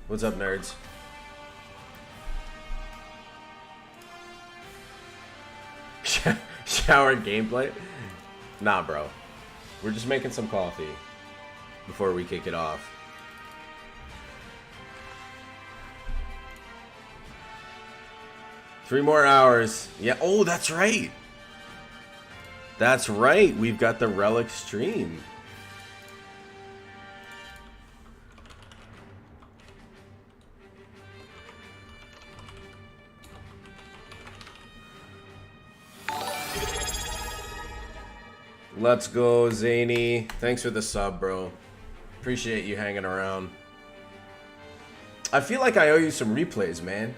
What's up, nerds? Shower gameplay? Nah, bro. We're just making some coffee before we kick it off. Three more hours. Yeah. Oh, that's right. That's right. We've got the Relic stream. Let's go, Zany. Thanks for the sub, bro. Appreciate you hanging around. I feel like I owe you some replays, man.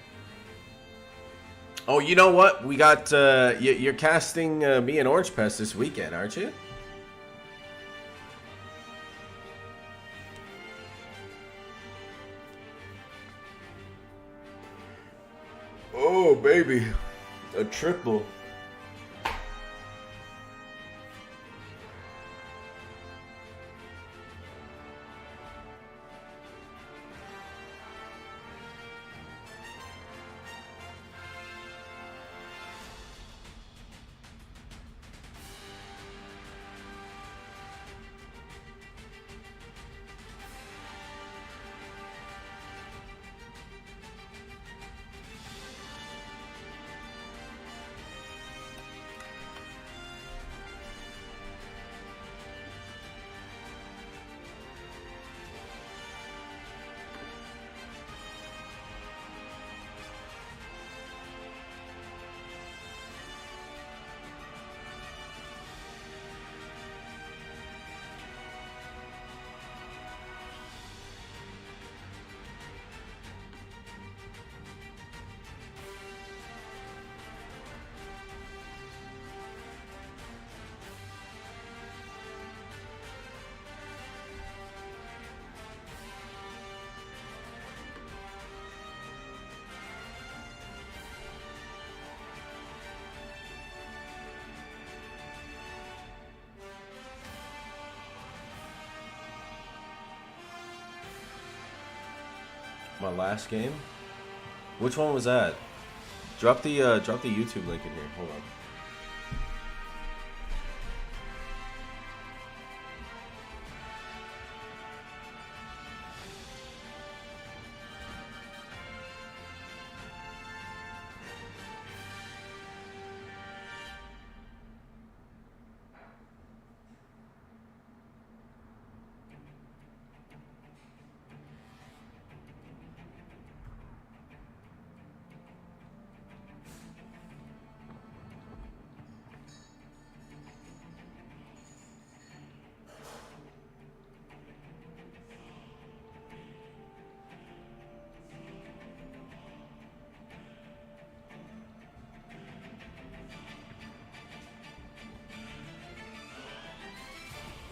Oh, you know what? We got, you're casting me and Orange Pest this weekend, aren't you? Oh, baby. A triple. My last game? Which one was that? Drop the YouTube link in here. Hold on.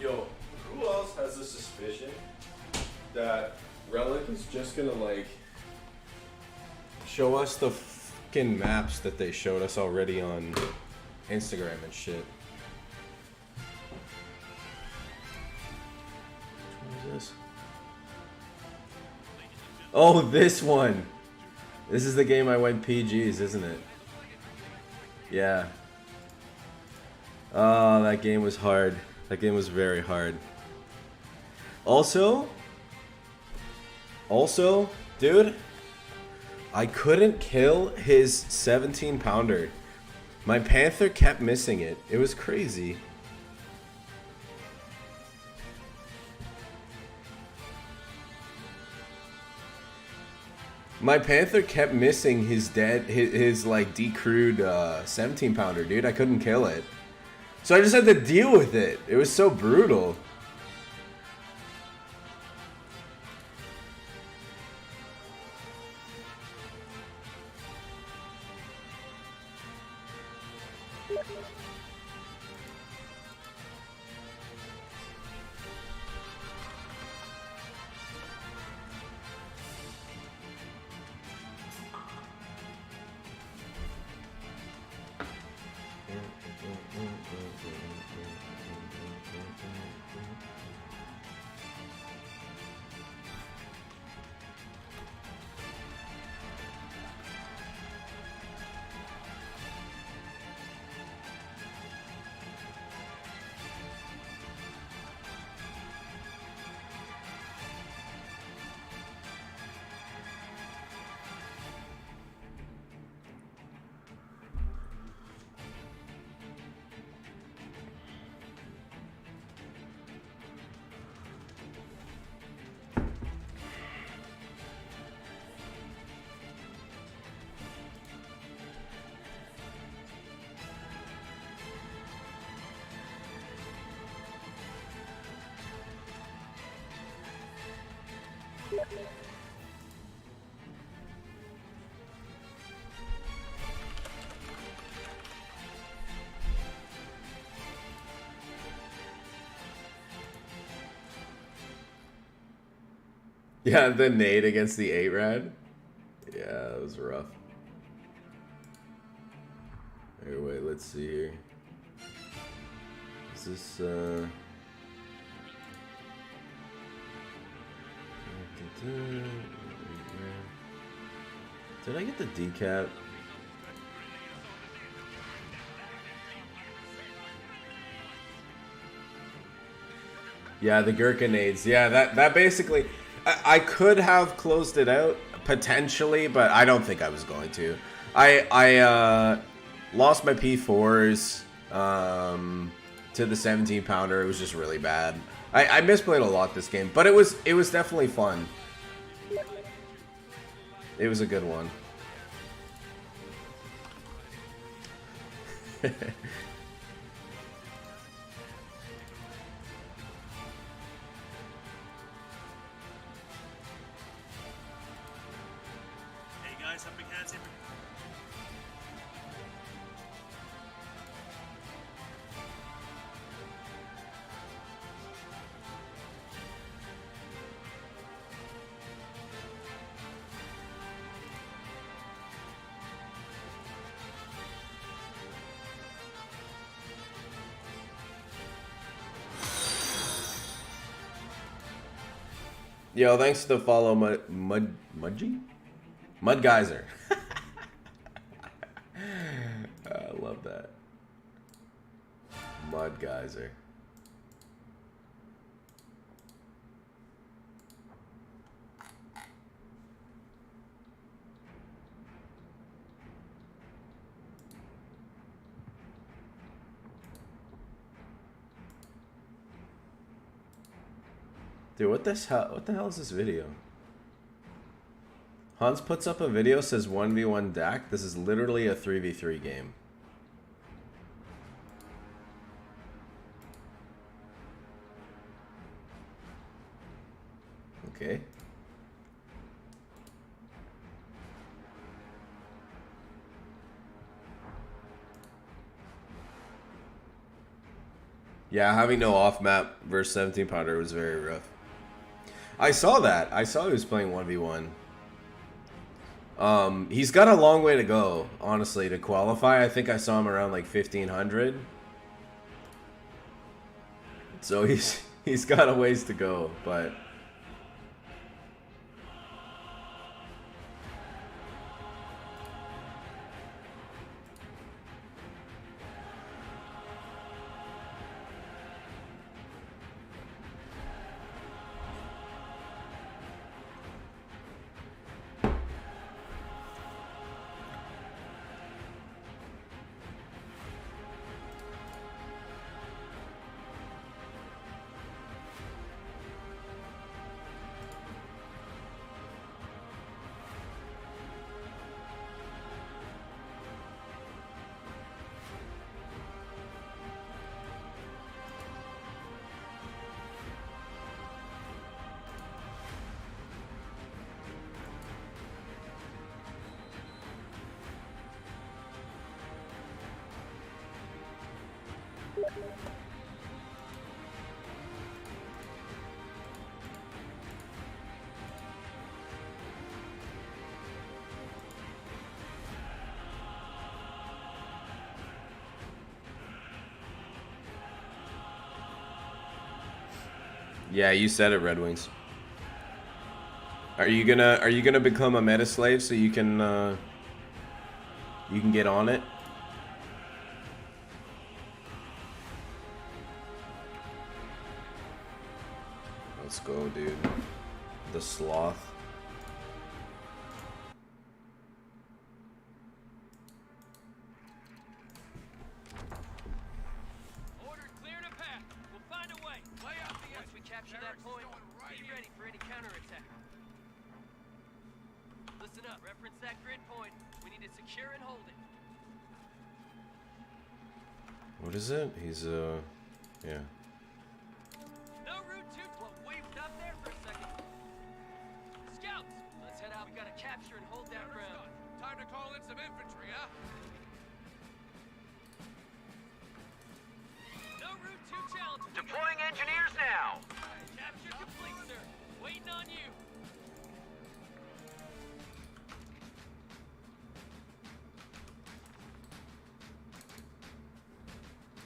Yo, who else has a suspicion that Relic is just gonna like show us the fucking maps that they showed us already on Instagram and shit? Which one is this? Oh, this one! This is the game I went PGs, isn't it? Yeah. Oh, that game was hard. That game was very hard. Also, dude, I couldn't kill his 17-pounder. My Panther kept missing it. It was crazy. My Panther kept missing his like decrewed 17-pounder, dude. I couldn't kill it. So I just had to deal with it. It was so brutal. Yeah, the nade against the 8-rad. Yeah, that was rough. Here, wait, let's see here. Is this, Did I get the decap? Yeah, the gherkinades. Yeah, that basically... I could have closed it out, potentially, but I don't think I was going to. I lost my P4s to the 17-pounder. It was just really bad. I misplayed a lot this game, but it was definitely fun. It was a good one. Yo, thanks to the follow, Mud Geyser. I love that. Mud Geyser. Dude, what the hell is this video? Hans puts up a video, says 1v1 DAC. This is literally a 3v3 game. Okay. Yeah, having no off-map versus 17-pounder was very rough. I saw that. I saw he was playing 1v1. He's got a long way to go, honestly, to qualify. I think I saw him around like 1500. So he's got a ways to go, but yeah, you said it, Red Wings. Are you gonna become a meta slave so you can get on it? Let's go, dude. The sloth. What is it? He's yeah. No route to what waved up there for a second. capture and hold that ground. Time to call in some infantry, huh? No Route 2 challenge. Deploying engineers now. Capture complete, sir. Waiting on you.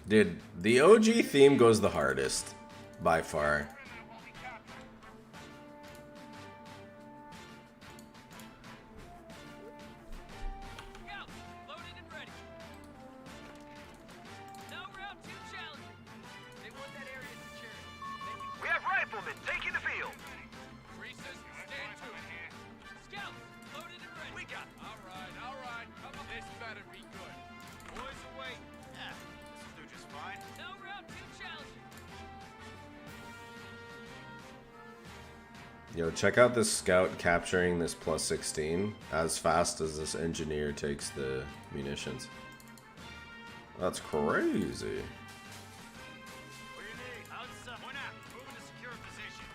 Dude, the OG theme goes the hardest, by far. Scouts, loaded and ready. No Route 2 challenge. They want that area secured. We have riflemen taking the field. Reese's, stand to. Scouts, loaded and ready. We got. All right. Come on. This better be good. Boys away. Yeah, this will do just fine. No Route 2 challenge. Yo, check out this scout capturing this plus 16 as fast as this engineer takes the munitions. That's crazy. What do you need? Outside. Point out. Moving to secure position.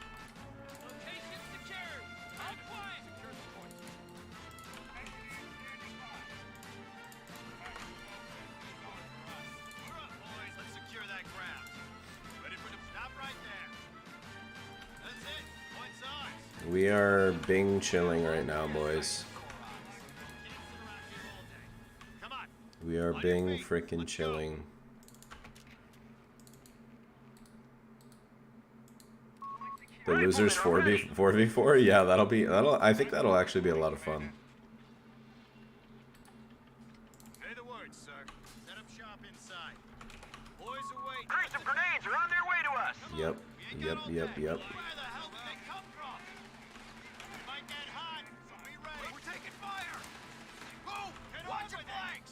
Location secured. All quiet. Secure the point. We're up, boys. Let's secure that ground. Ready for the stop right there. That's it. Points ours. We are Bing chilling right now, boys. Come on. We are Bing frickin' chilling. The losers 4v4? Yeah, I think that'll actually be a lot of fun. Say the word, sir. Set up shop inside. Boys away. Trace of grenades are on their way to us. Yep. Where the hell did they come from? Might get hot. Be ready. We're taking fire. Move. Watch your flanks.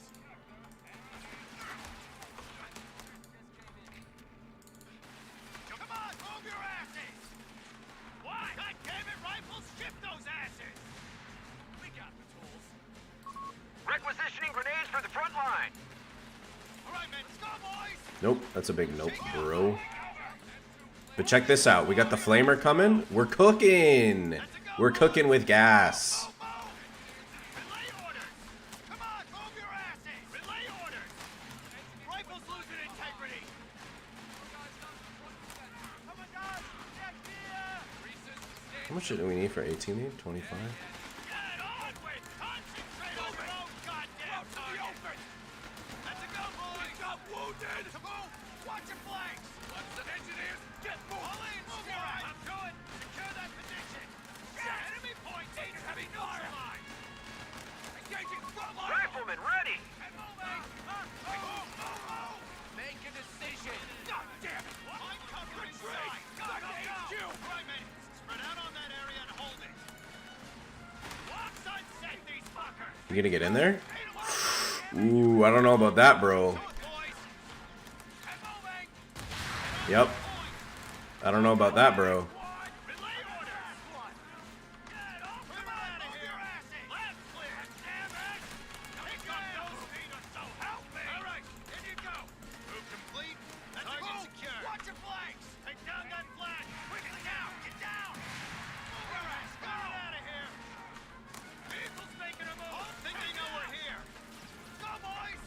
Come on, move your asses. Why? God damn it, rifles, ship those asses. We got the tools. Requisitioning grenades for the front line. All right, men, let's go, boys. Nope, that's a big nope, bro. But check this out. We got the flamer coming. We're cooking. We're cooking with gas. Relay orders. Come on, move your asses. Relay orders. Rifles losing integrity. Come on, guys. Check here. Reese's, stand How much do we need for 18? 25? Get on with. Concentrate on your own goddamn target. That's a go, boys. got wounded. To move. Watch your flanks. Let's the engineers get moving. Pauline, move your ass. I'm going. Secure that position. Enemy point. Taking heavy fire. Engaging front line. Riflemen ready. And moving. Move. Make a decision. God damn it. I'm covering Retreat. side. Go. Right, men. Spread out on that area and hold it. Sunset these fuckers. You gonna get in there? Ooh, I don't know about that, bro. Yep. I don't know about that, bro. Relay orders. Get off the out of here. Left clear. Damn it. Pick up those feet or so help me. All right, in you go. Move complete. Target secure. Watch your flanks. Take down that flag. Quickly down. Get down. Move your ass. Get out of here. Vehicle's making a move. Think they know we're here. Go, boys.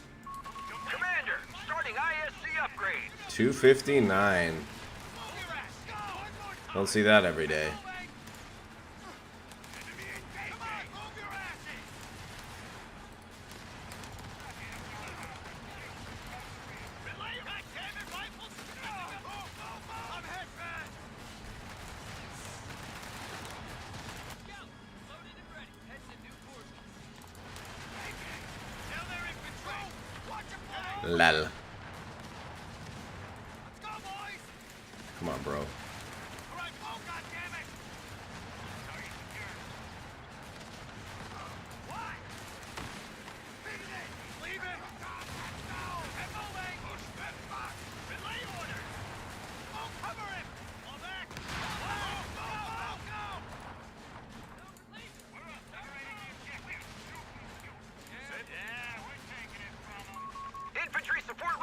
Commander, starting ISC upgrade. 259. Move your ass. Go. One more time. Don't see that every day. Come on, move your asses! Relay, goddammit, rifles! Move! I'm hit, man! Scouts, loaded and ready. Head to new coordinates. Tell their infantry! Watch your flank! Lol. Let's go, boys! Come on, bro. All right, move, goddammit! Why? Leave it! Leave it! No! And moving! Push that back! Relay orders! Oh, cover him! Fall back! Go! We're up! Separating the objective! Yeah, we're taking it from them. Infantry support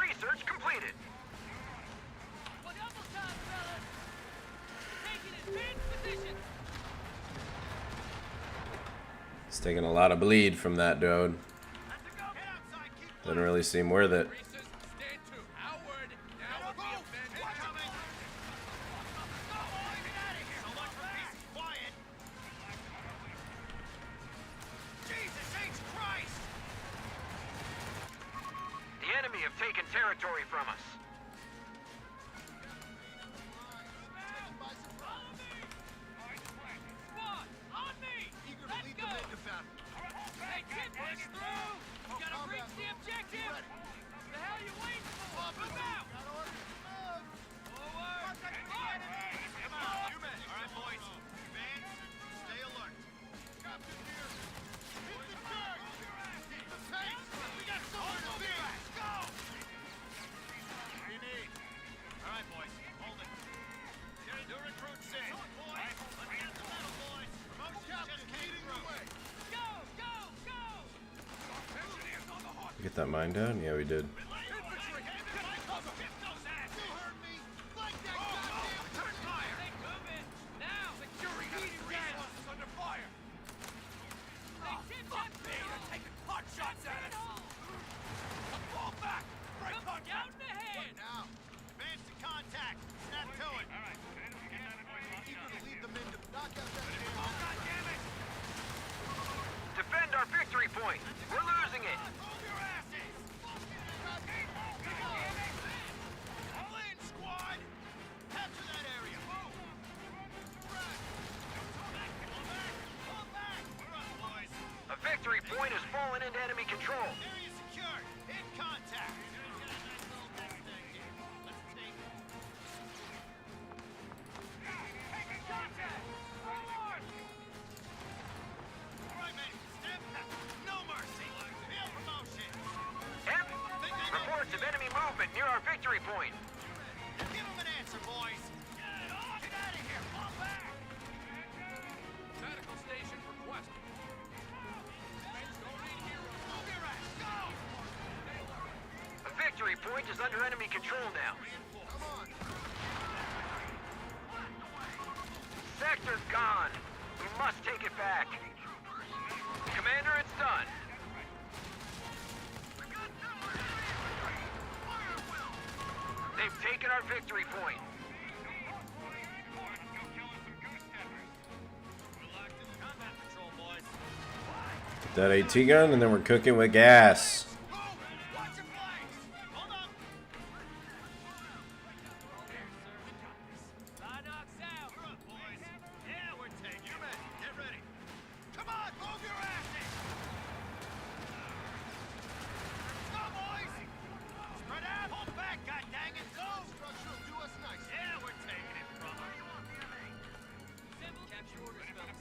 It's taking a lot of bleed from that dude. Doesn't really seem worth it. Stand to. Howard. Now would be a bandit coming. Get out of here. So much for peace and quiet. Jesus H. Christ! The enemy have taken territory from us. Squad, on me! Let's go! Hey, Tim, push through! You gotta reach the objective! The hell you waiting for? Move out! Forward! Come on, you men. All right, boys. Vance, stay alert. Captain here. Hit the dirt. Keep the pace. We got somewhere to be. Go. What do you need? All right, boys. Hold it. New recruits in. Boys, let's get the metal, boys. Promotion just came through. Go, go, go! Engineers on the hawk. Get that mine down? Yeah, we did. Infantry. Take cover. Get those ass. You heard me. Like that goddamn turn fire. They moving! Now! Security resources under fire. Hey, Tim, Fuck me. They're taking pot shots at us. Fall back. Break Come contact. down the head! Now, advance to contact. Snap to it. All right. Eager to lead them into knockout that damn. Oh, goddammit! Defend our victory point. We're losing it. Hold your asses! All in, squad! Capture that area. Move! Pull back! Pull back! We're up, boys. A victory point has fallen into enemy control. Area secured. In contact. Let's take it. Taking contact! All right, men. Step back. No mercy. Field promotion. M, reports of enemy movement near our victory point. Give them an answer, boys. Get out of here. Fall back. Medical station requested. Move your ass. Go. A victory point is under enemy control now. Come on. Sector gone. We must take it back. Commander, it's done. They've taken our victory point. Combat patrol, boys. Get that AT gun, and then we're cooking with gas. Move! Watch your flanks! Hold up! Line knocks out! We're up, boys. Yeah, we're taking your men. Get ready. Come on, move your asses! Go, boys! Spread out! Hold back, goddammit! Go! Structure will do us nice. Yeah, we're taking it from them. Symbol capture orders, fellas.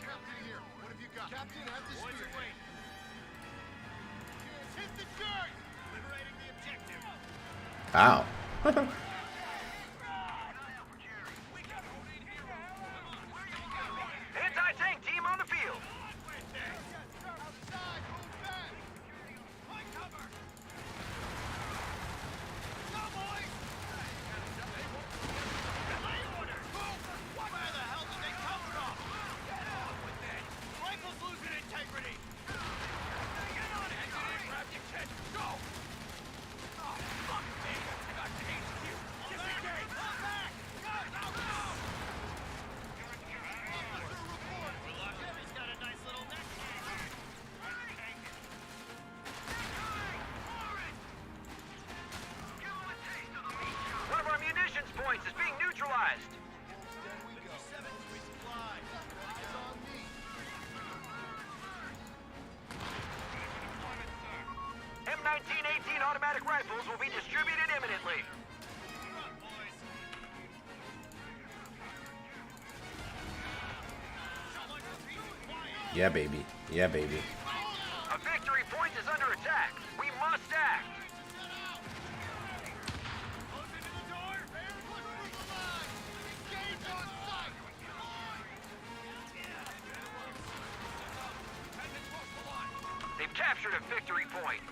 Captain here. What have you got? Captain, have this spear. Wait. Hit the dirt! Liberating the objective. Ow. Anti-tank team on the field. Outside, move back! Find cover! Go, boys! Delay order! Move! Where the hell did they come from? Get out with it! Rifle's losing integrity! Get on it! Grab your kit! Go! Oh, fuck me! I got the HQ! Disengage! Fall back! Go! Go! Go! Officer report! Jerry's got a nice little neck. One of our munitions points is being neutralized. M1918 automatic rifles will be distributed imminently. Yeah, baby. Yeah, baby. A victory point is under attack. We must act. They've captured a victory point.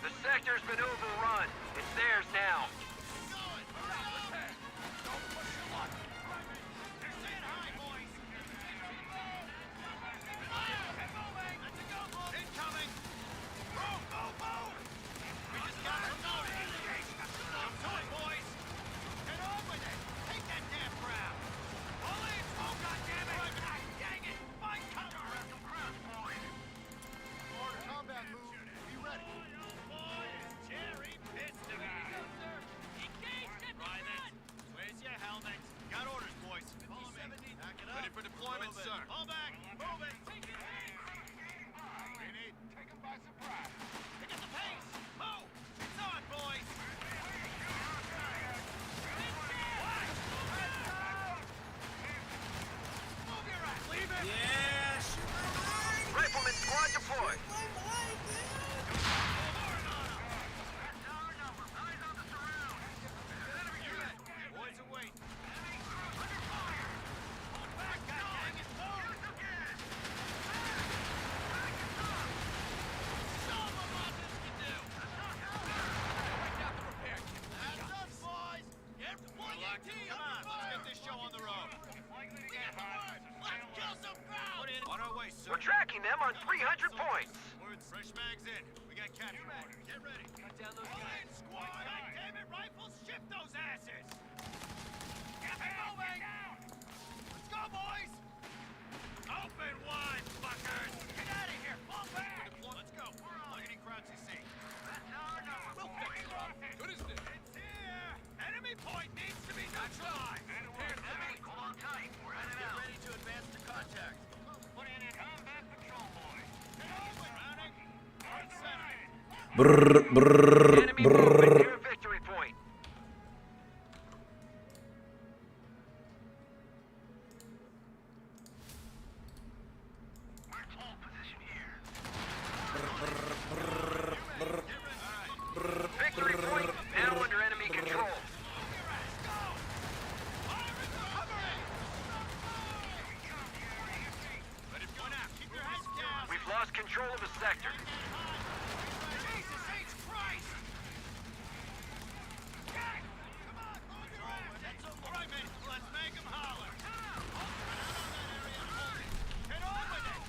The sector's been overrun. It's theirs now. Come on, let's get this show on the road. Let's kill some crowd. On our way, sir. We're tracking them on 300 points. Words, fresh mags in. We got capture orders. Get ready. Cut down those All guys. in, squad. God damn it, rifles, shift those asses. Get moving. Let's go, boys. Open wide, fuckers. Get out of here. Fall back. Let's go. Targeting crowds you see. We'll fix it. Good as this. It's here. Enemy point needs to be neutralized. Hold on tight. We're heading Get out. ready to advance to contact. Put in a combat patrol, boys. Get over, Browning. Right center. Brrr, brrr, Enemy movement brrr. near victory point. Hold position here. Victory point now under enemy control. Ready for now. Keep your heads down. We've lost control of the sector. Jesus H. Christ! Come on, move your ass! All right, men, let's make them holler. Get on with it!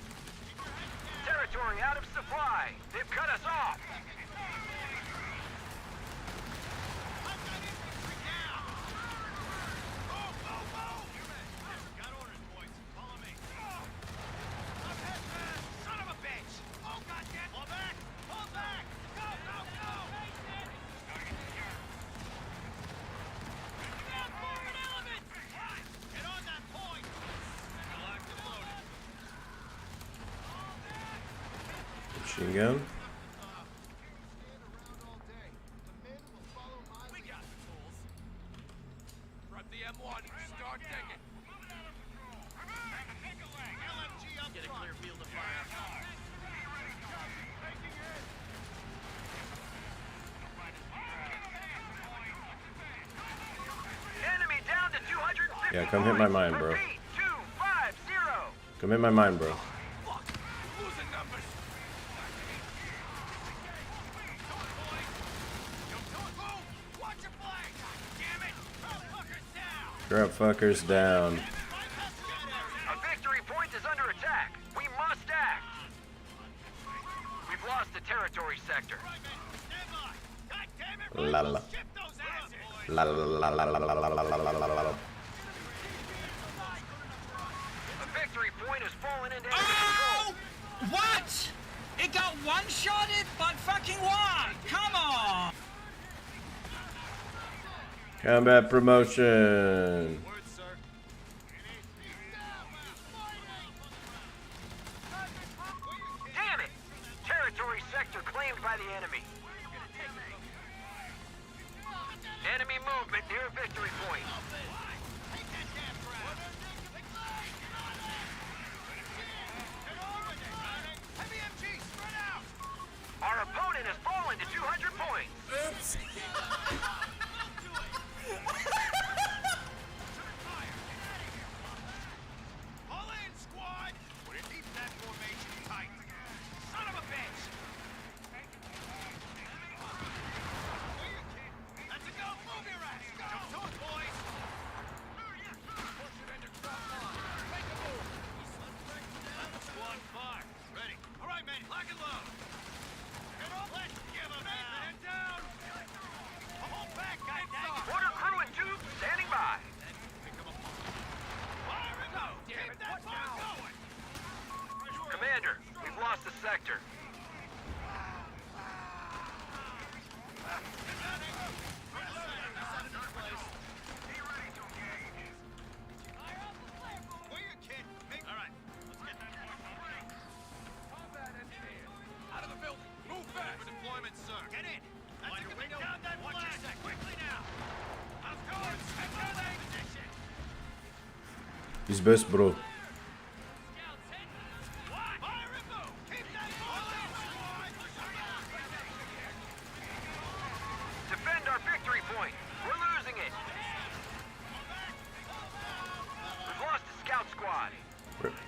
Keep your heads down. Territory out of supply. They've cut us off. I've got infantry down. Move, move, move! Got orders, boys. Follow me. I'm hit, man. Son of a bitch! Oh, goddamn! Pull back! Pull back! Go, go, go! Down forward elements! Get on that point! Locked and loaded. Machine gun. We got the tools. Prep the M1. Start digging. LMG up Get a front. clear field of fire. Enemy down to 250. Yeah, come hit my mine, bro. Repeat, 250. Come hit my mind, bro. Fuck. Losing numbers. Watch your flank! Damn it! Fuckers down! Grab fuckers down. A victory point is under attack. We must act. We've lost the territory sector. Right, men, stand by! God damn it! La la la. Shift those asses! La la la la la la la la la la la. A victory point has fallen into enemy Oh! control. What? It got one-shotted? But fucking what? Come on! Combat promotion. Word, sir. Damn it! Territory sector claimed by the enemy. Enemy movement near victory point. Take that damn crowd! Get on with it! Heavy MG, spread out! Our opponent has fallen to 200 points. All in, squad! Keep that formation tight. Son of a bitch! That's a go! Move your ass! Go! Jump to it, boys! Push it into crowd line. Make a move! Squad 5. Ready. All right, men, lock and load. Get up! Let's give them man down! Hold back, goddammit! Quarter crew and tube standing by. Fire and go! Keep that fire going! Commander, we've lost the sector. Where you, kid? All right, let's get that Combat engineer. Out of the building. Move fast. for deployment, sir. Get in. That's a window. Down that Watch your sec. Quickly now. Of course. Another position. He's best, bro. What? Fire and move. Keep that fire going. Defend our victory point. We're losing it. We've lost the scout squad. Quickly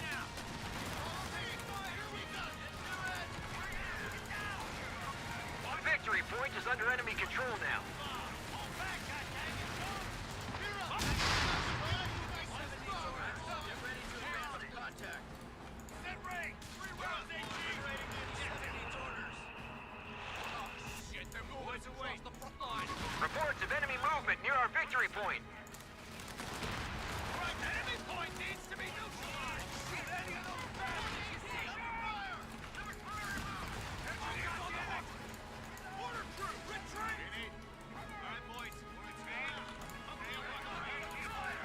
now. Victory point is under enemy control now. Hold back. our victory point. Right, enemy point needs to be neutralized. Shoot any of those bastards you see. Fire! Engineers on the hook. Order crew, retreat. All right, boys. Retreat. Okay, fire.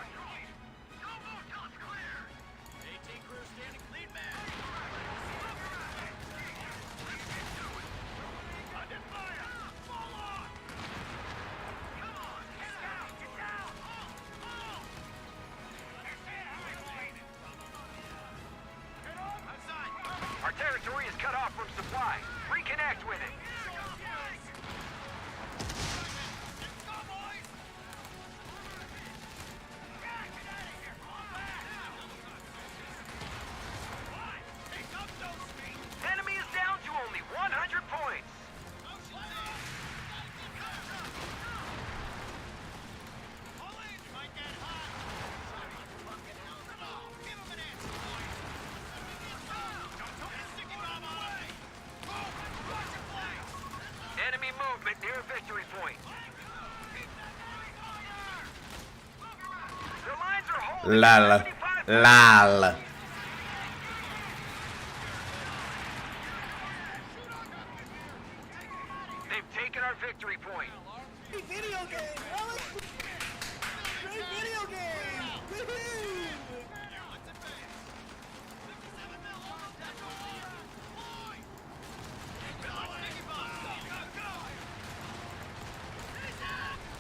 Go, tell us clear. 18 crew standing lead man. Under fire. Fall on. Come on, get down, get down. Outside. Our territory is cut off from supply. Reconnect with it. Go, boys. Get out of here. Fall back. Pick up those feet. Enemy is down to only 100 points. Enemy movement near victory point. The lines are holding. Lal. 75. Lal. They've taken our victory point. Great video game, Relic! Great video game! Woohoo!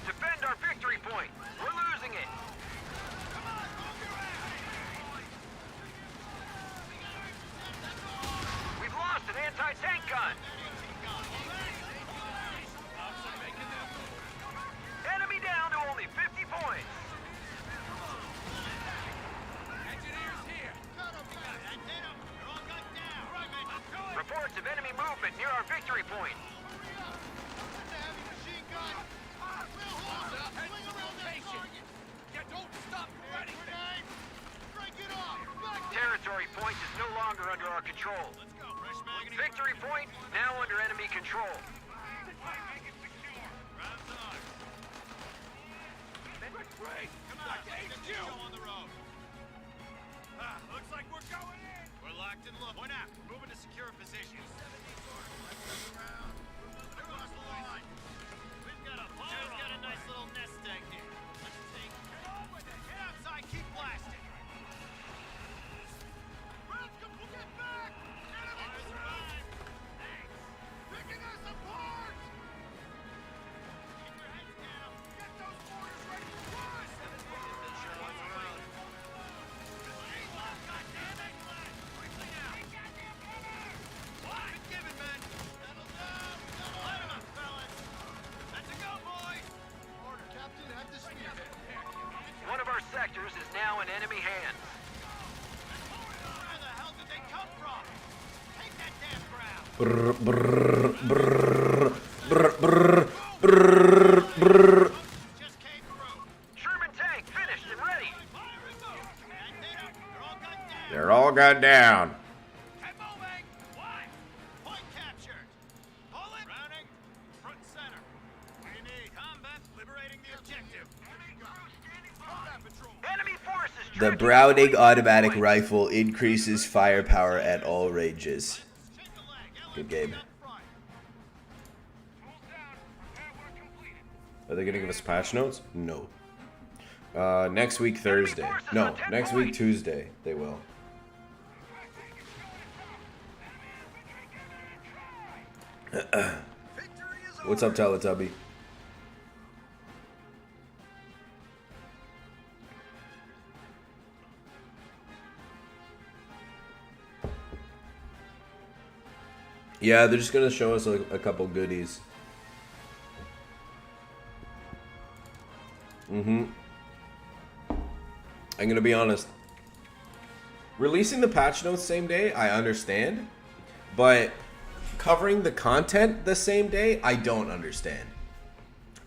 Defend our victory point. We're losing it. We've lost an anti-tank gun. Enemy down to only 50 points. Engineers here. They're all gunned down. Right, man. Reports of enemy movement near our victory point. Territory point is no longer under our control. Victory point now under enemy control. Looks like we're going in. We're locked and look. Point out. Moving to secure position. Across the line. We've got a nice little nest egg here. Let's take. Get on with it. Get outside. Keep blasting. Get back. Enemy survive. Thanks. Picking us apart. Keep your heads down. Get those mortars ready to run. One of our sectors is now in enemy hands. Where the hell did they come from? Take that damn ground. Brr, brr, brr, brr, brr, brr, brr. Just came through. Sherman tank finished and ready. They're all gunned down. They're all gunned down. Keep moving. What? Point captured. Pull it. Browning. Front and center. What do you need? Combat. Liberating the objective. Combat patrol. Enemy forces. The tracking Browning our automatic point. rifle increases firepower at all ranges. Shake the leg. Good game. Up front. Are they gonna give us patch notes? No. Next week Thursday. No, next week Tuesday they will. What's up, Teletubby? Yeah, they're just gonna show us a couple goodies. I'm gonna be honest. Releasing the patch notes same day, I understand. But covering the content the same day, I don't understand.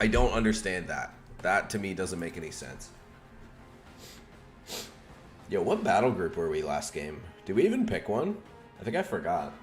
I don't understand that. That to me doesn't make any sense. Yo, what battle group were we last game? Did we even pick one? I think I forgot.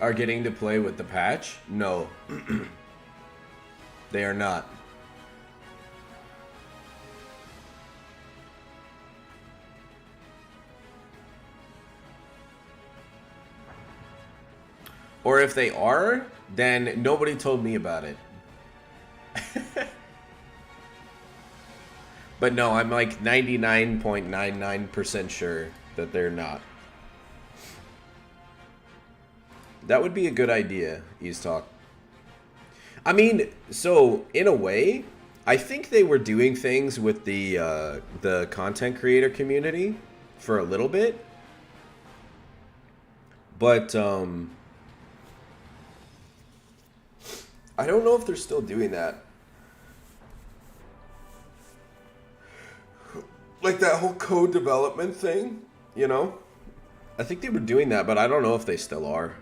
are getting to play with the patch? No. They are not. Or if they are, then nobody told me about it. But no, I'm like 99.99% sure that they're not. That would be a good idea, Ease Talk. I mean, so in a way, I think they were doing things with the content creator community for a little bit, but I don't know if they're still doing that. Like that whole code development thing, you know? I think they were doing that, but I don't know if they still are.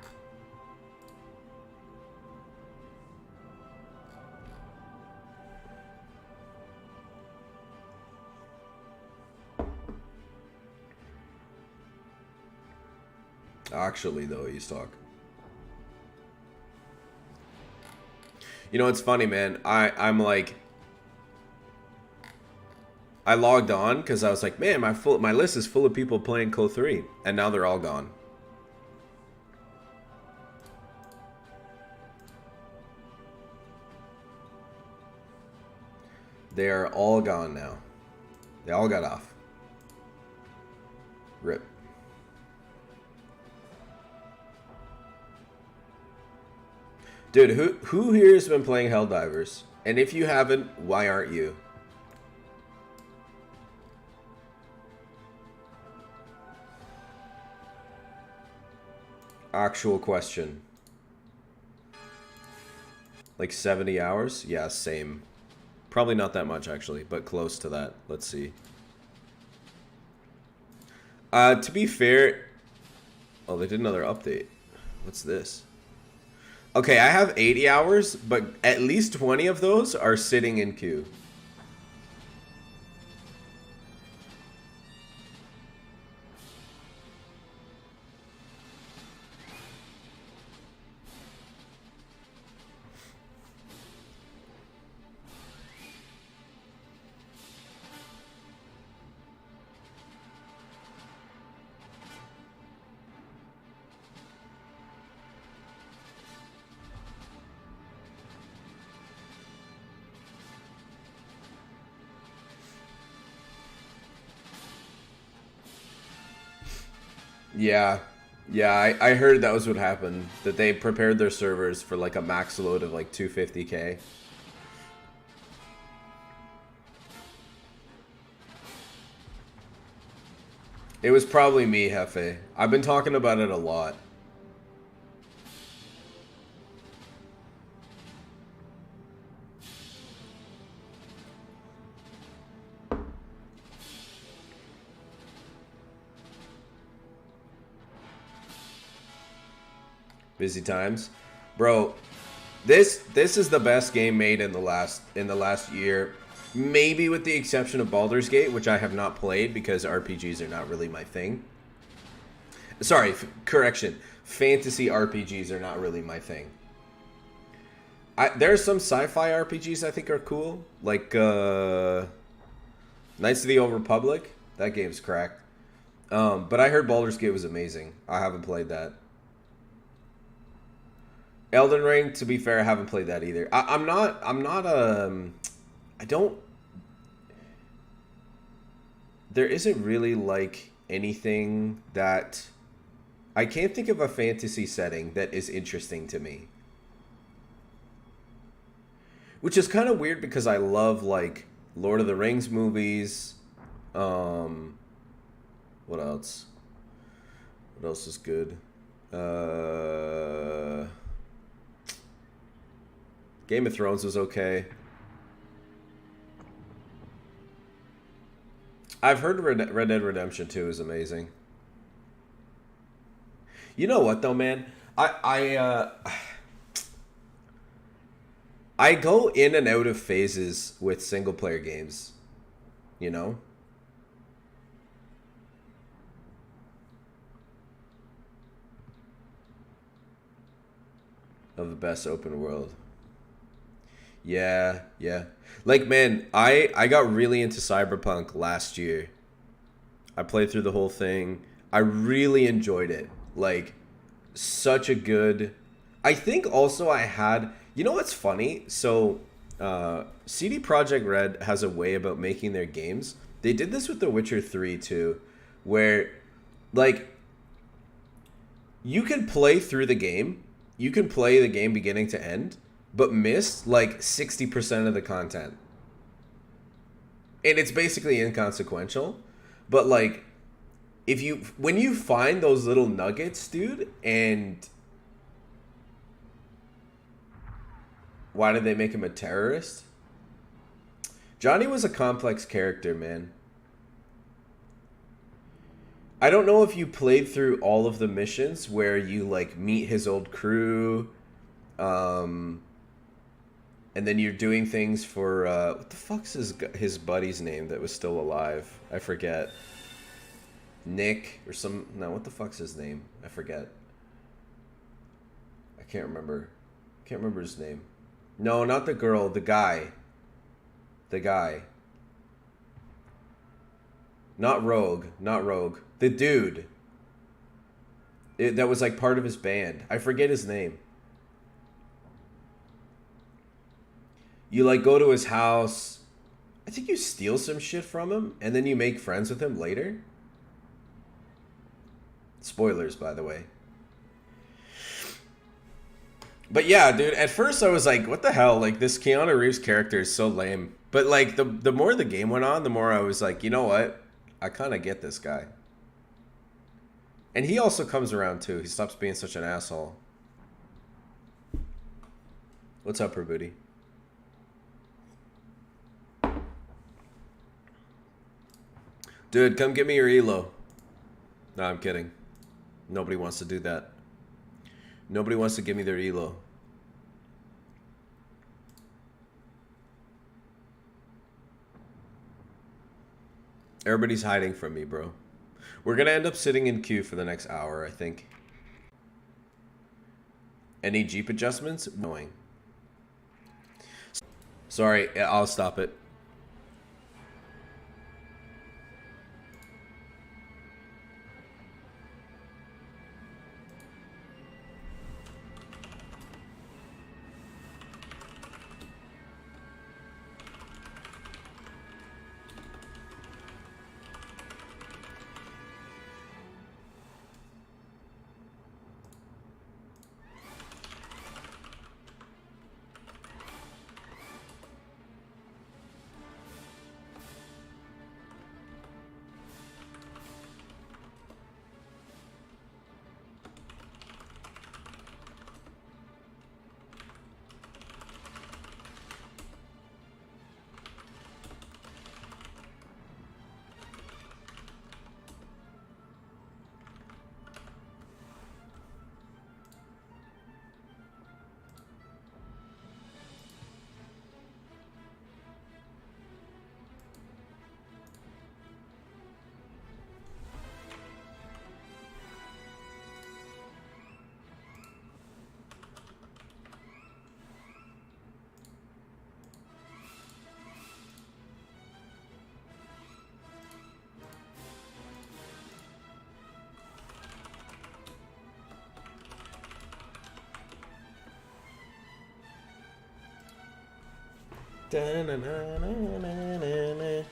Actually, though, East Talk. You know, it's funny, man. I'm like, I logged on because I was like, man, my list is full of people playing Co 3, and now they're all gone. They are all gone now. They all got off. Rip. Dude, who here has been playing Helldivers? And if you haven't, why aren't you? Actual question. Like 70 hours? Yeah, same. Probably not that much, actually, but close to that. Let's see. To be fair... Oh, they did another update. What's this? Okay, I have 80 hours, but at least 20 of those are sitting in queue. Yeah. Yeah, I heard that was what happened. That they prepared their servers for like a max load of like 250k. It was probably me, Hefe. I've been talking about it a lot. Busy times, bro. This is the best game made in the last year, maybe with the exception of Baldur's Gate, which I have not played because RPGs are not really my thing. Sorry, correction. Fantasy RPGs are not really my thing. There are some sci-fi RPGs I think are cool, like Knights of the Old Republic. That game's crack. But I heard Baldur's Gate was amazing. I haven't played that. Elden Ring, to be fair, I haven't played that either. I don't, there isn't really like anything that, I can't think of a fantasy setting that is interesting to me. Which is kind of weird because I love like Lord of the Rings movies. What else? What else is good? Game of Thrones was okay. I've heard Red Dead Redemption 2 is amazing. You know what though, man? I go in and out of phases with single player games. You know? of the best open world. Yeah, yeah. Like, man, I got really into Cyberpunk last year. I played through the whole thing. I really enjoyed it. Like, such a good... I think also I had... You know what's funny? So, CD Projekt Red has a way about making their games. They did this with The Witcher 3 too, where, like, you can play through the game. You can play the game beginning to end, but miss, like, 60% of the content. And it's basically inconsequential. But, like, when you find those little nuggets, dude, and... Why did they make him a terrorist? Johnny was a complex character, man. I don't know if you played through all of the missions where you, like, meet his old crew, and then you're doing things for, what the fuck's his buddy's name that was still alive? I forget. Nick or some... No, what the fuck's his name? I forget. I can't remember. Can't remember his name. No, not the girl. The guy. The guy. Not Rogue. Not Rogue. The dude. That was like part of his band. I forget his name. You like go to his house. I think you steal some shit from him. And then you make friends with him later. Spoilers, by the way. But yeah, dude, at first I was like, what the hell? Like, this Keanu Reeves character is so lame. But, like, the more the game went on, the more I was like, you know what? I kind of get this guy. And he also comes around, too. He stops being such an asshole. What's up, Booty? Dude, come give me your elo. No, I'm kidding. Nobody wants to do that. Nobody wants to give me their elo. Everybody's hiding from me, bro. We're gonna end up sitting in queue for the next hour, I think. Any Jeep adjustments? Annoying. Sorry, I'll stop it. Da-na-na-na-na-na-na.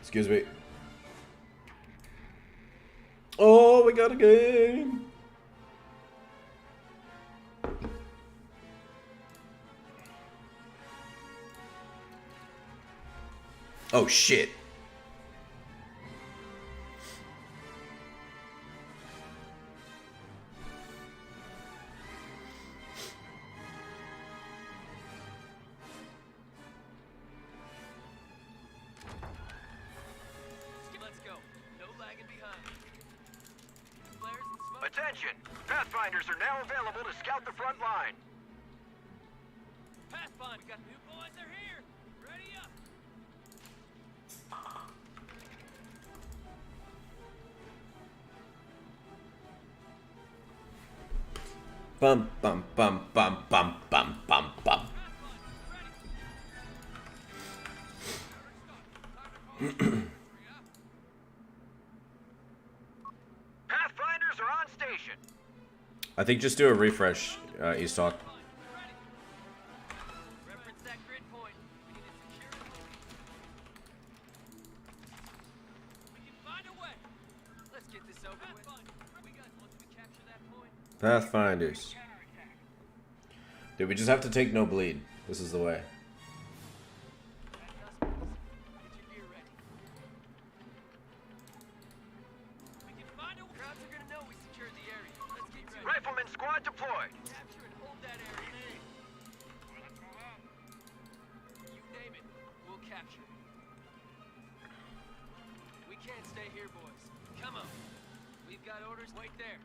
Excuse me. Oh, we got a game. Oh shit. Let's go. No lagging behind. Flares and smoke. Attention! Pathfinders are now available to scout the front line. Pathfinder, we got new boys are here. Ready up. Bum bum bum bum bum bum bum bum. Pathfinders are on station. I think just do a refresh, Eastalk. Reference that grid point. We need to secure it. We can find a way. Let's get this over with. We got once we capture that point. Pathfinders. Dude, we just have to take no bleed. This is the way. Get your gear ready. We can find a way. Crowds are gonna know we secured the area. Let's get ready. Rifleman squad deployed. Capture and hold that area. You name it, we'll capture it. We can't stay here, boys. Come on. We've got orders. Wait there.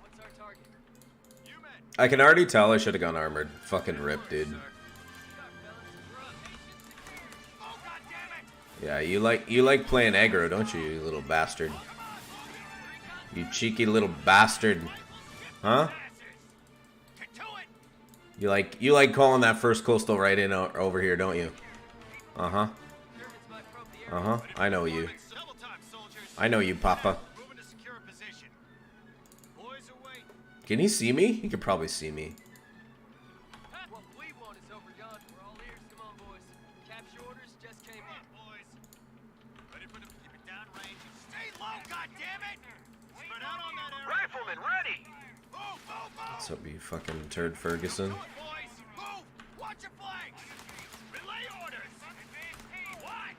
What's our target? You men. I can already tell I should have gone armored. Fucking rip, dude. Oh, God damn it! Yeah, you like playing aggro, don't you, you little bastard? You cheeky little bastard. Huh? Get to it! You like calling that first coastal right in over here, don't you? Uh-huh. Uh-huh. I know you. Double time, soldiers. I know you, Papa. Moving to secure a position. Boys away. Can he see me? He could probably see me. What we want is over yonder. We're all ears. Come on, boys. Capture orders just came in. Boys. Ready for the keep it down range. Stay low, goddammit! Spread out on that area. Rifleman ready. Move, move, move! What's up, you fucking turd Ferguson? Do it, boys! Move! Watch your flanks! Relay orders! What?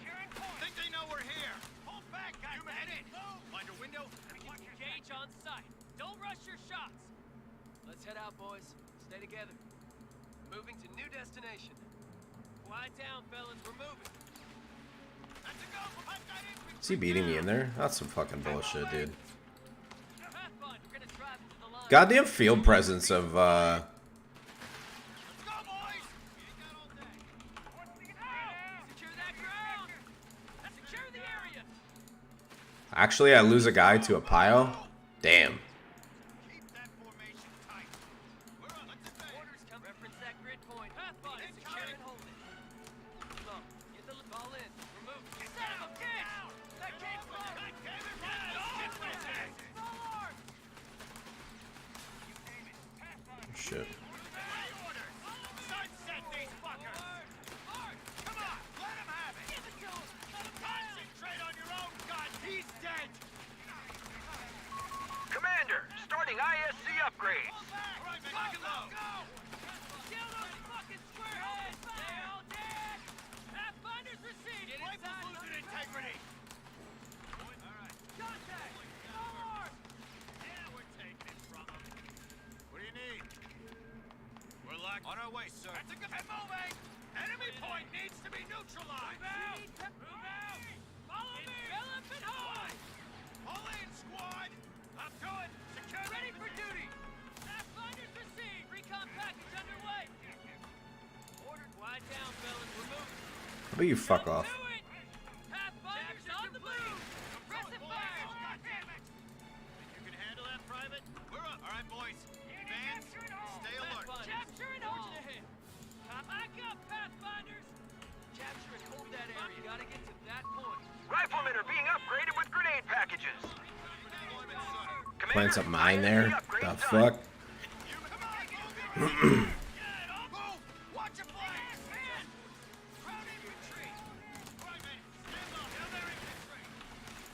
Think they know we're here? Hold back, guys! You head in! Find a window and watch your Engage on sight. Don't rush your shots. Let's head out, boys. Stay together. Moving to new destination. Quiet down, fellas. We're moving. Let's go! I've got infantry! Is he beating me in there? That's some fucking bullshit, dude. Pathfinder, we're gonna drive into the line. Goddamn field presence of, Let's go, boys! You ain't got all day. Secure that ground. Secure the area. Actually, I lose a guy to a pile? Damn. Keep that formation tight. We're on. Let's advance. Orders come. Reference that grid point. Pathfinder, secure and hold it. Come on. Get the ball in. We're moving. Son of a bitch! That came from. God damn it, Red! Full arm. Shit. Relay orders! Sunset these fuckers! Come on, let him have it! Give it to him. Let him down. Concentrate on your own gun! He's dead! Commander, starting ISC upgrades. All right, man, lock and load! Kill those fucking squareheads. They're all dead. Pathfinders received. Get Rifle inside. losing integrity! Contact. Full arm. Yeah, we're taking it from him. What do you need? We're locked. On our way, sir. That's a good moving! Enemy point needs to be neutralized! Move out. Follow me. Envelop and hold. Pull in, squad! Up to it! Secure the Ready for duty. Pathfinders received. Recon package underway. Ordered. Quiet down, fellas. We're moving. How about you fuck off? Do it. Pathfinders on the move. Suppressive fire. God damn it! Think you can handle that, Private? We're up. All right, boys. Advance. Stay alert. Capture and hold. Back up, Pathfinders. Capture and hold that area. You gotta get to that point. Riflemen are being upgraded with grenade packages. Playing some mine there? The fuck? Watch your flanks! Crowd infantry! Right, men, stand up. Down there, infantry!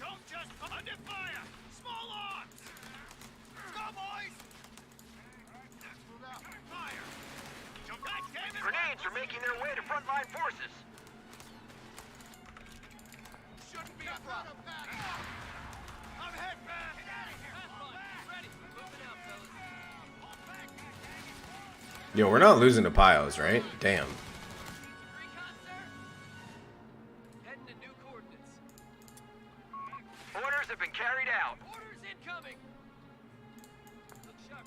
Don't just under fire! Small arms! Go, boys! Move out. Fire! God damn it! Grenades are making their way to frontline forces. Shouldn't be a problem. I'm head back! Get out of here! Ready. Moving out, fellas. Yo, we're not losing to piles, right? Damn. Recon, sir. Heading to new coordinates. Orders have been carried out. Orders incoming. Look sharp,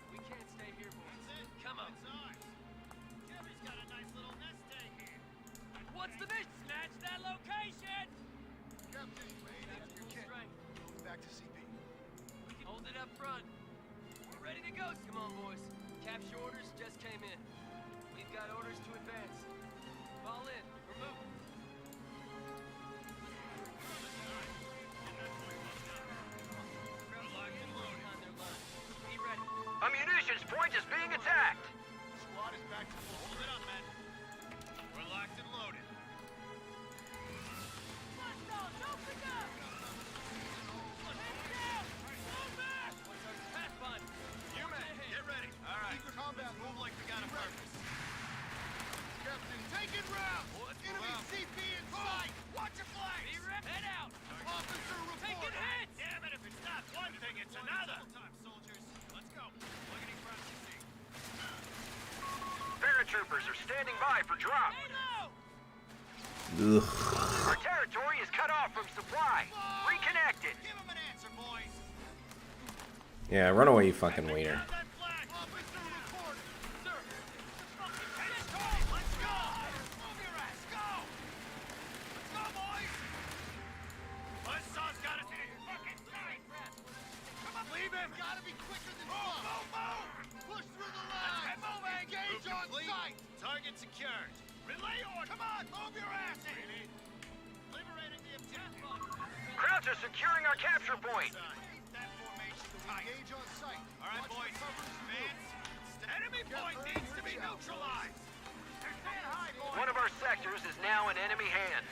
just came in. We've got orders to advance. Fall in. We're moving. Be ready. A munitions point is being attacked. Squad is back to full. Hold it up, men. We're locked and loaded. You men, get ready. All right. Secret combat. Move like we got a purpose. Captain, taking rounds. Enemy CP in sight. Watch your flanks. Be ready. Head out. Officer Taking report. hits. Damn it, if it's not one thing, it's another. Time, soldiers. Let's go. Beginning processing. Paratroopers are standing by for drop. Stay low. Ugh. Our territory is cut off from supply. Reconnected. Give him an answer, boys. Yeah, run away, you fucking waiter. Down that flag. Officer report. Sir. Let's go. Let's go. Move your ass. Go. Let's go, boys. Buzzsaw's got us in his fucking sight. Come on, leave him. Gotta be quicker than move. Push through the line. Engage on sight. Target secured. Relay order. Come on, move your asses. Liberating the objective. Krauts are securing our capture point. That formation tight. Engage on sight. All right, boys. Advance. Enemy point needs to be neutralized. They're staying high, boys. One of our sectors is now in enemy hands.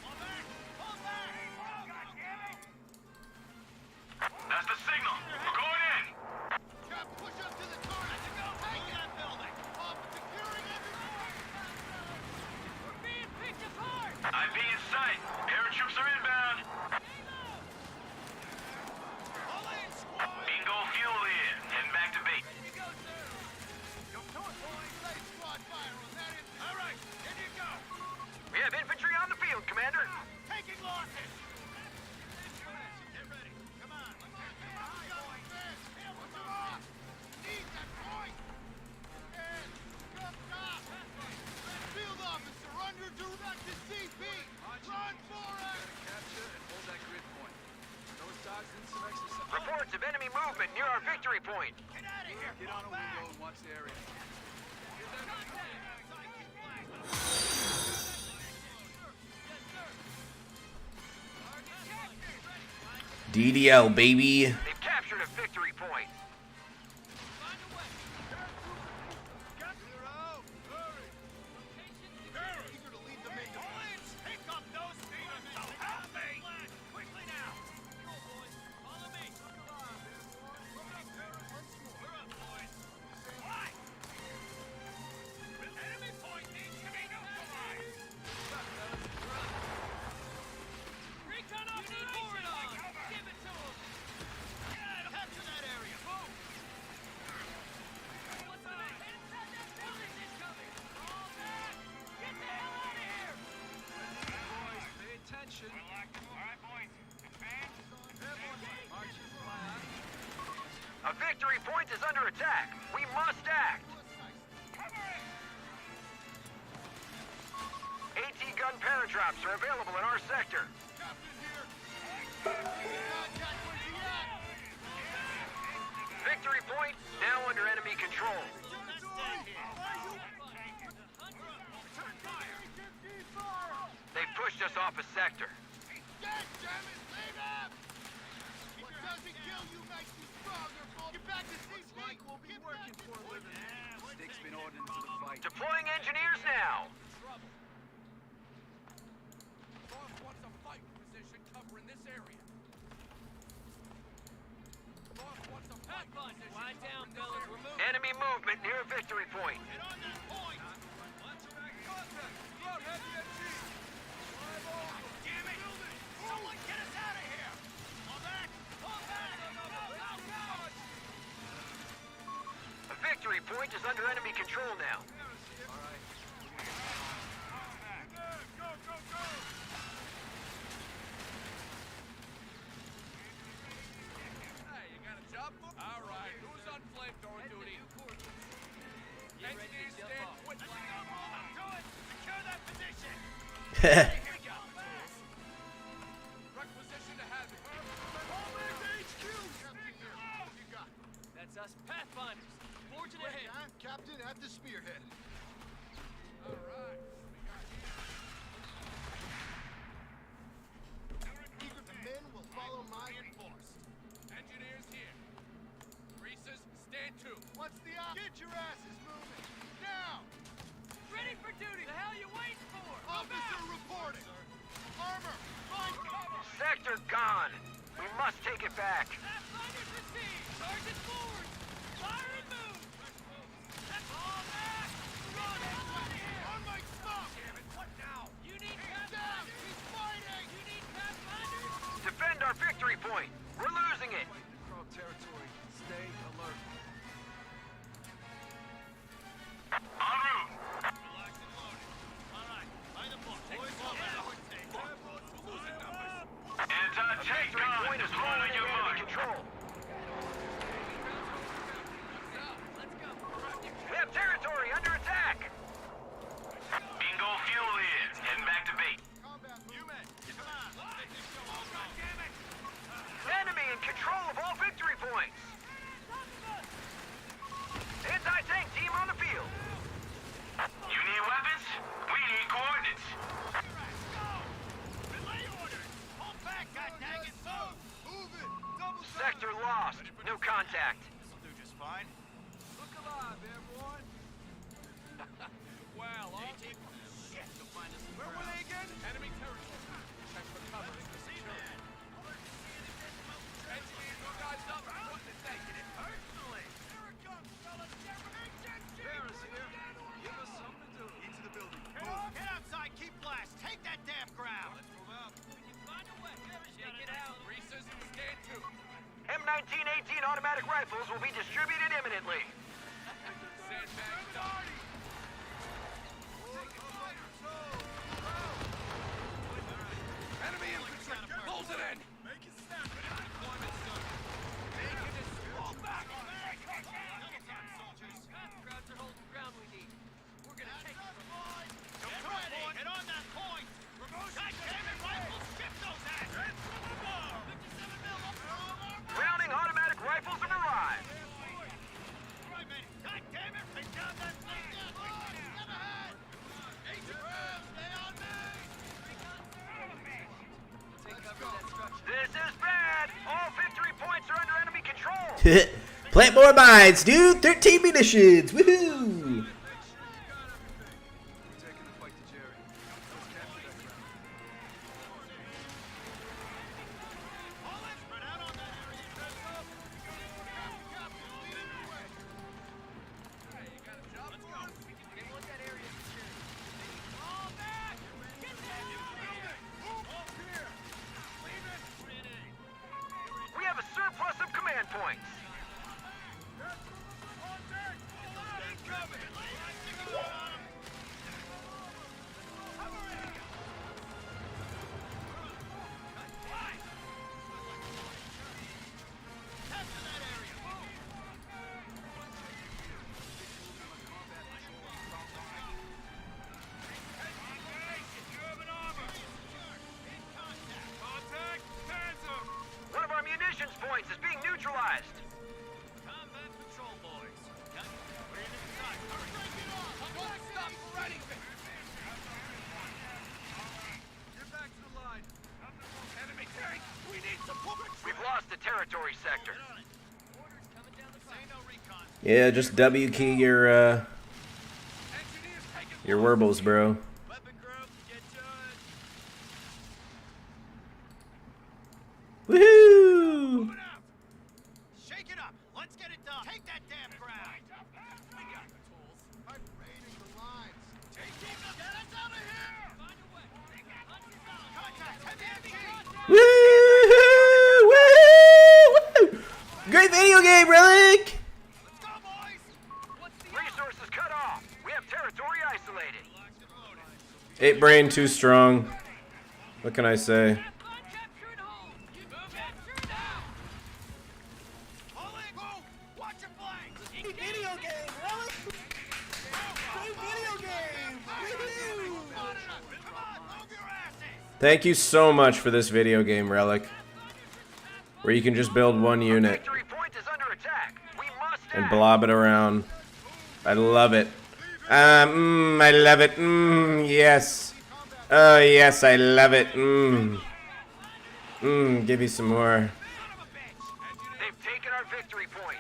Fall back. Fall back. Oh, God damn it. That's the signal. We're going in. Cap, push up to the target. Let's go. Take that building. Off securing everything. We're being picked apart. IV in sight. Paratroops are inbound. All in, squad. Bingo fuel in. Heading back to base. Ready to go, sir. Go to it, boys. Lay squad fire on that infantry. All right, in you go. We have infantry on the field, Commander. Taking losses. Get ready. Come on. Come on, boys. Hammer off. Need that point. And come top. Field officer under direct to CP. Run for it. Capture and hold that grid point. Those dogs in some exercise. Reports of enemy movement near our victory point. Get out of here. Get on a window and watch the area. DDL, baby. They've captured a victory point. Find a way. Eager to lead them into pick up those feet and so help me. Quickly now. Go, boys. Follow me. We're up, boys. Why? Enemy point needs to be neutralized. Recon operation. Give it to them. Capture that area. Move. What's the name? Building is coming. All back. Get the hell out of here. Boys, pay attention. All right, boys. Advance. March is flat. A victory point is under attack. We must act. AT gun paratrops are available in our sector. Captain here. Contact with the act. Victory point now under enemy control. They've pushed us off a sector. Dead, damn it. Leave him. What doesn't kill you makes you stronger, boy. Get back to CP. Like we'll be working for a living. Sticks been ordered into the fight. Deploying engineers now. Boss wants a fight position covering this area. Boss wants a fight Pathfinder. position Lie down, covering this fellas. area. We're moving. Enemy movement near a victory point. Get on that point. Contact! Throughout heavy MG! Drive over! Damn it. Someone get us out of here. Fall back. Fall back. Go. A victory point is under enemy control now. All right. Go. Hey, you got a job for? All right. Who's on flamethrower duty? Get ready to Engineers jump stand off. with Do it. Secure that position. Yeah. Here we go. requisition to have it. All HQ. Captain here. What you got? That's us Pathfinders. Forging ahead. Captain at the spearhead. The men will follow my Reinforced. Engineers here. Greasers, stand to. What's the op? Get your asses moving. Now! Ready for duty. The hell you waiting for? Officer reporting. Armor, find cover. Sector gone. We must take it back. Pathfinders received. Sergeant forward. Fire and move. That's all back. Run out of here. On my stop! Damn it, what now? You need Down! pathfinders. He's fighting! You need pathfinders. Defend our victory point. We're losing it. Control territory. Stay alert. En route. Relax and loaded. All right, by the book. Boys, fall back. Losing numbers. Anti-tank gun is on your mark. Control. Let's go. We have territory under attack. Bingo fuel in. Heading back to base. Combat move. You men, come on. Let's get this show on. God damn it! Enemy in control of all victory points. Anti-tank team on the field. You need weapons? We need coordinates. Relay orders. Hold back, goddaggit. Move it. Double Sector lost. No contact. This'll do just fine. Look alive, airborne. Well, Shit, you'll find us. where were they again? Enemy territory. Check for cover. Engineers, you guys up. What is taking it personally? Here it comes, fellas. Paris here. Give us something to do. Into the building. Get outside. Keep blast. Take that damn ground. Let's move out. Find a way. Shake it out. Greasers, stand to. M1918 automatic rifles will be distributed imminently. Sandbag done. Enemy infantry. Close it in. Make it snap. Deployment's done. Making it fall back. Crowds are holding ground we need. We're gonna take it from them. Get on that point. God damn it, rifles. Ship those asses. 57 mil up. Browning automatic rifles have arrived. Right, man. God damn it. Bring down that thing. Step ahead. Agent Rams, stay on me. Take cover of that structure. This is bad. All victory points are under enemy control. Plant more mines, dude. 13 munitions. Woohoo! We're taking the fight to Jerry. Let's capture that ground. All in. Spread out on that area. Captain, leading the way. Hey, you got a job for us? They want that area secured. Fall back. Get down. Up here. Leave it. We have a surplus of command points. Contact. Panzer. One of our munitions points is being neutralized. Combat patrol boys. We're in inside. Stop ready. Get back to the line. Enemy tank. We need support. We've lost the territory sector. Orders coming down the Say pipe. no recon. Yeah, just W key your Engineers taking Werbals, bro. Weapon group, get to it. Woohoo! Moving out. Shake it up. Let's get it done. Take that damn ground. We got the tools. I'm raiding the lines. Take it. Get us out of here. Find a way. Contact. Heavy MG. Woohoo! Woohoo! Great video game, Relic! Let's go, boys. What's the Resources cut off. We have territory isolated. 8 brain too strong. What can I say? Pathfind capture and hold. You capture now. All in. Move. Watch your flanks. Video game, Relic! Video game! Come on, move your asses. Thank you so much for this video game, Relic. Where you can just build one unit Victory point is under attack. We must and act. blob it around. I love it. I love it. Yes. Oh, yes, I love it. Give me some more. They've taken our victory point.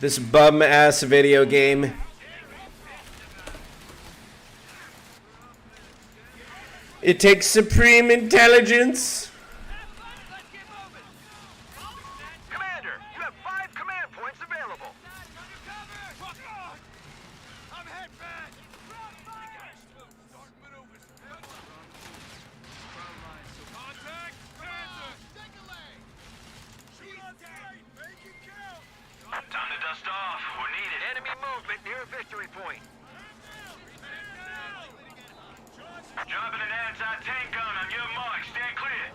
This bum-ass video game. It takes supreme intelligence. Commander, you have 5 command points available. I'm hit bad. Start maneuvers. Contact. Take a leg. Shoot on sight. Make it count. Time to dust off. We're needed. Enemy movement near victory point. Dropping an anti-tank gun on your mark. Stand clear.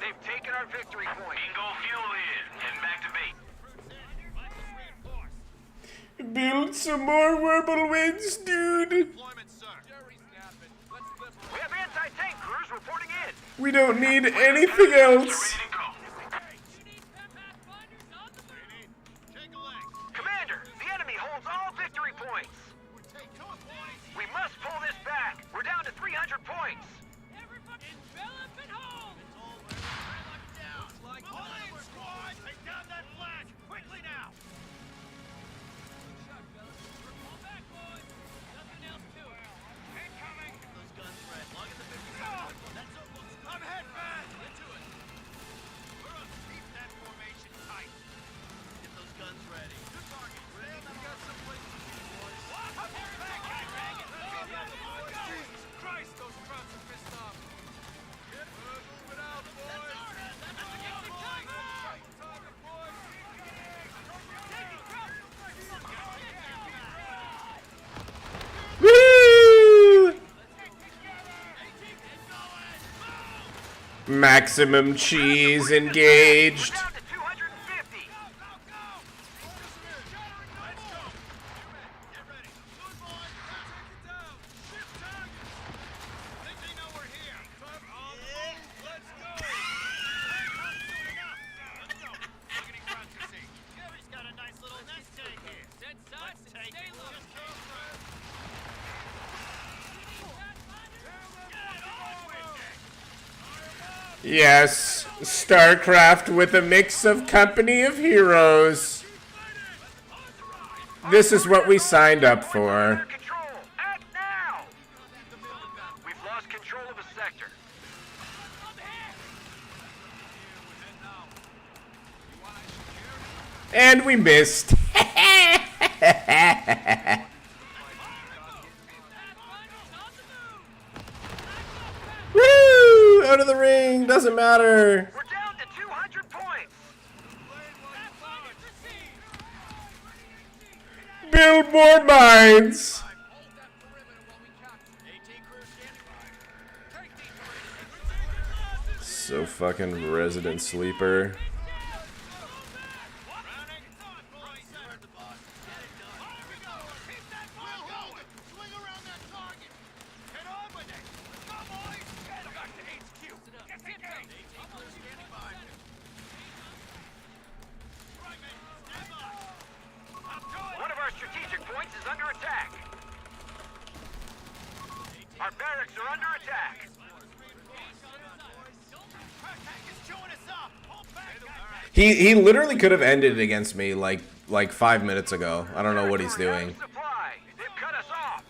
They've taken our victory point. Bingo fuel in. Heading back to base. Build some more whirlwinds, dude. Deployment, sir. We have anti-tank crews reporting in. We don't need anything else. Ready to go. Take a leg. Commander, the enemy holds all victory points. Take 2 points. We must pull this back. We're down to 300 points. Envelop and hold! Pull in, squad. Take down that flag. Quickly now. Pull back, boys! Nothing else to it. Incoming. Those guns red. Log in the 50. That's almost. I'm hit bad. Into it. We're on. Keep that formation tight. Get those guns ready. Good target. Ready. We got some place to be, boys. I'm back. Jesus Christ, those trucks are pissed off. Get moving out, boys. Woo! Maximum cheese engaged. We're down to 250. Let's go. Get ready. Good boy. Take it down. Shift targets. Think they know we're here. On the move. Let's go. Let's go. Targeting ground to see. Jerry's got a nice little nest egg here. Dead sides and stay low. Yes, StarCraft with a mix of company of heroes. This is what we signed up for. Under control. Act now. We've lost control of a sector. And we missed. Woo! Out of the ring, doesn't matter. We're down to 200 points. Build more mines. So fucking resident sleeper. One of our strategic points is under attack. Our barracks are under attack. He literally could have ended it against me like 5 minutes ago. I don't know what he's doing. Supply. They've cut us off.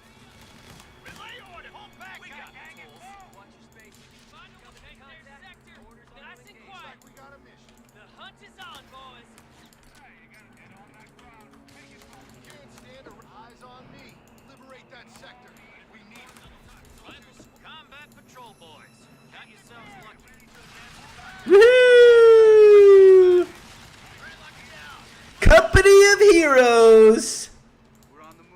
Nice and quiet. The hunt is on, boys. Eyes on me. Liberate that sector. We need combat patrol boys. Count yourselves lucky. Woo! Company of heroes. We're on the move.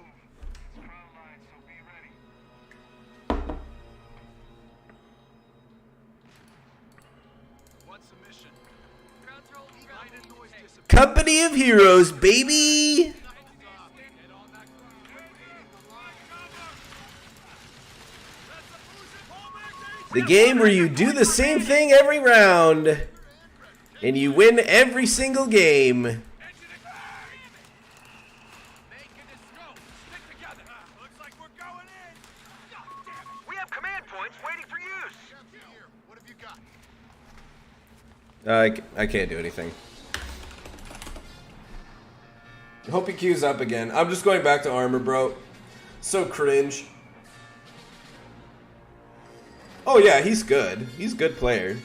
What's the mission? Ground roll, Light and noise disappear. Company City of Heroes, baby! The game where you do the same thing every round, and you win every single game. Making this go. Stick together. Looks like we're going in. God damn it. We have command points waiting for use. What have you got? I can't do anything. I hope he queues up again. I'm just going back to armor, bro. So cringe. Oh yeah, he's good. He's a good player.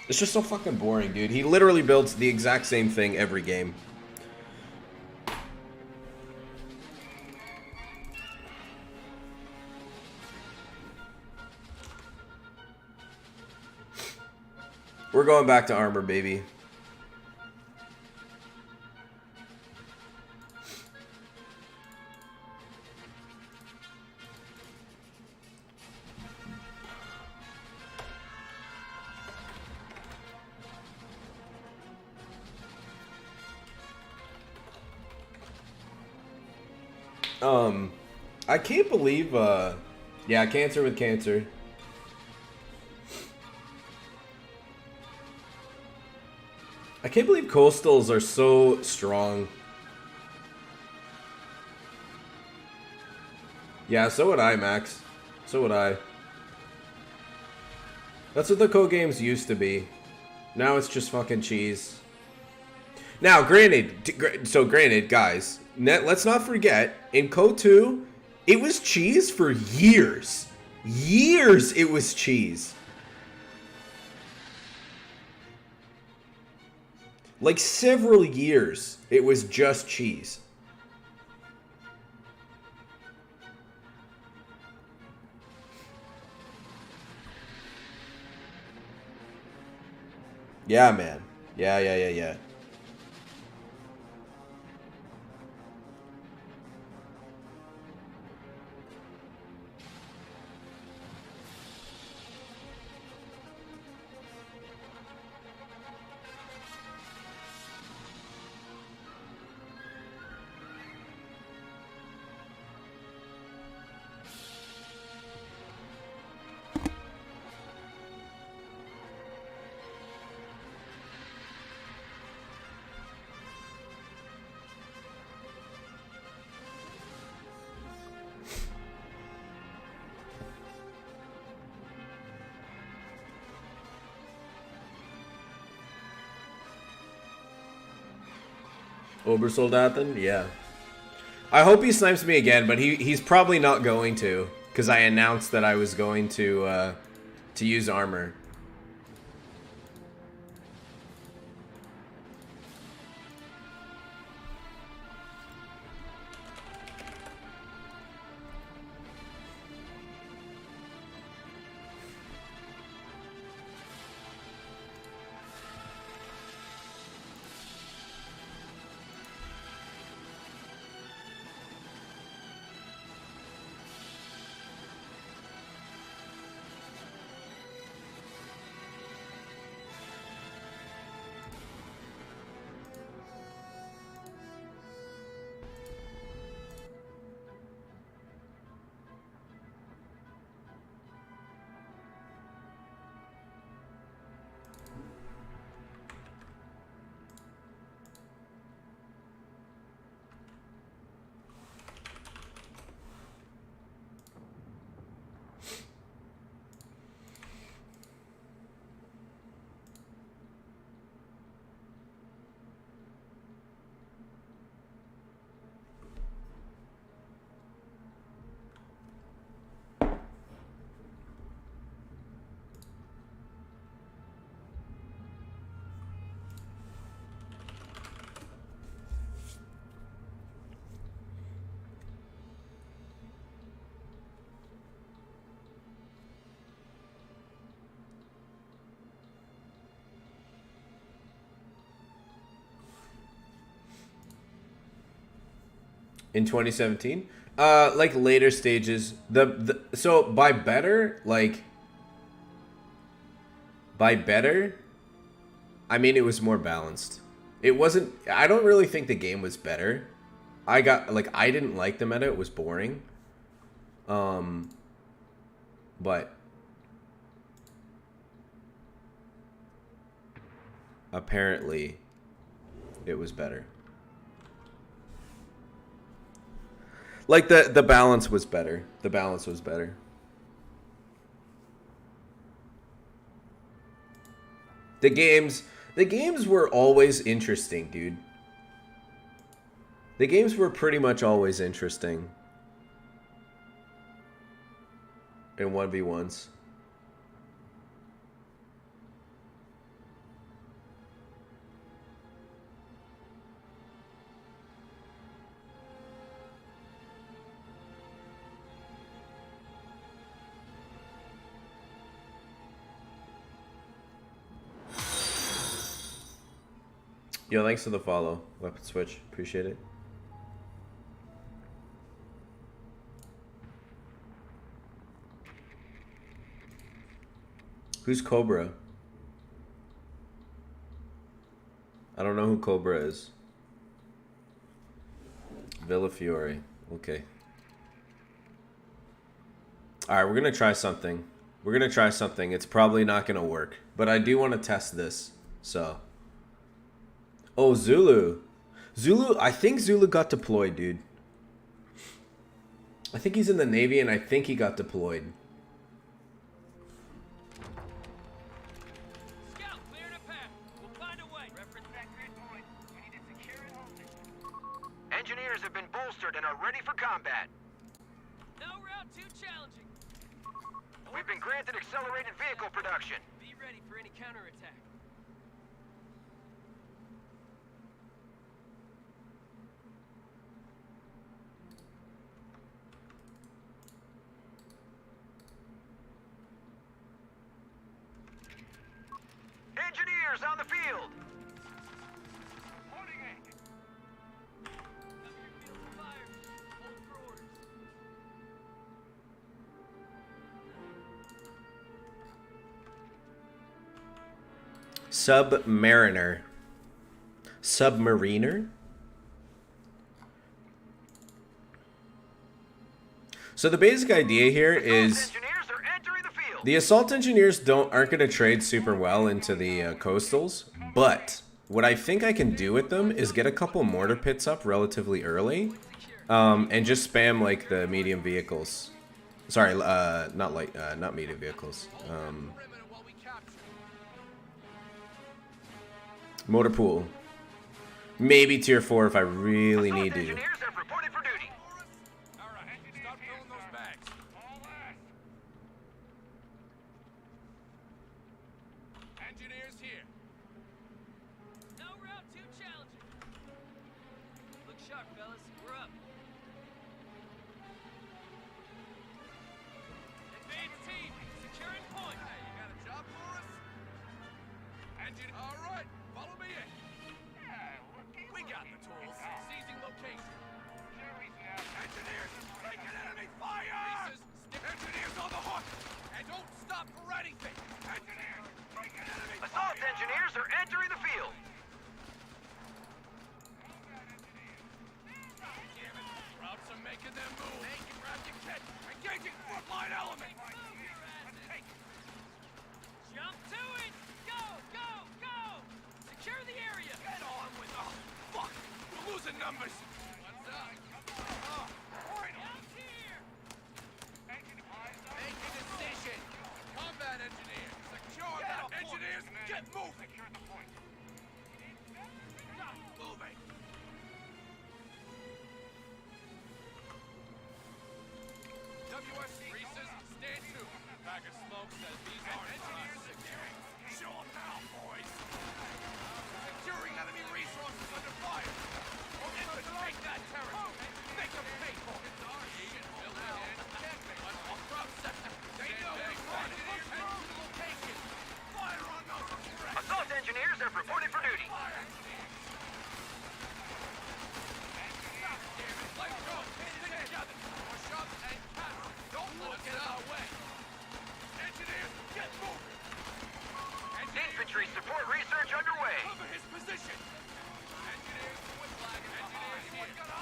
It's just so fucking boring, dude. He literally builds the exact same thing every game. We're going back to armor, baby. I can't believe, yeah, cancer with cancer. I can't believe coastals are so strong. Yeah, so would I, Max. So would I. That's what the co games used to be. Now it's just fucking cheese. Now, granted, guys, let's not forget, in Co 2, it was cheese for years. Years it was cheese. Like several years, it was just cheese. Yeah, man. Yeah. Obersoldaten? Yeah. I hope he snipes me again, but he's probably not going to, because I announced that I was going to use armor. In 2017, like later stages. So by better, I mean it was more balanced. It wasn't. I don't really think the game was better. I didn't like the meta. It was boring. But apparently, it was better. Like the balance was better. The balance was better. The games were always interesting, dude. The games were pretty much always interesting. In 1v1s. Yo, thanks for the follow, Weapon Switch. Appreciate it. Who's Cobra? I don't know who Cobra is. Villafiore. Okay. Alright, we're gonna try something. We're gonna try something. It's probably not gonna work. But I do want to test this. So. Oh, Zulu. Zulu, I think Zulu got deployed, dude. I think he's in the Navy and I think he got deployed. Engineers have been bolstered and are ready for combat. No route too challenging. We've been granted accelerated vehicle production. Be ready for any counterattack. Engineers on the field. Submariner. Submariner? So the basic idea here is the assault engineers aren't going to trade super well into the coastals, but what I think I can do with them is get a couple mortar pits up relatively early, and just spam like the medium vehicles. Sorry, not medium vehicles. Motor pool. Maybe tier 4 if I really need to. Engineers have reported for duty. All right, stop filling those bags. Engineers here. No route too challenging. Look sharp, fellas. We're up. Advance team, securing point. Hey, you got a job for us? All right, follow me in. We got the tools. Seizing location. Engineers, take an enemy fire! Engineers on the hook! And don't stop for anything! Engineers, take an enemy fire! Assault engineers are entering the field. Damn it, Scouts are making their move. They can grab your kit. Engaging frontline element. Jump to it! Go, go, go! Secure the area! Get on with the... Fuck! We're losing numbers! What's up? Out here! Make a decision! Combat engineer! Secure that! Engineers, get moving! Secure the point. Moving! WSC Reese's, stand to. Bag of smoke says these aren't engineers securing. Show them now, boys! Securing enemy resources under fire! Infiltrate that territory! Make them pay for it! They know we're running attention to location! Fire on those threats! Assault engineers have reported for duty. Fire! Damn it, let go! Stick together! Push up and pass! Don't let us get our way! Engineers, get moving! Infantry support research underway. Cover his position!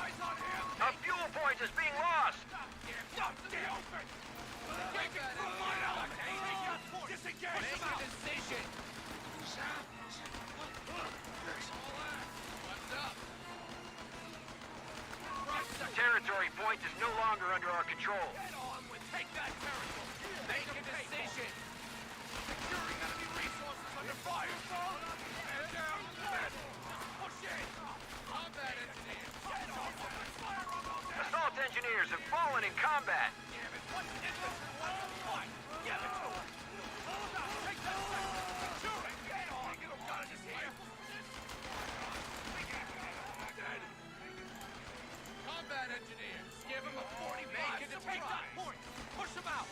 Eyes on him! A fuel point is being lost. Stay open! Take it from my element! Take that point! Disengage! Make a decision. What's up? Territory point is no longer under our control. Get on with take that territory! Make a decision. Securing enemy resources under fire! Man down! Push in! Combat engineers! Get on with the fire on those enemy! Assault engineers have fallen in combat. Damn it! What's in this? What's the fight? Give it to him! Take that sector! Secure it! Get on! Get him! Got it is here! Dead! Combat engineers! Give him a 45! Make a Take that surprise. point! Push him out!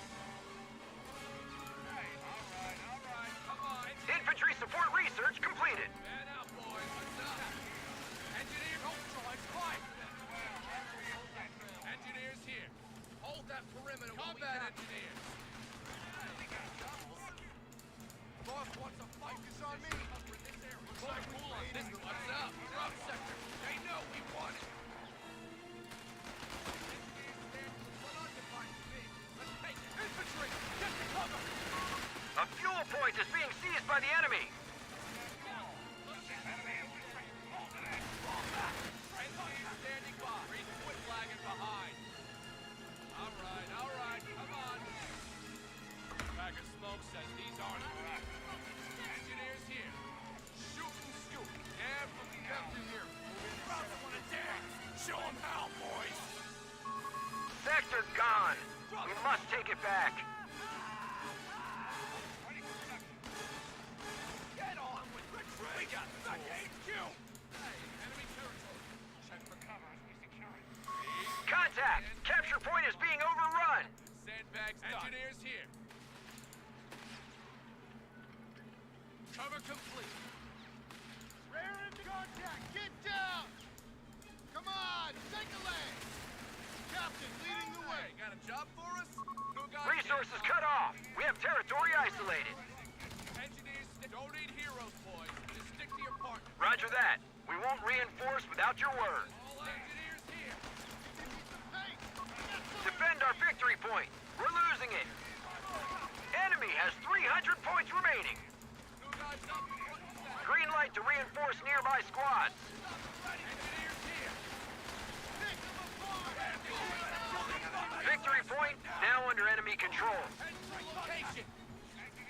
Come on! Infantry support research completed. Man out, boys! What's up? Engineer, don't join! Fight! Engineers here! Hold that perimeter! Combat engineers! Boss wants a fight! It's on me! Boy, cool on this. What's up? Drop sector! They know we want it! Let's take it! Infantry! Get to cover! A fuel point is being seized by the enemy. Standing by. Quit lagging behind. All right, come on. Bag of smoke says these aren't right. Engineers here. Shoot and scoop. Damn from the captain here. Crowds want to dance. Show them how, boys. Sector gone. We must take it back. Get on with retreat. We got back to HQ. Hey, enemy territory. Check for cover as we secure it. Contact. Capture point is being overrun. Sandbags done. Engineers here. Cover complete. Rear into contact! Get down! Come on! Take a leg! Captain, leading the way! Hey, got a job for us? Who got Resources cut off. We have territory isolated. Engineers, don't need heroes, boys. Just stick to your partner. Roger that. We won't reinforce without your word. All engineers here. Defend our victory point. We're losing it. Enemy has 300 points remaining. New guys up. What's that? Green light to reinforce nearby squads. Engineers here. Victory point now under enemy control. Entry location.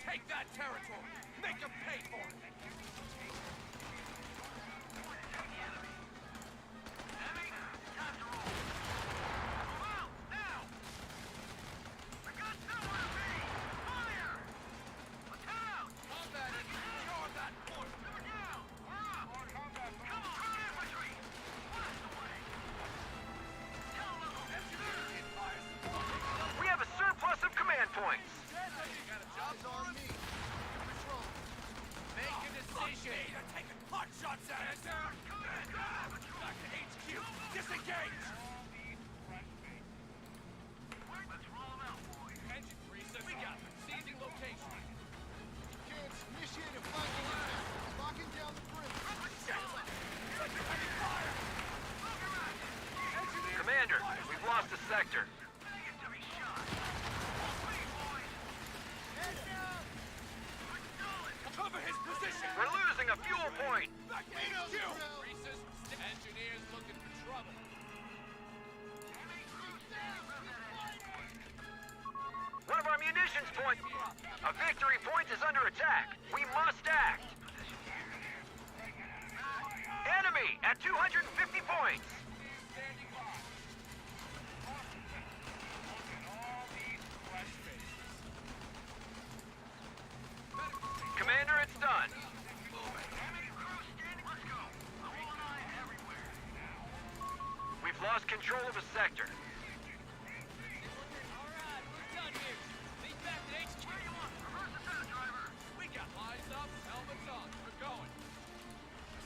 Take that territory. Make them pay for it. Combat engineers, you're that point. Engineers in fire support. We have a surplus of command points. You got a job for us? Make a decision. They're taking pot shots at us. Back to HQ. Disengage. Engine reset. We got them. Seizing location. Kids, initiate a flanking attack. Locking down the perimeter. Shit. Heavy fire. Engineers, Commander, fire we've lost a sector. Cover his position. We're losing a fuel point. Back to HQ. Reese's engineers looking for trouble. One of our munitions points. A victory point is under attack. We must act. Enemy at 250 points. Standing by. Commander, it's done. We've lost control of a sector. All right, we're done here. Meet back at HQ. We got eyes up, helmets on. We're going.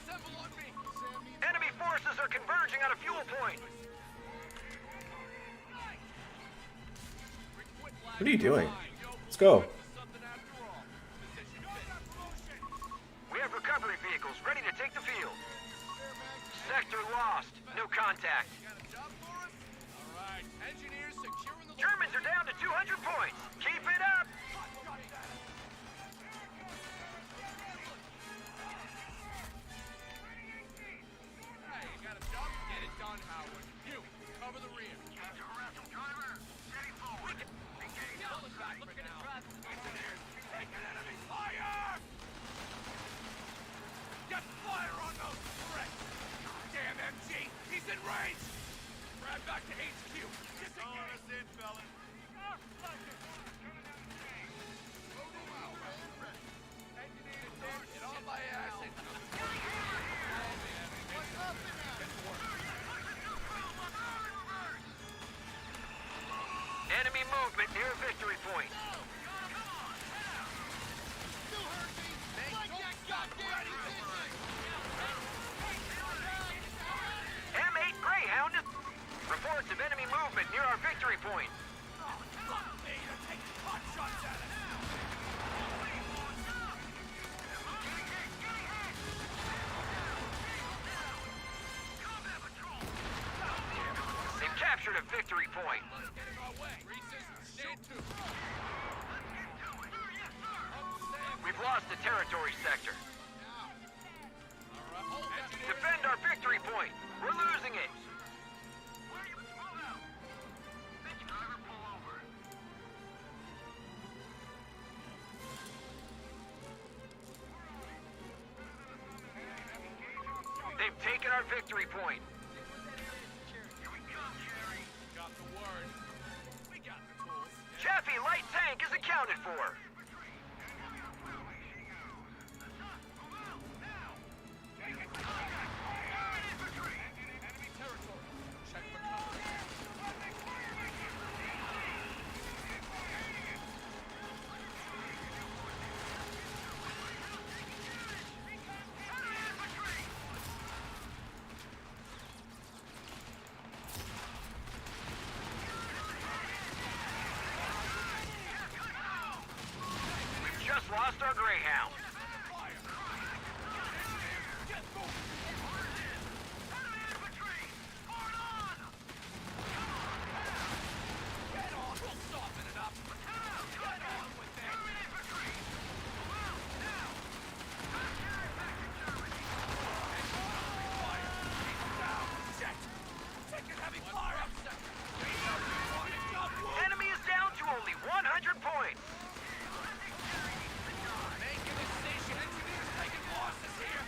Assemble on me. Enemy forces are converging on a fuel point. What are you doing? Let's go. We have recovery vehicles ready to take the field. Sector lost. No contact. right, engineers securing the... Germans are down to 200 points. Keep it up. Hey, you got a job? Get it done, Howard. You, cover the rear. Pull it back for now. Engineers, take an enemy fire! Get fire on those threats! Damn MG, he's in range! Grab back to HQ. Disengage! Us in, fellas. Get on my ass and... Enemy movement near victory point. M8 Greyhound is... Reports of enemy movement near our victory point. They've captured a victory point. We've lost the territory sector. Defend our victory point. We're losing it. They've taken our victory point. Got the word. We got the tools. Chaffee light tank is accounted for. Enemy territory. Check for cover. We've just lost our Greyhound. Enemy is down to only 100 points. Making a station. Engineers taking losses here.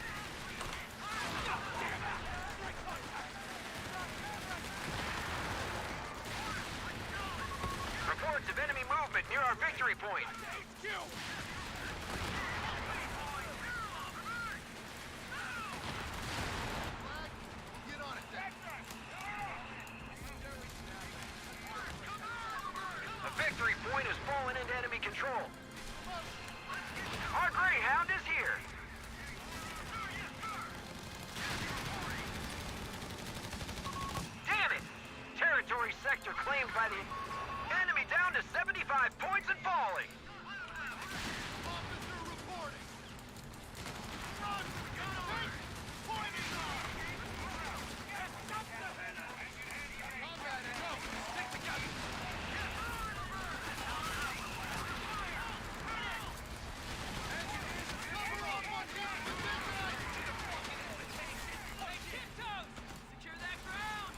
Reports of enemy movement near our victory point. A victory point has fallen into enemy control. Our Greyhound is here. Damn it! Territory sector claimed by the enemy down to 75 points and falling. Secure that ground!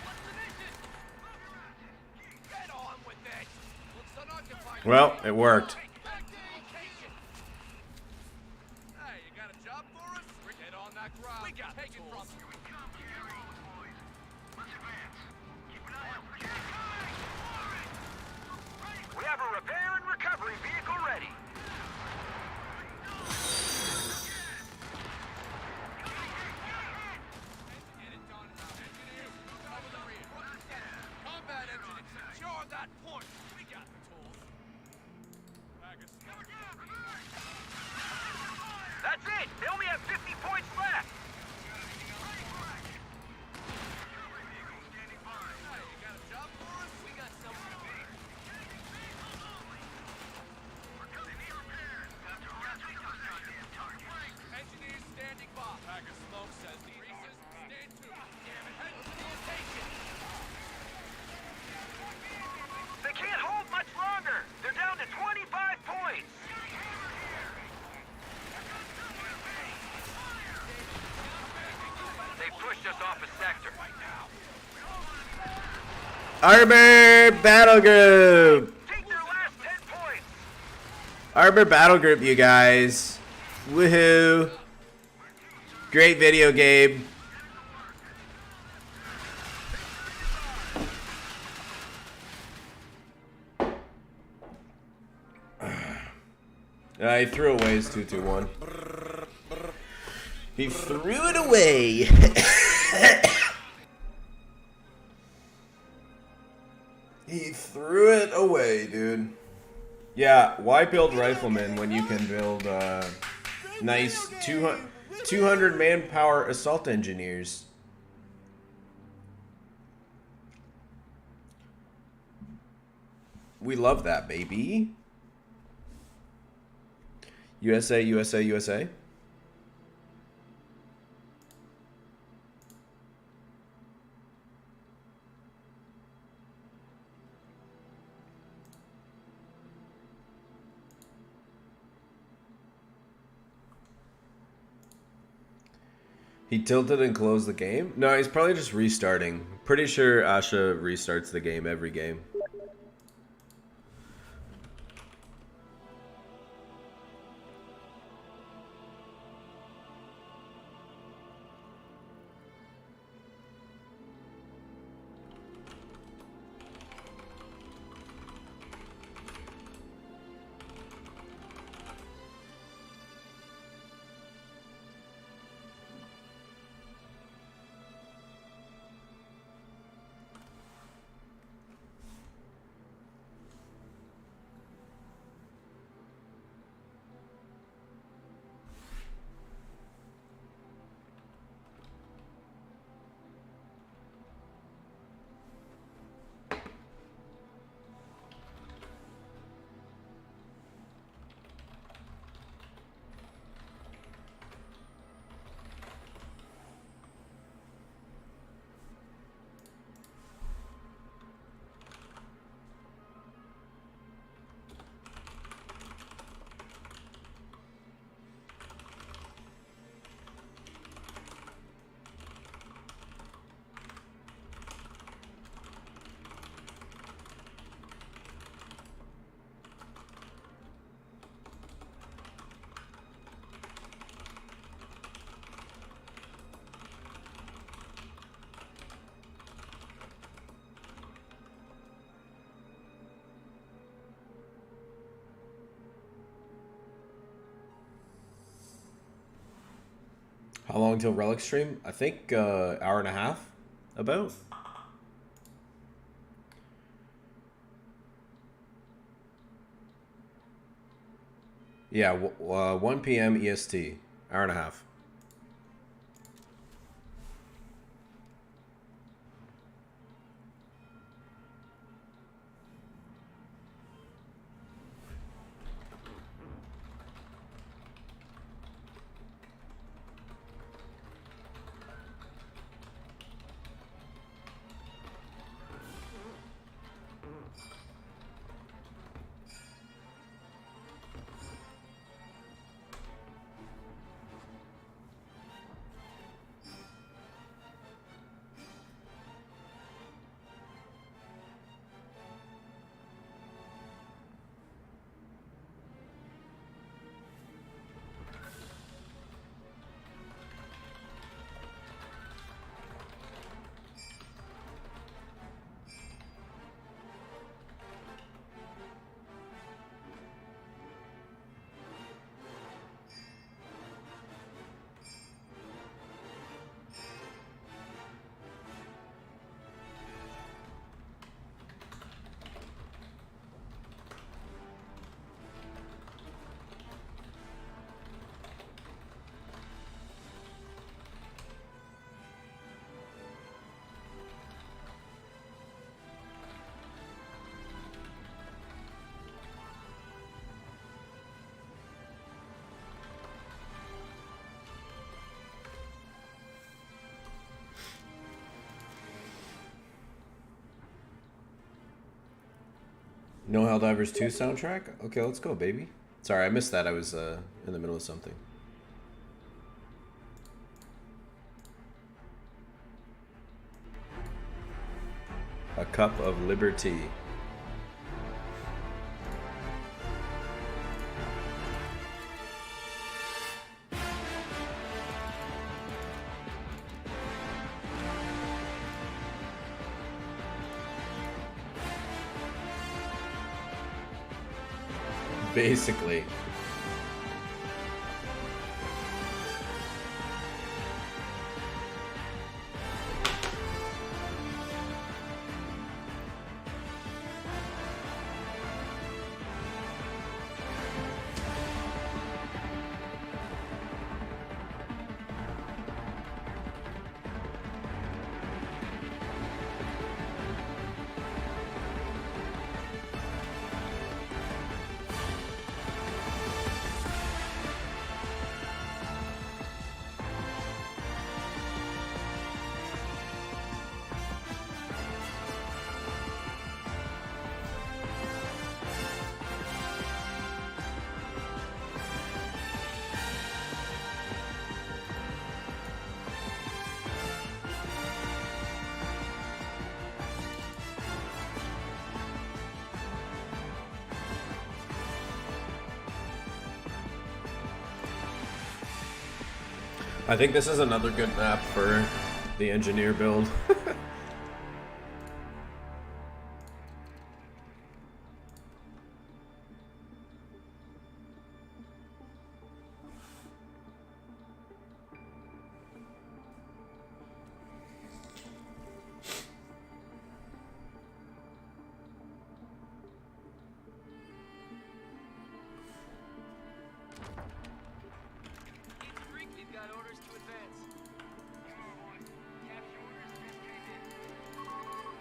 What's the mission? Get on with it. Looks unoccupied. Well, it worked. Back to location. Hey, you got a job for us? Get on that ground. We got take it from you. We have a repair and recovery vehicle ready. Get it done now. Engineers, cover the rear. Combat engine, secure that point. We got the tools. just off a sector. Arbor Battle Group! Take their last 10 points! Arbor Battle Group, you guys. Woohoo. Great video game. He threw away his 2-2-1. He threw it away. He threw it away, dude. Yeah, why build riflemen when you can build nice 200 manpower assault engineers? We love that, baby. USA, USA, USA. He tilted and closed the game? No, he's probably just restarting. Pretty sure Asha restarts the game every game. How long till Relic stream? I think hour and a half, about. Yeah, 1 p.m. EST, hour and a half. No Helldivers 2 soundtrack? Okay, let's go, baby. Sorry, I missed that. I was in the middle of something. A cup of liberty. Basically. I think this is another good map for the engineer build.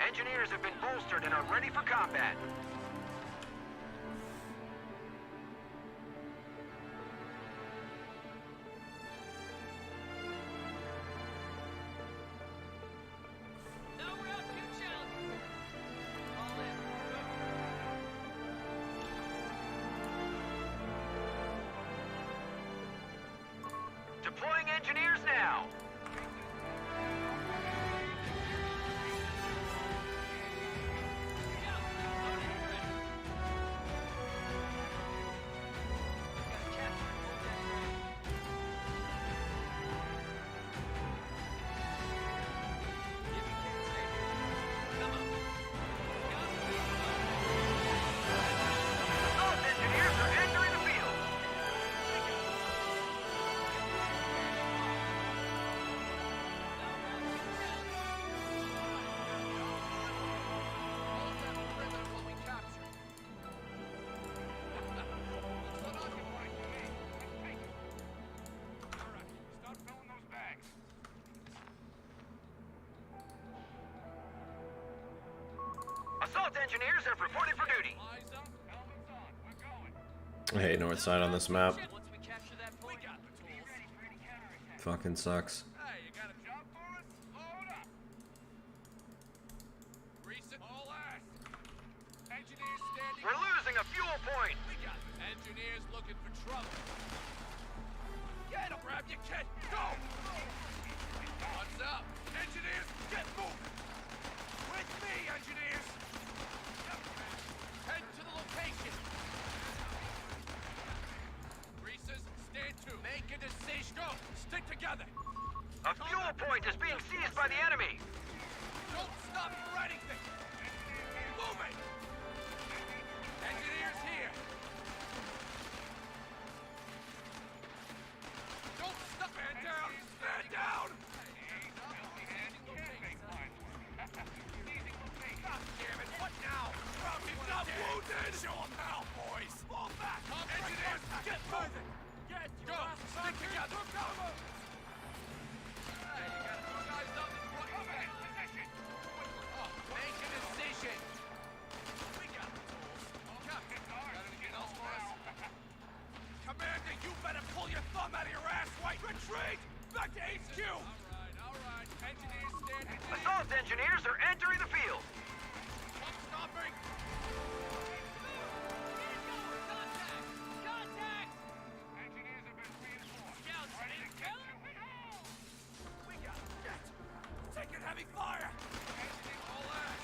Engineers have been bolstered and are ready for combat. No round two challenge. All in. Deploying engineers now. Assault engineers are entering the field. Start filling those bags. Assault engineers have reported for duty. Eyes up, helmets on. We're going. I hate north side on this map. Once we capture that point, We got the tools. Fucking sucks. Hey, you got a job for us? Load up. Grease it all ass. Engineers standing. We're losing a fuel point. We got it. Engineers looking for trouble. Get him, grab your kit. Go. What's up? Engineers, get moving. With me, engineers. Head to the location. Greasers, stand to. Make a decision. Go. Stick together. A fuel point is being seized by the enemy. Don't stop for anything. Moving. Engineers here. Don't stop. Man down. Stand down. God damn it. What now? He's not wounded. Show him how, boys. Fall back. Engineers, get moving. Go. Stick together. Hey, you got two guys up in front. Make a decision. We got the tools. Got anything else for us? Commander, you better pull your thumb out of your ass, right? Retreat! Back to HQ! All right. Engineers standing. Assault engineers are entering the field. Pump stopping. contact! Contact! Engineers have been reinforced. Scouts, Ready to get to it. We got it. Taking heavy fire. Engineers all ass.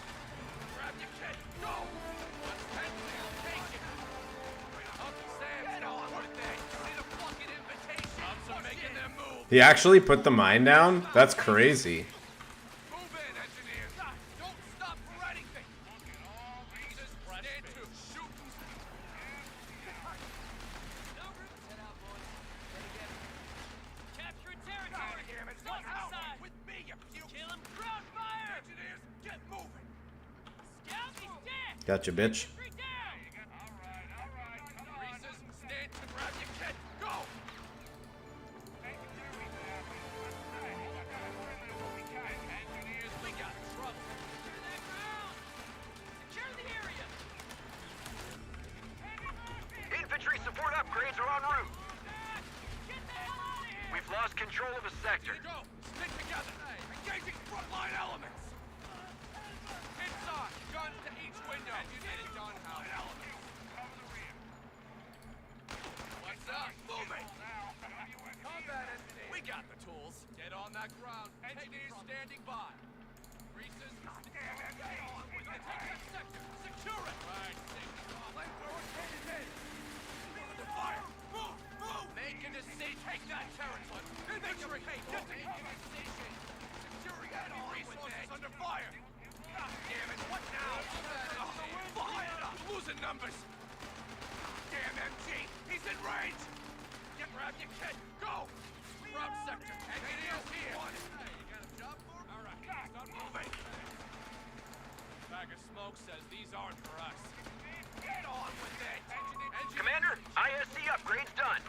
He actually put the mine down? That's crazy. Move in, engineers. Don't stop for anything. Jesus, stand to. Shoot. No room. Head out, boys. Head again. Capturing territory. Damn it. South Out side. with me, you puke. Kill him. Crowd fire. Engineers, get moving. Scout, he's dead. Gotcha, bitch. Three down. Reese's, stand to. Grab your kit. Go. Engineers, we got trouble. Secure that ground. Secure the area. Infantry support upgrades are en route. Get the hell out of here. We've lost control of a sector. Here you go. Stick together. Engaging frontline elements. Inside. Guns to each window. Engineering done. Frontline elements. What's up? Moving. Combat engineer. We got the tools. Get on that ground. Engineers standing by. Reese's. Take that sector. Secure it. Right. Flamethrowers headed in. Under fire. Move. Move. Make a decision. Take that territory. Infantry. Make a decision. Securing enemy resources under fire. God damn it. What now? Fire. Losing numbers. Damn MG. He's in range. Grab your kit. Go. Drop sector. Engineers here. Hey, you got a job for him? All right. Start moving. Bag of smoke says these aren't for us. Get on with it. Commander, ISC upgrades done.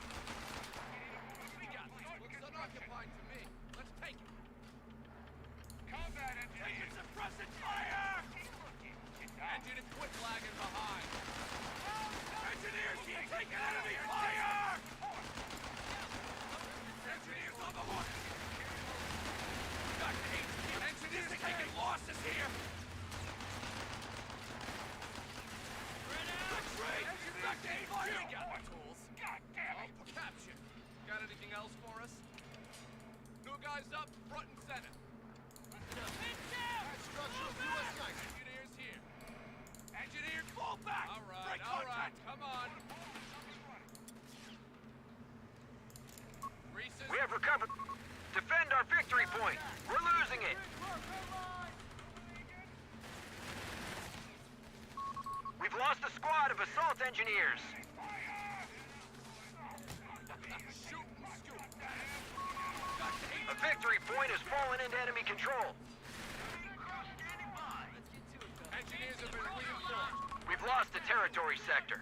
We got this. Looks unoccupied to me. Let's take it. Combat engineers. Suppressing fire. Engine and quit lagging behind. Engineers, keep taking enemy fire. Engineers on the horse. Back to HQ. Engineers taking losses here. Retreat. Back to HQ. We got the tools. God damn it. Capture. Got anything else for us? New guys up, front and center. Engineers here. Engineers, fall back. All right. Come on. Reese's. We have recovered. Defend our victory point. We're losing it. We've lost a squad of assault engineers. Shoot and scoop. A victory point has fallen into enemy control. Engineers have been reinforced. We've lost the territory sector.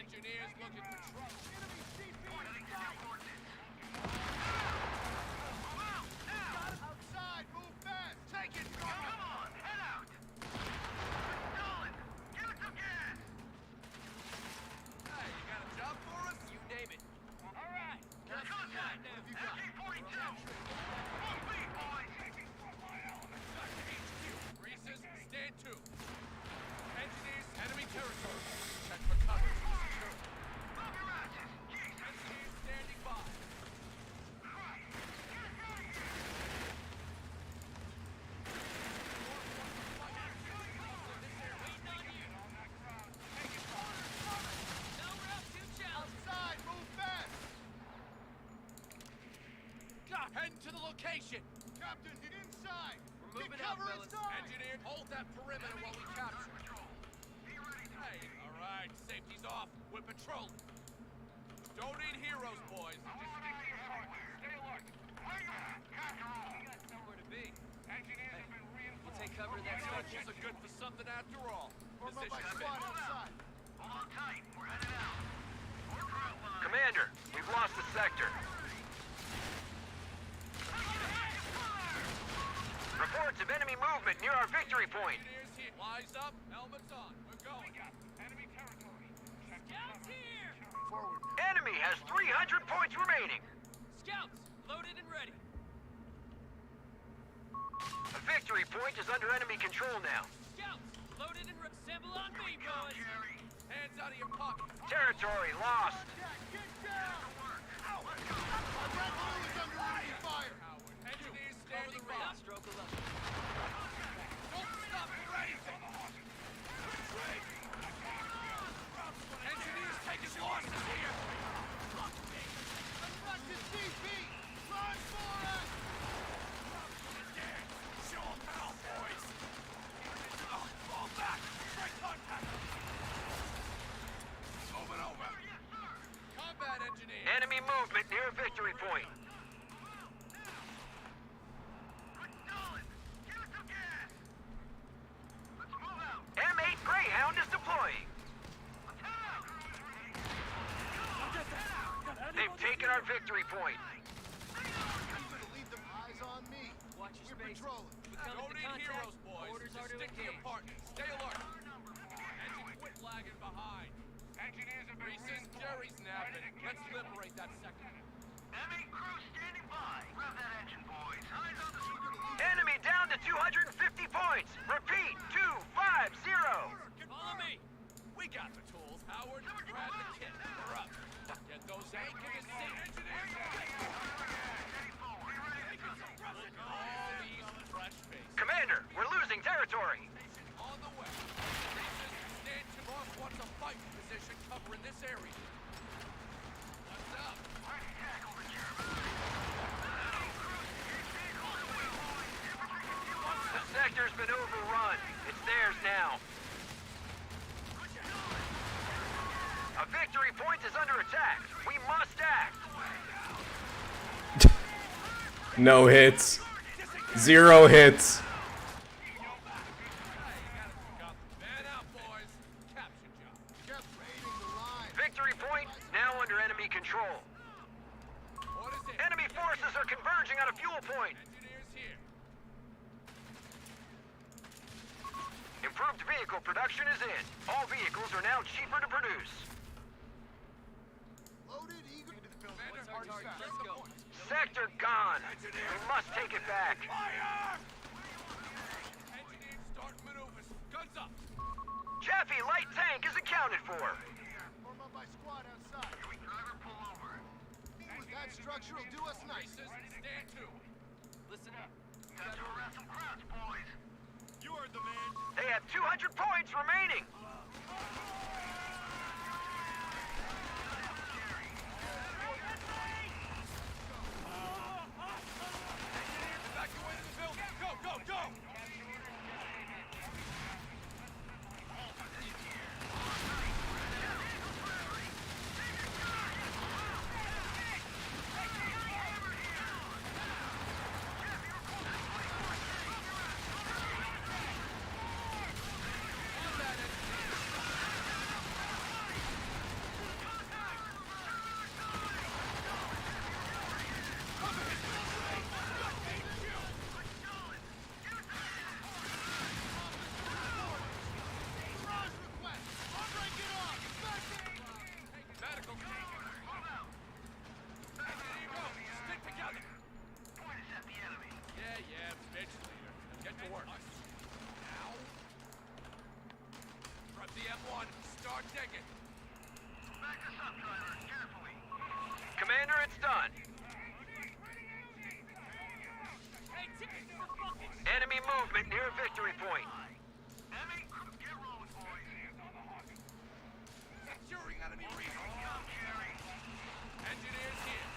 Engineers looking for trouble. Outside, move fast. Take it. Come on, head out. Going. Give it some gas. Hey, you got a job for us? You name it. All right. Let's do that now. MG-42. Full speed, boys. Back to HQ. Reese's, stand to. Engineers, enemy territory. Check for cover. Secure. Move your asses. Engineers standing by. No route to challenge. Outside, move fast. God, heading to the location. Captain, inside. We're moving out, fellas. Engineer, hold that perimeter while we capture. Hey, all right, safety's off. We're patrolling. Don't need heroes, boys. Stay alert. We got somewhere to be. Engineers have been reinforced. We'll take cover in that Structures are good for something after all. Position inside. Hold on tight. We're headed out. Work her outline. Commander, we've lost the sector. Reports of enemy movement near our victory point. Engineers here. Wise up. Helmets on. We're going. Enemy territory. Scouts here. Forward. Enemy has 300 points remaining. Scouts, loaded and ready. The victory point is under enemy control now. Scouts, loaded and ready. Assemble on me, boys. Hands out of your pockets. Territory lost. Get down. Let's go. Our red blue is under enemy fire. Engineers standing by. Stroke a level. Don't stop for anything. Retreat. engineers. Enemy movement near a victory point. M8 Greyhound is deploying. They've taken our victory point. Leave them eyes on me. Watch your We're space. patrolling. We come Don't into need contact. heroes, boys. Orders Just are to stick to your engage. partner. Stay alert. Engine quit lagging behind. Engineers have Reese's Jerry's napping. Let's liberate that second. Enemy crew standing by. Grab that engine, boys. Eyes on the enemy down to 250 points. Repeat, 250. Follow me. We got the tools, Howard. Grab the kit. We're up. Get those anchors in. Engineers. All these fresh faces. Commander, we're losing territory. On the way. Reese's, stand to Ross wants a fight position covering this area. What's up? The sector's been overrun. It's theirs now. A victory point is under attack. We must act. No hits. 0 hits. Man out, boys. Capture job. Kept raiding the line. Victory point now under enemy control. What is it? Enemy forces are converging on a fuel point. Engineers here. Improved vehicle production is in. All vehicles are now cheaper to produce. Loaded, eager to the building. Commander, Our target. Let's go. Sector gone. We must take it back. Fire! Engineers start maneuvers. Guns up. Chaffee light tank is accounted for. Form up by squad outside. Driver, pull over. With that structure will do us nice. Reese's, stand to. Listen up. Got to arrest some crowds, boys. You heard the man. They have 200 points remaining. Evacuate the building. Go, go, go! Medical. There you go. Stick together. Yeah, bitch leader. Get to work. Now. Grab the M1. Start digging. Commander, it's done. Hey, tickets for fucking. Enemy movement near a victory point. Securing enemy resources. Engineers here.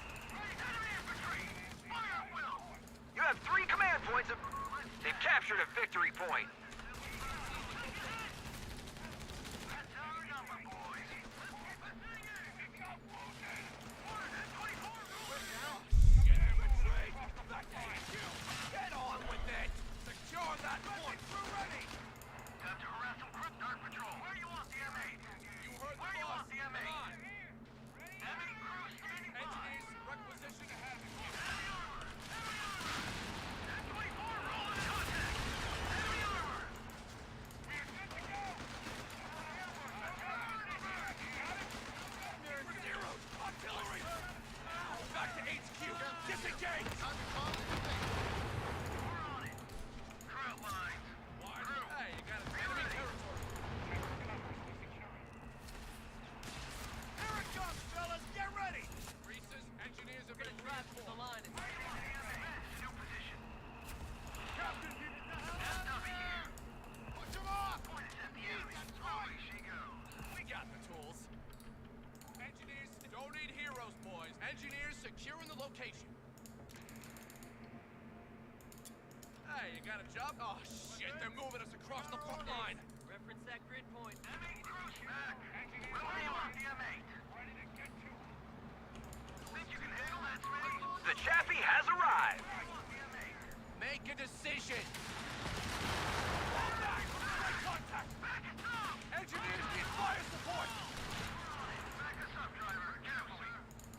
You have 3 command points. They've captured a victory point. Get them betrayed. Back to HQ. Get on with it. Secure that point. We're ready. Time to harass some group dark patrol. Where do you want the M8? You heard the boss. Come on. Engineers, requisition ahead. Zero. Artillery. Back to HQ. Disengage. Why? Hey, you got enemy territory. Here it comes, fellas. Get ready. Reese's engineers have been Drive to the line. Captain, Push them off! we got the tools. Engineers don't need heroes, boys. Engineers securing the location. Hey, you got a job? Oh, shit. They're moving us across the front line. Reference that grid point. Where do you want the M8? You heard the boss. Come on. Hey, you got enemy territory. Ready to get to it. Back to HQ. Disengage. Disengage. Disengage. Disengage. Disengage. Disengage. Disengage. Disengage. Disengage. Disengage. Disengage. Disengage. Disengage. Disengage. Disengage. Disengage. position! Contact! Engineers need fire support!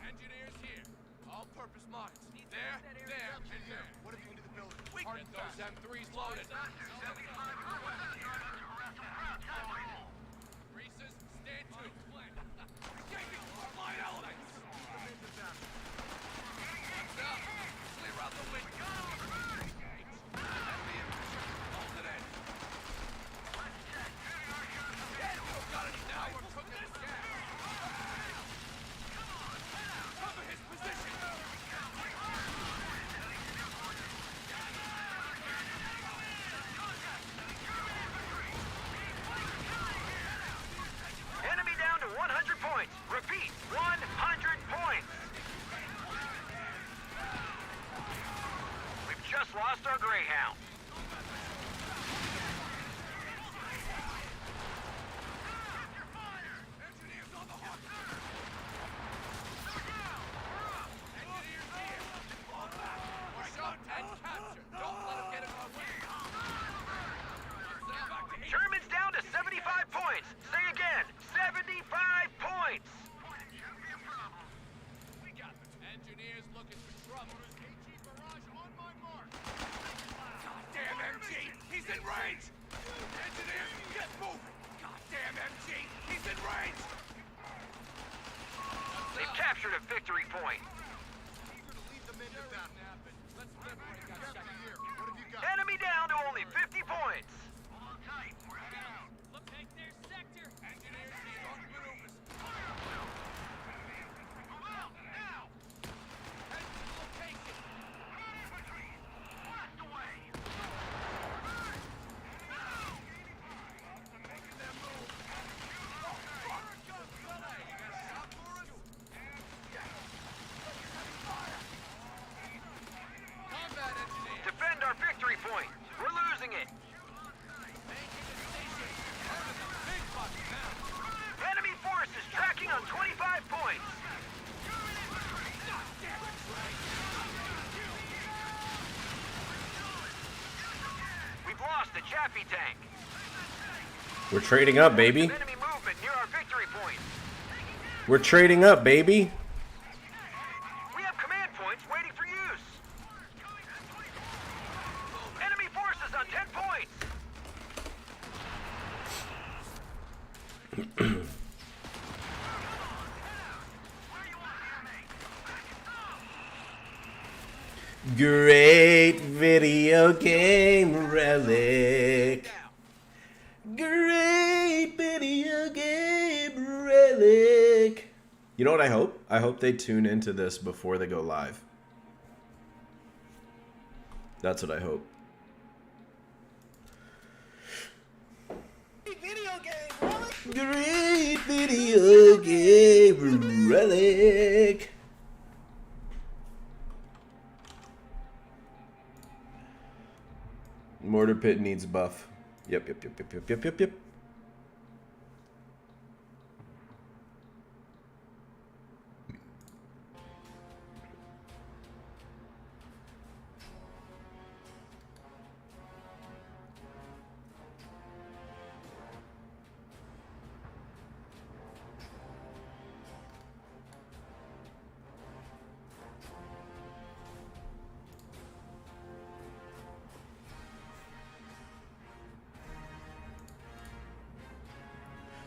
Engineers here. All-purpose mines. There, and there. What if you into the building? Get those M3s loaded. Greasers, stand to. Engaging frontline elements. Up. Clear out the window. Enemy infantry. Hold it in. Got it. Now we're cooking this gas. Cover his position. Enemy down to 100 points. Repeat, 100 points. We've just lost our Greyhound. Engineers on the hook. Engineers here. Fall back. Shot and capture. Don't let him get in our way. Back to 8. Germans down to 75 points. Say again, 75 points. We got this. Engineers looking for trouble. HE barrage on my mark. Goddamn MG! He's in range! Engineers, get moving! Goddamn MG! He's in range! They've captured a victory point. Eager to lead them into battle. Let's liberate that Captain second. here. What have you got? Enemy down to only 50 points. Look, take their sector! Engineers here on maneuvers. Move out, now! Head to the location. Blast away. Making their move. Oh, fuck! Belay, you got a shot for us? Combat engineer! Defend our victory point. We're losing it. Making the station. Earning the big bucks now. Enemy forces tracking on 25 points. Damn it, Trey! We've lost the Chaffee tank. We're trading up, baby. Enemy movement near our victory point. We're trading up, baby. We have command points waiting for use. Enemy forces on 10 points. Great video game Relic. Great video game Relic. You know what I hope? I hope they tune into this before they go live. That's what I hope. Great video game Relic. Mortar pit needs buff. Yep.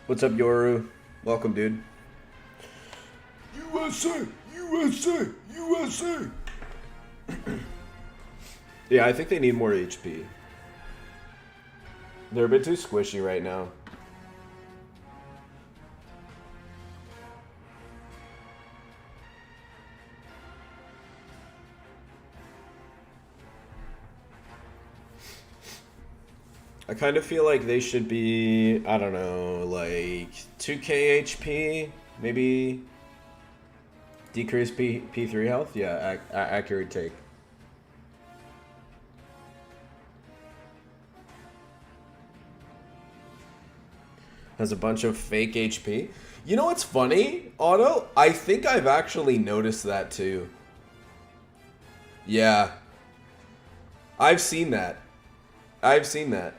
What's up, Yoru? Welcome, dude. USA! Yeah, I think they need more HP. They're a bit too squishy right now. I kind of feel like they should be, I don't know, like 2k HP, maybe decrease P3 health? Yeah, accurate take. Has a bunch of fake HP. You know what's funny, Otto? I think I've actually noticed that too. Yeah. I've seen that. I've seen that.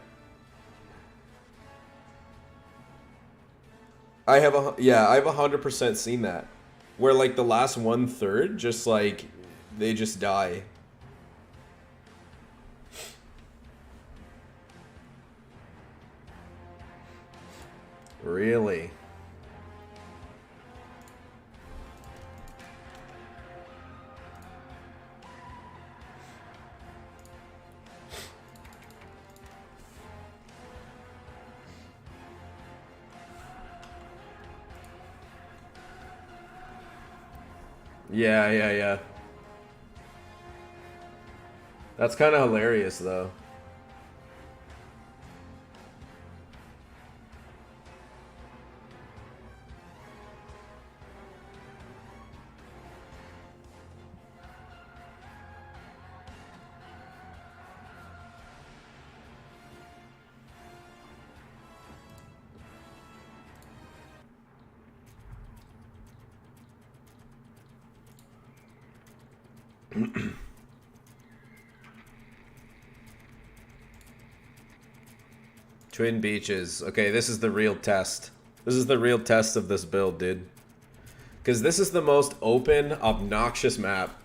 I've 100% seen that. Where like the last 1/3, just like they just die. Really? Yeah. That's kind of hilarious, though. Twin Beaches. Okay, this is the real test. This is the real test of this build, dude. Because this is the most open, obnoxious map.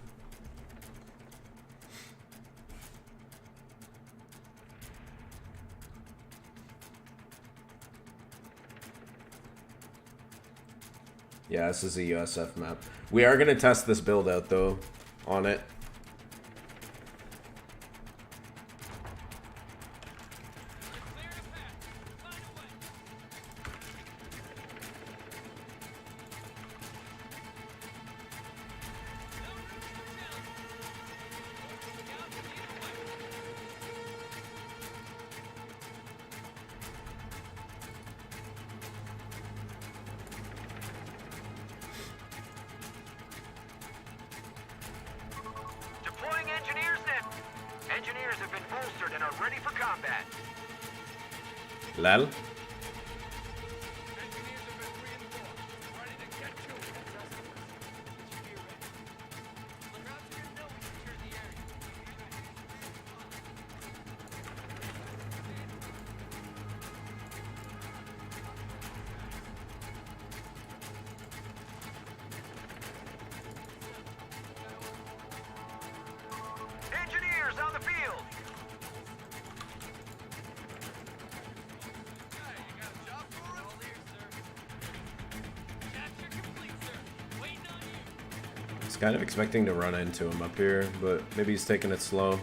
Yeah, this is a USF map. We are going to test this build out, though, on it. Deploying engineers net. Engineers have been bolstered and are ready for combat. Lel? Engineers have been reinforced. Ready to get to it. Look out for your know we secured the area. Engineers on the field. Hey, you got a job for us? All here, sir. Capture complete, sir. Waiting on you. I was kind of expecting to run into him up here, but maybe he's taking it slow.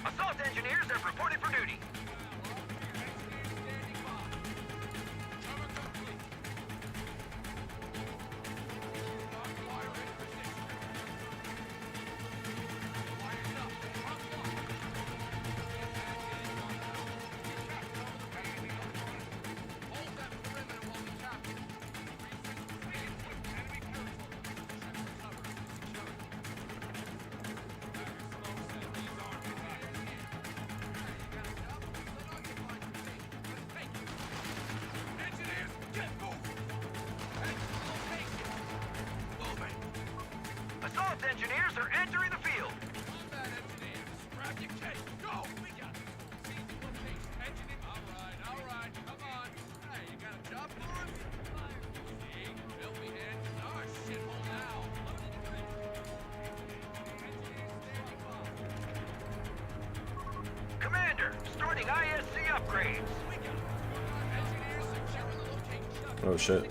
Assault engineers have reported for duty. Engineers, get moving. Head to the location. Moving. Assault engineers are entering the field. Combat engineers, grab your case. Go. We got it. Proceed to location. Engineer. All right. Come on. Hey, you got a job for us? See, filthy hands is our shithole now. Commander, starting ISC upgrades. Engineers secure the location. Oh, shit.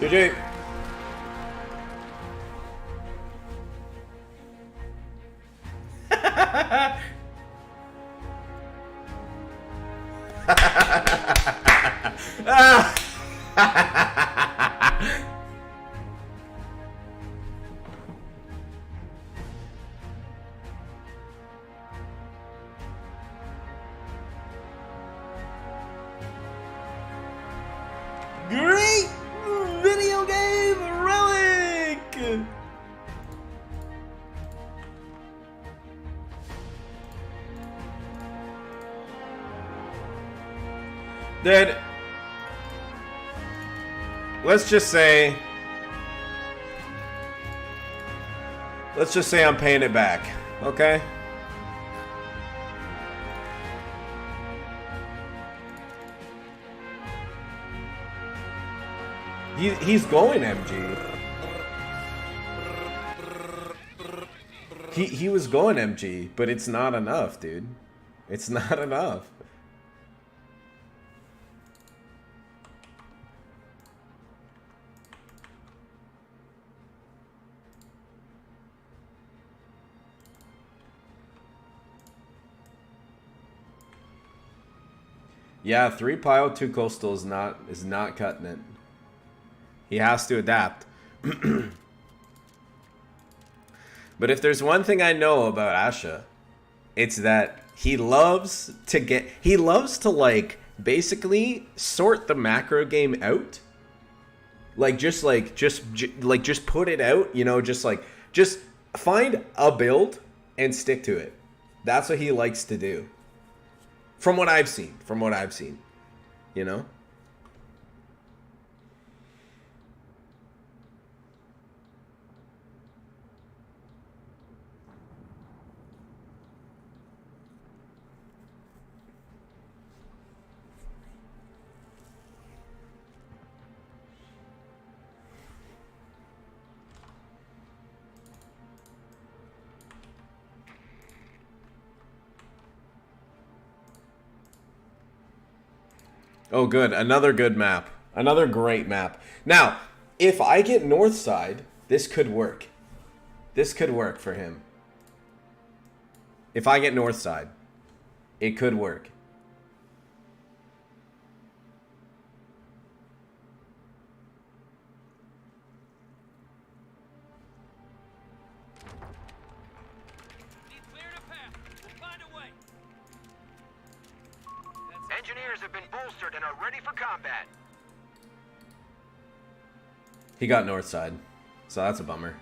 GG. Great video game Relic. Dude, let's just say I'm paying it back, okay? He's going MG. He was going MG, but it's not enough, dude. It's not enough. Yeah, 3 Pio, 2 Coastal is not cutting it. He has to adapt. But if there's one thing I know about Asha, it's that he loves to like basically sort the macro game out. Just put it out, you know, just find a build and stick to it. That's what he likes to do. From what I've seen, you know? Oh, good. Another good map. Another great map. Now, if I get north side, this could work. This could work for him. If I get north side, it could work. Engineers have been bolstered and are ready for combat. He got north side, so that's a bummer.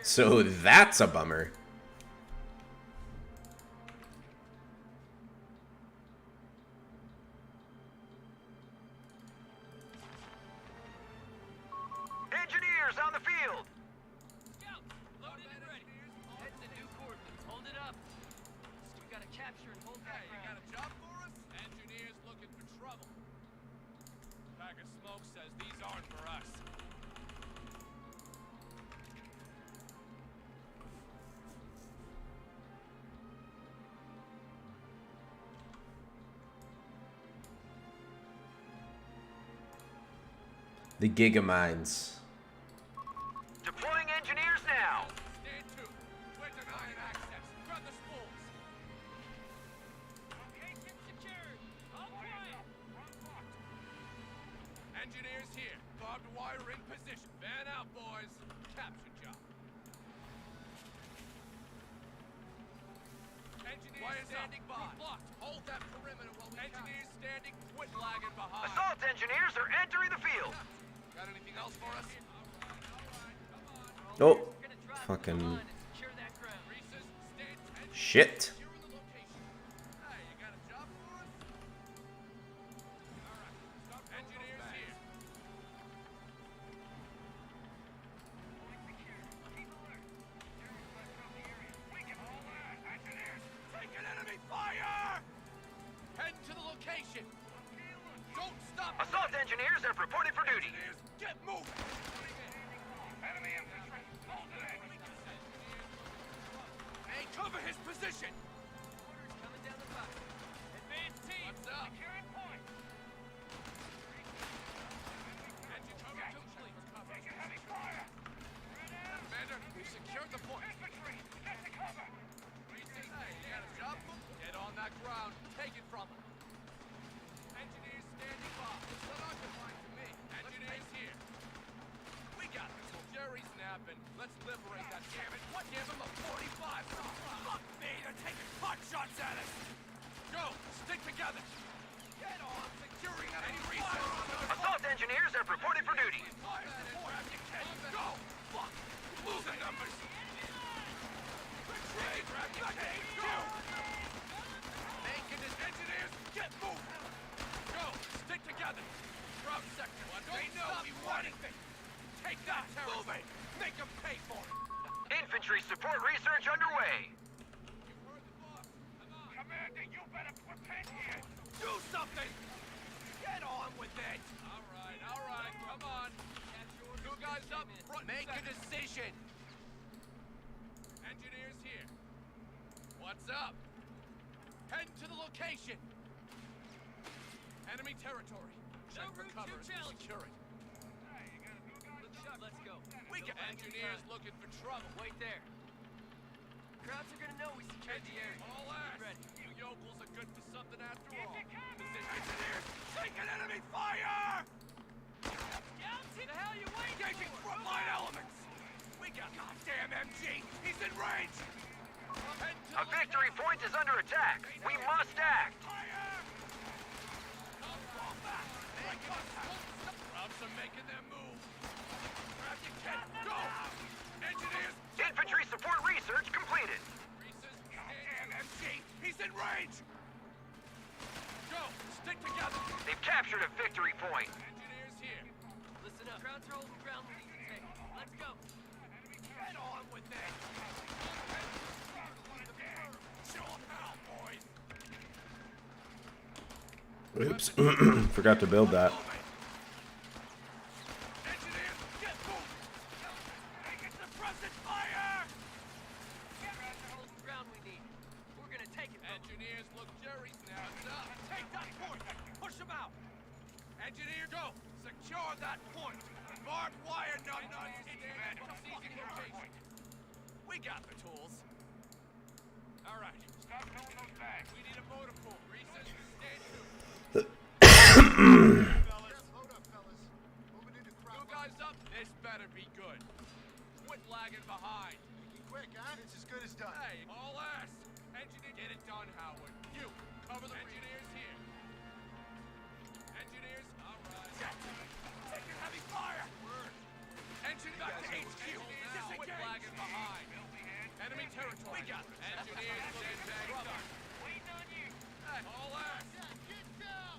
So that's a bummer. Engineers on the field. Loaded and ready. Head to new coordinates. Hold it up. We gotta capture and hold that You got ground. a job for us? Engineers looking for trouble. Pack of Smoke says these aren't for us. The Gigamines. Deploying engineers now. Stand to. We're denying access. Grab the spools. Location secured. All quiet. Engineers here. Barbed wire in position. Fan out, boys. Capture job. Engineers Wires standing up. by. Blocked. Hold that perimeter while we Engineers standing. Quit lagging behind. Assault engineers are entering the field. Got anything else for us? Oh, We're gonna drop fucking the line and secure that ground. Reese's, stand tension. shit. Securing the location. Hey, you got a job for us? All right. Stop engineers here. Take an enemy fire! Head to the location. Don't stop. Assault engineers have reported for duty. Engineers, get moving. Enemy infantry. Hold it. Hey, cover his position. Orders coming down the pipe. Head up. Engine cover complete. Taking heavy fire. Commander, we've secured the point. Infantry, get to cover. Reese's, hey, you got a job? Get on that ground. Take it from them. Engineers standing by. It's unoccupied to me. Engineers here. We got this. Jerry's napping. Let's liberate that damn it. What? Give him a 45. Fuck me, they're taking pot shots at us. Go, stick together. Get on, securing any resources. Assault engineers have reported for duty. Fire support. Go. Fuck. Losing numbers. Retreat. Grab your cage. Go. Making his engineers get moving. Go. Stick together. Drop sector. They know we want anything. Take that, moving. Make them pay for it. Infantry support research underway. You heard the boss. Come on. Commander, you better prepare here. Do something. Get on with it. All right. Come on. Two guys up front. Make a decision. Engineers here. What's up? Head to the location. Enemy territory. Check for cover and secure it. Let's go. We got engineers looking for trouble. Wait there. Crowds are gonna know we secured the area. All ass. Ready. You yokels are good for something after all. Engineers, taking enemy fire! What the hell you waiting Engaging for? frontline elements! We got goddamn MG! He's in range! Head to A victory point is under attack. We must act. Fire! Fall back! Make contact! Crowds are making their move. Grab your kit! Go! Engineers! Infantry support research completed. Reese's, goddamn MG! He's in range! Go! Stick together! They've captured a victory point. Engineers here. Listen up. Crowds are holding ground we need to take. Let's go. Get on with it! Show 'em how, boys! Oops. Forgot to build that. Engineers, get moving! Make it suppressing fire! Crowds are holding ground we need. We're gonna take it. Engineers, look, Jerry's now. It's up. Take that point! Push him out! Engineer, go! Secure that point! Barbed wire numbnuts in seizing location. We got the tools. All right. Stop filling those bags. We need a motor pool. Reset. Stand to. Fellas, hold up, fellas. Moving into Two crowd. guys up. This better be good. Quit lagging behind. Quick, huh? It's as good as done. Hey, all ass. Engineer, get it done, Howard. You, cover the engineers here. Engineers, all right. Taking heavy fire. Engine back to HQ. Quit lagging behind. Enemy territory. We got this. Engineers, stand back. Waiting on you. Hey, all ass. Get down!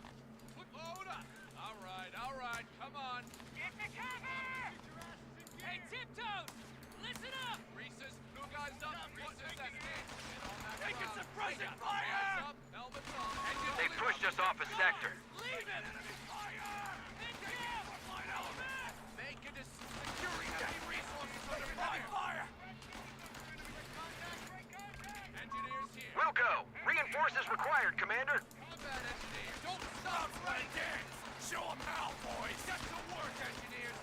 Load up. All right. Come on. Get the cover. Hey, Tiptoe! Listen up! Reese's, two guys up. Reese's, that's it. Get on that Take it, ground. suppressing Lights fire! up, helmets on. They pushed us off a sector. Leave it! Enemy fire! Frontline element! Make it a securing enemy resources under fire! Engineers here. We'll go. Reinforces required, Commander. Combat engineers, don't stop right there! Show them how, boys! Get to work, engineers!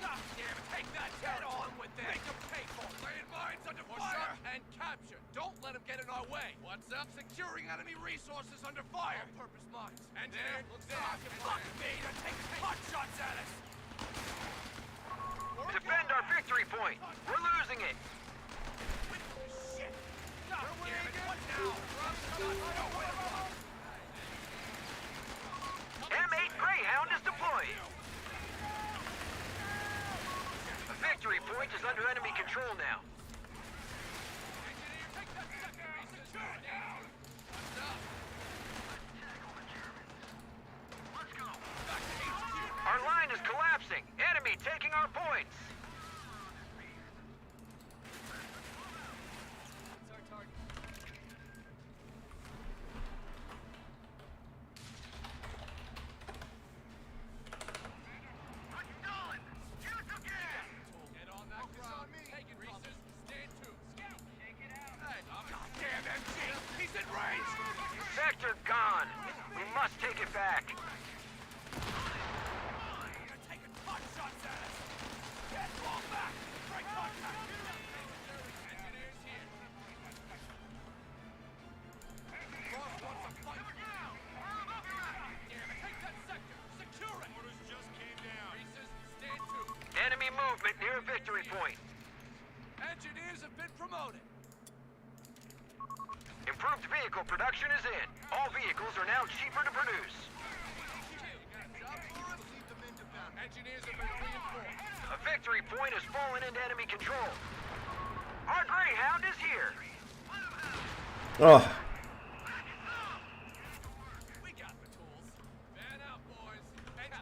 God damn it, take that! Get on with it! Make them pay for it! Laying mines under fire! And capture! Don't let them get in our way! What's up? Securing enemy resources under fire! All-purpose mines. Engineer, looks fuck me! They're taking pot shots at us! Defend our victory point. We're losing it. Shit! God damn it, what now? M8 Greyhound is deployed. The victory point is under enemy control now. Engineer, take that sector! Secure down! What's up? Let's go. Back to HQ! Our line is collapsing. Enemy taking our points. It's our target. Get us again. Get on that ground. Take it, Reese's. sector gone. We must take it back. They're taking pot shots at us. Get fall back. Break contact. Engineers here. Ross wants a fight. Damn it. Take that sector. Secure it. Orders just came down. Reese's, stand to. Enemy movement near a victory point. Engineers have been promoted. Improved vehicle production is in. All vehicles are now cheaper to produce. Engineers have been reinforced. A victory point has fallen into enemy control. Our Greyhound is here. Oh, We got the tools. Man out, boys.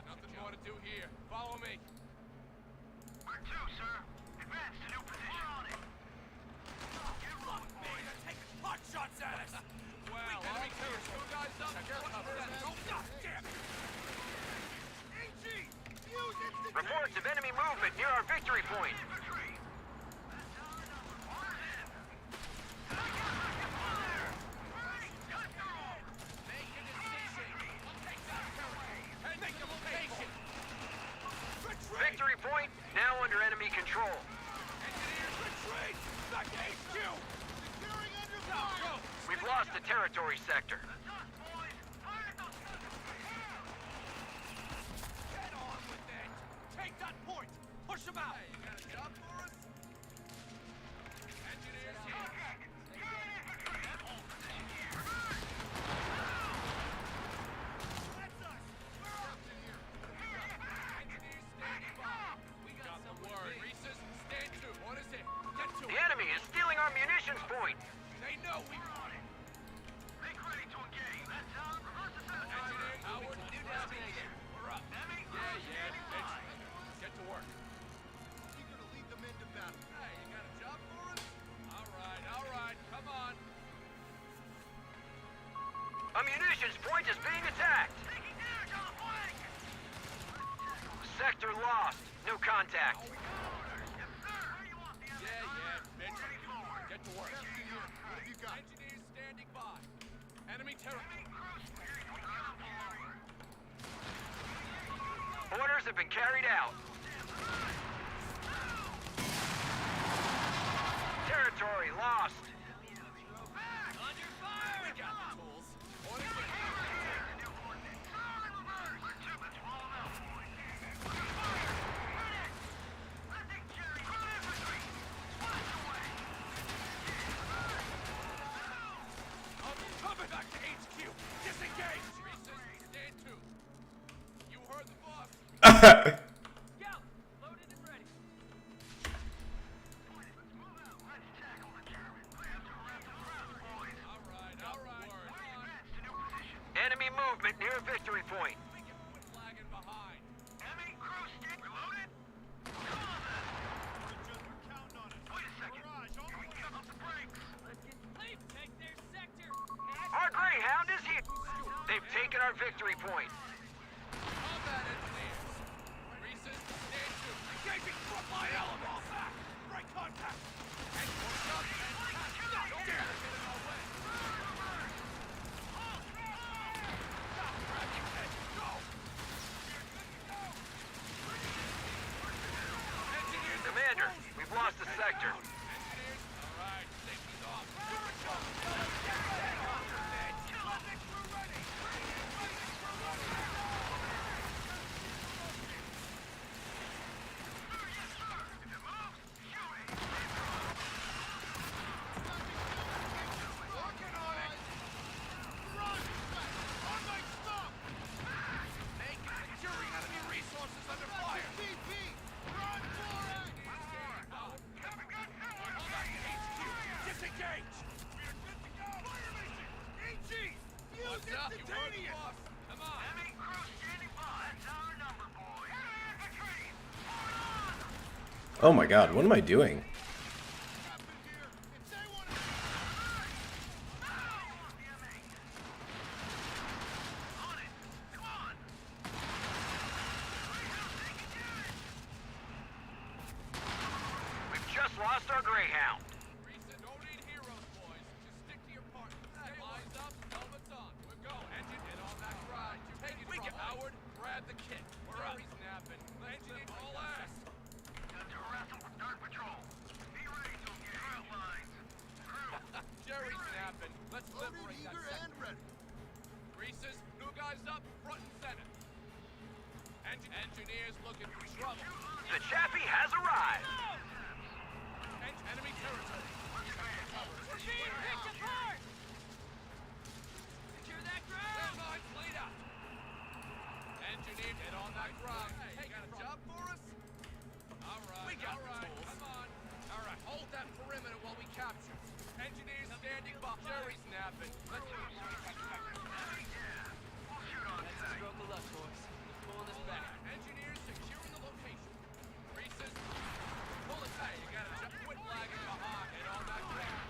Nothing more to do here. Follow me. Where to, sir? Advance to new position. Look, boys, they're taking pot shots at us. Well, enemy terrorists, two guys up. Oh, God damn it. Reports of enemy movement near our victory point. Make a decision. Take that territory. And make a location. Retreat. Victory point now under enemy control. Engineers, retreat. Back to HQ. Securing under fire. We've lost the territory sector. Get on with it. Take that point. Push them out. Hey, you got a job for us? Engineers here. That's us. We're up to here. Engineers standing by. We got the word. Reese's, stand to. What is it? Get to The it. enemy is stealing our munitions point. They know we want it. Make ready to engage. That's how Engineers, Howard, new destination. We're up. Yeah. Mitch, get to work. Eager to lead the men to battle. Hey, you got a job for us? All right. Come on. A munitions point is being attacked. Sector lost. No contact. Yeah. Mitch, get to work. What have you got? Engineers standing by. Enemy territory. Orders have been carried out. Territory lost. Under fire! We got the tools. Orders in. Coming back to HQ. Disengage. Reese's, stand to. You heard the boss. Go. Loaded and ready. All right. Enemy movement near a victory point. We can quit lagging behind. Enemy crew stick loaded. Counting on it. Wait a second. Barrage, Can we give up the brakes? Please take their sector. Our Greyhound is here. They've taken our victory point. Combat engineers. Reese's, stand to. Engaging frontline element. Back. Break contact. And push up and pass. Don't dare to get in our way. Stop grabbing head. Go. Engineers. Commander, we've lost the sector. Engineers. All right. Safety's off. Securing enemy resources under fire. Disengage! We're good to go! Fire mission! AG! What's up? You heard the boss. Come on! Enemy crew standing by. That's our number, boys. oh my God, what am I doing? We've just lost our Greyhound. Reese's, don't need heroes, boys. Just stick to your partner. Stay lined up, helmets on. We're guys up front and center. Engineers looking for trouble. The Chappie has arrived. Enemy territory. We're being picked apart! Secure that ground! Landmines laid out. Engineer, get on that ground. Hey, got a job for us? All right, we got the tools. Come on. All right, hold that perimeter while we capture. Engineers standing by. Jerry's napping. Let's do it. That's a stroke of luck, boys. Pulling us back. Engineers securing the location. Reese's. Pull it back. You gotta jump. Quit lagging behind. Get on that ground.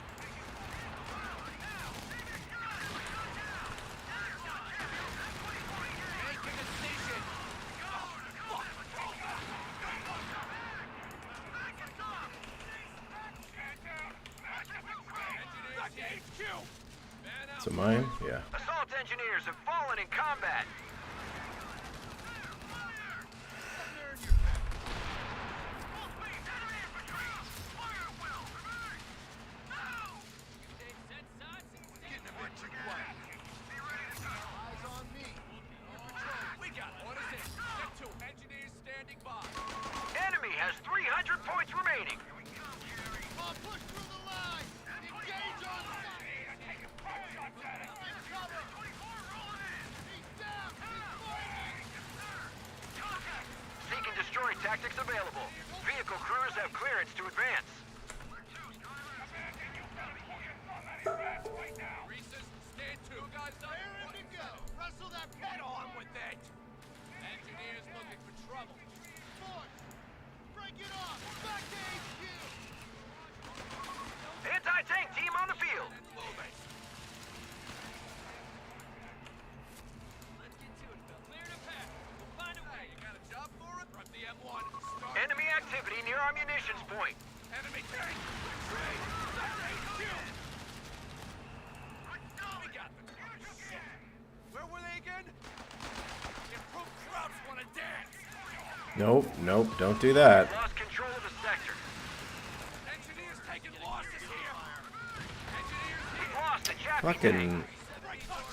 Making a station. So mine? Yeah. Assault engineers have fallen in combat. We got orders in. Step 2. Engineers standing by. Enemy has 300 points remaining. Push through the line! Engage on sight! Give cover! He's down! He's Seek and destroy tactics available. Vehicle crews have clearance to advance. Reese's, stand 2. Guys up. Raring to go! Wrestle that Get pit on with it. Engineers looking for trouble. force! Break it off! Back to HQ! Anti-tank team on the field. And move it. Let's get to it, Phil. Clear the path. We'll find a way. Hey, you got a job for it? Run the M1. Start. Enemy activity near our munitions point. Enemy tank. Retreat. That's HQ. We got them. Where were they again? Improved crowds want to dance. Nope, nope, don't do that. Lost control of the sector. Engineers taking losses here. Engineers We've here. lost the Chappie Fucking. tank.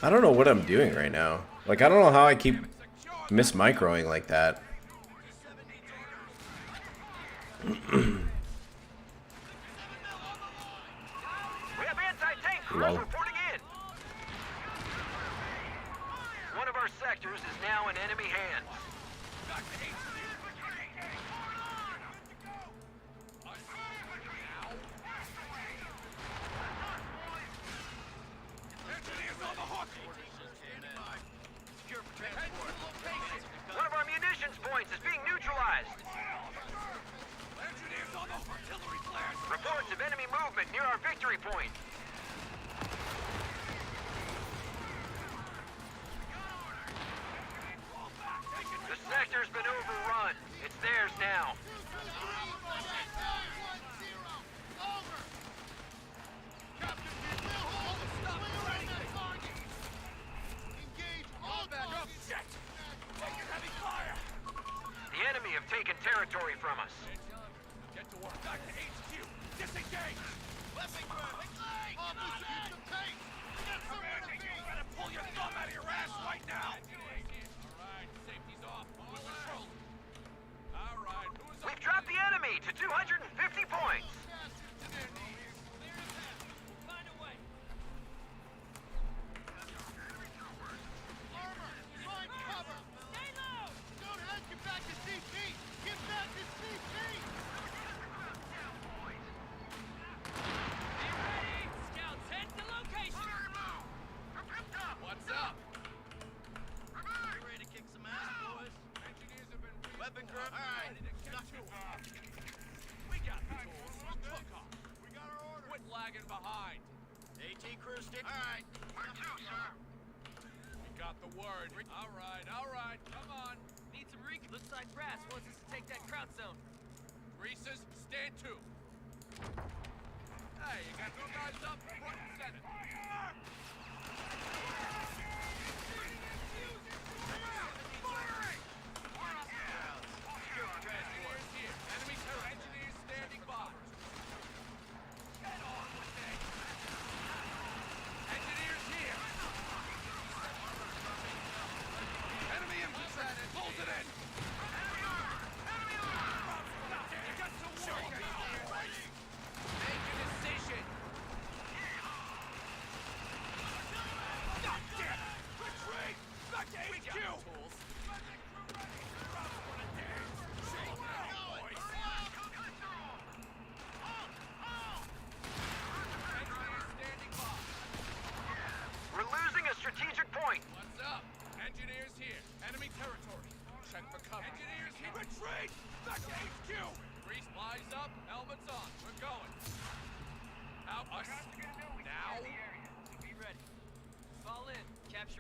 I don't know what I'm doing right now. Like, I don't know how I keep Secure. mismicroing like that. We have anti-tank crews Lol. reporting in. One of our sectors is now in enemy hands. Back to HQ. Engineers on the hook. Secure for Head to transport. the location. One of our munitions points is being neutralized. Engineers on the artillery flares. Reports of enemy movement near our victory point. The sector's been overrun. It's theirs now. Shit! Taking heavy fire. The enemy have taken territory from us. Get to work. Back to HQ. Disengage. Weapon grab! Keep the pace! Get somewhere to be! Better pull your thumb out of your ass right now. All right, safety's off. We're patrolling. All right, who's up? We've dropped the enemy to 250 points. To their knees. Clear the path. We'll find a way. Armor! Find cover! Stay low! Don't head you back to CP! Get back to CP! Be ready! Scouts, head to location! What's up? You ready to kick some ass, boys? Engineers have been Weapon grip? All right, ready to get to it. We got the tools. We'll cook off. We got our order! Quit lagging behind. AT crew stick. Alright! Where to, sir? We got the word. All right, come on. Need some recon. Looks like Brass wants us to take that crowd zone. Reese's, stand 2. Hey, you got 2 guys up front and center. Secure for transport. Engineers here. Enemy terror. Engineers standing by. Get on with it. Engineers here.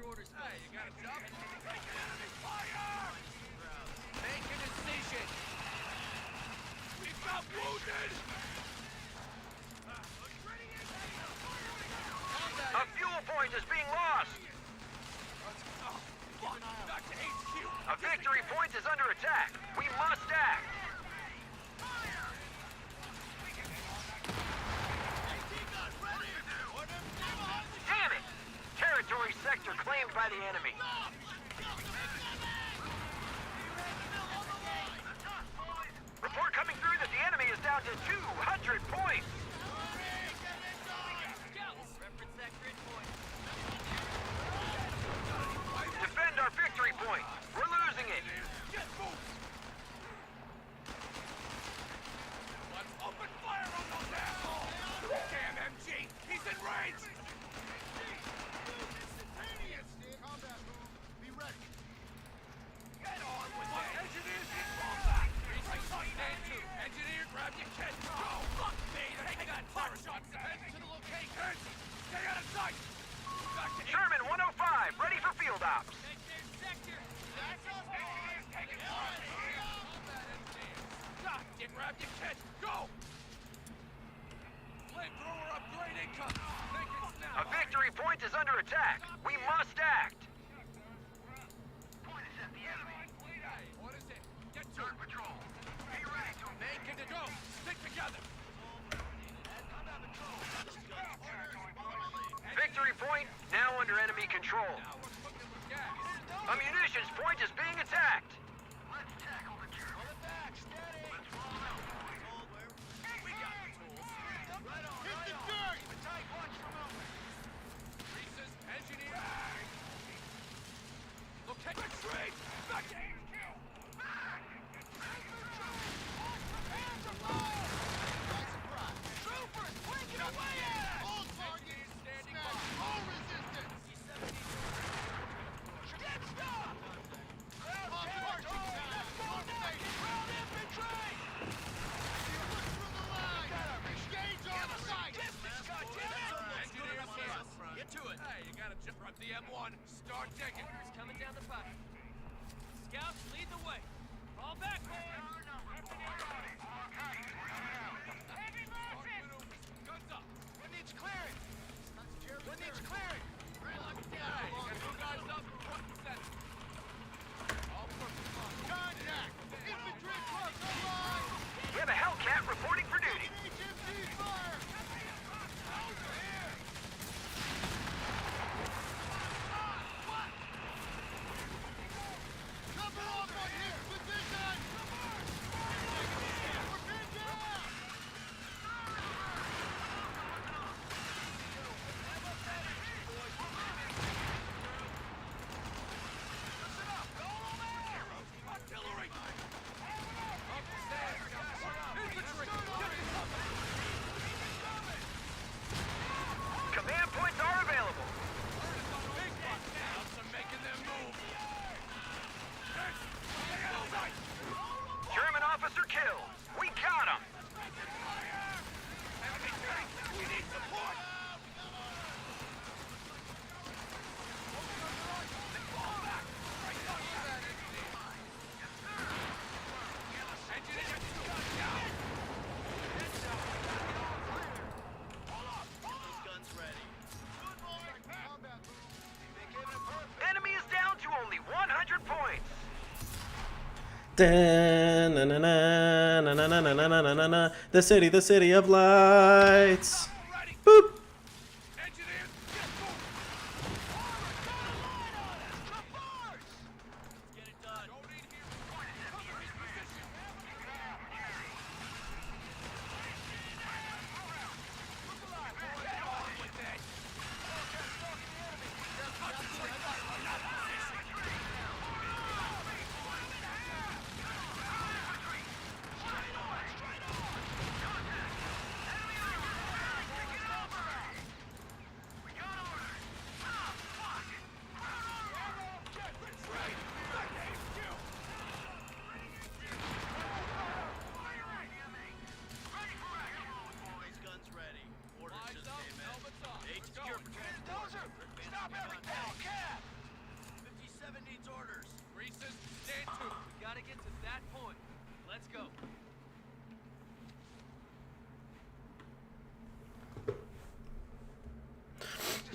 orders, Hey, you got a job? Make Enemy fire! Make a decision. We've got wounded. A fuel point is being lost. Oh, fuck. Back to HQ. A victory point is under attack. We must act. Damn it! Territory sector claimed by the enemy. Report coming through that the enemy is down to 200 points. reference that grid point. Defend our victory point. We're losing it. Get moved. Let's open fire on those assholes. Damn MG. He's in range. Combat move. Be ready. Get on with it. Engineers, fall back. Stand to. Engineer, grab your kit. Go. Fuck me. Take that fire shot. Head to the location. Stay out of sight. Back to Sherman 105, ready for field ops. Take their sector. Stop. Get grab your kit. Go. Flamethrower upgrade income. Make it A snap. victory point is under attack. We must act. Hey, what is it? Get to it. Patrol. Be ready to make it to go. Stick together. Victory point now under enemy control. Now we're cooking with gas. A munitions point is being attacked. Hit the dirt! Reese's engineer. Locate. Retreat. Back to HQ. Troopers, blinking away at! All targets Standing smash! by. All resistance! Get stopped! Off marching time! Ground infantry! Look through the line! Engage on sight! Engineers here. Get to it. Hey, you gotta jump up the M1. Start digging. Orders coming down the pipe. Scouts, lead the way. Fall back, boys. Guns up. What needs clearing? What needs clearing? Hey, you got two guys up. 1%. All perfect. Contact! Infantry close online! We have a Hellcat reporting for duty. HMG fire! Cover off on his position! We're pinned down! Artillery. Upstairs. Infantry. Command points are available. Scouts are making their move. Stay out of sight. German officer killed. We got him. Enemy tank. We need support. Fall back. Right on that engineer. Down. Those guns ready. Combat move. Enemy is down to only 100 points. Da-na-na-na-na-na-na-na-na-na-na. The city of lights. Ready. Boop. Engineers, get moving. Get it done. Don't need here. Cover his position. Get on with it. Concentrate fire on that position. Those guns ready. Orders Eyes just up, came in. helmets on. Eight We're secure going. for transport. Stop every tail cap!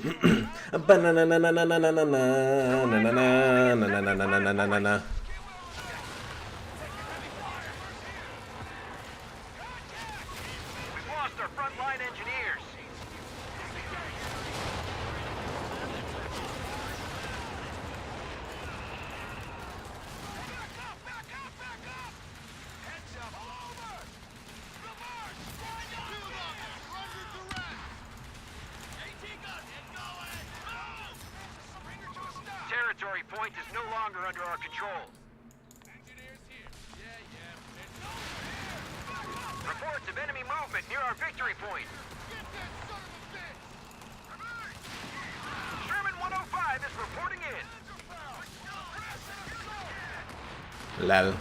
Ba-na-na-na-na-na-na-na-na-na-na-na-na-na-na-na-na-na-na. We've lost our frontline engineers. Heads up! All over! Reverse! Stand up! Two of them! We're under duress! AT gun! Get going! Move! Bring her to a stop! Territory point is no longer under our control. Engineers here! Yeah. It's over here! Back up! Reports of enemy movement near our victory point. Get that son of a bitch! Sherman 105 is reporting in. Lol.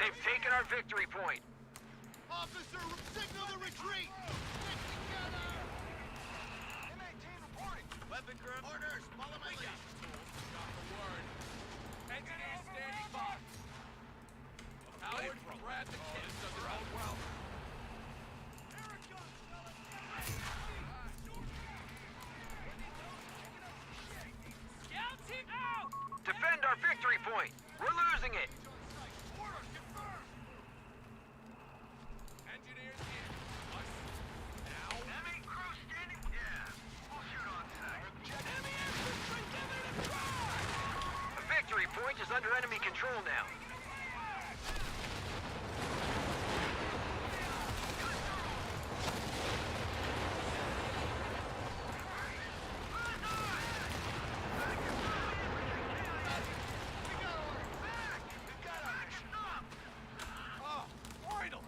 They've taken our victory point. Officer, signal the retreat! Stick together! M18 reporting! Weapon group. Orders. Follow my lead. Got the word. Engineers standing by. Howard, grab the kid. This doesn't bode well. Here it comes, Scouts hit out! Defend our victory point. We're losing it. Orders confirmed! Engineers here. Us. Now. Enemy crew standing. Yeah. We'll shoot on sight. Enemy infantry, give it a try! The victory point is under enemy control now. Oh, finally!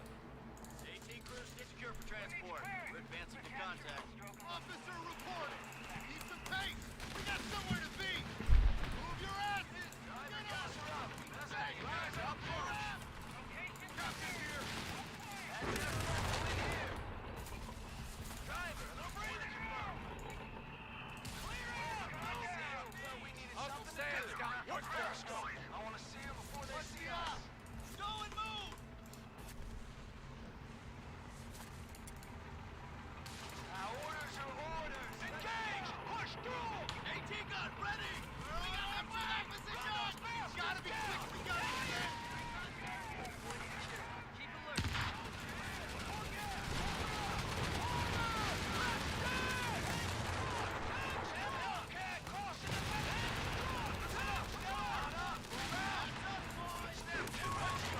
AT crew, stay secure for transport. We're advancing to contact. Officer reporting! Keep the pace! We got somewhere to be! Move your asses! Get us up! Say, guys, up first! Captain here! Driver, no breathing! Clear out! Uncle Sam's got what's first? I want to see them before they see us! Go and move! Now orders are orders! Engage! Push through! AT gun ready! We got them to that position! Gotta be quick! We gotta get in! Keep it looking!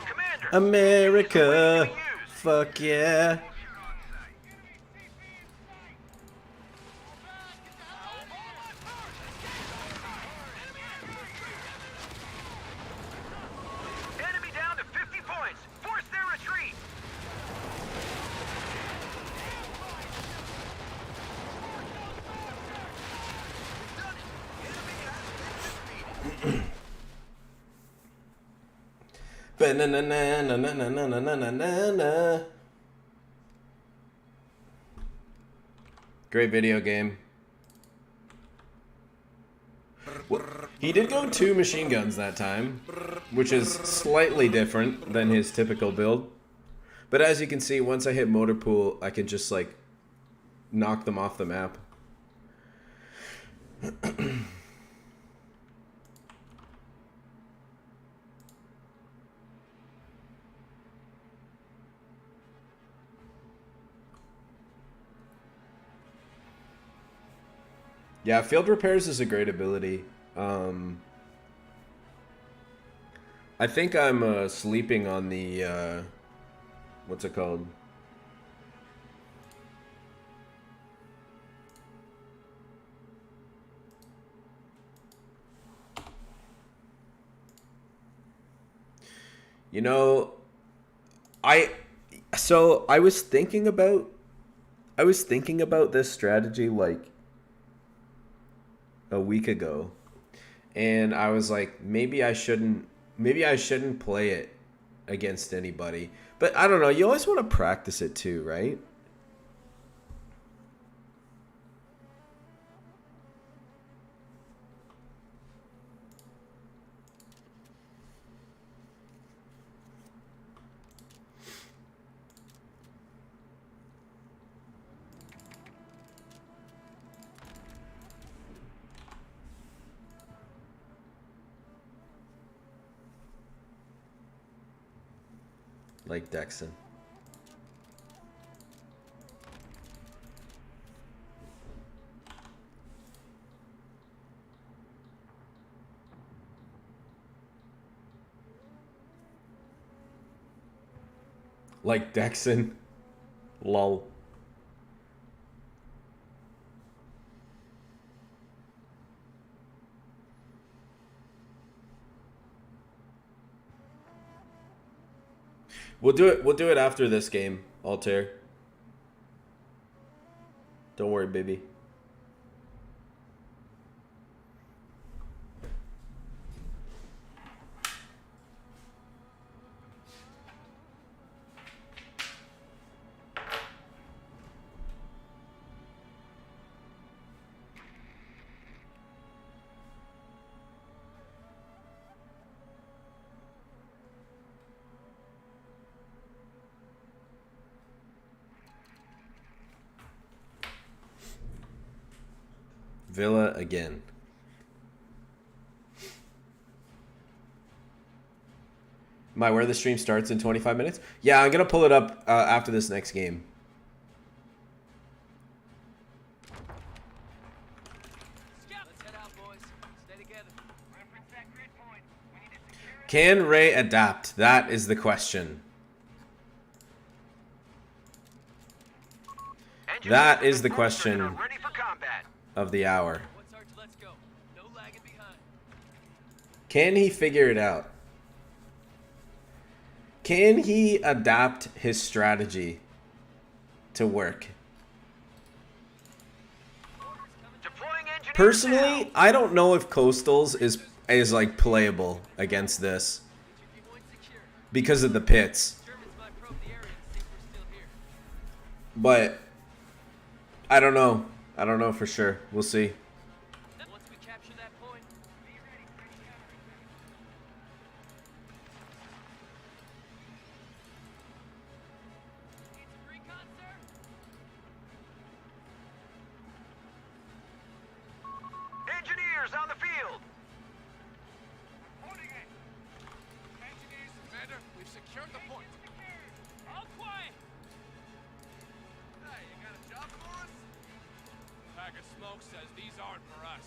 Commander. America. Fuck yeah. Enemy down to 50 points. Force their retreat. Ba-na-na-na-na-na-na-na-na-na. Great video game. Well, he did go 2 machine guns that time, which is slightly different than his typical build. But as you can see, once I hit motor pool, I can just like knock them off the map. Yeah, field repairs is a great ability. I think I'm sleeping on the what's it called? You know, I was thinking about this strategy like a week ago, and I was like, maybe I shouldn't play it against anybody. But I don't know, you always want to practice it too, right? Like Dexon. Like Dexon. Lol. We'll do it after this game, Altair. Don't worry, baby. Villa again. Am I where the stream starts in 25 minutes? Yeah, I'm going to pull it up after this next game. Let's head out, boys. Stay together. Reference that grid point. We need to secure it. Can Ray adapt? That is the question. That is the question Ready for combat. of the hour. What's Arch? Let's go. No lagging behind. Can he figure it out? Can he adapt his strategy to work? Deploying engineers Personally, now. I don't know if Coastals is like playable against this HQ point secure. because of the pits. Germans might probe the area to see if we're still here. But I don't know. I don't know for sure. We'll see. Once we capture that point, need some recon, sir? Engineers on the field. Holding it. Engineers, Commander, we've secured the point. All quiet. Hey, you got a job for us? Bag of smoke says these aren't for us.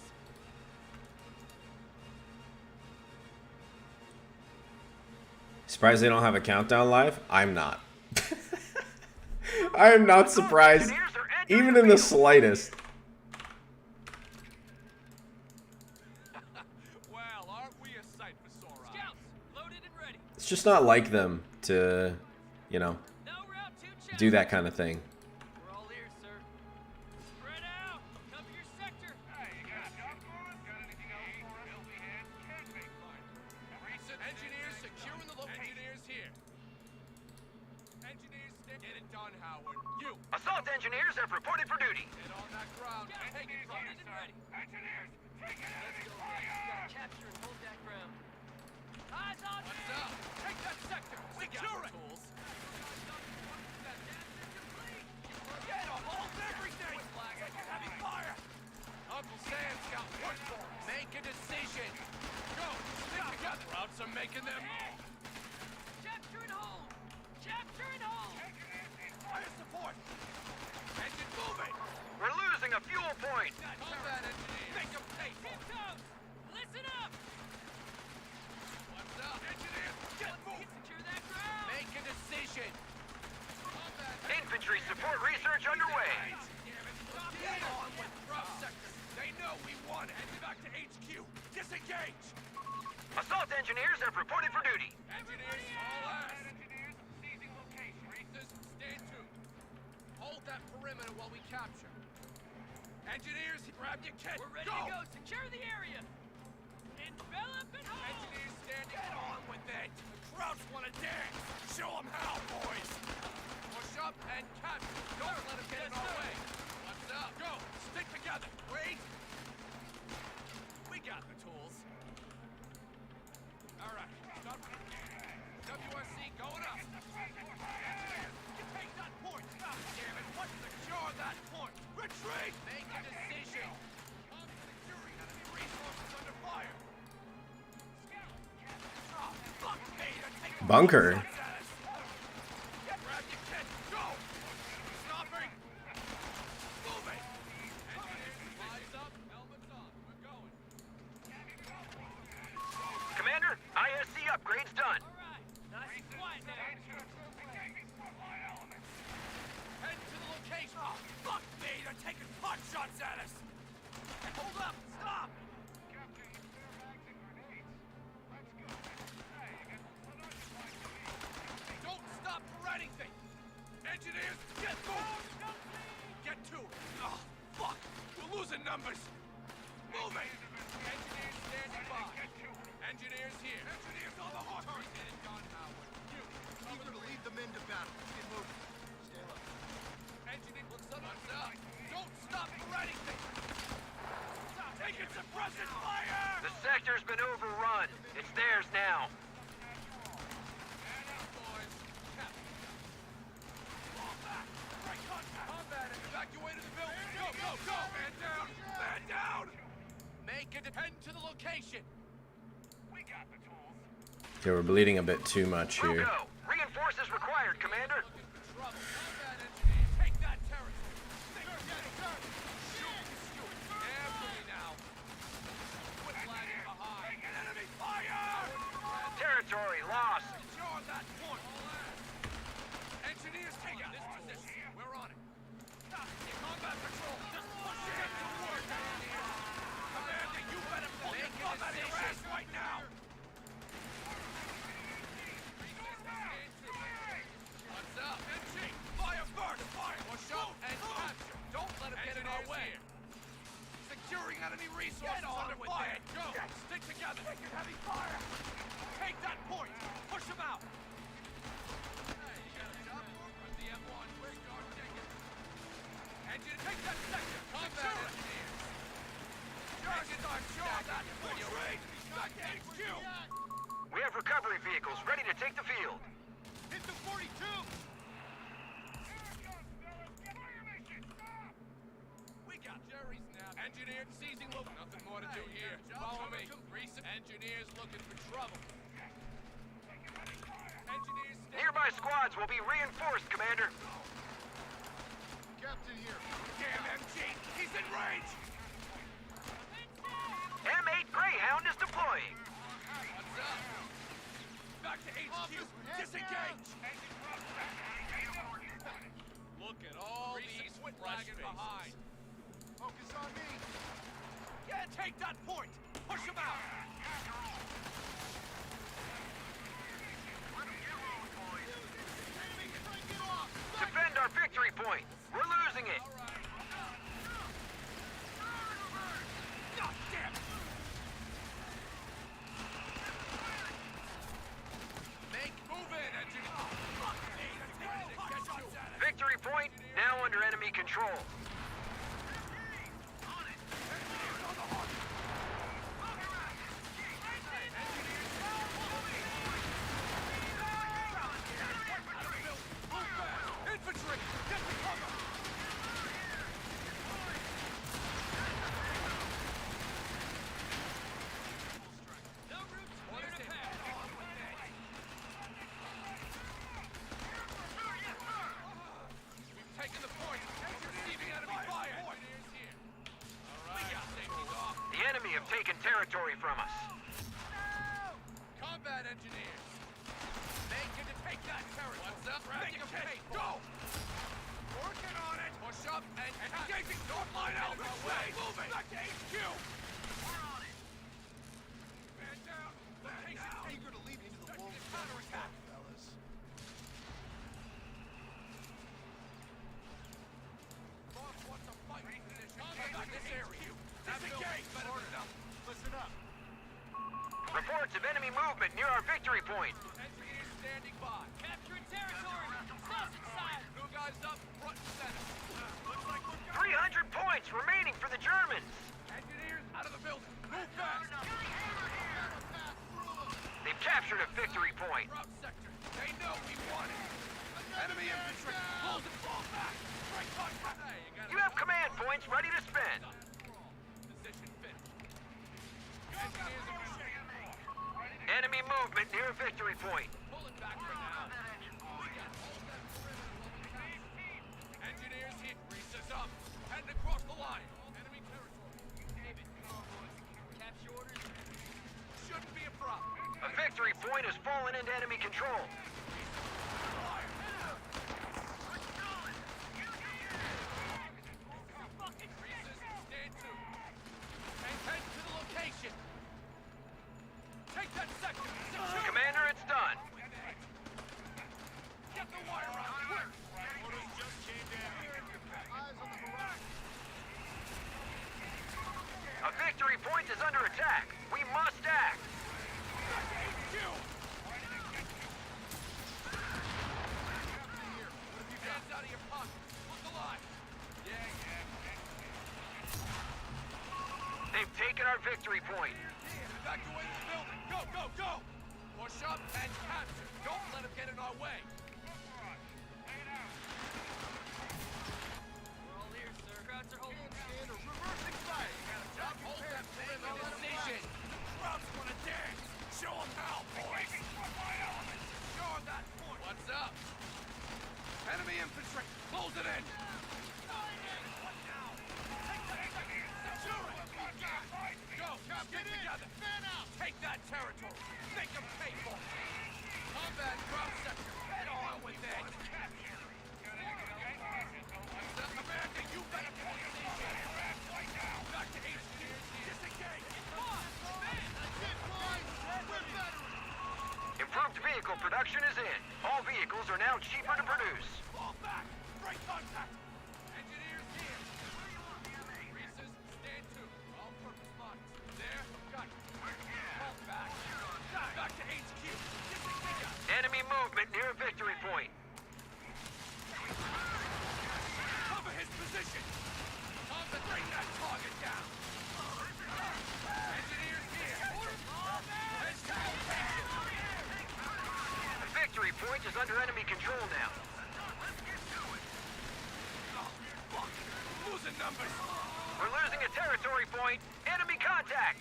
Surprised they don't have a countdown live? I'm not. I am not surprised, Engineers are entering even the in the field. slightest. Well, aren't we a sight for sore eyes? Scouts, loaded and ready. It's just not like them to, you know, No route 2 do that kind of thing. We're all ears, sir. Spread out. Cover your sector. Hey, you got a job for us? Got anything else for us? Filthy hands can't make fun. Recent engineers securing the location. Engineers here. Engineers, get it done, Howard. You, Assault engineers have reported for duty. get on that ground. Scouts, Take it from loaded and ready. Engineers, take it Let's go, man. Gotta capture and hold that ground. Eyes on me. What's up? Take that sector. Secure it. Tools. Get on, hold everything. Heavy fire. Uncle Sam's got work for us. Make a decision. Go. Stick together. Routes are making them. Capture and hold. Capture and hold. Fire support. Engine moving. We're losing a fuel point. Combat engineers. Make them pay for Keep it. going. Listen up. What's up? Engineers, get moving. Secure that ground. Make a decision. Combat Infantry support research underway. Get on with rough sector. They know we want it. Head back to HQ. Disengage. Assault engineers have reported for duty. Engineers, all ass. Engineers, seizing location. Reeses, stand to. Hold that perimeter while we capture. Engineers, grab your kit. We're ready to go. Secure the area. Envelop and hold. Engineers, stand. Get on with it. The crowds want to dance. Show them how, boys. Push up and capture. Don't let them get in our way. What's up? Go. Stick together. Wait. We got the tools. All right. Stop. WSC going up. Engineers, you take that point. God damn it. Let's secure that point. Retreat. Make a decision. I'm securing enemy resources under fire. Scout. Oh, fuck me. They're taking Bunker. shots at us. Go! Stopping! Moving! Eyes up, helmets on. We're going. Commander, ISC upgrade's done. Nice and quiet now. Head to the location. Oh, fuck me! They're taking pot shots at us! Hey, hold up! Stop! Don't stop for anything! Engineers, get moving! Get to it! Oh, fuck! We're losing numbers! Moving! Engineers standing by. Engineers here. Engineers on the hawk! Target it, John Howard. You, Eager to lead the men to battle. Stay moving. Stay low. engineer, looks up. Don't stop for anything! Taking suppressive fire! The sector's been overrun. It's theirs now. Boys, Captain. Fall back! Right contact! Combat it! Evacuate the building! Go! Man down! Man down! Make it head to the location! We got the tools. Okay, we're bleeding a bit too much We'll here. go. Reinforces required, Commander. Looking for trouble. Combat engineers, take that territory! Shoot! After me now! Quit lagging behind! Take an enemy fire! Territory lost. Secure that point! Engineers, take out this position. We're on it. Combat patrol, just push it into work, engineers! Commander, you better pull your thumb out of your ass right now! What's up? MG, fire first! Fire! Push up and capture! Don't let him get in our way! Securing enemy resources under fire! Go! Stick together! Take your heavy fire! Take that point! Push him out! Hey, you got a job? Run the M1. Where's your ticket? Engine, take that sector! Combat engineers! Sure that! Push rate! Back to HQ! We have recovery vehicles ready to take the field. Hit the 42! We got Jerry's now. Engineer seizing look. Nothing more to do here. Follow me. Recent engineers looking for trouble. Engineers Nearby squads will be reinforced, Commander. Captain here. Damn MG! He's in range! M8 Greyhound is deploying. What's up? Back to HQ! Disengage! Look at all these lagging behind. Focus on me. Yeah, take that point! Push him out! Defend our victory point. We're losing it. God damn it! Move in, engineer! Fuck me! Get you! Victory point now under enemy control. Infantry! Get the cover! No routes clear to pass. We've taken the point! Receiving enemy fire! Engineers here! Alright, safety's off. The enemy have taken territory from us. Combat engineers! Make it to take that territory! What's up? Make them pay! Go! Working on it! Push up and engaging north line out! Which way? Moving! Back to HQ! We're on it! Man down! Location taken! Eager to lead into the wolves' counterattack! fellas. Boss wants a fighting position. Come back this area! Disengage! Better enough! Listen up. Reports of enemy movement near our victory point. Engineers standing by. Capturing territory. Sausage side. Two guys up, front and center. Looks like we're 300 points remaining for the Germans. engineers out of the building. Move fast. They've captured a victory point. Route sector. They know we want it. Enemy infantry. Close and fall back. Strike contact. Hey, You have command points ready to spend. Position fit. Engineers in position. Enemy movement near victory point. Pull it back for now. We got all that perimeter while we control. Stand to. Maintain to the location. Take that sector. Secure. Commander, it's done. Get the wire out quick. Orders just came down. Eyes on the horizon. A victory point is under attack. We must act. Hands out of your pockets. Look alive. They've taken our victory point. Evacuate the building. Go, go, go. Push up and capture. Don't let them get in our way. We're all here, sir. Crowds are holding. Standard, reversing fire. Hold that thing in the station. Crowds wanna dance. Show them how, boys. Show them that point. What's up? Enemy infantry. Close it in. Go, get together. Man out. Take that territory. Make them pay for it. Combat drop sector. Head on with it. America, you better pull your back to HQ. Disengage. That's it, boys. We're veterans. Improved vehicle production is in. All vehicles are now cheaper to produce. Fall back. Break contact. Engineers here. Reese's, stand to. All-purpose lines. There, got you. Fall back. Back to HQ. Disengage. Enemy movement near victory point. Cover his position. Time to bring that target down. Engineers here. Heads to location. The victory point is under enemy control now. Fuck. Losing numbers. We're losing a territory point. Enemy contact.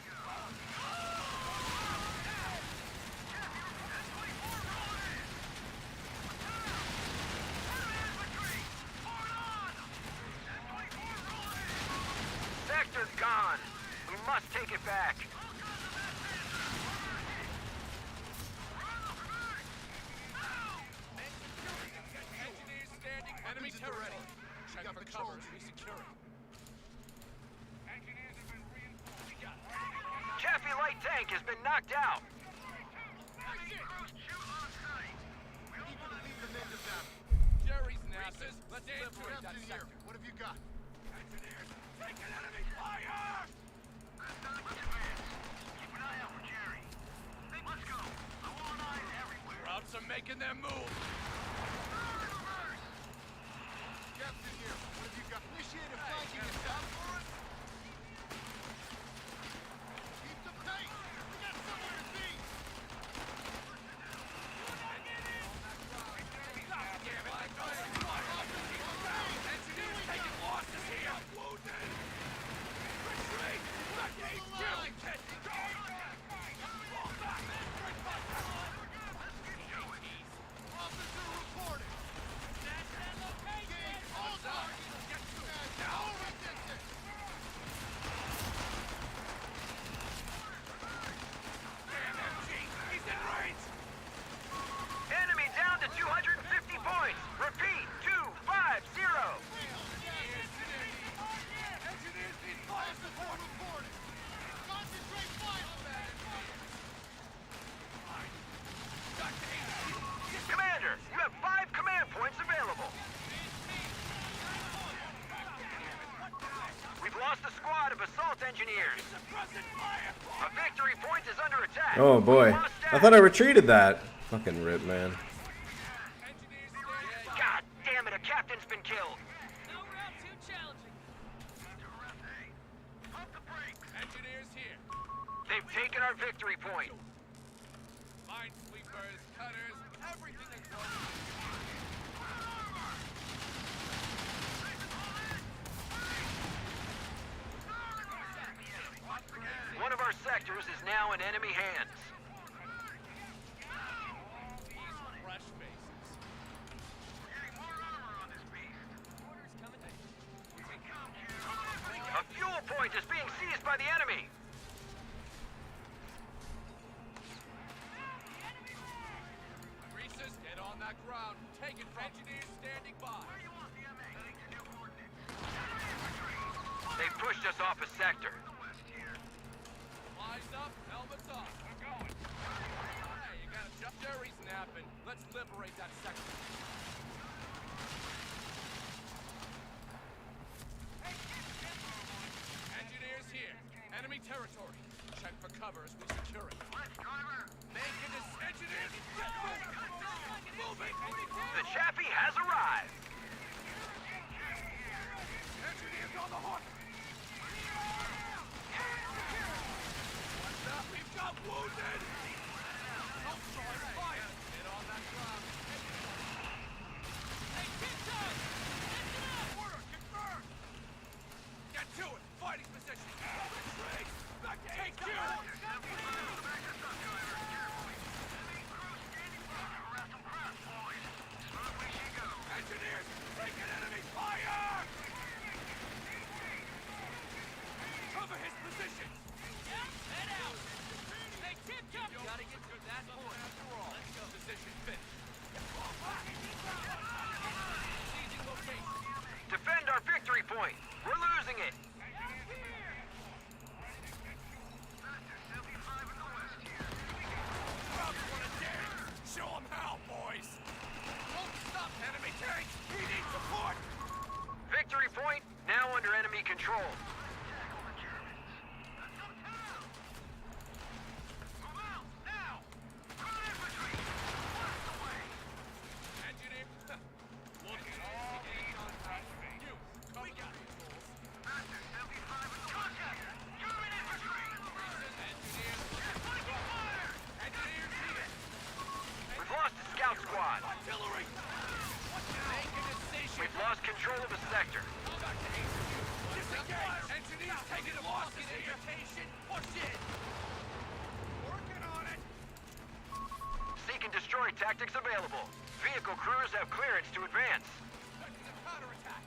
Sector's gone. We must take it back. Engineers standing. Enemy turret ready. Check for cover. Be secure. Chaffee light tank has been knocked out. Jerry's nasses. Let's liberate that Captain here. sector. What have you got? Engineers, take an enemy fire! Crowds are making their move. Captain here. What have you got? Initiate a flanking attack for us. Keep the pace. We got somewhere to be. Engineers taking losses here. Wounded. Retreat. Back to HQ. Kid. Go. Fall back. Break contact. Officer reporting. Engage all targets. Get to it. Now resistance. Damn MG. He's in range. Enemy down to 250 points. Repeat, 250. Engineers need fire support. Reporting. Concentrate fire. Back to HQ. Commander, you have 5 command points available. We've lost a squad of assault engineers. Suppressing fire. A victory point is under attack. Oh boy. We must I act. thought I retreated that. Fucking rip, man. Engineers standing. God damn it, a captain's been killed. No route too challenging. Engineers here. They've taken our victory point. Minesweepers, cutters, everything is going. One of our sectors is now in enemy hands. These fresh faces. A fuel point is being seized by the enemy. Take it from engineers standing by. Where you want the MA? Heading to new coordinates. They pushed us off a sector. West here. Eyes up, helmets off. We're going. Hey, you got a jump. Jerry's napping. Let's liberate that sector. Engineers here. Enemy territory. Check for cover as we secure it. Let's, driver. Making this engineers. Get moving. Move it. The Chappie has arrived. Engineers on the hook. What's up? We've got wounded. Don't try to fire. Get on that ground. Hey, get done. Order confirmed. Get to it. Fighting position. Retreat. Back to HQ. Engineers, take an enemy fire! Cover his position. Yep, head out. Hey, tip top. You gotta get to that point. After all, let's go. Position fit. Seizing location. Defend our victory point. We're losing it. Show them how, boys! Don't stop, enemy tank! We need support! Victory point now under enemy control. Engineer... Look at all these contracts. You, cover the controls. Engineers here! We've lost the scout squad. Artillery! Make a decision! We've lost control of the sector. Go back to HQ! Disengage! Engineers taking losses here! Push in! Working on it! Seek and destroy tactics available. Vehicle crews have clearance to advance. That's the counterattack!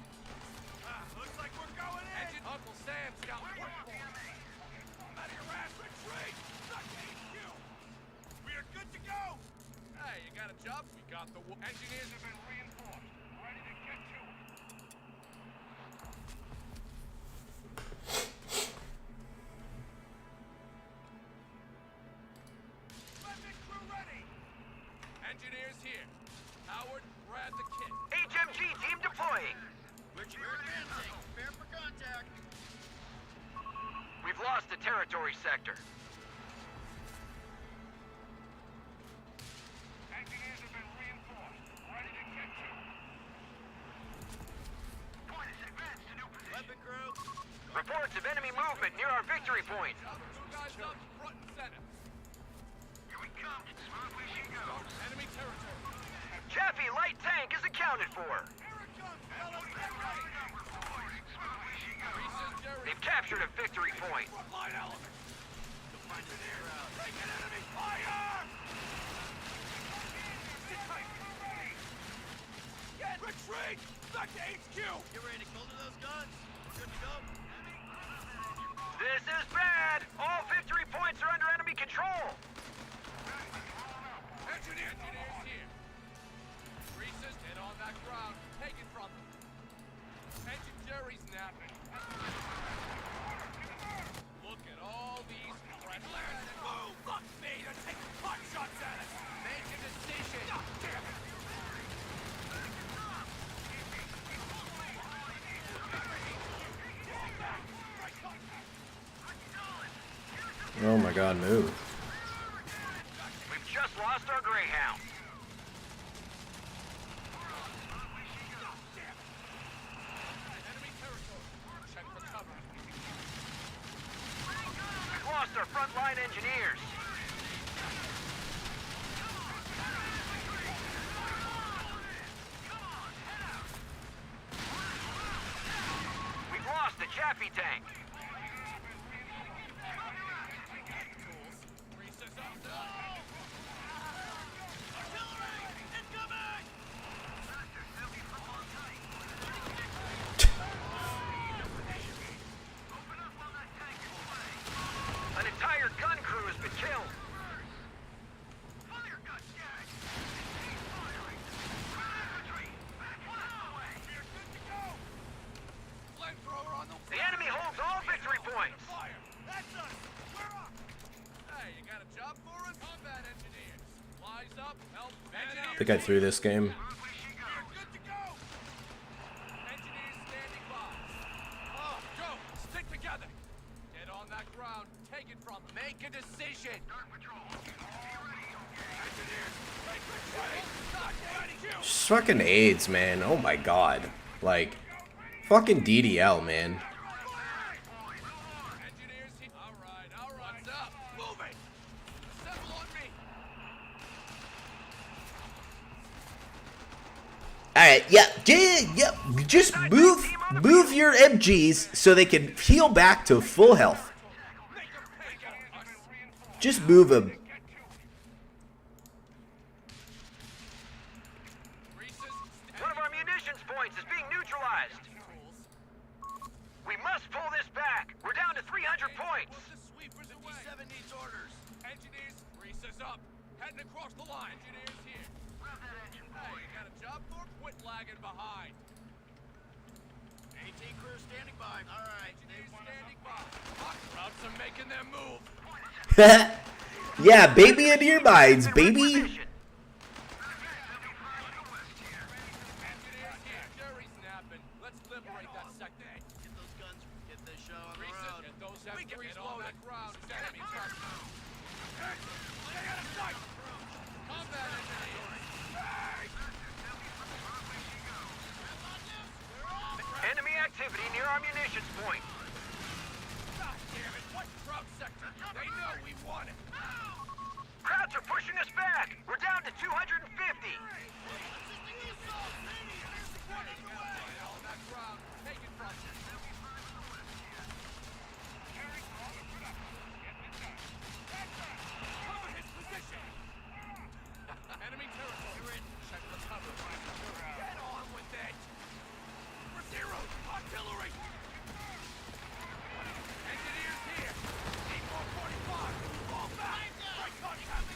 Looks like we're going in. Engine Uncle Sam's got work for us! Out of your ass, retreat! Back to HQ! We are good to go. Hey, you got a job? We got the engineers have been reinforced. Ready to get to it. Weapon crew ready. Engineers here. Howard, grab the kit. HMG team deploying. We're advancing. Prepare for contact. We've lost the territory sector. Engineers have been reinforced. Ready to get to it. Weapon crew. Reports of enemy movement near our victory point. Two guys up, front and center. Here we come. Smoothly she goes. Enemy territory. Chaffee light tank is accounted for. Here it comes, fellas. Get ready. Reese's Jerry. They've captured a victory point. Frontline element. Engineers, take an enemy fire! Sit tight. Get retreat! Back to HQ! Get ready to coulter those guns. We're good to go. This is bad. All victory points are under enemy control. Engineers here. Reese's, get on that ground. Take it from them. Engine Jerry's napping. Look at all these threats. Move! Fuck me! They're taking pot shots at us! Make a decision! God damn it! Oh my god, move. We've just lost our Greyhound. Enemy territory. Check for cover. We've lost our frontline engineers. We've lost the Chaffee tank. Reese's up. An entire gun crew has been killed. Fire gun, Hey, you got a job for us? Combat engineers. Flies up, help. I think I threw this game. We're good to go. Engineers standing by. Oh, go. Stick together. Get on that ground. Take it from them. Make a decision. Engineers, take retreat. Not ready. Just fucking AIDS, man. Oh my god. Like, fucking DDL, man. Engineers here. All right. What's up? Move it. Settle on me. Alright, yeah. Just move your MGs so they can heal back to full health. Make them pay us. Just move them. One of our munitions points is being neutralized. We must pull this back. We're down to 300 points. Put the sweepers away. 57 needs orders. Engineers, Reese's up. Heading across the line. Engineers here. Hey, you got a job for? Quit lagging behind. AT crew standing by. All right. Engineers standing by. Routes are making their move. Yeah, baby in your minds, baby. Engineers here. Jerry's napping. Let's liberate that sector. Get those guns. Get this show on the Reese's, road. get those M3s loaded. Ground. Enemy target. Stay out of sight. Combat engineers. Enemy activity near our munitions point. God damn it. What drop sector? They know we want it. Krauts are pushing us back. We're down to 250. On that ground. Take it from them. Cover his position. Enemy territory. Check the cover. Get on with it. For zero. Artillery. Engineers here. Need more 45. Fall back. Break contact.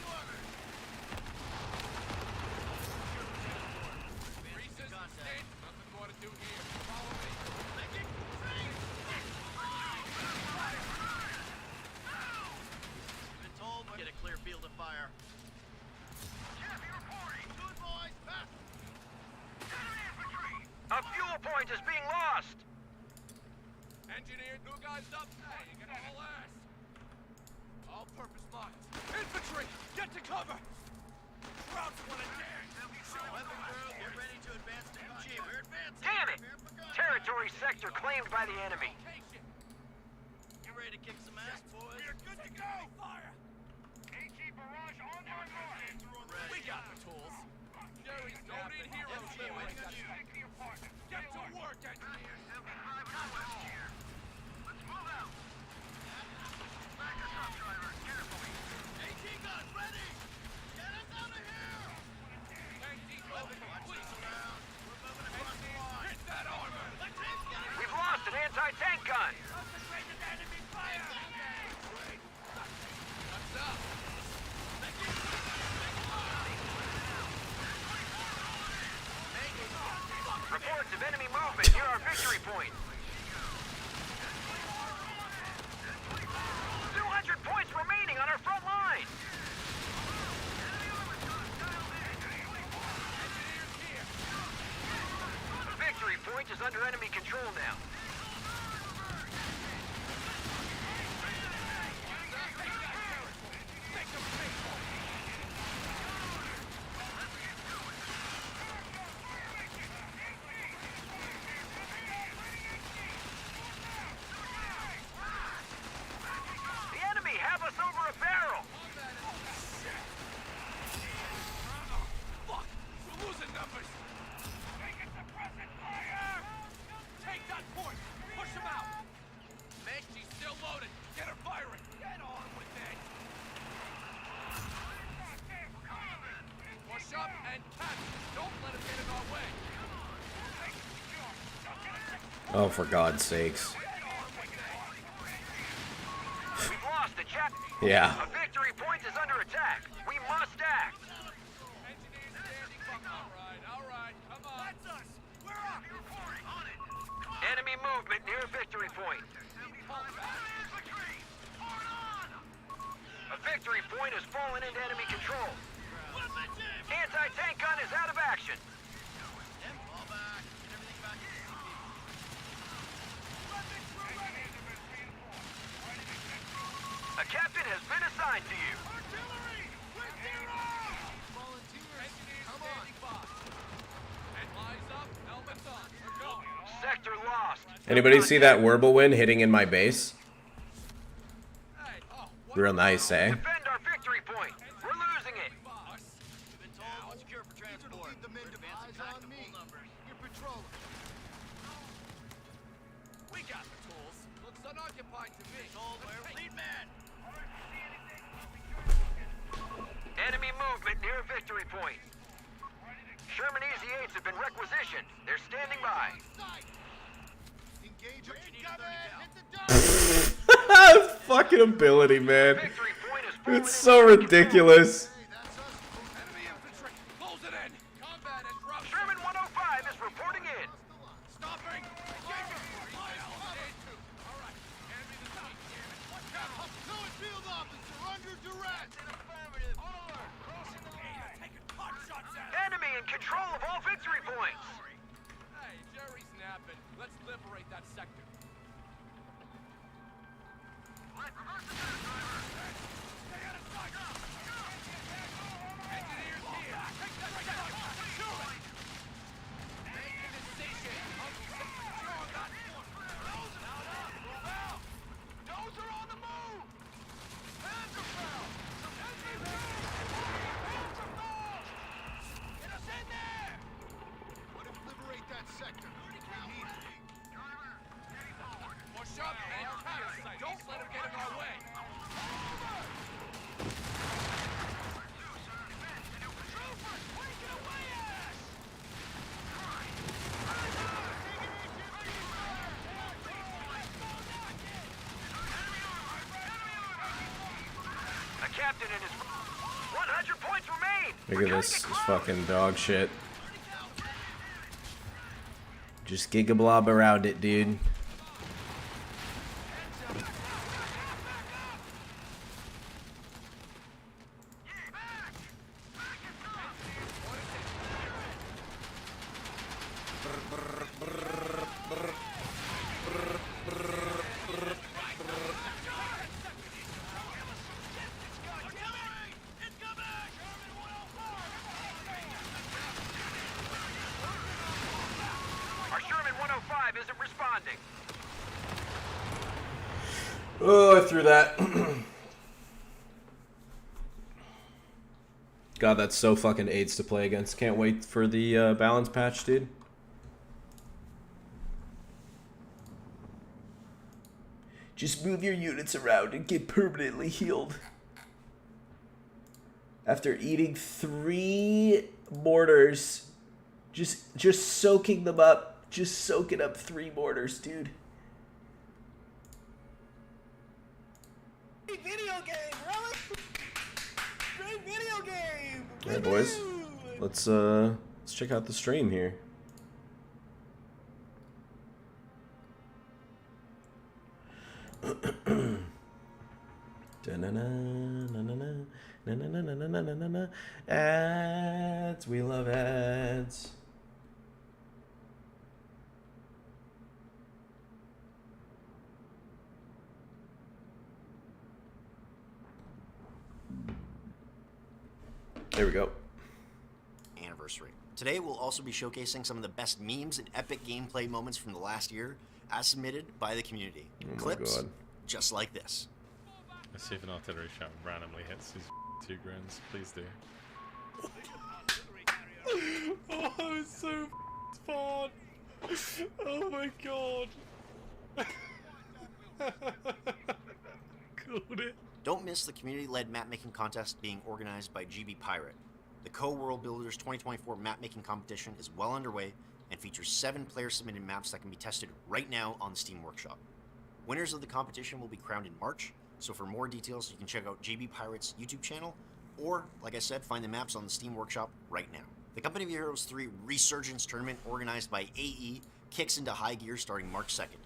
Reese's, stand. Nothing more to do here. Follow me. Been told. Get a clear field of fire. Good boys. Pass. A fuel point is being lost. Engineer, new guys up. Hey, you can all ass. All-purpose lines. Infantry, get to cover. Krauts want to dance. Weapon crew, get ready to advance to MG. We're advancing. Damn it! Prepare for contact. Territory sector claimed by the enemy. Location. Get ready to kick some ass, boys. We're good to go. Fire. We got the tools. Jerry's don't need heroes. MG, waiting on you. Get to work, engineers. AT guns ready. Get us out of here. Tank depot complete. Around. We're moving across the line. Hit that armor. We've lost an anti-tank gun. What's up? Reports of enemy movement near our victory point. 200 points remaining on our front line. The victory point is under enemy control now. The enemy have us over a barrel. Fuck! We're losing numbers! Take it to present fire! Take that point! Push him out! She's still loaded! Get her firing! Get on with it! Push up and catch! Don't let him get in our way! Oh, for God's sakes. We've lost the chat. Yeah. A victory point is under attack. We must act. Engineers standing by. Alright, come on! That's us! We're up! On it! Enemy movement near victory point. A A victory point has fallen into enemy control. Anti-tank gun is out of action. Fall back. Get everything back to CP. A captain has been assigned to you. Artillery! With zero! Volunteers, come on. Headlines up, helmets on. We're going. Sector lost. Anybody see that whirlwind hitting in my base? Hey, oh, what Real nice, eh? Defend our victory point. We're losing it. We've been told secure for transport. Lead the men to Advancing eyes back on to me. full numbers. You're patrolling. we got the tools. Looks unoccupied to me. Told where lead man. Enemy movement near a victory point. Sherman Easy 8s have been requisitioned. They're standing by. Engage incoming. Hit the dome. Fucking ability, man. Victory point is fallen It's so into enemy ridiculous. Hey, that's us. Enemy infantry. Close it in. Combat interruption. control. Sherman 105 is reporting in. Stopping. Engaging. All right. Hand me the knife, damn it. What now? Fluid field officer under duress. Affirmative. Alert. Crossing the line. Taking pot shots at it. Enemy in control of all victory points. Hey, Jerry's napping. Let's liberate that sector. Stay out of sight. Engineers here. Take that sector. Shoot it. Making the station. Secure that one. Those are out. Those are on the move. Hands are foul. Enemy move. Hands are foul. Get us in there. Let him liberate that sector. We need it. Push up and counter. Don't let him get in our way. Troopers, taking away at us! A captain and his 100 points remain. Look We're at trying this to get close. fucking dog shit. Just gigablob around it, dude. Our Sherman 105 isn't responding. Oh, I threw that. God, that's so fucking AIDS to play against. Can't wait for the balance patch, dude. Just move your units around and get permanently healed. After eating 3 mortars, just soaking them up, just soaking up 3 mortars, dude. Great video game, Relic! Great video game! Alright, boys. Let's check out the stream here. Ads, we love ads. There we go. Anniversary. Today we'll also be showcasing some of the best memes and epic gameplay moments from the last year, as submitted by the community. Oh my Clips God. just like this. Let's see if an artillery shot randomly hits his 2 grins. Please do. Oh, it's so fun! Oh my god! Called it. Don't miss the community-led map-making contest being organized by GB Pirate. The Co-World Builders 2024 map-making competition is well underway and features 7 player-submitted maps that can be tested right now on the Steam Workshop. Winners of the competition will be crowned in March, so for more details you can check out GB Pirate's YouTube channel, or, like I said, find the maps on the Steam Workshop right now. The Company of Heroes 3 Resurgence Tournament organized by AE kicks into high gear starting March 2nd.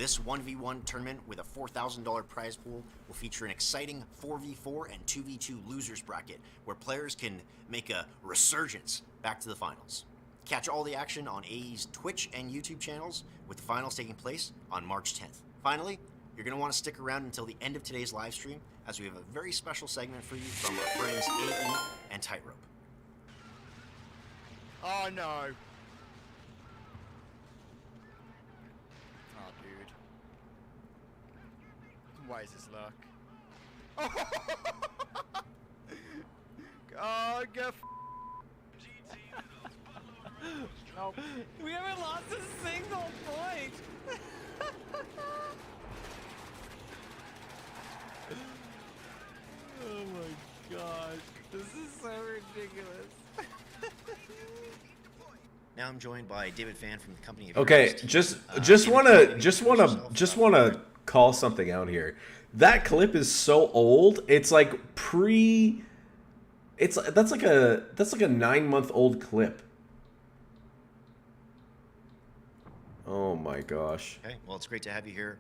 This 1v1 tournament with a $4,000 prize pool will feature an exciting 4v4 and 2v2 losers bracket where players can make a resurgence back to the finals. Catch all the action on AE's Twitch and YouTube channels, with the finals taking place on March 10th. Finally, you're going to want to stick around until the end of today's live stream, as we have a very special segment for you from our friends AE and Tightrope. Oh no. Oh, dude. Why is this luck? Oh, go f. No. We haven't lost a single point. Oh my gosh, this is so ridiculous. Now I'm joined by David Fan from the company of Okay, Heroes. just David, wanna call something out here. That clip is so old. It's like that's like a 9-month-old clip. Oh my gosh. Okay, well, it's great to have you here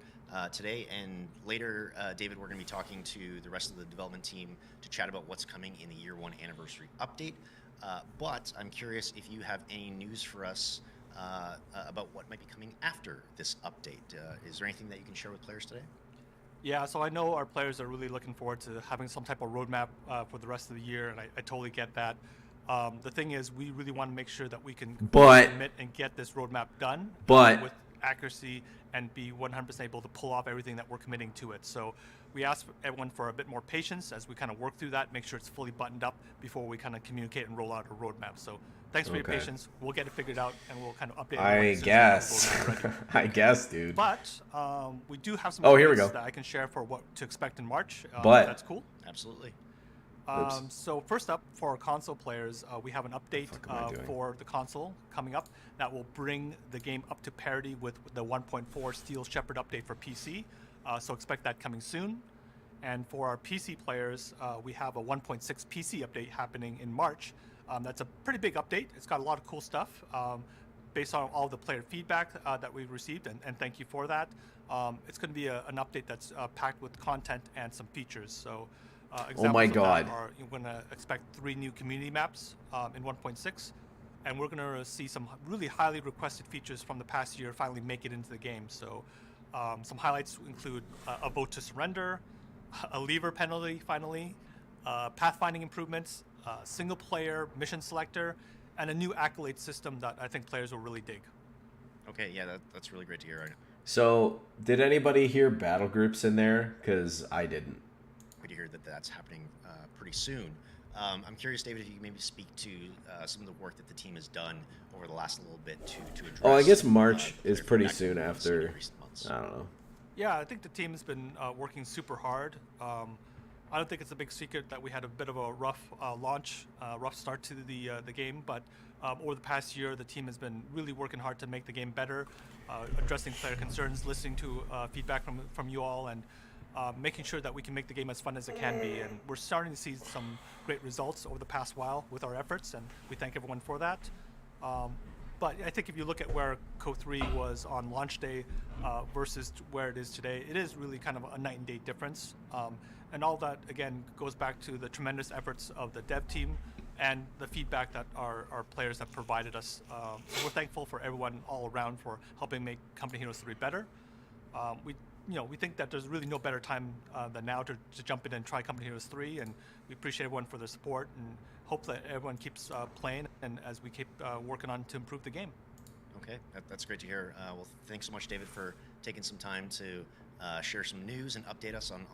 today, and later, David, we're going to be talking to the rest of the development team to chat about what's coming in the Year 1 anniversary update. But I'm curious if you have any news for us about what might be coming after this update. Is there anything that you can share with players today? Yeah, so I know our players are really looking forward to having some type of roadmap for the rest of the year, and I totally get that. The thing is, we really want to make sure that we can commit and get this roadmap done with accuracy and be 100% able to pull off everything that we're committing to it. So we ask everyone for a bit more patience as we kind of work through that, make sure it's fully buttoned up before we kind of communicate and roll out a roadmap. So thanks for your patience. We'll get it figured out, and we'll kind of update. I guess. I guess, dude. But we do have some here we go. that I can share for what to expect in March. But that's cool. Absolutely. So first up, for our console players, we have an update for the console coming up that will bring the game up to parity with the 1.4 Steel Shepherd update for PC. So expect that coming soon. And for our PC players, we have a 1.6 PC update happening in March. That's a pretty big update. It's got a lot of cool stuff based on all the player feedback that we've received, and thank you for that. It's going to be an update that's packed with content and some features. So. Oh my God! You're going to expect 3 new community maps in 1.6, and we're going to see some really highly requested features from the past year finally make it into the game. So some highlights include a vote to surrender, a lever penalty finally, pathfinding improvements, single player mission selector, and a new accolade system that I think players will really dig. Okay, yeah, that's really great to hear. So, did anybody hear battle groups in there? Because I didn't. To hear that that's happening pretty soon. I'm curious, David, if you can maybe speak to some of the work that the team has done over the last little bit to address. Oh, I guess March is pretty soon after. I don't know. Yeah, I think the team has been working super hard. I don't think it's a big secret that we had a bit of a rough launch, rough start to the game, but over the past year, the team has been really working hard to make the game better, addressing player concerns, listening to feedback from you all, and making sure that we can make the game as fun as it can be. And we're starting to see some great results over the past while with our efforts, and we thank everyone for that. But I think if you look at where CO3 was on launch day versus where it is today, it is really kind of a night and day difference. And all that, again, goes back to the tremendous efforts of the dev team and the feedback that our players have provided us. So we're thankful for everyone all around for helping make Company Heroes 3 better. We think that there's really no better time than now to jump in and try Company Heroes 3, and we appreciate everyone for their support and hope that everyone keeps playing and as we keep working on to improve the game. Okay, that's great to hear. Well, thanks so much, David, for taking some time to share some news and update us on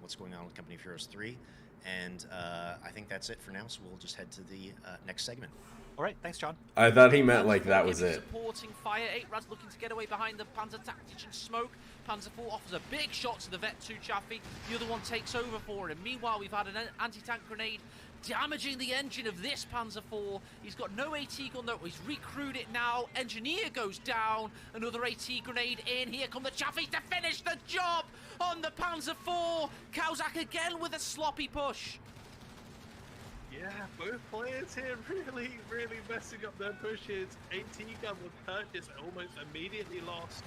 what's going on with Company Heroes 3. And I think that's it for now, so we'll just head to the next segment. All right, thanks, John. I thought he meant like that was it. Supporting fire. 8 Raz looking to get away behind the Panzer Tactician smoke. Panzer 4 offers a big shot to the Vet 2 Chaffee. The other one takes over for him. Meanwhile, we've had an anti-tank grenade damaging the engine of this Panzer 4. He's got no AT gun though. He's recrewed it now. Engineer goes down. Another AT grenade in. Here come the Chaffies to finish the job on the Panzer 4. Kauzak again with a sloppy push. Yeah, both players here really messing up their pushes. AT gun was purchased, almost immediately lost.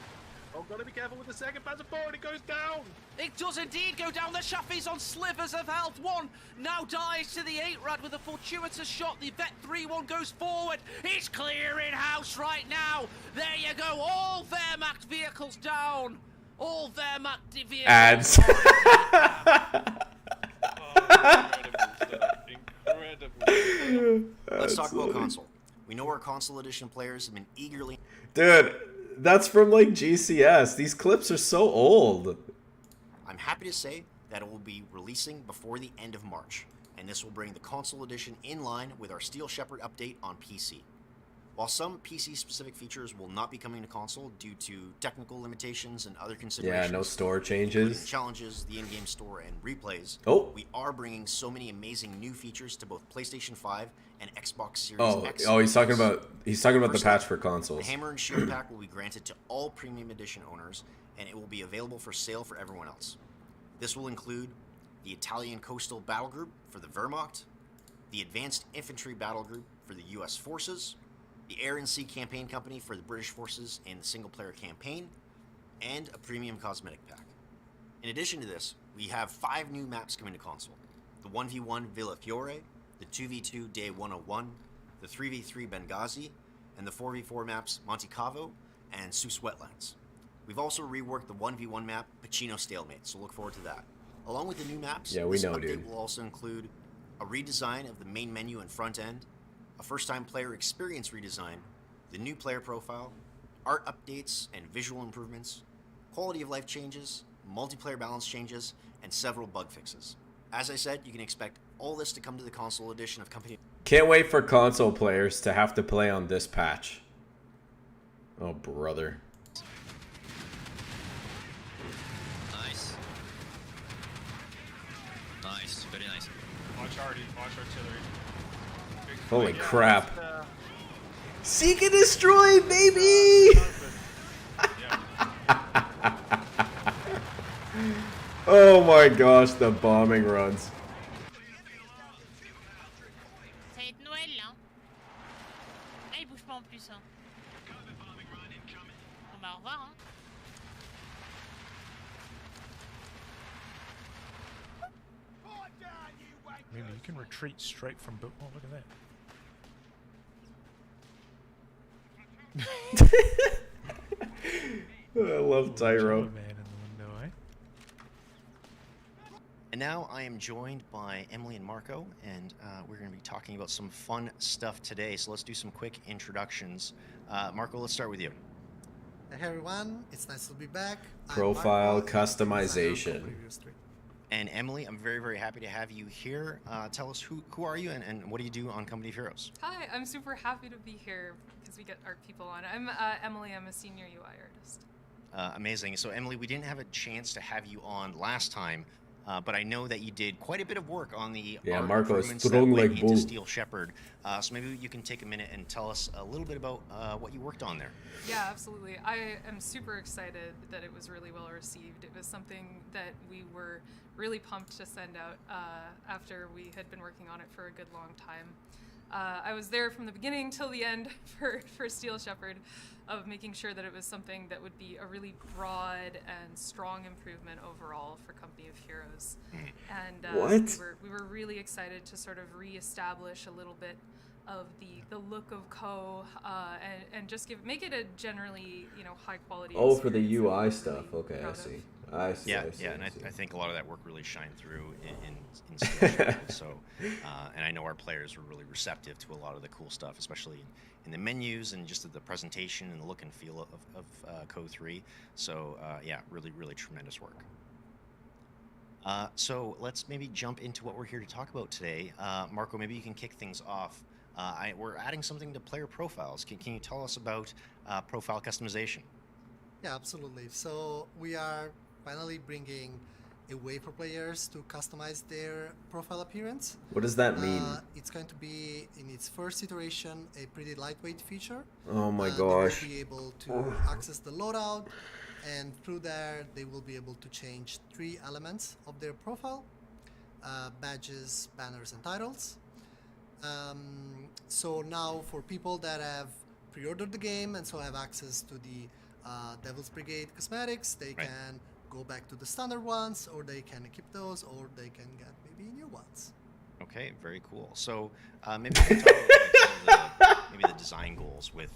Oh, gotta be careful with the second Panzer IV, and it goes down! It does indeed go down. The Chaffee's on slivers of health. One now dies to the 8-Rad with a fortuitous shot. The Vet 3-1 goes forward. He's clearing house right now. There you go. All Wehrmacht vehicles down. All Wehrmacht vehicles. Ads. Incredible. Let's talk about console. We know our console edition players have been eagerly... Dude, that's from like GCS. These clips are so old. I'm happy to say that it will be releasing before the end of March, and this will bring the console edition in line with our Steel Shepherd update on PC. While some PC-specific features will not be coming to console due to technical limitations and other considerations, Yeah, no store including changes. challenges, the in-game store, and replays, Oh. we are bringing so many amazing new features to both PlayStation 5 and Xbox Series Oh, X. he's talking about the First patch up, for The consoles. Hammer and Shield pack will be granted to all Premium Edition owners, and it will be available for sale for everyone else. This will include the Italian Coastal Battle Group for the Wehrmacht, the Advanced Infantry Battle Group for the U.S. Forces, the Air and Sea Campaign Company for the British Forces in the single-player campaign, and a premium cosmetic pack. In addition to this, we have 5 new maps coming to console: the 1v1 Villa Fiore, the 2v2 Day 101, the 3v3 Benghazi, and the 4v4 maps Monte Cavo and Sus Wetlands. We've also reworked the 1v1 map Pacino Stalemate, so look forward to that. Along with the new maps, Yeah, we this know, update dude. will also include a redesign of the main menu and front end, a first-time player experience redesign, the new player profile, art updates and visual improvements, quality of life changes, multiplayer balance changes, and several bug fixes. As I said, you can expect all this to come to the console edition of Company. Can't wait for console players to have to play on this patch. Oh, brother. Nice. Nice. Very nice. Watch artillery. Big Holy fight. crap. Seek and destroy, baby! Oh my gosh, the bombing runs. Ça va être Noël là. Ah, il bouge pas en plus. Hein. Bon bah au revoir. Hein. Maybe you can retreat straight from book. Oh, look at that. I love Tyro. Man in the window, eh? And now I am joined by Emily and Marco, and we're going to be talking about some fun stuff today. So let's do some quick introductions. Marco, let's start with you. Hey everyone, it's nice to be back. I'm Profile Marco, designer of customization. Company History. And Emily, I'm very, very happy to have you here. Tell us who are you and what do you do on Company of Heroes? Hi, I'm super happy to be here because we get art people on. I'm Emily, I'm a senior UI artist. Amazing. So Emily, we didn't have a chance to have you on last time, but I know that you did quite a bit of work on the Yeah, art Marco is improvements that strong went like into bull. Steel Shepherd. So maybe you can take a minute and tell us a little bit about what you worked on there. Yeah, absolutely. I am super excited that it was really well received. It was something that we were really pumped to send out after we had been working on it for a good long time. I was there from the beginning till the end for Steel Shepherd, of making sure that it was something that would be a really broad and strong improvement overall for Company of Heroes. And What? we were really excited to sort of reestablish a little bit of the look of Co, and just make it a generally high quality. Oh, for the experience that UI we're really stuff. Okay, I proud of. see. I see. Yeah, I see, yeah, I and see. I think a lot of that work really shined through in Steel Shepherd. So, and I know our players were really receptive to a lot of the cool stuff, especially in the menus and just the presentation and the look and feel of Co 3. So, yeah, really, really tremendous work. So let's maybe jump into what we're here to talk about today. Marco, maybe you can kick things off. We're adding something to player profiles. Can you tell us about profile customization? Yeah, absolutely. So we are finally bringing a way for players to customize their profile appearance. What does that mean? It's going to be, in its first iteration, a pretty lightweight feature. Oh my They gosh. will be able to access the loadout, and through there they will be able to change 3 elements of their profile: badges, banners, and titles. So now for people that have pre-ordered the game and so have access to the Devil's Brigade cosmetics, they can go back to the standard ones, or they can equip those, or they can get maybe new ones. Okay, very cool. So maybe we can talk about like, maybe the design goals with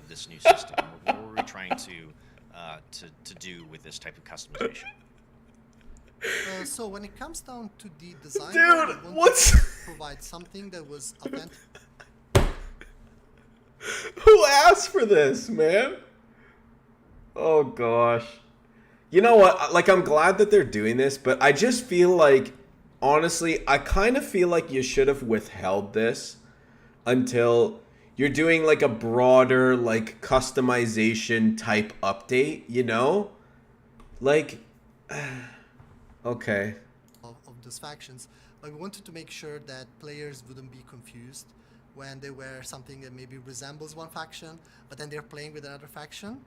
this new system. What were we trying to do with this type of customization? So when it comes down to the design, Dude, we what's to provide something that was authentic. Who asked for this, man? Oh gosh. You know what? Like, I'm glad that they're doing this, but I just feel like, honestly, I kind of feel like you should have withheld this until you're doing like a broader like customization type update, you know? Like okay. Of those factions, but we wanted to make sure that players wouldn't be confused when they wear something that maybe resembles one faction, but then they're playing with another faction.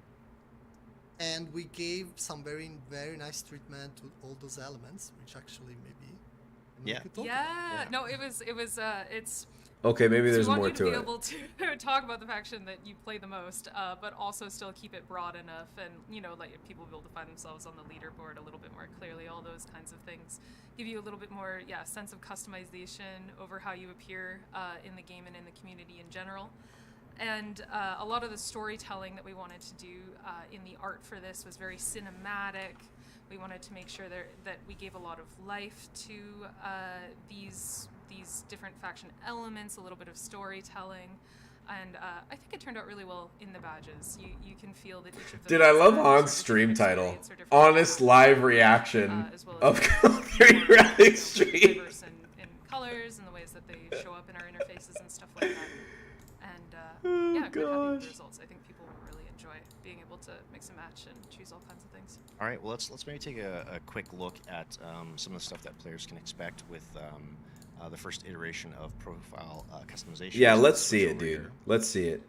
And we gave some very, very nice treatment to all those elements, which actually maybe Yeah. Yeah. No, it's Okay, maybe there's we want more you to be it. able to talk about the faction that you play the most, but also still keep it broad enough, and let people be able to find themselves on the leaderboard a little bit more clearly. All those kinds of things give you a little bit more, sense of customization over how you appear in the game and in the community in general. And a lot of the storytelling that we wanted to do in the art for this was very cinematic. We wanted to make sure that we gave a lot of life to these different faction elements, a little bit of storytelling, and I think it turned out really well in the badges. You can feel that each of them. Dude, I love Han's stream title. Honest live reaction of Valkyrie Relic stream. Diverse in colors and the ways that they show up in our interfaces and stuff like that. And yeah, quite happy with the results. I think people will really enjoy being able to mix and match and choose all kinds of things. All right, well, let's maybe take a quick look at some of the stuff that players can expect with the first iteration of profile customization. Yeah, let's see it, dude. Here. Let's see it.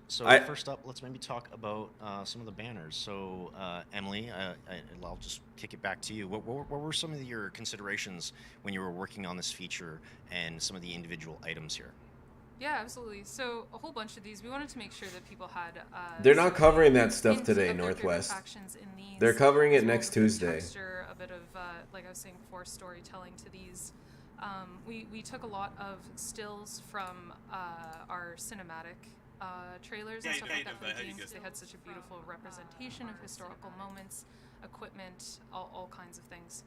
So first up, let's maybe talk about some of the banners. So Emily, I'll just kick it back to you. What were some of your considerations when you were working on this feature and some of the individual items here? Yeah, absolutely. So a whole bunch of these, we wanted to make sure that people had. They're not covering that stuff today, Northwest. They're covering it next Tuesday. Texture, a bit of, like I was saying before, storytelling to these. We took a lot of stills from our cinematic trailers and stuff like that for the games, because they had such a beautiful representation of historical moments, equipment, all kinds of things.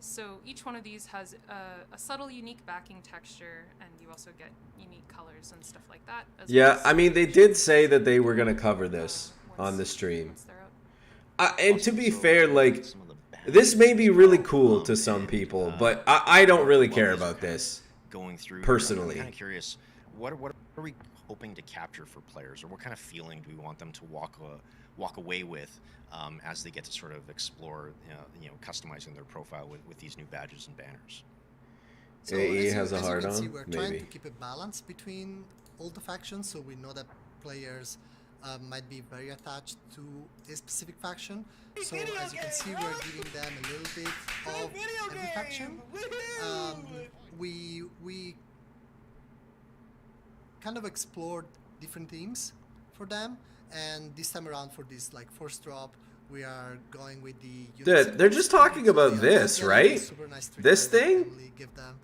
So each one of these has a subtle, unique backing texture, and you also get unique colors and stuff like that. Yeah, I mean, they did say that they were going to cover this on the stream. And to be fair, like, this may be really cool to some people, but I don't really care about this personally. I'm kind of curious, what are we hoping to capture for players, or what kind of feeling do we want them to walk away with as they get to sort of explore, customizing their profile with these new badges and banners? So AE has a hard on, we're trying to keep a balance between all the factions, so we know that players might be very attached to a specific faction. So as you can see, we're giving them a little bit of every faction. We kind of explored different themes for them, and this time around for this first drop, we are going with the. Dude, they're just talking about this, right? Super nice this thing. Give them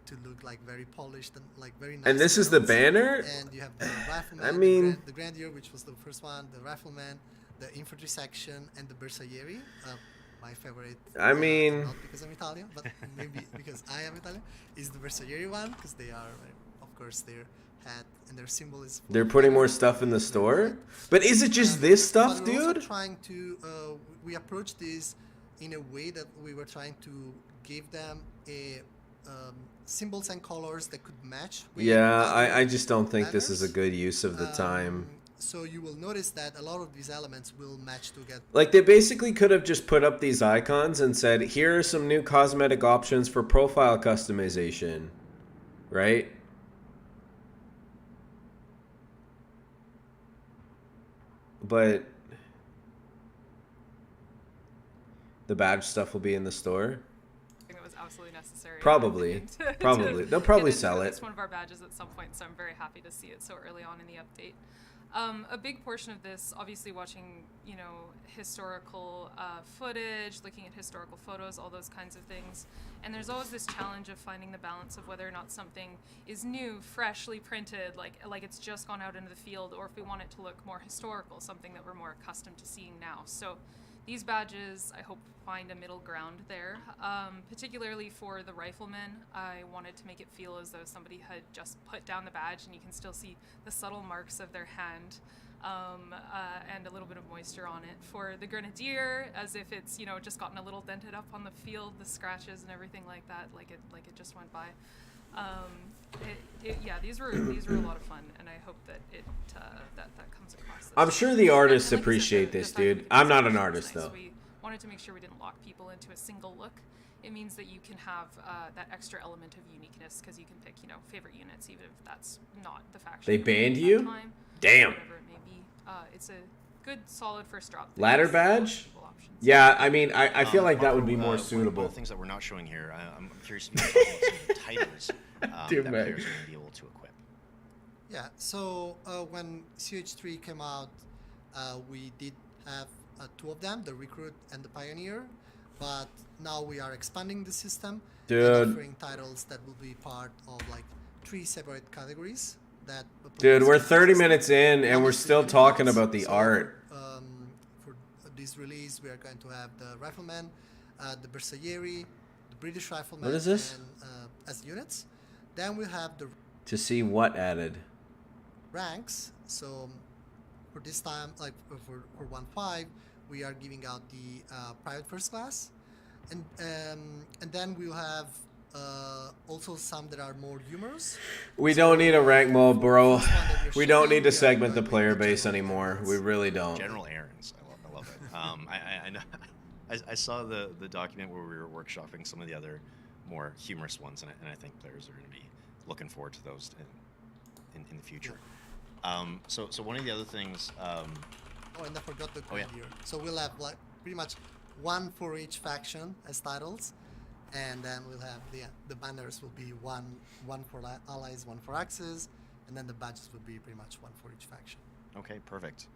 to look very polished and very nice. And this is the banner. And you have the rifleman. I mean, the Grenadier, which was the first one, the rifleman, the infantry section, and the Bersaglieri. My favorite. I mean, not because I'm Italian, but maybe because I am Italian, is the Bersaglieri one, because they are, of course, their hat and their symbol is. They're putting more stuff in the store, but is it just this stuff, but dude? We're also trying to. We approached this in a way that we were trying to give them a symbols and colors that could match. With I just don't think this is a good use of the time. So you will notice that a lot of these elements will match together. Like, they basically could have just put up these icons and said, here are some new cosmetic options for profile customization, right? But the badge stuff will be in the store. It was absolutely necessary. Probably. Probably. They'll probably sell it. It's one of our badges at some point, so I'm very happy to see it so early on in the update. A big portion of this, obviously watching, you know, historical footage, looking at historical photos, all those kinds of things. And there's always this challenge of finding the balance of whether or not something is new, freshly printed, like it's just gone out into the field, or if we want it to look more historical, something that we're more accustomed to seeing now. So these badges, I hope, find a middle ground there. Particularly for the riflemen, I wanted to make it feel as though somebody had just put down the badge and you can still see the subtle marks of their hand and a little bit of moisture on it. For the grenadier, as if it's, you know, just gotten a little dented up on the field, the scratches and everything like that, like it just went by. Yeah, these were a lot of fun, and I hope that that comes across. I'm sure the artists appreciate this, dude. I'm not an artist, though. We wanted to make sure we didn't lock people into a single look. It means that you can have that extra element of uniqueness, because you can pick, you know, favorite units, even if that's not the faction. They banned you? Damn. Whatever it may be. It's a good, solid first drop. Ladder badge? Yeah, I mean, I feel like that would be more suitable. One of the things that we're not showing here, I'm curious if you can talk about some of the titles that players are going to be able to equip. Yeah, so when CH3 came out, we did have two of them, the Recruit and the Pioneer, but now we are expanding the system and offering titles that will be part of like 3 separate categories. Dude, we're 30 minutes in and we're still talking about the art. For this release, we are going to have the Rifleman, the Bersaglieri, the British Rifleman, what is this? And, as units. Then we have the to see what added ranks. So for this time, like for 1.5, we are giving out the private first class, and then we'll have also some that are more humorous. We don't need a rank mode, bro. We don't need to segment the player base anymore. We really don't. General errands. I love it. I know. I saw the document where we were workshopping some of the other more humorous ones, and I think players are going to be looking forward to those in the future. So one of the other things. Oh, and I forgot the code here. So we'll have like pretty much one for each faction as titles. And then we'll have the banners will be one for allies, one for Axis, and then the badges would be pretty much one for each faction. Okay, perfect.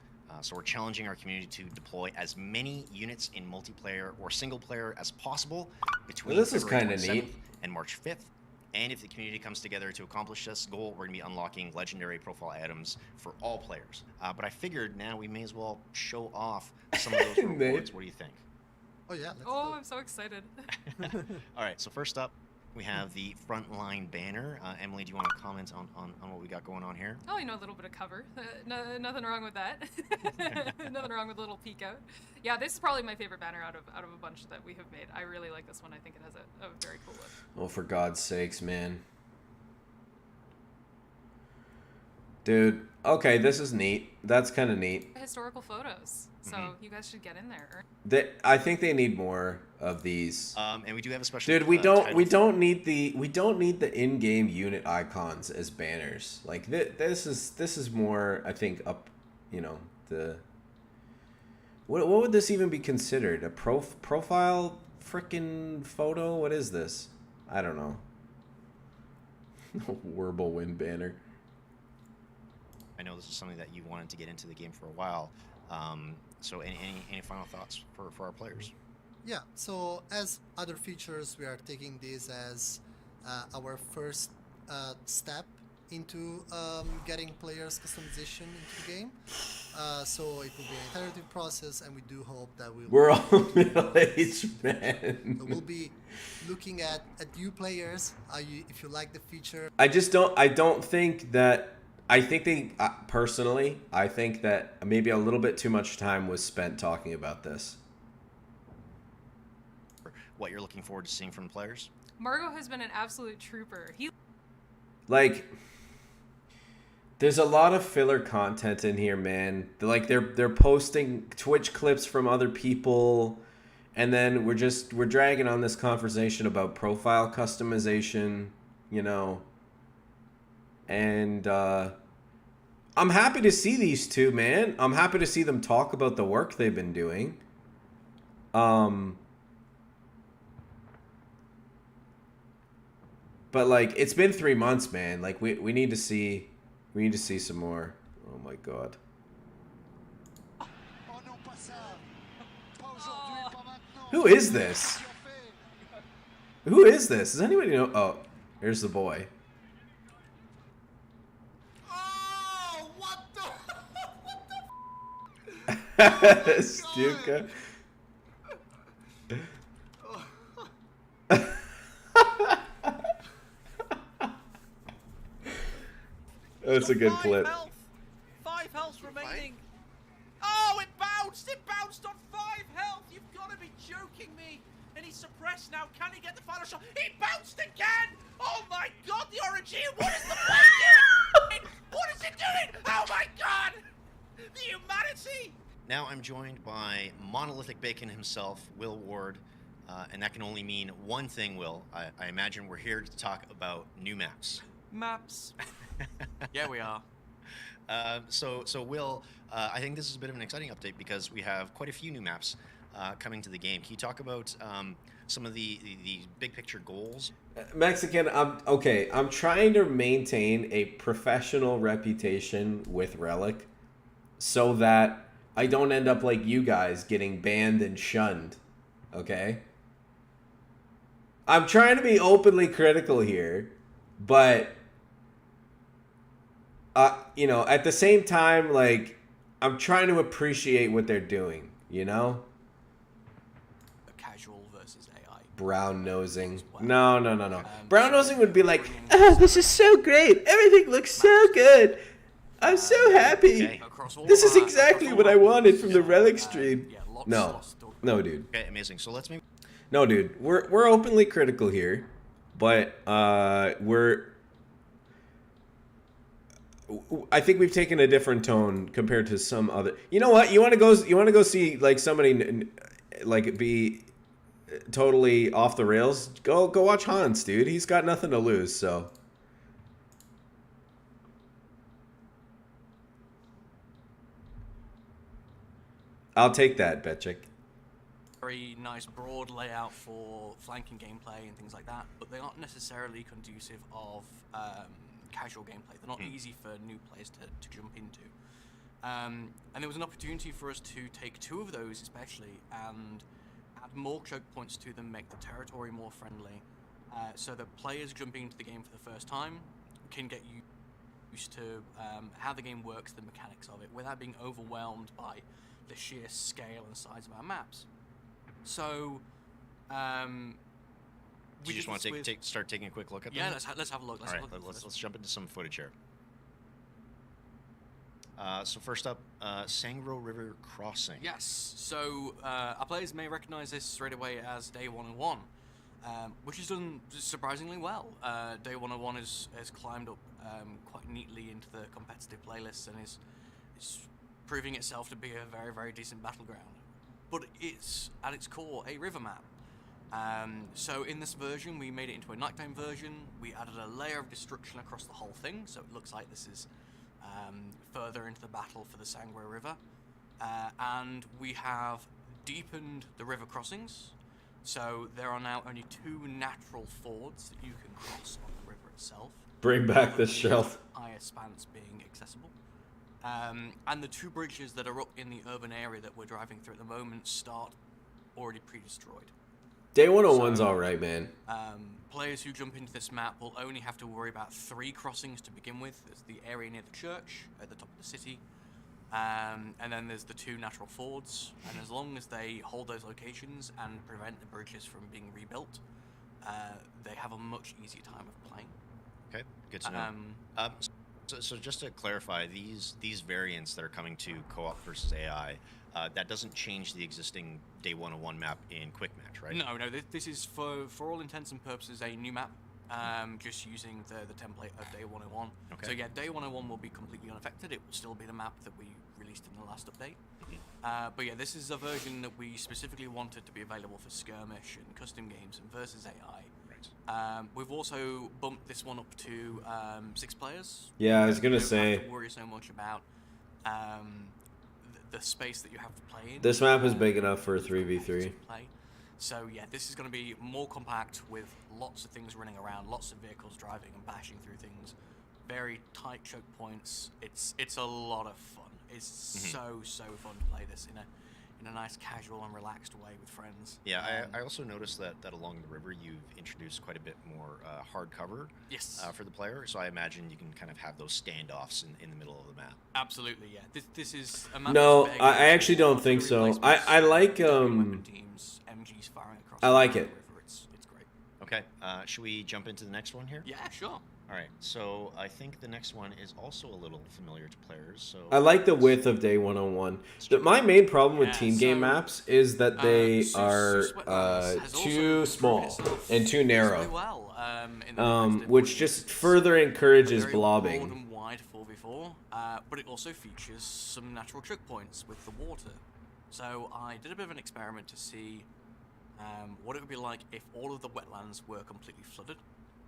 So we're challenging our community to deploy as many units in multiplayer or single player as possible between February 27th and March 5th. And if the community comes together to accomplish this goal, we're going to be unlocking legendary profile items for all players. But I figured now we may as well show off some of those rewards. What do you think? Oh yeah. I'm so excited. All right. So first up, we have the frontline banner. Emily, do you want to comment on what we got going on here? Oh, you know, a little bit of cover. Nothing wrong with that. Nothing wrong with a little peek out. Yeah, this is probably my favorite banner out of a bunch that we have made. I really like this one. I think it has a very cool look. Oh, for God's sakes, man. Dude, okay, this is neat. That's kind of neat. Historical photos. So you guys should get in there. I think they need more of these. And we do have a special. Dude, we don't need the in-game unit icons as banners. Like this is more, I think, up, you know, the. What would this even be considered? A profile frickin' photo? What is this? I don't know. Whirlwind banner. I know this is something that you wanted to get into the game for a while. So any final thoughts for our players? Yeah, so as other features, we are taking this as our first step into getting players' customization into the game. So it will be an iterative process, and we do hope that we're all middle-aged men. We'll be looking at you players, if you like the feature. I don't think that. I think personally, I think that maybe a little bit too much time was spent talking about this. What you're looking forward to seeing from players? Margot has been an absolute trooper. Like, there's a lot of filler content in here, man. They're posting Twitch clips from other people, and then we're dragging on this conversation about profile customization, you know. And I'm happy to see these two, man. I'm happy to see them talk about the work they've been doing. But like, it's been 3 months, man. Like we need to see some more. Oh my God. Who is this? Who is this? Does anybody know? Oh, here's the boy. Oh, what the? Stuka. That's a good clip. 5 health remaining. Oh, it bounced! It bounced on 5 health! You've got to be joking me! And he's suppressed now. Can he get the final shot? He bounced again! Oh my god, the Origin! What is the play doing? What is it doing? Oh my god! The humanity! Now I'm joined by Monolithic Bacon himself, Will Ward, and that can only mean one thing, Will. I imagine we're here to talk about new maps. Maps. Yeah, we are. So Will, I think this is a bit of an exciting update because we have quite a few new maps coming to the game. Can you talk about some of the big picture goals? Mexican, I'm trying to maintain a professional reputation with Relic so that I don't end up like you guys getting banned and shunned. Okay? I'm trying to be openly critical here, but you know, at the same time, like, I'm trying to appreciate what they're doing, you know? Casual versus AI. Brown nosing. No. Brown nosing would be like, oh, this is so great. Everything looks so good. I'm so happy. Okay. This is exactly what I wanted from the Relic stream. No, dude. Okay, amazing. So let's move. No, dude. We're openly critical here, but I think we've taken a different tone compared to some other. You know what? You want to go see like somebody like be totally off the rails? Go watch Hans, dude. He's got nothing to lose, so. I'll take that, Betchik. Very nice broad layout for flanking gameplay and things like that, but they aren't necessarily conducive of casual gameplay. They're not easy for new players to jump into. And there was an opportunity for us to take 2 of those especially and add more choke points to them, make the territory more friendly, so that players jumping into the game for the first time can get used to how the game works, the mechanics of it, without being overwhelmed by the sheer scale and size of our maps. So, Do you just want to start taking a quick look at them? Yeah, let's have a look. Let's jump into some footage here. So first up, Sangro River Crossing. Yes. So our players may recognize this straight away as Day 101, which has done surprisingly well. Day 101 has climbed up quite neatly into the competitive playlists and is proving itself to be a very, very decent battleground. But it's, at its core, a river map. So in this version, we made it into a nighttime version. We added a layer of destruction across the whole thing, so it looks like this is further into the battle for the Sangre River. And we have deepened the river crossings, so there are now only 2 natural fords that you can cross on the river itself. Bring back the shelf. Higher spans being accessible. And the 2 bridges that are up in the urban area that we're driving through at the moment start already pre-destroyed. Day 101's alright, man. Players who jump into this map will only have to worry about 3 crossings to begin with. There's the area near the church at the top of the city, and then there's the 2 natural fords, and as long as they hold those locations and prevent the bridges from being rebuilt, they have a much easier time of playing. Okay, good to know. So just to clarify, these variants that are coming to co-op versus AI, that doesn't change the existing Day 101 map in Quick Match, right? No, this is for all intents and purposes a new map, just using the template of Day 101. Okay. So yeah, Day 101 will be completely unaffected. It will still be the map that we released in the last update. But yeah, this is a version that we specifically wanted to be available for skirmish and custom games and versus AI. We've also bumped this one up to 6 players. Yeah, I was gonna You don't say. have to worry so much about the space that you have to play in. This map is big enough for a 3v3. So yeah, this is going to be more compact with lots of things running around, lots of vehicles driving and bashing through things. Very tight choke points. It's a lot of fun. It's so fun to play this in in a nice casual and relaxed way with friends. Yeah, I also noticed that along the river you've introduced quite a bit more hard cover. Yes. For the player, so I imagine you can kind of have those standoffs in the middle of the map. Absolutely, yeah. This is a map. No, that's I actually don't think so. I like teams, MGs firing across I like the it. river. It's great. Okay, should we jump into the next one here? Yeah, sure. All right, so I think the next one is also a little familiar to players. So I like the width of Day 101. My main problem with team game maps is that they are too small and too narrow, which just further encourages blobbing. Broad and wide 4v4, but it also features some natural choke points with the water. So I did a bit of an experiment to see what it would be like if all of the wetlands were completely flooded.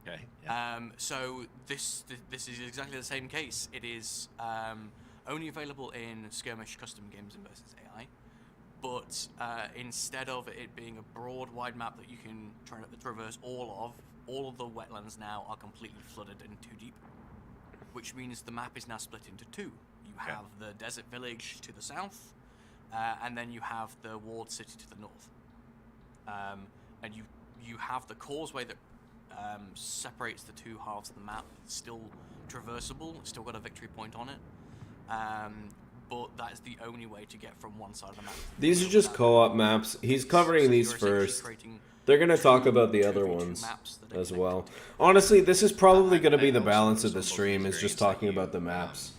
Okay. Yeah. So this is exactly the same case. It is only available in skirmish custom games and versus AI, but instead of it being a broad, wide map that you can try to traverse all of the wetlands now are completely flooded and too deep, which means the map is now split into two. You have the desert village to the south, and then you have the walled city to the north, and you have the causeway that separates the two halves of the map. It's still traversable, it's still got a victory point on it, but that is the only way to get from one side of the map. These are just co-op maps. He's covering these first. They're going to talk about the other ones as well. Honestly, this is probably going to be the balance of the stream, is just talking about the maps.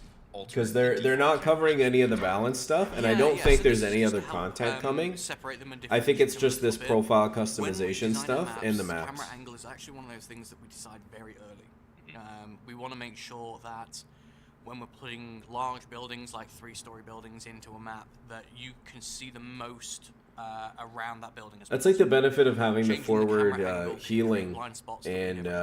Because they're not covering any of the balance stuff, and I don't think there's any other content coming. I think it's just this profile customization stuff and the maps. Camera angle is actually one of those things that we decide very early. We want to make sure that when we're putting large buildings, like 3-story buildings, into a map, that you can see the most around that building. That's like the benefit of having the forward healing and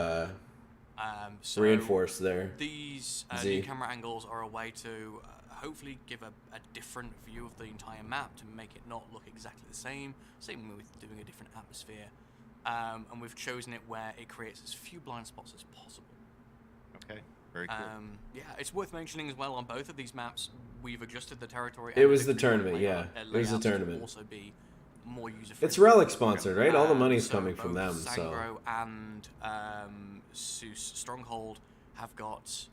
reinforce there. These new camera angles are a way to hopefully give a different view of the entire map, to make it not look exactly the same. Same with doing a different atmosphere. And we've chosen it where it creates as few blind spots as possible. Okay, very cool. Yeah, it's worth mentioning as well, on both of these maps, we've adjusted the territory. It was the tournament, yeah. It was the tournament. Also be more user-friendly. It's Relic sponsored, right? All the money's coming from them. Sangro and Seuss Stronghold have got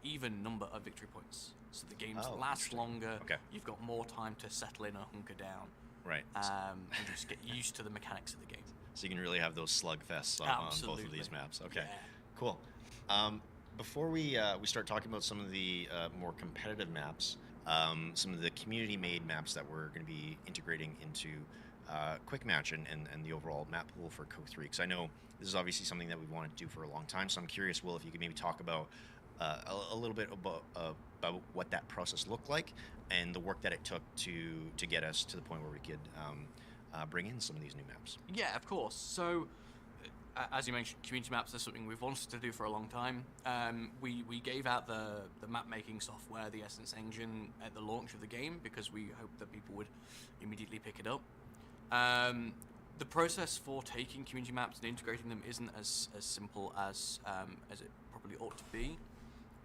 even number of victory points, so the games last longer. You've got more time to settle in or hunker down. Right. And just get used to the mechanics of the game. So you can really have those slugfests on both of these maps. Okay, cool. Before we start talking about some of the more competitive maps, some of the community-made maps that we're going to be integrating into Quick Match and the overall map pool for Co3, because I know this is obviously something that we've wanted to do for a long time. So I'm curious, Will, if you could maybe talk about a little bit about what that process looked like and the work that it took to get us to the point where we could bring in some of these new maps. Yeah, of course. So, as you mentioned, community maps are something we've wanted to do for a long time. We gave out the map-making software, the Essence Engine, at the launch of the game because we hoped that people would immediately pick it up. The process for taking community maps and integrating them isn't as simple as it probably ought to be.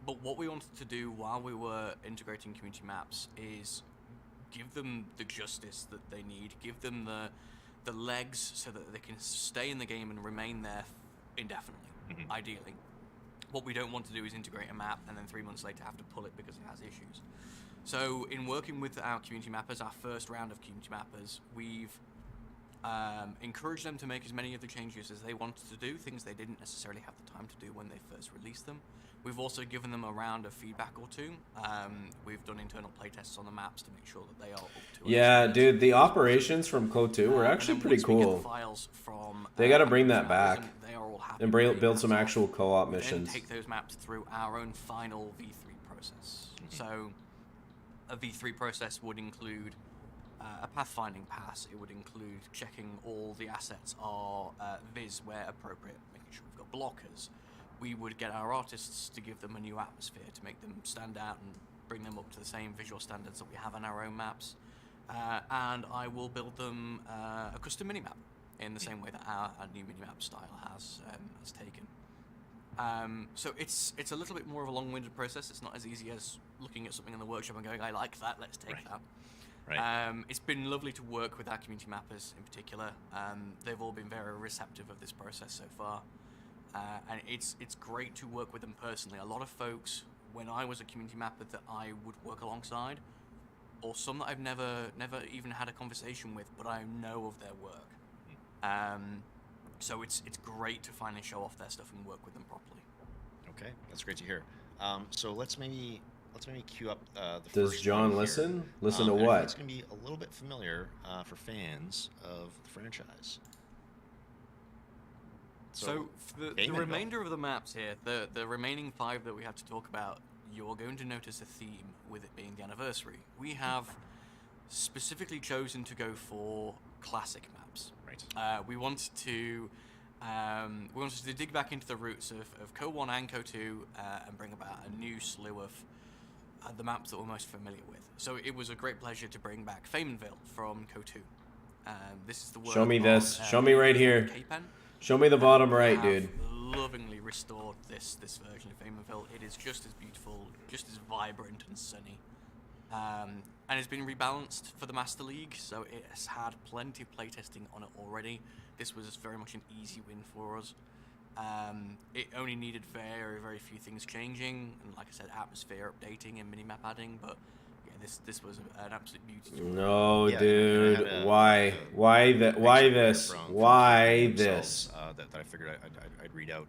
But what we wanted to do while we were integrating community maps is give them the justice that they need, give them the legs so that they can stay in the game and remain there indefinitely, ideally. What we don't want to do is integrate a map and then 3 months later have to pull it because it has issues. So in working with our community mappers, our first round of community mappers, we've encouraged them to make as many of the changes as they wanted to do, things they didn't necessarily have the time to do when they first released them. We've also given them a round of feedback or two. We've done internal playtests on the maps to make sure that they are up to it. Yeah, dude, the operations from Co2 were actually pretty cool. Files from, they got to bring that back they are all happy and build some actual co-op missions. Then take those maps through our own final V3 process. So a V3 process would include a pathfinding pass. It would include checking all the assets are viz where appropriate, making sure we've got blockers. We would get our artists to give them a new atmosphere to make them stand out and bring them up to the same visual standards that we have on our own maps. And I will build them a custom minimap in the same way that our new minimap style has taken. So it's a little bit more of a long-winded process. It's not as easy as looking at something in the workshop and going, I like that, let's take that. Right. It's been lovely to work with our community mappers in particular. They've all been very receptive of this process so far. And it's great to work with them personally. A lot of folks, when I was a community mapper that I would work alongside, or some that I've never even had a conversation with, but I know of their work. So it's great to finally show off their stuff and work with them properly. Okay, that's great to hear. So let's maybe queue up the Does first John one here. listen? Listen to and I think what? it's going to be a little bit familiar for fans of the franchise. So for the Eamonville. remainder of the maps here, the remaining 5 that we have to talk about, you're going to notice a theme with it being the anniversary. We have specifically chosen to go for classic maps. Right. We wanted to dig back into the roots of Co 1 and Co 2 and bring about a new slew of the maps that we're most familiar with. So it was a great pleasure to bring back Famenville from Co 2. This is the work Show me of, this. Show me right here. K-Pen. Show me the bottom right, Have dude. Lovingly restored this version of Famenville. It is just as beautiful, just as vibrant and sunny. And it's been rebalanced for the Master League, so it has had plenty of playtesting on it already. This was very much an easy win for us. It only needed very, very few things changing, and like I said, atmosphere updating and minimap adding, but yeah, this was an absolute beauty. No, Yeah, dude. and I had Why? Why this? from Why themselves, this? that I figured I'd read out.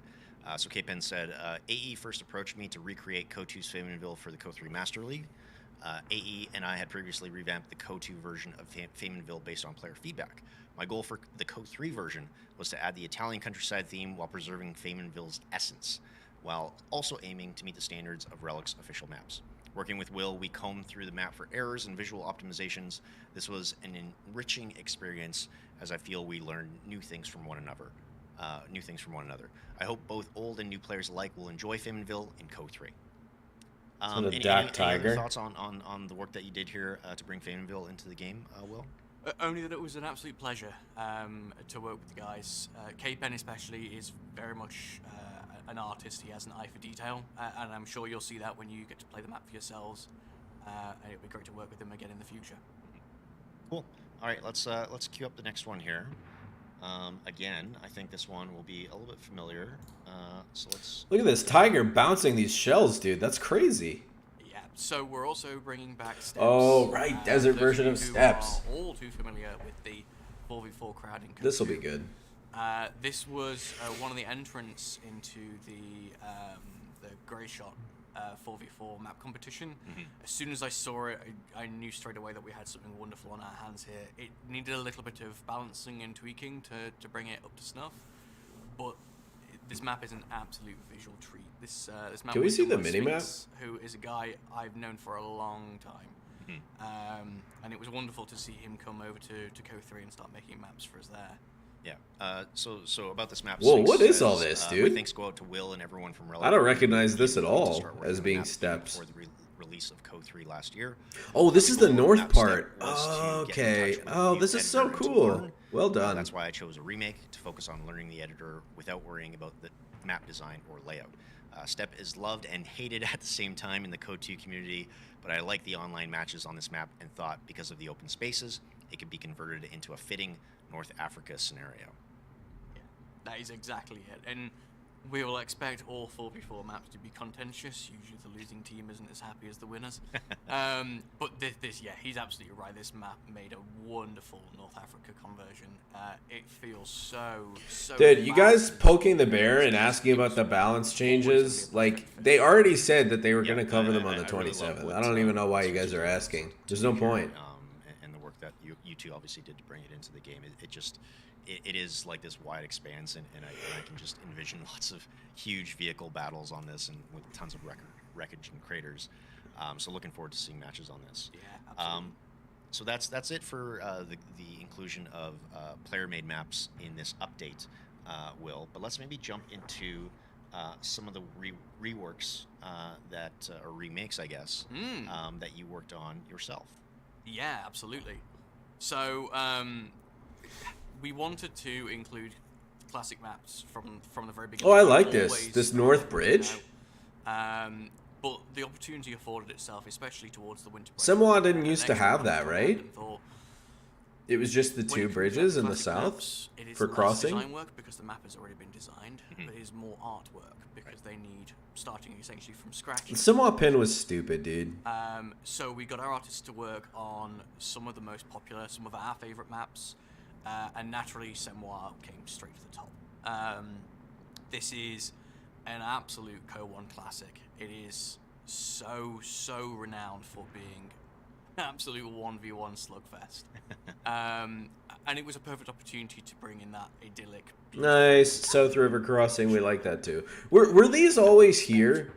So K-Pen said, AE first approached me to recreate Co2's Famenville for the Co3 Master League. AE and I had previously revamped the Co2 version of Famenville based on player feedback. My goal for the Co3 version was to add the Italian countryside theme while preserving Famenville's essence, while also aiming to meet the standards of Relic's official maps. Working with Will, we combed through the map for errors and visual optimizations. This was an enriching experience, as I feel we learned new things from one another. I hope both old and new players alike will enjoy Famenville in Co3. Any other thoughts on the work that you did here to bring Famenville into the game, Will? Only that it was an absolute pleasure to work with the guys. K-Pen especially is very much an artist. He has an eye for detail, and I'm sure you'll see that when you get to play the map for yourselves. And it'll be great to work with him again in the future. Cool. All right, let's queue up the next one here. Again, I think this one will be a little bit familiar. So let's Look at this tiger bouncing these shells, dude. That's crazy. Yeah. So we're also bringing back Steps. Oh, right, desert those version you of who Steps. Are all too familiar with the 4v4 crowd in Co2. This will be good. This was one of the entrants into the Grey Shot 4v4 map competition. As soon as I saw it, I knew straight away that we had something wonderful on our hands here. It needed a little bit of balancing and tweaking to bring it up to snuff, but this map is an absolute visual treat. This map. Can we was see done the by mini-map? Sphinx, who is a guy I've known for a long time, and it was wonderful to see him come over to Co3 and start making maps for us there. Yeah. So about this map. Whoa, Sphinx what is says, all this, my dude? thanks go out to Will and everyone from Relic. I don't recognize this at To all start working as on the being map Steps. Before the release of Co3 last year. Oh, this is the goal of north that step part. was to get in Okay. touch with Oh, the this is so editor and to cool. learn. Well done. That's why I chose a remake to focus on learning the editor without worrying about the map design or layout. Step is loved and hated at the same time in the Co2 community, but I like the online matches on this map and thought because of the open spaces, it could be converted into a fitting North Africa scenario. That is exactly it, and we will expect all 4v4 maps to be contentious. Usually the losing team isn't as happy as the winners. But yeah, he's absolutely right. This map made a wonderful North Africa conversion. It feels so Dude, you guys balanced. poking the bear and asking about the balance changes, like, they already said that they were going to cover them on the I really love 27th. what, I don't even know why you guys are asking. There's no point. And the work that you two obviously did to bring it into the game. It is like this wide expanse, and I can just envision lots of huge vehicle battles on this, and with tons of wreckage and craters. So looking forward to seeing matches on this. Yeah, absolutely. So that's it for the inclusion of player-made maps in this update, Will. But let's maybe jump into some of the reworks or remakes, I guess, that you worked on yourself. Yeah, absolutely. So we wanted to include classic maps from the very beginning. Oh, I like Always this north bridge. But the opportunity afforded itself, especially towards the winter break. Simwa didn't And used to extra have money that, from right? London Thor. It was just the When two it comes to bridges in the classic south maps, it is for less crossing. design work because the map has already been designed, but it is more artwork because they need starting essentially from scratch. The Simwa pin was stupid, dude. So we got our artists to work on some of the most popular, some of our favorite maps, and naturally Semois came straight to the top. This is an absolute Co-1 classic. It is so renowned for being an absolute 1v1 slugfest. And it was a perfect opportunity to bring in that idyllic. Nice. South River Crossing, we like that too. Were these always here?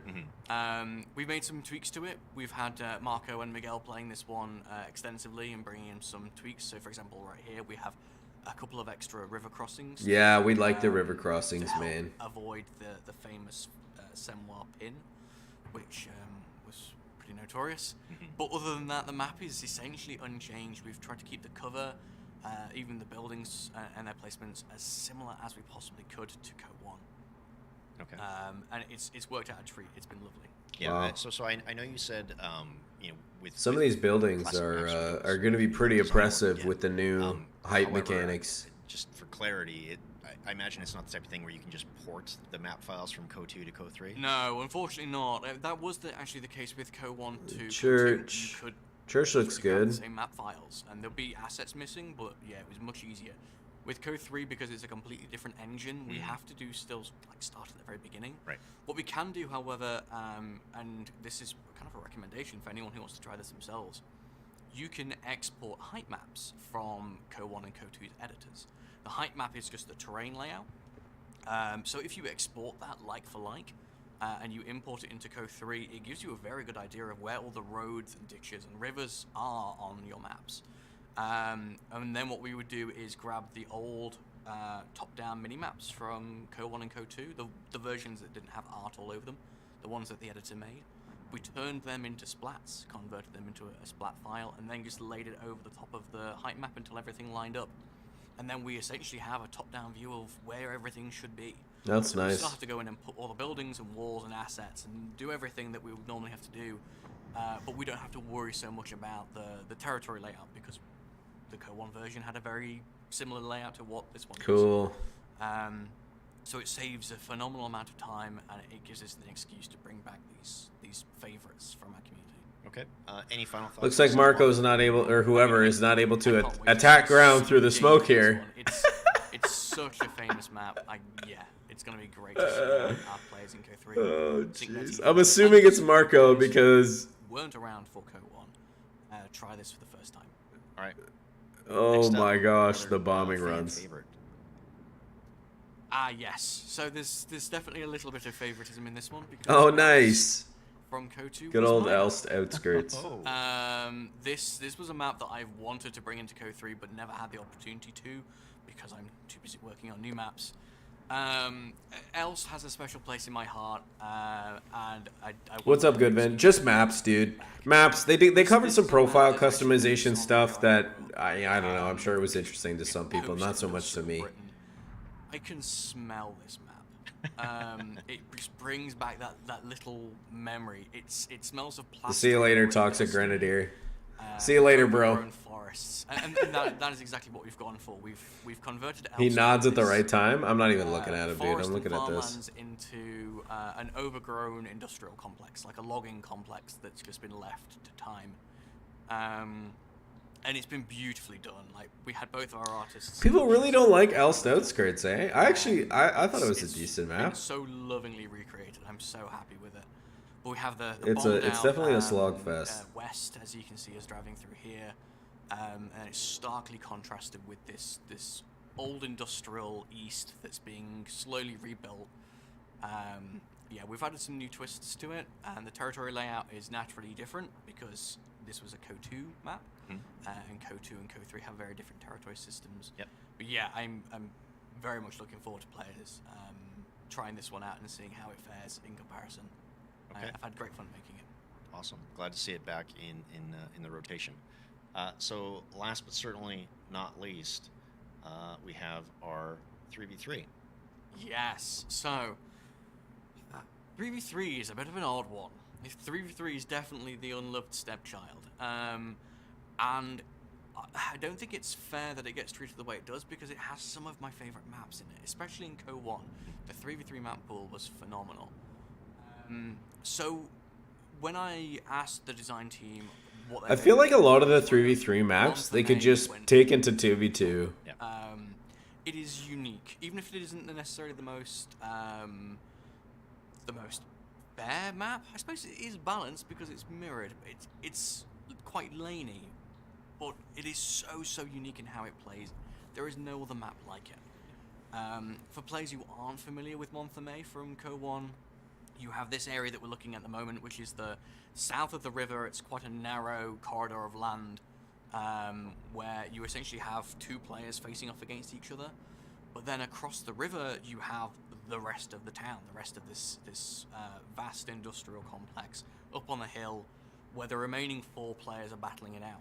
We've made some tweaks to it. We've had Marco and Miguel playing this one extensively and bringing in some tweaks. So, for example, right here we have a couple of extra river crossings. Yeah, we like the river crossings, to help man. Avoid the famous Semois pin, which was pretty notorious. But other than that, the map is essentially unchanged. We've tried to keep the cover, even the buildings and their placements as similar as we possibly could to Co-1. Okay. And it's worked out a treat. It's been lovely. Yeah. Wow. So I know you said with Some of these buildings are going to be pretty oppressive with the new height however, mechanics. Just for clarity, I imagine it's not the type of thing where you can just port the map files from Co2 to Co3. No, unfortunately not. That was actually the case with Co1 to Church. Co2. You could Church looks grab good. the same map files, and there'll be assets missing, but yeah, it was much easier. With Co3, because it's a completely different engine, we have to do still start at the very beginning. Right. What we can do, however, and this is kind of a recommendation for anyone who wants to try this themselves, you can export height maps from Co1 and Co2's editors. The height map is just the terrain layout. So if you export that like for like, and you import it into Co3, it gives you a very good idea of where all the roads and ditches and rivers are on your maps. And then what we would do is grab the old top-down mini-maps from Co1 and Co2, the versions that didn't have art all over them, the ones that the editor made. We turned them into splats, converted them into a splat file, and then just laid it over the top of the height map until everything lined up. And then we essentially have a top-down view of where everything should be. That's so We nice. still have to go in and put all the buildings and walls and assets and do everything that we would normally have to do, but we don't have to worry so much about the territory layout because the Co1 version had a very similar layout to what this one Cool. does. So it saves a phenomenal amount of time, and it gives us an excuse to bring back these favorites from our community. Okay. Any final thoughts? Looks like Marco's not able, or whoever is not able to can't wait attack to ground through the dig smoke this here. one. It's such a famous map. Yeah, it's gonna be great to see our players in Co3. Oh, sink their jeez. teeth I'm into it. assuming And it's Marco those who because... weren't around for Co1. Try this for the first time. All right. Oh Next up, my gosh, another, the bombing fan runs. favorite. Yes. So there's definitely a little bit of favoritism in this one. Because Oh, nice. From Co2. Good was old mine. Elst outskirts. This was a map that I've wanted to bring into Co3 but never had the opportunity to because I'm too busy working on new maps. Elst has a special place in my heart, and I What's up, Goodman? Just maps, dude. Maps. They covered some profile customization stuff that I don't know. I'm sure it was interesting to some people, not so much to me. I can smell this map. It just brings back that little memory. It smells of plastic. See you later, Toxic Grenadier. See you later, bro. overgrown forests, and that is exactly what we've gone for. We've converted. He Elst nods at the this, right time. I'm not even looking at him, dude. forest I'm looking and at this. farmlands into an overgrown industrial complex, like a logging complex that's just been left to time. And it's been beautifully done. Like, we had both of our artists. People really don't like Elst outskirts, eh? I thought it was a decent Been map. so lovingly recreated. I'm so happy with it. But we have the It's bombed definitely a out, slog fest. west, as you can see us driving through here, and it's starkly contrasted with this old industrial east that's being slowly rebuilt. Yeah, we've added some new twists to it, and the territory layout is naturally different because this was a Co2 map, and Co2 and Co3 have very different territory systems. Yep. But yeah, I'm very much looking forward to players trying this one out and seeing how it fares in comparison. Okay. I've had great fun making it. Awesome. Glad to see it back in the rotation. So last but certainly not least, we have our 3v3. Yes. So 3v3 is a bit of an odd one. 3v3 is definitely the unloved stepchild. And I don't think it's fair that it gets treated the way it does, because it has some of my favourite maps in it, especially in Co 1. The 3v3 map pool was phenomenal. So when I asked the design team what I feel like a lot of the 3v3 maps they could just take into 2v2. it is unique, even if it isn't necessarily the most bare map. I suppose it is balanced because it's mirrored. It's quite laney, but it is so unique in how it plays. There is no other map like it. For players who aren't familiar with Monthermé from Co 1, you have this area that we're looking at the moment, which is the south of the river. It's quite a narrow corridor of land where you essentially have two players facing off against each other. But then across the river, you have the rest of the town, the rest of this vast industrial complex up on the hill, where the remaining 4 players are battling it out.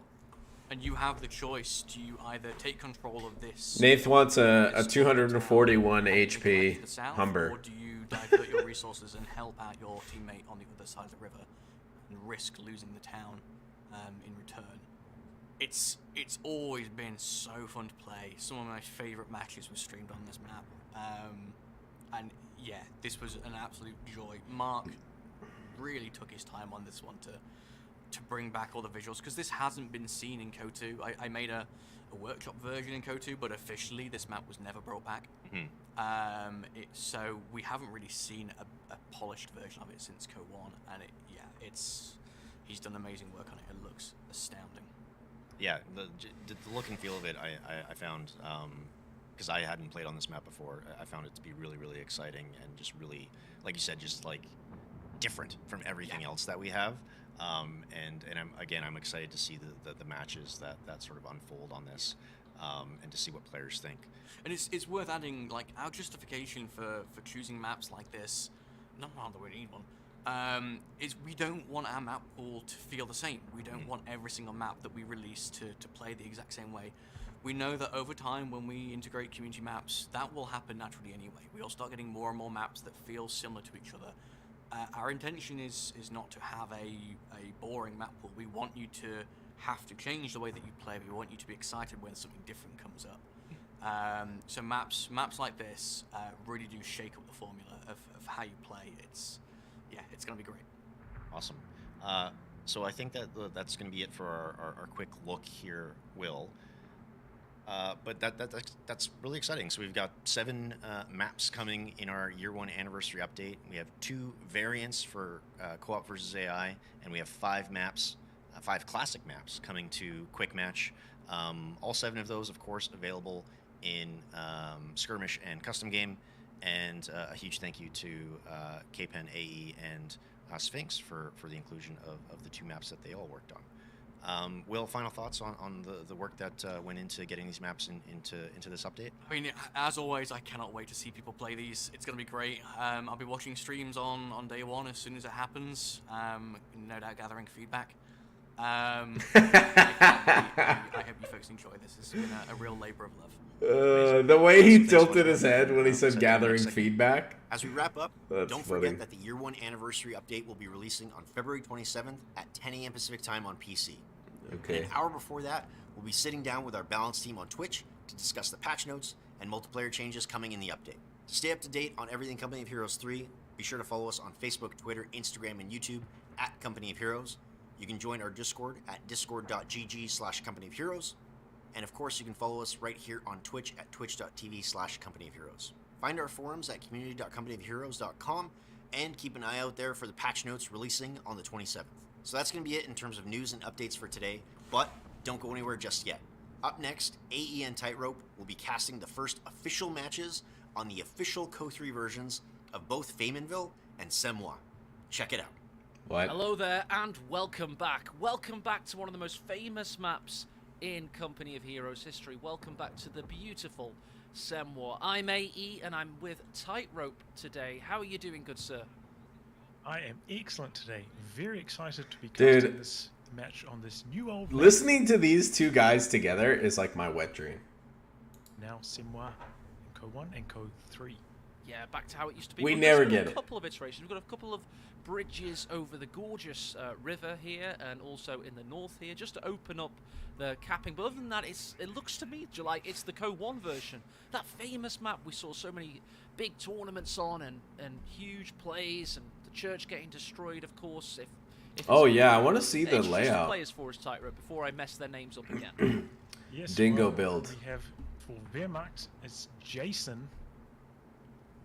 And you have the choice to either take control of this. Nath wants a 241 HP Humber. Or do you divert your resources and help out your teammate on the other side of the river and risk losing the town in return? It's always been so fun to play. Some of my favourite matches were streamed on this map. And yeah, this was an absolute joy. Mark really took his time on this one to bring back all the visuals, because this hasn't been seen in Co 2. I made a workshop version in Co 2, but officially this map was never brought back. So we haven't really seen a polished version of it since Co 1, and he's done amazing work on it. It looks astounding. Yeah, the look and feel of it, I found, because I hadn't played on this map before, I found it to be really exciting and just really, like you said, just like different from everything else that we have. And I'm excited to see the matches that sort of unfold on this, and to see what players think. And it's worth adding, like, our justification for choosing maps like this, not that we need one, is we don't want our map pool to feel the same. We don't want every single map that we release to play the exact same way. We know that over time, when we integrate community maps, that will happen naturally anyway. We'll start getting more and more maps that feel similar to each other. Our intention is not to have a boring map pool. We want you to have to change the way that you play. We want you to be excited when something different comes up. So maps like this really do shake up the formula of how you play. It's going to be great. Awesome. So I think that's going to be it for our quick look here, Will. But that's really exciting. So we've got 7 maps coming in our Year 1 anniversary update. We have 2 variants for co-op versus AI, and we have 5 maps, 5 classic maps coming to Quick Match. All 7 of those, of course, available in Skirmish and Custom Game. And a huge thank you to KPen, AE, and Sphinx for the inclusion of the 2 maps that they all worked on. Will, final thoughts on the work that went into getting these maps into this update? I mean, as always, I cannot wait to see people play these. It's going to be great. I'll be watching streams on day 1 as soon as it happens. No doubt gathering feedback. I hope you folks enjoy this. It's been a real labor of love. The way he tilted his head when he said gathering feedback. As we wrap up, That's don't funny. forget that the Year 1 anniversary update will be releasing on February 27th at 10 a.m. Pacific time on PC. Okay. And an hour before that, we'll be sitting down with our balance team on Twitch to discuss the patch notes and multiplayer changes coming in the update. To stay up to date on everything Company of Heroes 3, be sure to follow us on Facebook, Twitter, Instagram, and YouTube at Company of Heroes. You can join our Discord at discord.gg/Company of Heroes. And of course, you can follow us right here on Twitch at twitch.tv/Company of Heroes. Find our forums at community.companyofheroes.com and keep an eye out there for the patch notes releasing on the 27th. So that's going to be it in terms of news and updates for today, but don't go anywhere just yet. Up next, AE and Tightrope will be casting the first official matches on the official Co3 versions of both Faymanville and Semois. Check it out. What? Hello there and welcome back. Welcome back to one of the most famous maps in Company of Heroes history. Welcome back to the beautiful Semois. I'm AE and I'm with Tightrope today. How are you doing, good sir? I am excellent today. Very excited to be casting Dude, this match on this new old map. listening to these 2 guys together is like my wet dream. Now Semois in Co 1 and Co 3. Yeah, back to how it used to be. We Well, never there's been get a it. couple of iterations. We've got a couple of bridges over the gorgeous river here, and also in the north here, just to open up the capping. But other than that, it looks to me like it's the Co-1 version. That famous map we saw so many big tournaments on, and huge plays, and the church getting destroyed, of course. If Oh yeah, I want to see the introduce the layout. players for us, Tightrope, before I mess their names up again. Yes, Dingo well, build. We have for Wehrmacht, it's Jason,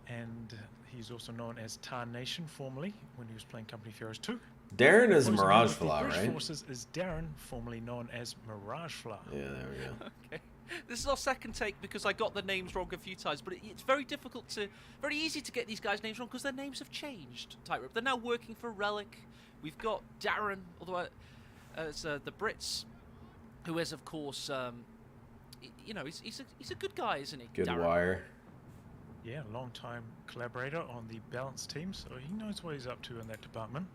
and he's also known as Tar Nation formerly when he was playing Company of Heroes 2. Darren is Opposing him Mirage with the Flaw, British right? Forces is Darren, formerly known as Mirage Flaw. Yeah, there we go. Okay. This is our second take because I got the names wrong a few times, but it's very very easy to get these guys' names wrong because their names have changed. Tightrope. They're now working for Relic. We've got Darren, although as the Brits, who is of course, you know, he's a good guy, isn't he? Good Darren. wire. Yeah, long-time collaborator on the Balance team, so he knows what he's up to in that department.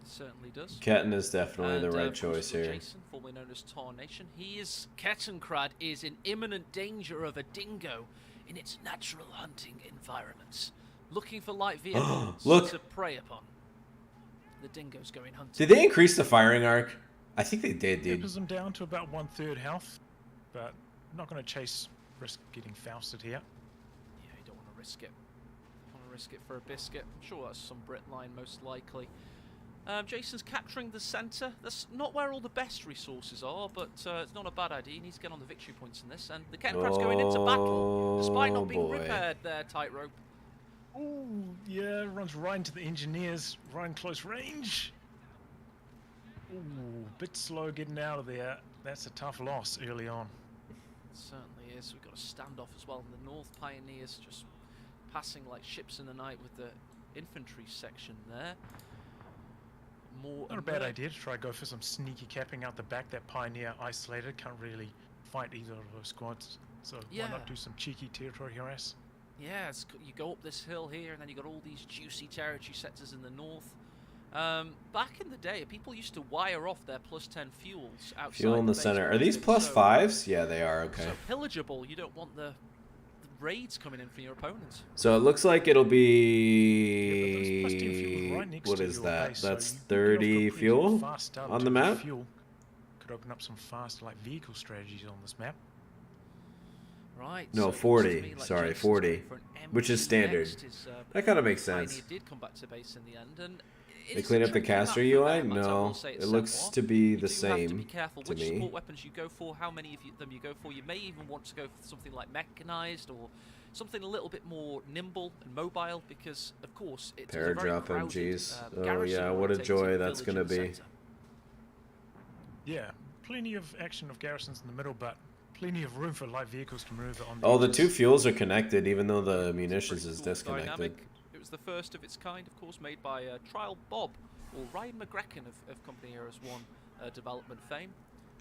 Certainly does. Ketten is definitely And, the right of course, choice we've got here. Jason, formerly known as Tar Nation. Kettenkrad is in imminent danger of a dingo in its natural hunting environments, looking for light vehicles Look. to prey upon. The dingo's going hunting. Did they increase the firing arc? I think they did, dude. Peppers him down to about 1/3 health, but not going to risk getting Fausted here. Yeah, you don't want to risk it. Want to risk it for a biscuit? I'm sure that's some Brit line, most likely. Jason's capturing the centre. That's not where all the best resources are, but it's not a bad idea. He needs to get on the victory points in this. And the Kettenkrad's going into battle, despite not being boy. repaired there, Tightrope. Ooh, yeah, runs right into the engineers, right in close range. Ooh, bit slow getting out of there. That's a tough loss early on. It certainly is. We've got a standoff as well in the north. Pioneers just passing like ships in the night with the infantry section there. More Not a bad idea to try go for some sneaky capping out the back. That Pioneer isolated, can't really fight either of those squads. So Yeah. why not do some cheeky territory harass? Yeah, you go up this hill here, and then you got all these juicy territory sectors in the north. Back in the day, people used to wire off their +10 fuels outside. Fuel in the base center. Are because these it was +5s? Yeah, they are. Okay. So pillageable. You don't want the raids coming in from your opponents. So it looks like it'll Yeah, be. but those +10 fuels right next What to is your that? base, so That's you could 30 pretty fuel fast start in on the terms of map. Fuel. Could open up some fast like vehicle strategies on this map. Right. No, so it looks to 40. me like Sorry, Jason's 40. going for an Which is MG standard. next. His, That kind of makes Pioneer sense. did come back to base in the end, and They it's clean a up the tricky map caster for UI? them, I will No. say It it's looks somewhat. to be You the do have to be same careful to which me. support weapons you go for, how many of them you go for. You may even want to go for something like mechanized or something a little bit more nimble and mobile, because of course it's a very Paradrop crowded, MGs. Oh garrison yeah, what a orientated joy that's village gonna in the be. centre. Yeah, plenty of action of garrisons in the middle, but plenty of room for light vehicles to maneuver on. Oh, the edges. two fuels are connected, even though the It's munitions pretty is cool disconnected. dynamic. It was the first of its kind, of course, made by Trial Bob, or Ryan McGrecken of Company Heroes 1 development fame.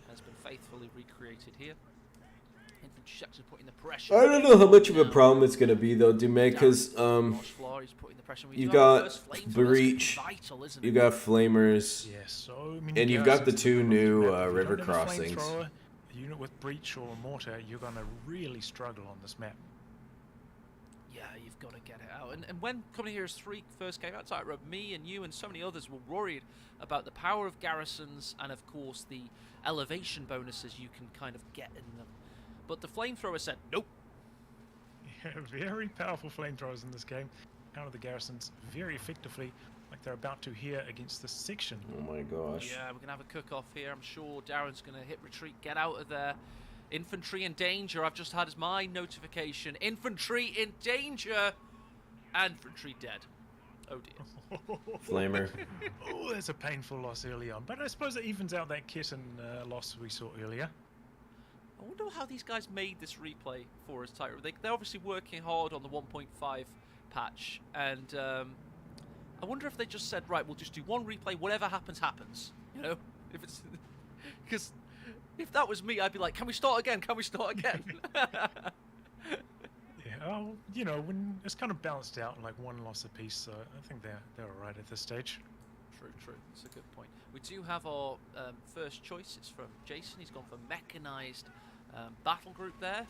Has been faithfully recreated here. Infantry section putting the pressure. I don't know how much of a problem it's gonna be though, Dume, because He's putting the pressure. you We've got first flames on us, breach, vital, isn't you it? got flamers, Yeah, so many and you've got the garrisons two in the middle new of the map. If you river don't have a crossings. flamethrower, a unit with breach or a mortar, you're gonna really struggle on this map. Yeah, you've got to get it out. And when Company Heroes 3 first came out, Tightrope, me and you and so many others were worried about the power of garrisons and, of course, the elevation bonuses you can kind of get in them. But the flamethrower said, nope. Yeah, very powerful flamethrowers in this game. Counter the garrisons very effectively, like they're about to here against this section. Oh my gosh. Yeah, we're going to have a cook-off here. I'm sure Darren's going to hit retreat, get out of there. Infantry in danger. I've just had my notification. Infantry in danger. Infantry dead. Oh dear. Flamer. Oh, that's a painful loss early on. But I suppose it evens out that kit and loss we saw earlier. I wonder how these guys made this replay for us, Tightrope. They're obviously working hard on the 1.5 patch, and I wonder if they just said, right, we'll just do one replay, whatever happens, happens. You know? If it's... Because if that was me, I'd be like, can we start again? Can we start again? Yeah, oh, you know, when it's kind of balanced out, like one loss apiece, so I think they're all right at this stage. True. That's a good point. We do have our first choice. It's from Jason. He's gone for mechanized battle group there.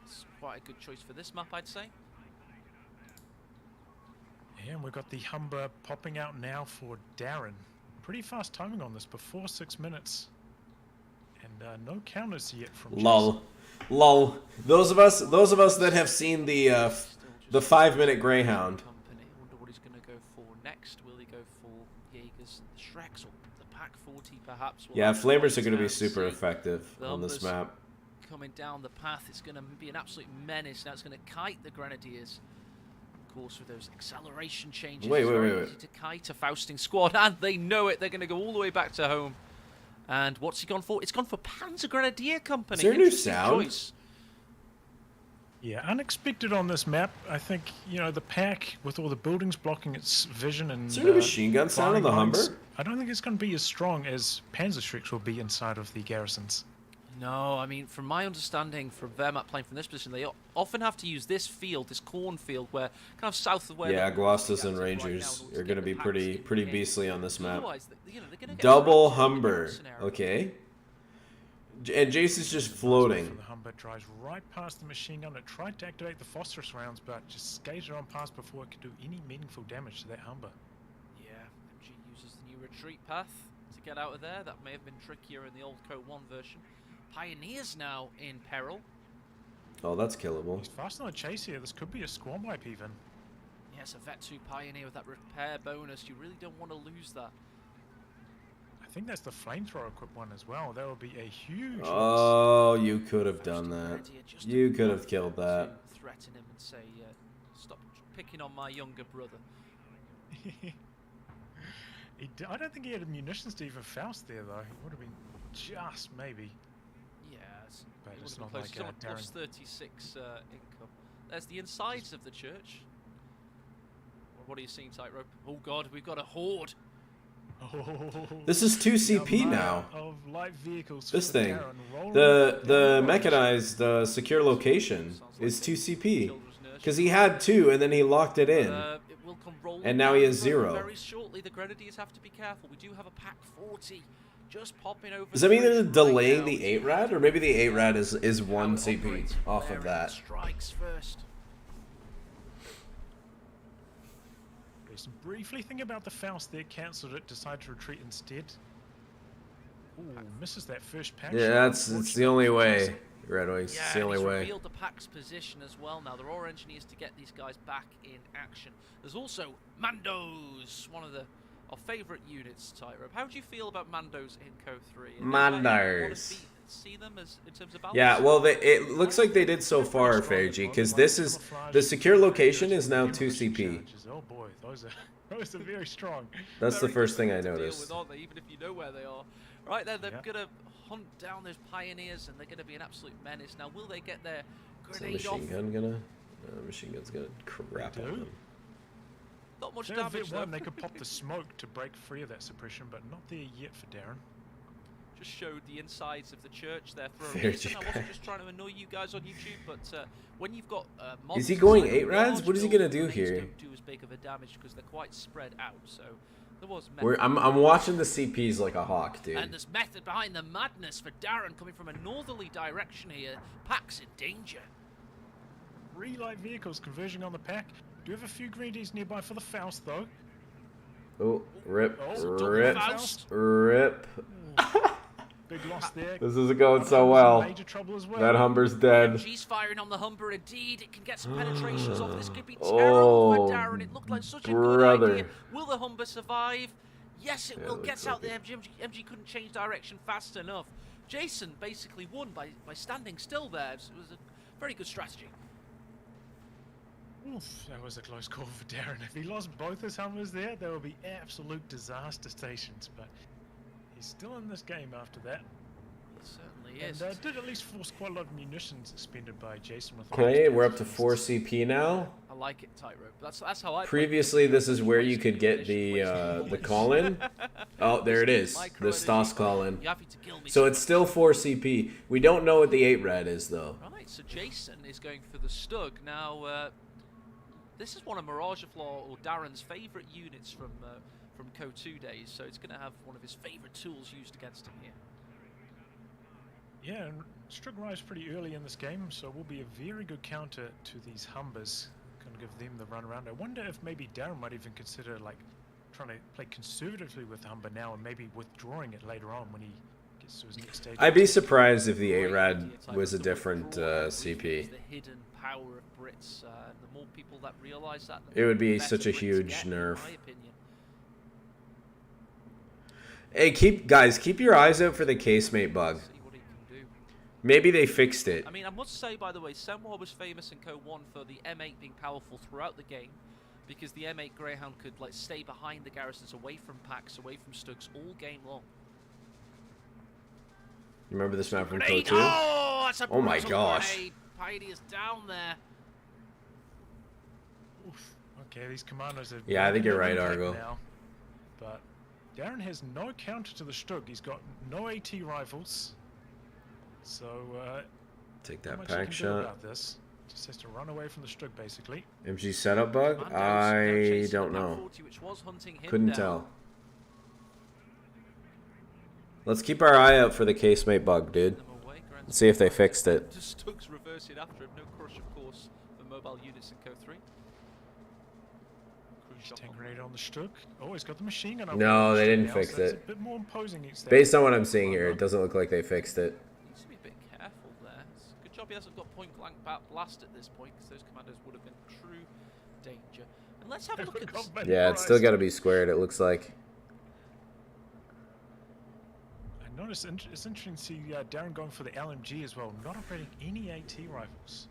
It's quite a good choice for this map, I'd say. Yeah, and we've got the Humber popping out now for Darren. Pretty fast timing on this, before 6 minutes. And no counters yet from Lol. Lol. Those of us that have seen the 5-minute Greyhound. Company. I wonder what he's going to go for next. Will he go for Jaegers and the Shreks or the Pack 40 perhaps? Yeah, Flamers are going to be super effective on this map. Coming down the path, it's going to be an absolute menace. Now it's going to kite the Grenadiers. Of course, with those acceleration changes, Wait. easy to kite a Fausting squad, and they know it. They're going to go all the way back to home. And what's he gone for? It's gone for Panzer Grenadier Company. Is there a new sound? Choice. Yeah, unexpected on this map. I think, you know, the pack with all the buildings blocking its vision and... Is there a machine gun sound on the Humber? I don't think it's going to be as strong as Panzer Shreks will be inside of the garrisons. No, I mean, from my understanding from Wehrmacht playing from this position, they often have to use this field, this cornfield, where kind of south of where... Yeah, Gloucestas and Rangers are going to be pretty beastly on this map. You know, Double Humber. Okay. And Jace is just floating. The Humber drives right past the machine gun. It tried to activate the phosphorus rounds, but just skated on past before it could do any meaningful damage to that Humber. Yeah, MG uses the new retreat path to get out of there. That may have been trickier in the old Co-1 version. Pioneers now in peril. Oh, that's killable. He's fast on a chase here. This could be a squad wipe even. Yes, a Vet 2 Pioneer with that repair bonus. You really don't want to lose that. I think that's the flamethrower equipped one as well. That would be a huge Oh, you could have done that. You could have killed that. Threaten him and say, stop picking on my younger brother. I don't think he had munitions to even Faust there, though. It would have been just maybe. Yeah, but it's not close. like He's on Darren. plus 36 income. There's the insides of the church. What are you seeing, Tightrope? Oh god, we've got a horde. This is 2 CP now. Of light vehicles This for thing. Darren. The mechanized secure location is 2 CP. Because he had 2 and then he locked it in. It will come rolling And now he down has the road 0. Very shortly, the Grenadiers have to be careful. We do have a Pack 40 just popping over. Does that mean they're the delaying the 8-rad? Or maybe the 8-rad is 1 CP off of that. Strikes first. Just briefly think about the Faust there, cancelled it, decided to retreat instead. Ooh, misses that first pack. Yeah, it's the only way, Red Wings. It's the only he's way. revealed the Pack's position as well now. There are engineers to get these guys back in action. There's also Mandos, one of our favourite units, Tightrope. How do you feel about Mandos in Co3? Mandos. See them as in terms of balance? Yeah, well, it looks like they did so far, Fergie, because this is the secure location is now 2 CP. Oh boy, those are very strong. That's the first thing I noticed. With, aren't they? Even if you know where they are. Right then, they're going to hunt down those Pioneers, and they're going to be an absolute menace. Now, will they get their grenade Is the machine off? gun gonna? Machine gun's gonna crap on them. Not much They're damage, though. they could pop the smoke to break free of that suppression, but not there yet for Darren. Just showed the insides of the church there for a Fair reason. I J-Pack. wasn't just trying to annoy you guys on YouTube, but when you've got Is he monsters going like 8 rads? large What is he buildings, gonna do grenades here? don't do as big of a damage because they're quite spread out. So there was I'm watching the CPs like a hawk, dude. and there's method behind the madness for Darren coming from a northerly direction here. Pack's in danger. 3 light vehicles converging on the pack. Do have a few Grenadiers nearby for the Faust, though. Oh, rip, Oh, rip, Faust. rip. Big loss there. This isn't going so well. Major trouble as well. That Humber's dead. MG's firing on the Humber. Indeed, it can get some penetrations off. This could be terrible for Darren. It looked like such a good idea. Will the Humber survive? Yes, it will. Gets out there. MG couldn't change direction fast enough. Jason basically won by standing still there. It was a very good strategy. Oof, that was a close call for Darren. If he lost both his Hummers there, there would be absolute disaster stations. But he's still in this game after that. He certainly is. And did at least force quite a lot of munitions expended by Jason with. Okay, we're up to 4 CP now. I like it, Tightrope. That's how I. Previously, this is where you could get the call-in. Oh, there it is. The Stas call-in. So it's still 4 CP. We don't know what the 8 rad is, though. Right, so Jason is going for the Stug. Now, this is one of Mirageflaw or Darren's favourite units from Co2 days, so it's going to have one of his favourite tools used against him here. Yeah, and Strug arrives pretty early in this game, so it will be a very good counter to these Humbers, Gonna give them the run around. I wonder if maybe Darren might even consider like trying to play conservatively with Humber now and maybe withdrawing it later on when he gets to his next stage. I'd be surprised if the ARAD was a different CP. The hidden power of Brits. The more people that realize that, It would be the such a better Brits huge get, nerf. in my opinion. Hey, keep your eyes out for the casemate bug. Maybe they fixed it. I mean, I must say, by the way, Senwa was famous in Co 1 for the M8 being powerful throughout the game, because the M8 Greyhound could like stay behind the garrisons, away from packs, away from Stugs, all game long. You remember this map from Co Grenade! 2? Oh, that's a Oh my brutal gosh. grenade. Piety is down there. Oof. Okay, these commandos are. Yeah, I think you're right, impact Argo. now, but Darren has no counter to the Stug. He's got no AT rifles. So, Take not that much he pack can do shot. about this. Just has to run away from the Stug, basically. MG setup bug? Commandos now I chasing don't the know. 40, which was hunting him Couldn't down. tell. Let's keep our eye out for the casemate bug, dude. Let's see if they fixed it. Just Stugs reversing after him. No crush, of course, for mobile units in Co 3. Tank grenade on the Stug. Oh, he's got the machine gun up. No, on the they Stug didn't now, fix so that's it. a bit more imposing each Based on what I'm seeing here, it doesn't look like they fixed it. Needs to be a bit careful there. It's a good job he hasn't got point blank blast at this point, because those commandos would have been true danger. And let's have a look at this. Yeah, it's still got to be squared, it looks like. I noticed it's interesting to see Darren going for the LMG as well, not upgrading any AT rifles.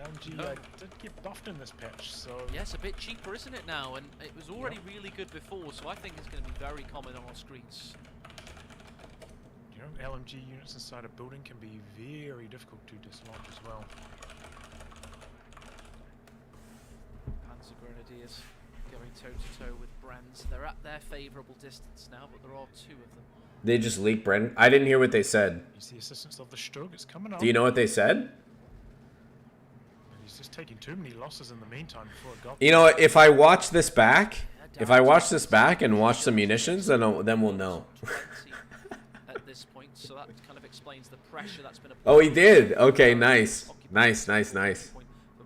LMG did get buffed in this patch, so... Yeah, it's a bit cheaper, isn't it, now? And it was already really good before, so I think it's going to be very common on our screens. You know, LMG units inside a building can be very difficult to dislodge as well. Panzer Grenadiers going toe-to-toe with Brenz. They're at their favourable distance now, but there are two of them. They just leaked Brendan. I didn't hear what they said. He's the assistance of the Stug, it's coming on. Do you know what they said? He's just taking too many losses in the meantime before it got... You know, if I watch this back, and watch some munitions, then we'll know. At this point, so that kind of explains the pressure that's been applied. Oh, he did. Okay, nice. Nice. For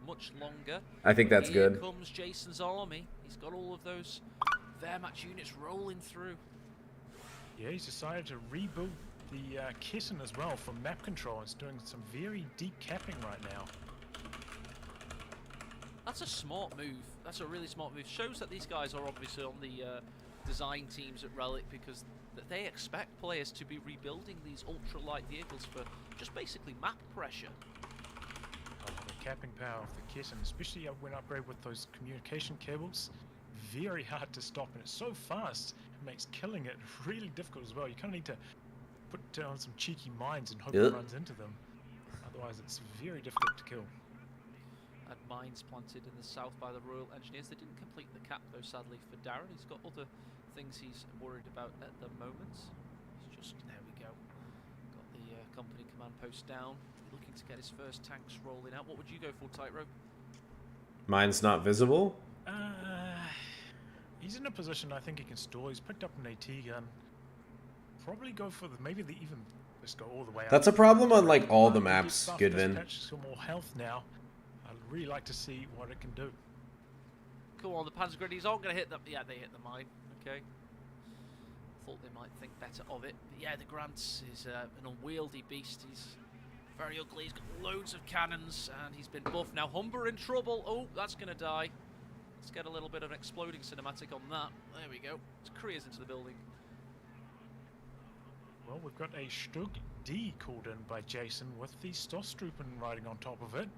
much longer. I think that's Here good. comes Jason's army. He's got all of those Wehrmacht units rolling through. Yeah, he's decided to rebuild the kitten as well for map control. It's doing some very deep capping right now. That's a smart move. That's a really smart move. Shows that these guys are obviously on the design teams at Relic, because they expect players to be rebuilding these ultralight vehicles for just basically map pressure. Oh, the capping power of the kitten, especially when upgraded with those communication cables, very hard to stop, and it's so fast, it makes killing it really difficult as well. You kind of need to put down some cheeky mines and hope it runs into them. Otherwise, it's very difficult to kill. Had mines planted in the south by the Royal Engineers. They didn't complete the cap, though, sadly, for Darren. He's got other things he's worried about at the moment. It's just, there we go. Got the company command post down. Looking to get his first tanks rolling out. What would you go for, Tightrope? Mine's not visible? He's in a position I think he can store. He's picked up an AT gun. Probably go for just go all the way up. That's a problem on like all the maps, Goodvin. He's got more health now. I'd really like to see what it can do. Come on, the Panzer Grenadiers aren't going to hit them. Yeah, they hit the mine. Okay. Thought they might think better of it. But yeah, the Grants is an unwieldy beast. He's very ugly. He's got loads of cannons, and he's been buffed. Now Humber in trouble. Oh, that's going to die. Let's get a little bit of an exploding cinematic on that. There we go. It's Korea's into the building. Well, we've got a Stug D called in by Jason with the Stostrupen riding on top of it.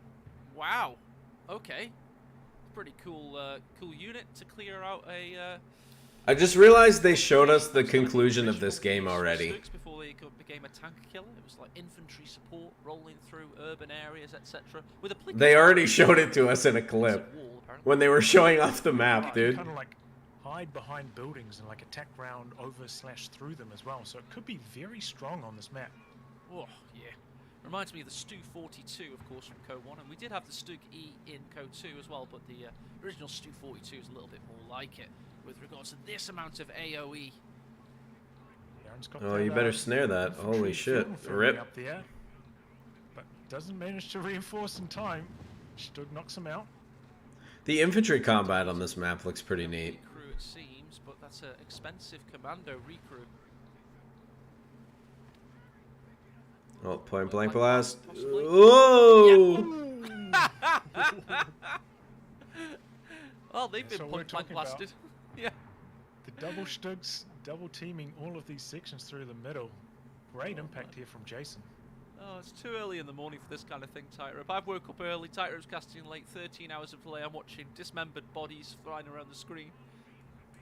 Wow. Okay. Pretty cool, cool unit to clear out a. I just realized they showed us the conclusion of this game already. Before they became a tank killer, it was like infantry support rolling through urban areas, etc. With a They already showed it to us in a clip when they were showing off the map, dude. Kind of like hide behind buildings and like attack round over/through them as well. So it could be very strong on this map. Oh yeah. Reminds me of the Stu 42, of course, from Co 1, and we did have the Stug E in Co 2 as well, but the original Stu 42 is a little bit more like it with regards to this amount of AoE. Oh, you better snare that. Holy shit. Rip. Up there, but doesn't manage to reinforce in time. Stug knocks him out. The infantry combat on this map looks pretty neat. Recruit, it seems, but that's an expensive commando recruit. Oh, point blank blast. Whoa! Well, they've been So we're point blank talking about blasted. Yeah. The double stugs, double teaming all of these sections through the middle. Great impact here from Jason. Oh, it's too early in the morning for this kind of thing, Tightrope. I've woke up early, Tightrope's casting late, 13 hours of delay. I'm watching dismembered bodies flying around the screen.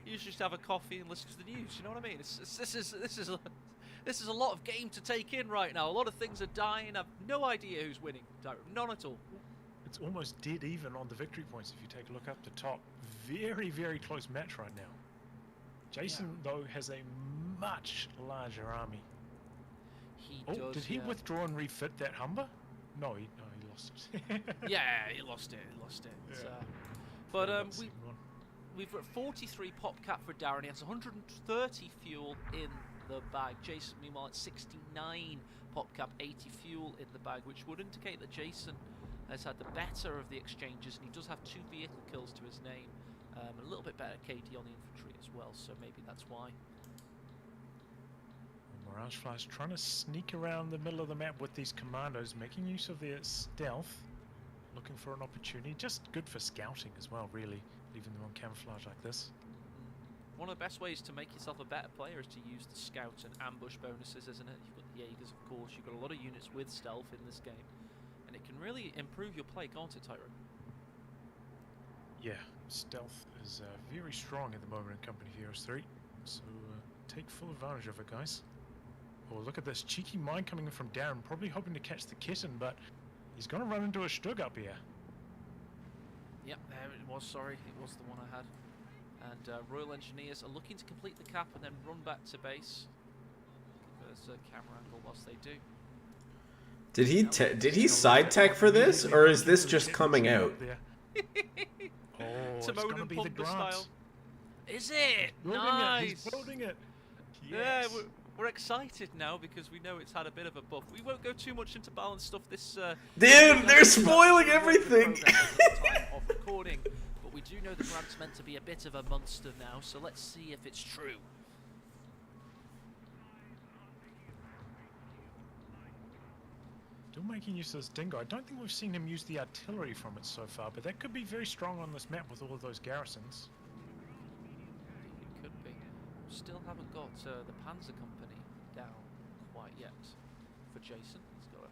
You should just have a coffee and listen to the news, you know what I mean? This is a lot of game to take in right now. A lot of things are dying. I've no idea who's winning, Tightrope. None at all. It's almost dead even on the victory points if you take a look up the top. Very, very close match right now. Jason, though, has a much larger army. He Oh, does, did he withdraw and refit that Humber? No, he lost it. Yeah, he lost it. Yeah. But we've got 43 pop cap for Darren. He has 130 fuel in the bag. Jason, meanwhile, at 69 pop cap, 80 fuel in the bag, which would indicate that Jason has had the better of the exchanges, and he does have 2 vehicle kills to his name. A little bit better KD on the infantry as well, so maybe that's why. Mirage Fly's trying to sneak around the middle of the map with these commandos, making use of their stealth, looking for an opportunity. Just good for scouting as well, really, leaving them on camouflage like this. One of the best ways to make yourself a better player is to use the scout and ambush bonuses, isn't it? You've got the Jaegers, of course. You've got a lot of units with stealth in this game, and it can really improve your play, can't it, Tyro? Yeah, stealth is very strong at the moment in Company of Heroes 3, so take full advantage of it, guys. Oh, look at this cheeky mine coming in from Darren, probably hoping to catch the kitten, but he's going to run into a Stug up here. Yep, there it was, sorry, it was the one I had. And Royal Engineers are looking to complete the cap and then run back to base. There's a camera angle whilst they do. Did he side tech for this, or is this just coming out? Oh, Timon and Pumper style. Is it? Building Nice. it. He's building it. Yeah, Yes. we're excited now because we know it's had a bit of a buff. We won't go too much into balance stuff this. Dude, they're spoiling everything. Time of recording, but we do know the Grant's meant to be a bit of a monster now, so let's see if it's true. Still making use of this dingo. I don't think we've seen him use the artillery from it so far, but that could be very strong on this map with all of those garrisons. It could be. Still haven't got the Panzer Company down quite yet. For Jason, he's got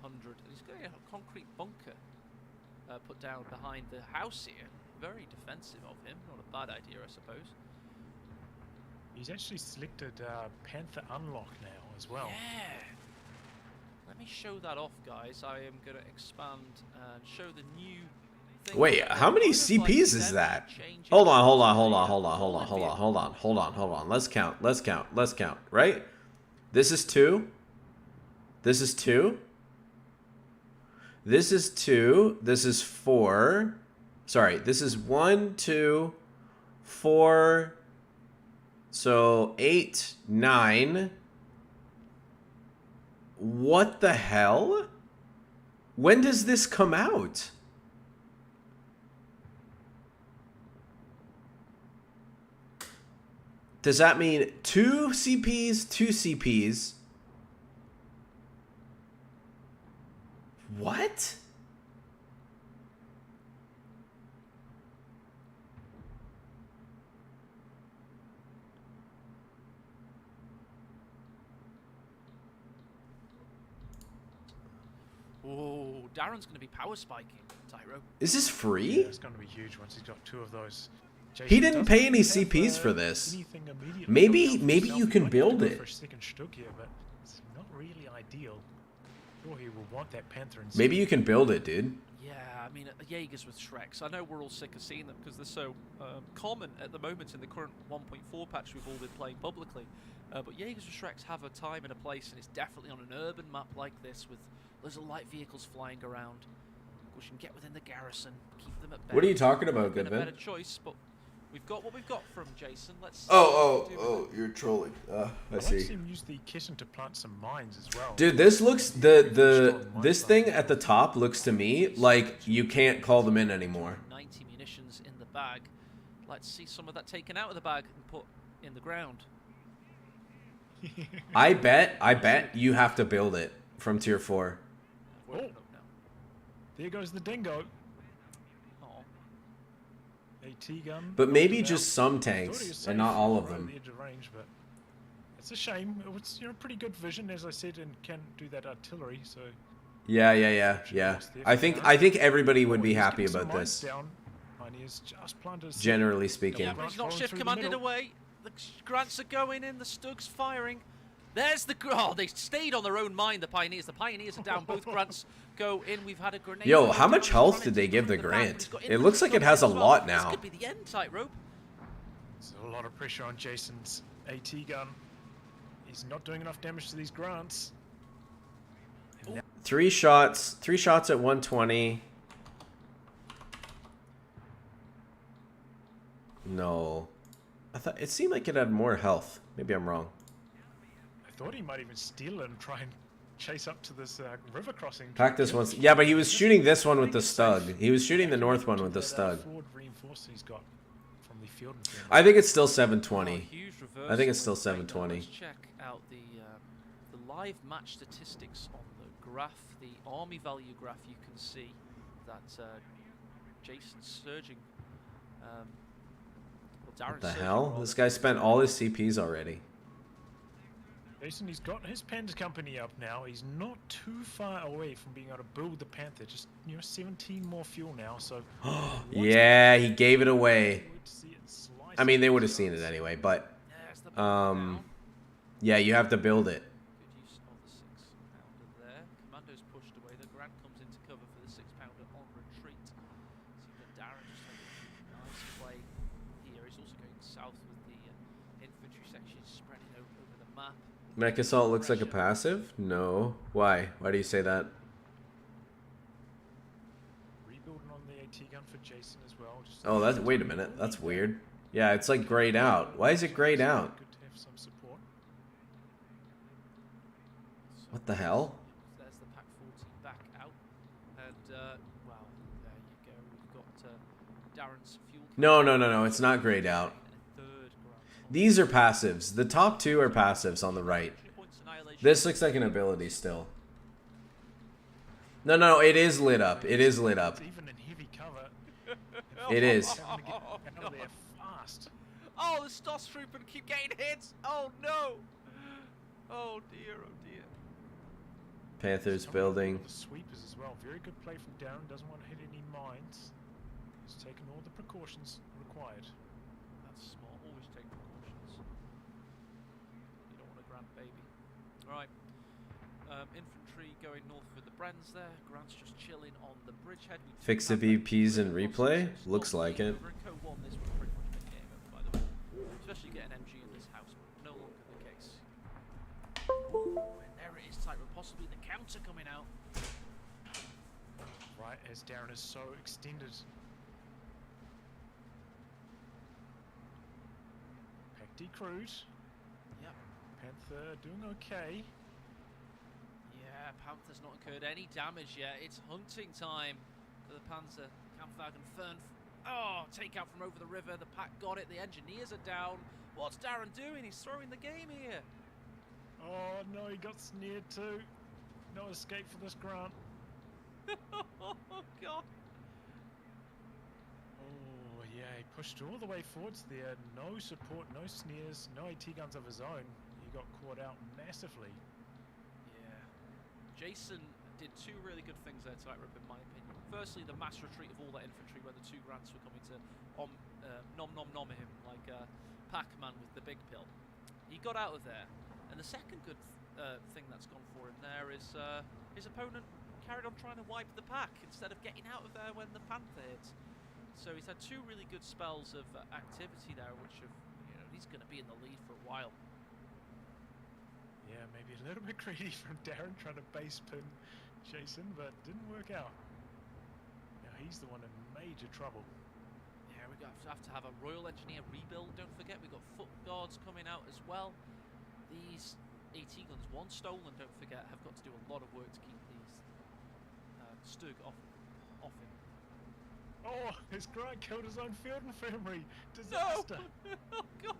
100. He's got a concrete bunker put down behind the house here. Very defensive of him. Not a bad idea, I suppose. He's actually selected Panther Unlock now as well. Yeah. Let me show that off, guys. I am going to expand and show the new thing. Wait, how many CPs is that? Hold on. Let's count. Right? This is 2. This is 2. This is 2. This is 4. Sorry, this is 1, 2, 4. So 8, 9. What the hell? When does this come out? Does that mean 2 CPs, 2 CPs? What? Oh, Darren's going to be power spiking, Tyro. Is this free? Yeah, it's going to be huge once he's got 2 of those. He didn't pay any CPs for this. Maybe you can build it. For a second Stug here, but it's not really ideal. Sure, he will want that Panther. Maybe you can build it, dude. Yeah, I mean, Jaegers with Shreks. I know we're all sick of seeing them because they're so common at the moment in the current 1.4 patch we've all been playing publicly. But Jaegers with Shreks have a time and a place, and it's definitely on an urban map like this with loads of light vehicles flying around. Of course, you can get within the garrison, keep them at bay. What are you talking about, Been a Goodman? better choice, but We've got what we've got from Jason. Let's. Oh, you're trolling. I I'd see. like to see him use the kitten to plant some mines as well. Dude, this looks this thing at the top looks to me like you can't call them in anymore. 90 munitions in the bag. Let's see some of that taken out of the bag and put in the ground. I bet you have to build it from tier 4. Oh, there goes the dingo. AT gun. But maybe just some tanks and not all of them. The edge of range, but it's a shame. It's pretty good vision, as I said, and can do that artillery. So Yeah. I think everybody would be happy about this. Generally speaking. He's not shift commanded away. The grants are going in. The Stugs firing. There's the... Oh, they stayed on their own mine, the Pioneers. The Pioneers are down. Both grants go in. We've had a grenade. Yo, how much health did they give the Grant? It looks like it has a lot now. This could be the end, Tightrope. There's a lot of pressure on Jason's AT gun. He's not doing enough damage to these grants. 3 shots at 120. No. I thought it seemed like it had more health. Maybe I'm wrong. I thought he might even steal it and try and chase up to this river crossing. Pack this one. Yeah, but he was shooting this one with the Stug. He was shooting the north one with the Stug. I think it's still 720. I think it's still 720. Let's check out the live match statistics on the graph, the army value graph. You can see that Jason's surging. What the hell? This guy spent all his CPs already. Jason, he's got his Panda company up now. He's not too far away from being able to build the Panther. Just 17 more fuel now. So yeah, he gave it away. I mean, they would have seen it anyway, but yeah, you have to build it. Good use of the 6-pounder there. Commando's pushed away. The Grant comes into cover for the 6-pounder on retreat. See that Darren just had a nice play here. He's also going south with the infantry section spreading over the map. Mech Assault looks like a passive? No. Why? Why do you say that? Rebuilding on the AT gun for Jason as well. Oh, that's... Wait a minute. That's weird. Yeah, it's like grayed out. Why is it grayed out? Good to have some support. What the hell? There's the Pack 14 back out. And, well, there you go. We've got Darren's fuel... No. It's not grayed out. These are passives. The top 2 are passives on the right. This looks like an ability still. No, it is lit up. It is lit up. Even in heavy cover. It is. Oh, the Stoss Trooper keep getting hit. Oh, no. Oh, dear. Panthers building. The sweepers as well. Very good play from Darren. Doesn't want to hit any mines. He's taken all the precautions required. That's smart. Always take precautions. You don't want a Grant baby. Right. Infantry going north with the Brens there. Grant's just chilling on the bridgehead. Fix the VPs in replay? Looks like it. This was pretty much been game over, by the way. Especially getting MG in this house, but no longer the case. Ooh, and there it is, Tightrope. Possibly the counter coming out. Right, as Darren is so extended. Pack decrewed. Yep. Panther doing okay. Yeah, Panther's not incurred any damage yet. It's hunting time for the Panzer. Kampfwagen Fern. Oh, takeout from over the river. The Pack got it. The engineers are down. What's Darren doing? He's throwing the game here. Oh no, he got snared too. No escape for this Grant. Oh god. Oh yeah, he pushed all the way forwards there. No support, no snares, no AT guns of his own. He got caught out massively. Yeah. Jason did 2 really good things there, Tightrope, in my opinion. Firstly, the mass retreat of all that infantry when the 2 Grants were coming to nom him like Pac-Man with the big pill. He got out of there. And the second good thing that's gone for him there is his opponent carried on trying to wipe the Pack instead of getting out of there when the Panther hit. So he's had 2 really good spells of activity there, which have, he's going to be in the lead for a while. Yeah, maybe a little bit greedy from Darren trying to base pin Jason, but didn't work out. Now he's the one in major trouble. Yeah, we're going to have a Royal Engineer rebuild. Don't forget, we've got foot guards coming out as well. These AT guns, one stolen, don't forget, have got to do a lot of work to keep these Stug off him. Oh, his Grant killed his own field infirmary. Disaster. No! Oh god.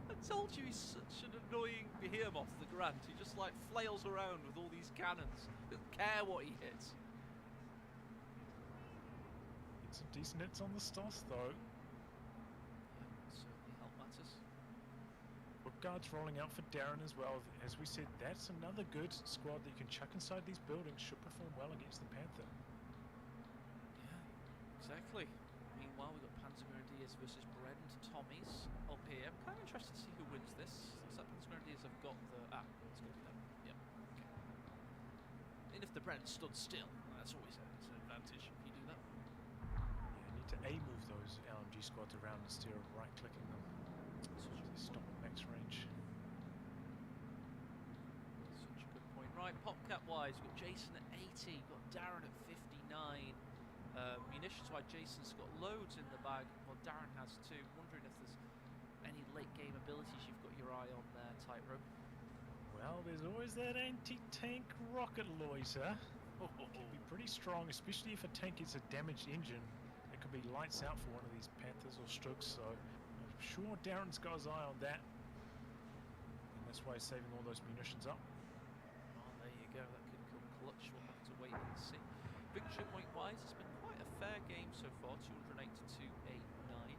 I told you he's such an annoying behemoth, the Grant. He just like flails around with all these cannons. Doesn't care what he hits. It's some decent hits on the Stoss though. Yeah, certainly help matters. Foot guards rolling out for Darren as well. As we said, that's another good squad that you can chuck inside these buildings. Should perform well against the Panther. Exactly. Meanwhile, we've got Panzer Grenadiers versus Brent Tommies up here. I'm kind of interested to see who wins this. Looks like Panzer Grenadiers have got the... it's going to be them. Yep. Okay. And if the Brent stood still, that's always an advantage if you do that. Yeah, you need to A-move those LMG squads around instead of right-clicking them. So they stop at max range. Such a good point. Right, PopCap-wise, we've got Jason at 80, we've got Darren at 59. Munitions-wise, Jason's got loads in the bag. Well, Darren has too. Wondering if there's any late-game abilities you've got your eye on there, Tightrope. Well, there's always that anti-tank rocket loiter. It can be pretty strong, especially if a tank is a damaged engine. It could be lights out for one of these Panthers or Stugs, so I'm sure Darren's got his eye on that. And that's why he's saving all those munitions up. Oh, there you go. That could come clutch. We'll have to wait and see. Victory point-wise, it's been quite a fair game so far, 208 to 289.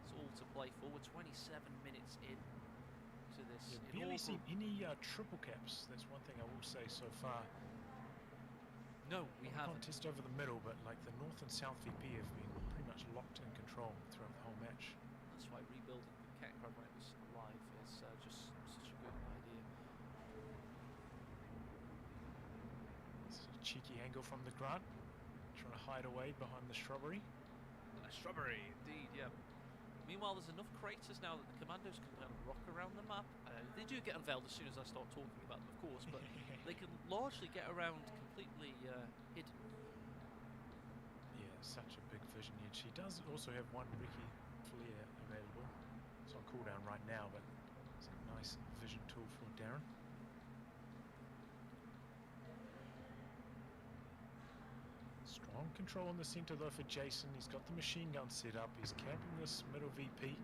It's all to play for. We're 27 minutes in to this. Yeah, barely seen any triple caps. That's one thing I will say so far. No, we haven't. Contest over the middle, but like the North and South VP have been pretty much locked in control throughout the whole match. That's why rebuilding the Cat Crab when it was live is just such a good idea. It's a cheeky angle from the Grant, trying to hide away behind the shrubbery. A shrubbery, indeed, yeah. Meanwhile, there's enough craters now that the commandos can kind of rock around the map. They do get unveiled as soon as I start talking about them, of course, but they can largely get around completely hidden. Yeah, such a big vision here. She does also have one Ricky Flare available. It's on cooldown right now, but it's a nice vision tool for Darren. Strong control in the center though for Jason. He's got the machine gun set up. He's camping this middle VP,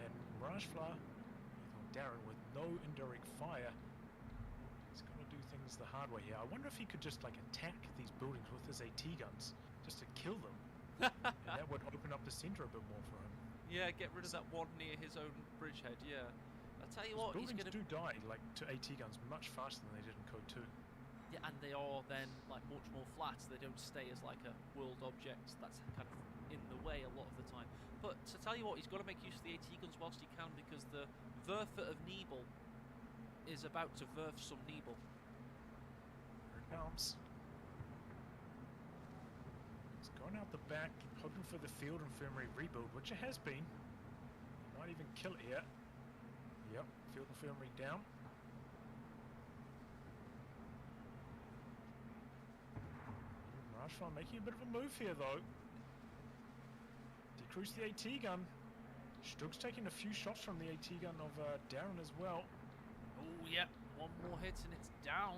and Mirage Flower, Darren with no indirect fire. He's got to do things the hard way here. I wonder if he could just like attack these buildings with his AT guns, just to kill them, and that would open up the center a bit more for him. Yeah, get rid of that one near his own bridgehead. Yeah, I tell you what, buildings he's gonna do die like to AT guns much faster than they did in Code 2. Yeah, and they are then like much more flat. They don't stay as like a world object that's kind of in the way a lot of the time. But to tell you what, he's got to make use of the AT guns whilst he can, because the Werfer of Nebel is about to Werf some Nebel. Here it comes. It's going out the back, hoping for the field infirmary rebuild, which it has been. Might even kill it here. Yep, field infirmary down. Rashfar making a bit of a move here though. Decrease the AT gun. Stug's taking a few shots from the AT gun of Darren as well. Oh, yep, one more hit and it's down.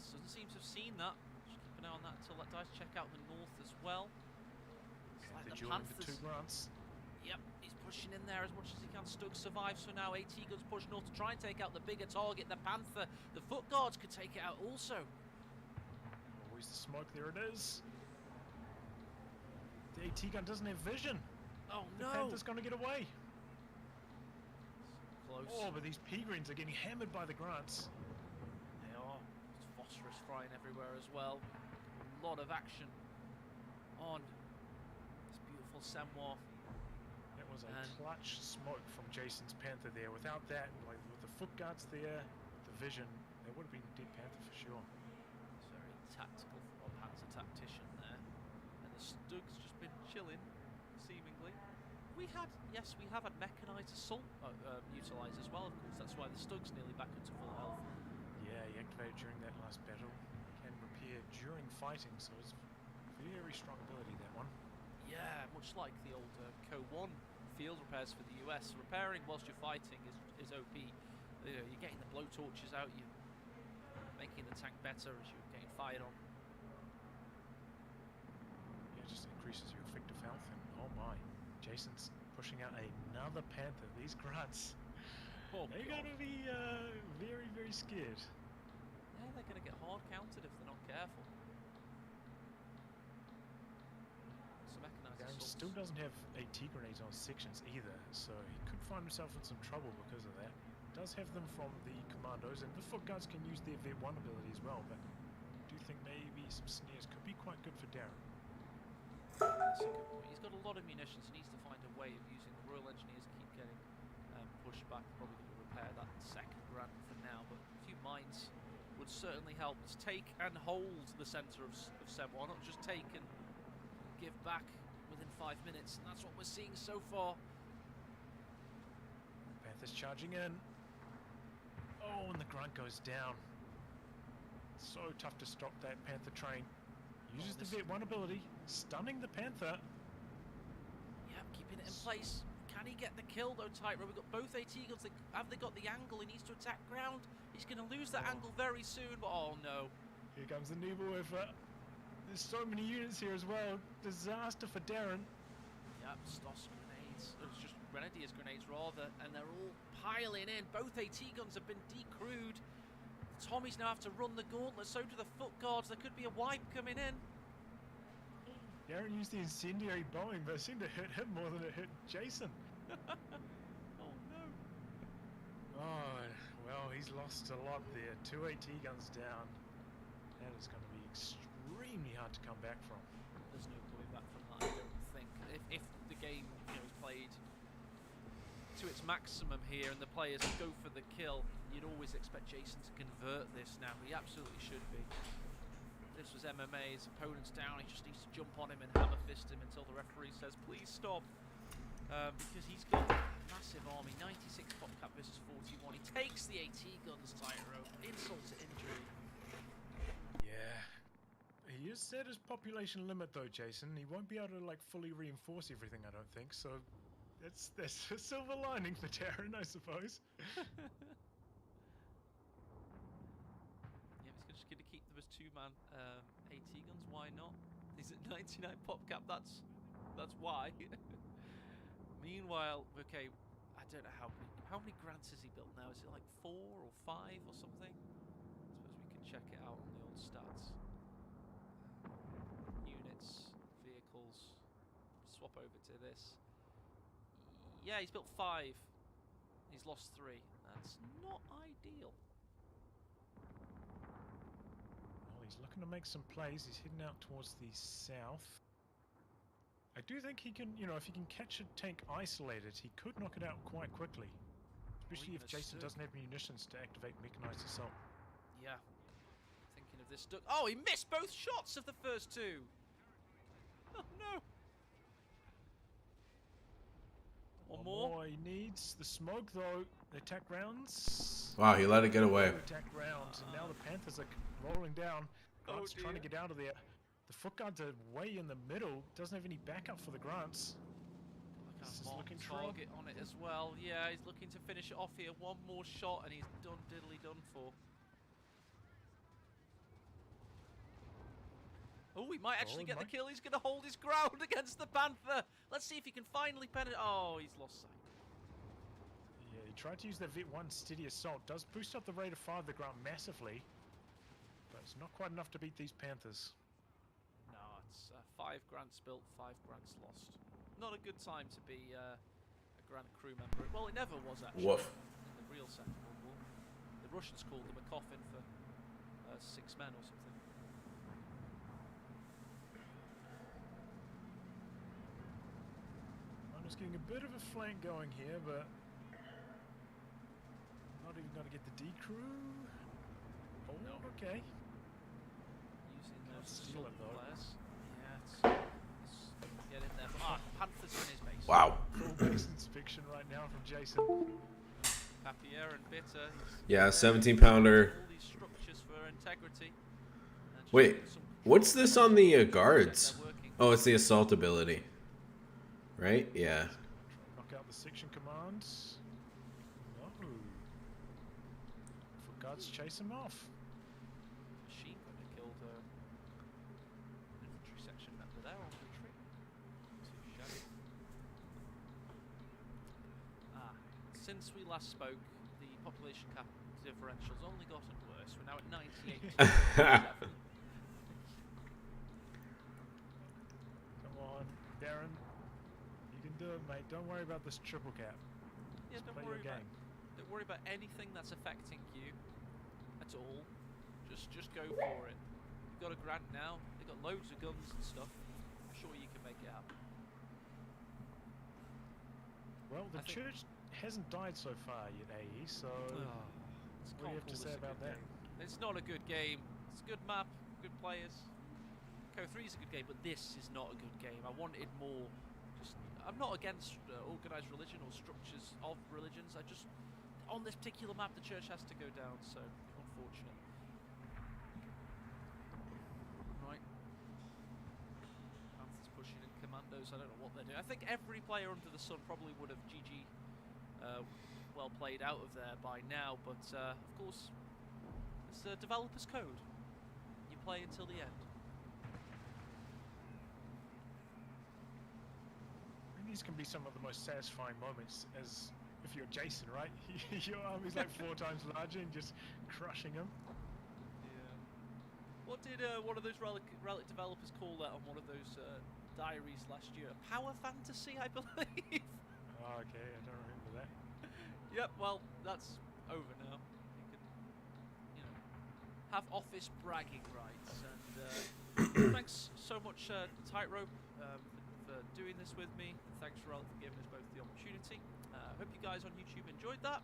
Doesn't seem to have seen that. Just keep an eye on that until that dies. Check out the north as well. It's like the Panthers. The two grants. Yep, he's pushing in there as much as he can. Stug survives for now. AT guns push north to try and take out the bigger target, the Panther. The foot guards could take it out also. Always the smoke, there it is. The AT gun doesn't have vision. Oh the no! The Panther's going to get away. Close. Oh, but these P-Greens are getting hammered by the grants. They are. There's phosphorus flying everywhere as well. A lot of action on this beautiful Samoa. That was a clutch smoke from Jason's Panther there. Without that, like with the foot guards there, the vision, there would have been a dead Panther for sure. It's very tactical from our Panzer tactician there. And the Stug's just been chilling, seemingly. We have had mechanized assault utilised as well, of course. That's why the Stug's nearly back into full health. Yeah, he activated during that last battle. Can repair during fighting, so it's very strong ability, that one. Yeah, much like the old Co-1 field repairs for the US, repairing whilst you're fighting is OP. You know, you're getting the blowtorches out, you're making the tank better as you're getting fired on. Yeah, it just increases your effective health, and oh my, Jason's pushing out another Panther. These grunts, they're going to be very, very scared. Yeah, they're going to get hard counted if they're not careful. Darren still doesn't have AT grenades on sections either, so he could find himself in some trouble because of that. Does have them from the commandos, and the foot guards can use their Vet 1 ability as well, but I do think maybe some snares could be quite good for Darren. That's a good point. He's got a lot of munitions. He needs to find a way of using the Royal Engineers to keep getting pushed back. Probably going to repair that second grunt for now, but a few mines would certainly help. Let's take and hold the centre of Sebois, not just take and give back within 5 minutes, and that's what we're seeing so far. Panther's charging in. Oh, and the grunt goes down. So tough to stop that Panther train. Uses the Vet 1 ability, stunning the Panther. Yeah, keeping it in place. Can he get the kill though, Tyro? We've got both AT guns. Have they got the angle? He needs to attack ground. He's going to lose that angle very soon, but oh no. Here comes the Nebelwerfer. There's so many units here as well. Disaster for Darren. Yep, Stoss grenades. It's just Grenadiers grenades rather, and they're all piling in. Both AT guns have been decrewed. The Tommies now have to run the gauntlet, so do the foot guards. There could be a wipe coming in. Darren used the incendiary bombing, but it seemed to hit him more than it hit Jason. Oh no. Oh, well, he's lost a lot there. 2 AT guns down. That is going to be extremely hard to come back from. There's no coming back from that, I don't think. If the game, you know, is played to its maximum here and the players go for the kill, you'd always expect Jason to convert this now. He absolutely should be. This was MMA, his opponent's down, he just needs to jump on him and hammer fist him until the referee says, please stop. Because he's got a massive army, 96 pop cap versus 41. He takes the AT guns, Tyro, insult to injury. Yeah. He is set his population limit though, Jason. He won't be able to like fully reinforce everything, I don't think, so that's a silver lining for Darren, I suppose. Just going to keep them as two-man AT guns. Why not? He's at 99 pop cap. That's why. Meanwhile, okay, I don't know how many grants has he built now? Is it like 4 or 5 or something? I suppose we can check it out on the old stats. Units, vehicles. Swap over to this. Yeah, he's built 5. He's lost 3. That's not ideal. He's looking to make some plays. He's heading out towards the south. I do think he can, you know, if he can catch a tank isolated, he could knock it out quite quickly. Especially if Jason doesn't have munitions to activate mechanized assault. Yeah. Thinking of this. Oh, he missed both shots of the first 2. Oh no. One more. He needs the smoke though. The attack rounds. Wow, he let it get away. Attack rounds, and now the Panthers are rolling down. Grant's trying to get out of there. The foot guards are way in the middle. Doesn't have any backup for the Grants. This is looking target on it as well. Yeah, he's looking to finish it off here. One more shot, and he's done diddly done for. Oh, he might actually get the kill. He's going to hold his ground against the Panther. Let's see if he can finally pen it. Oh, he's lost sight. Yeah, he tried to use the Vet 1 steady assault. Does boost up the rate of fire of the Grant massively. But it's not quite enough to beat these Panthers. No, it's 5 grants built, 5 grants lost. Not a good time to be a Grant crew member. Well, it never was actually. Woof. In the real Second World War. The Russians called them a coffin for 6 men or something. I'm just getting a bit of a flank going here, but not even going to get the decrew. Oh, no. Okay. Using those steal it though. Players. Yeah, it's get in there. Ah, Panthers in his base. Wow. Full base inspection right now from Jason. Papier and Bitter. Yeah, 17-pounder. All these structures for integrity. Wait, what's this on the guards? Oh, it's the assault ability. right? Yeah. Knock out the section commands. No. For God's chase him off. Machine gun that killed infantry section member there on retreat. Too shabby. Since we last spoke, the population cap differential's only gotten worse. We're now at 98. Come on, Darren. You can do it, mate. Don't worry about this triple cap. Yeah, Just play your game. Don't worry about anything that's affecting you at all. Just go for it. You've got a grant now. They've got loads of guns and stuff. I'm sure you can make it happen. Well, the church hasn't died so far yet, AE, so what do you have to say about that? It's not a good game. It's a good map, good players. Co3 is a good game, but this is not a good game. I wanted more. I'm not against organised religion or structures of religions. I just, on this particular map, the church has to go down, so unfortunate. Right. Panthers pushing in commandos. I don't know what they're doing. I think every player under the sun probably would have GG well played out of there by now, but of course, it's the developer's code. You play until the end. These can be some of the most satisfying moments, as if you're Jason, right? Your army's like 4 times larger and just crushing them. Yeah. What did one of those Relic developers call that on one of those diaries last year? Power fantasy, I believe. Oh, okay, I don't remember that. Yep, well, that's over now. You can, have office bragging rights. And thanks so much, Tightrope, for doing this with me. Thanks, Relic, for giving us both the opportunity. Hope you guys on YouTube enjoyed that.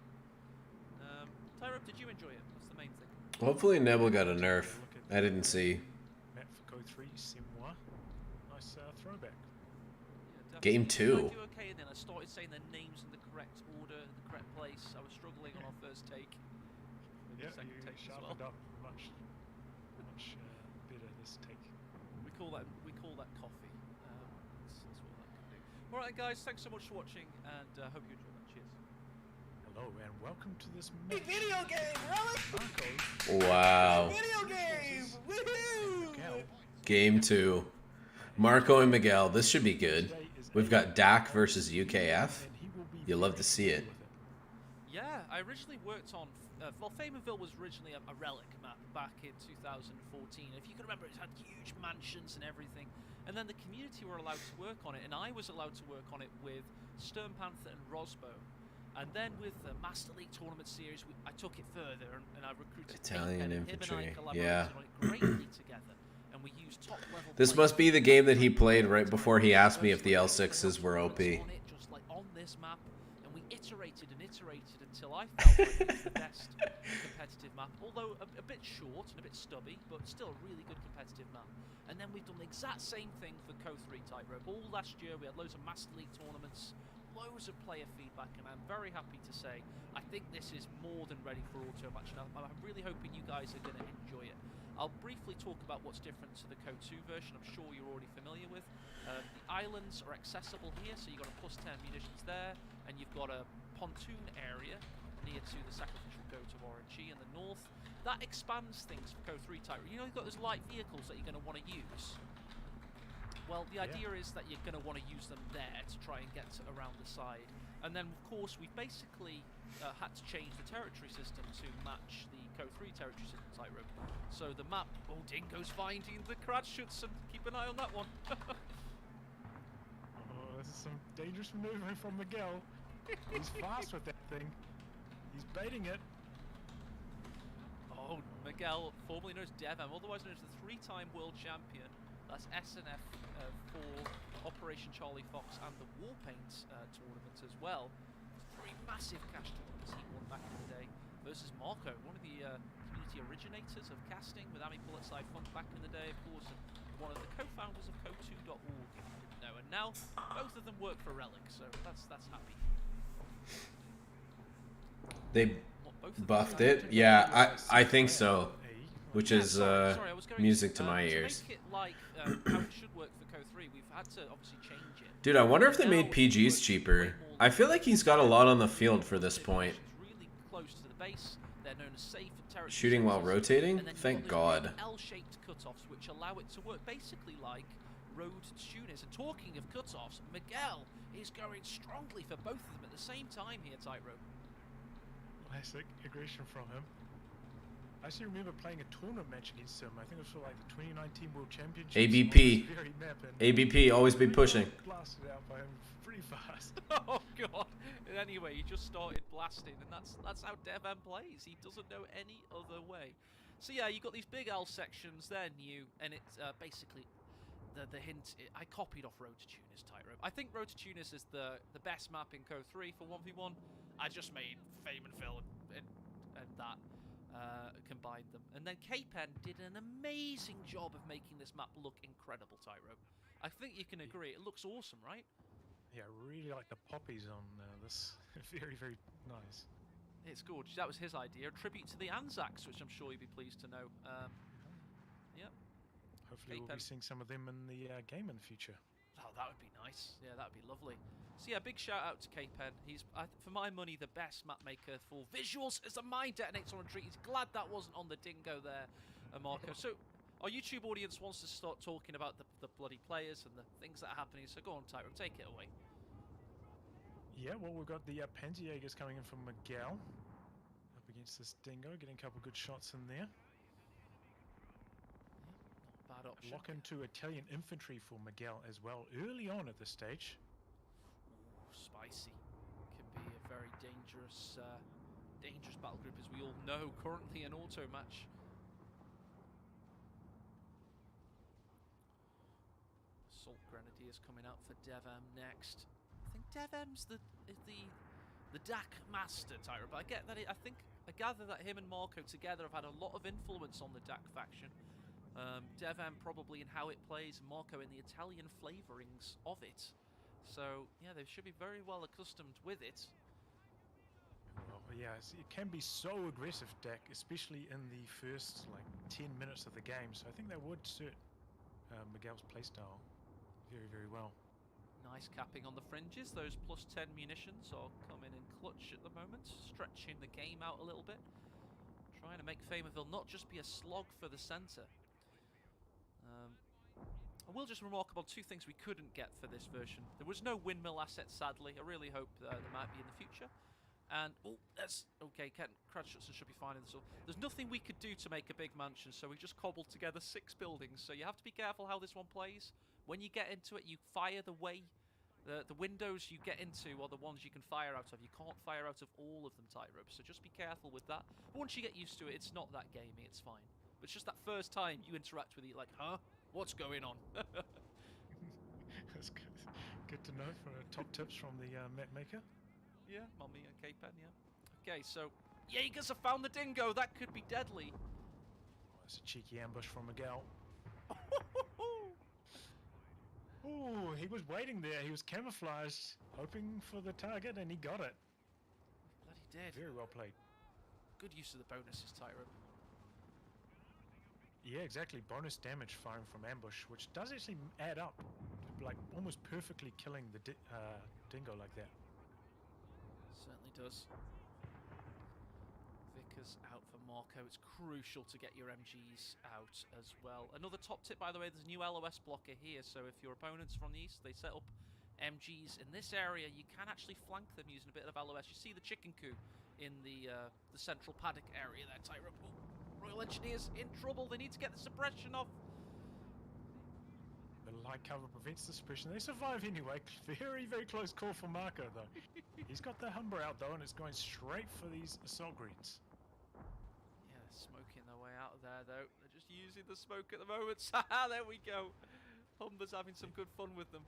Tightrope, did you enjoy it? That's the main thing. Hopefully Nebel got a nerf. I didn't see. Map for Co3, Simwa. Nice throwback. Yeah, Game 2. I do okay, and then I started saying their names in the correct order, in the correct place. I was struggling on our first take. Yeah, second you take as sharpened well. up much better this take. We call that coffee. That's what that can do. All right, guys. Thanks so much for watching, and hope you enjoyed that. Cheers. Hello, and welcome to this Video game, Relic! Wow. Video game! Woohoo! Game 2. Marco and Miguel. This should be good. We've got DAC versus UKF. You'll love to see it. Yeah, I originally worked on. Well, Famenville was originally a Relic map back in 2014. If you can remember, it had huge mansions and everything. And then the community were allowed to work on it, and I was allowed to work on it with Stern Panther and Rosbo. And then with the Master League Tournament Series, I took it further, and I recruited Italian infantry. Him and I collaborated Yeah. on it greatly together, and we used top level. This must be the game that he played right before he asked me if the L6s were OP. On it, just like on this map, and we iterated and iterated until I felt like it was the best competitive map. Although a bit short and a bit stubby, but still a really good competitive map. And then we've done the exact same thing for Co3 Tightrope. All last year we had loads of Master League tournaments, loads of player feedback, and I'm very happy to say I think this is more than ready for auto match. And I'm really hoping you guys are going to enjoy it. I'll briefly talk about what's different to the Co2 version. I'm sure you're already familiar with. The islands are accessible here, so you've got a +10 munitions there, and you've got a pontoon area near to the sacrificial goat of RNG in the north. That expands things for Co3 Tightrope. You know, you've got those light vehicles that you're going to want to use. Well, the idea is that you're going to want to use them there to try and get around the side. And then, of course, we basically had to change the territory system to match the Co3 territory system Tightrope. So the map, oh, Dingo's finding the Kratschützen. Keep an eye on that one. Oh, this is some dangerous maneuvering from Miguel. He's fast with that thing. He's baiting it. Oh, Miguel, formerly known as Devam, otherwise known as the 3-time world champion. That's SNF for Operation Charlie Fox and the Warpaint tournament as well. 3 massive cash tournaments he won back in the day. Versus Marco, one of the community originators of casting with Ami Bulletside Funk back in the day, of course, and one of the co-founders of Co2.org, if you didn't know. And now both of them work for Relic, so that's happy. They buffed it? Yeah, I think so. which Yeah, is sorry, I was going music to my ears. To make it like how it should work for Co3, we've had to obviously change it. Dude, I wonder if they Now made it PGs works cheaper. way more I feel like he's got a lot on the field for this point. really close to the base. They're known as safe and territory Shooting while zones. rotating? And then you've Thank got those God. big L-shaped cutoffs which allow it to work basically like road tuners. And talking of cutoffs, Miguel is going strongly for both of them at the same time here, Tightrope. Classic aggression from him. I actually remember playing a tournament match against him. I think it was for like the 2019 World Championships. ABP. On this very map, and ABP, always be really pushing. got blasted out by him pretty fast. Oh god! And anyway, he just started blasting, and that's how DevM plays. He doesn't know any other way. So yeah, you got these big L sections. They're new, and it's basically the hint. I copied off Road to Tunis Tightrope. I think Road to Tunis is the best map in Co3 for 1v1. I just made Fame and Phil and that. Combined them, and then K-Pen did an amazing job of making this map look incredible, Tightrope. I think you can agree, it looks awesome, right? Yeah, I really like the poppies on this. Very, very nice. It's gorgeous. That was his idea. A tribute to the Anzacs, which I'm sure you'd be pleased to know. Yep. Hopefully we'll be seeing some of them in the game in the future. Oh, that would be nice. Yeah, that would be lovely. So yeah, big shout out to K-Pen. He's, for my money, the best map maker for visuals as the mine detonates on a tree. He's glad that wasn't on the dingo there, Marco. So our YouTube audience wants to start talking about the bloody players and the things that are happening. So go on, Tyron, take it away. Yeah, well, we've got the Panzerjägers coming in from Miguel. Up against this dingo, getting a couple good shots in there. Bad option. Lock into Italian infantry for Miguel as well, early on at this stage. Ooh, spicy. Could be a very dangerous battle group, as we all know, currently an auto match. Assault Grenadiers coming out for DevM next. I think DevM's the DAC master, Tyra, but I get that I gather that him and Marco together have had a lot of influence on the DAC faction. DevM probably in how it plays, Marco in the Italian flavorings of it. So yeah, they should be very well accustomed with it. Well, yeah, it can be so aggressive, DAC, especially in the first 10 minutes of the game. So I think that would suit Miguel's playstyle very, very well. Nice capping on the fringes. Those plus 10 munitions are coming in clutch at the moment, stretching the game out a little bit, trying to make Famerville not just be a slog for the centre. I will just remark about two things we couldn't get for this version. There was no windmill asset, sadly. I really hope there might be in the future. And, oh, that's okay. Cratchitson should be fine in this. There's nothing we could do to make a big mansion, so we just cobbled together 6 buildings. So you have to be careful how this one plays. When you get into it, you fire the way. The windows you get into are the ones you can fire out of. You can't fire out of all of them, Tightrope, so just be careful with that. But once you get used to it, it's not that gamey, it's fine. But it's just that first time you interact with it, like, huh? What's going on? That's good to know for top tips from the map maker. Yeah, Mummy and K-Pen, yeah. Okay, so Jaegers have found the dingo. That could be deadly. Oh, it's a cheeky ambush from Miguel. Oh, he was waiting there. He was camouflaged, hoping for the target, and he got it. Bloody did. Very well played. Good use of the bonuses, Tyrope. Yeah, exactly. Bonus damage firing from ambush, which does actually add up, like almost perfectly killing the dingo like that. Certainly does. Vickers out for Marco. It's crucial to get your MGs out as well. Another top tip, by the way, there's a new LOS blocker here, so if your opponents from the east, they set up MGs in this area, you can actually flank them using a bit of LOS. You see the chicken coop in the central paddock area there, Tyrope. Royal Engineers in trouble. They need to get the suppression off. The light cover prevents the suppression. They survive anyway. Very, very close call for Marco, though. He's got the Humber out, though, and it's going straight for these assault greens. Yeah, they're smoking their way out of there, though. They're just using the smoke at the moment. There we go. Humber's having some good fun with them.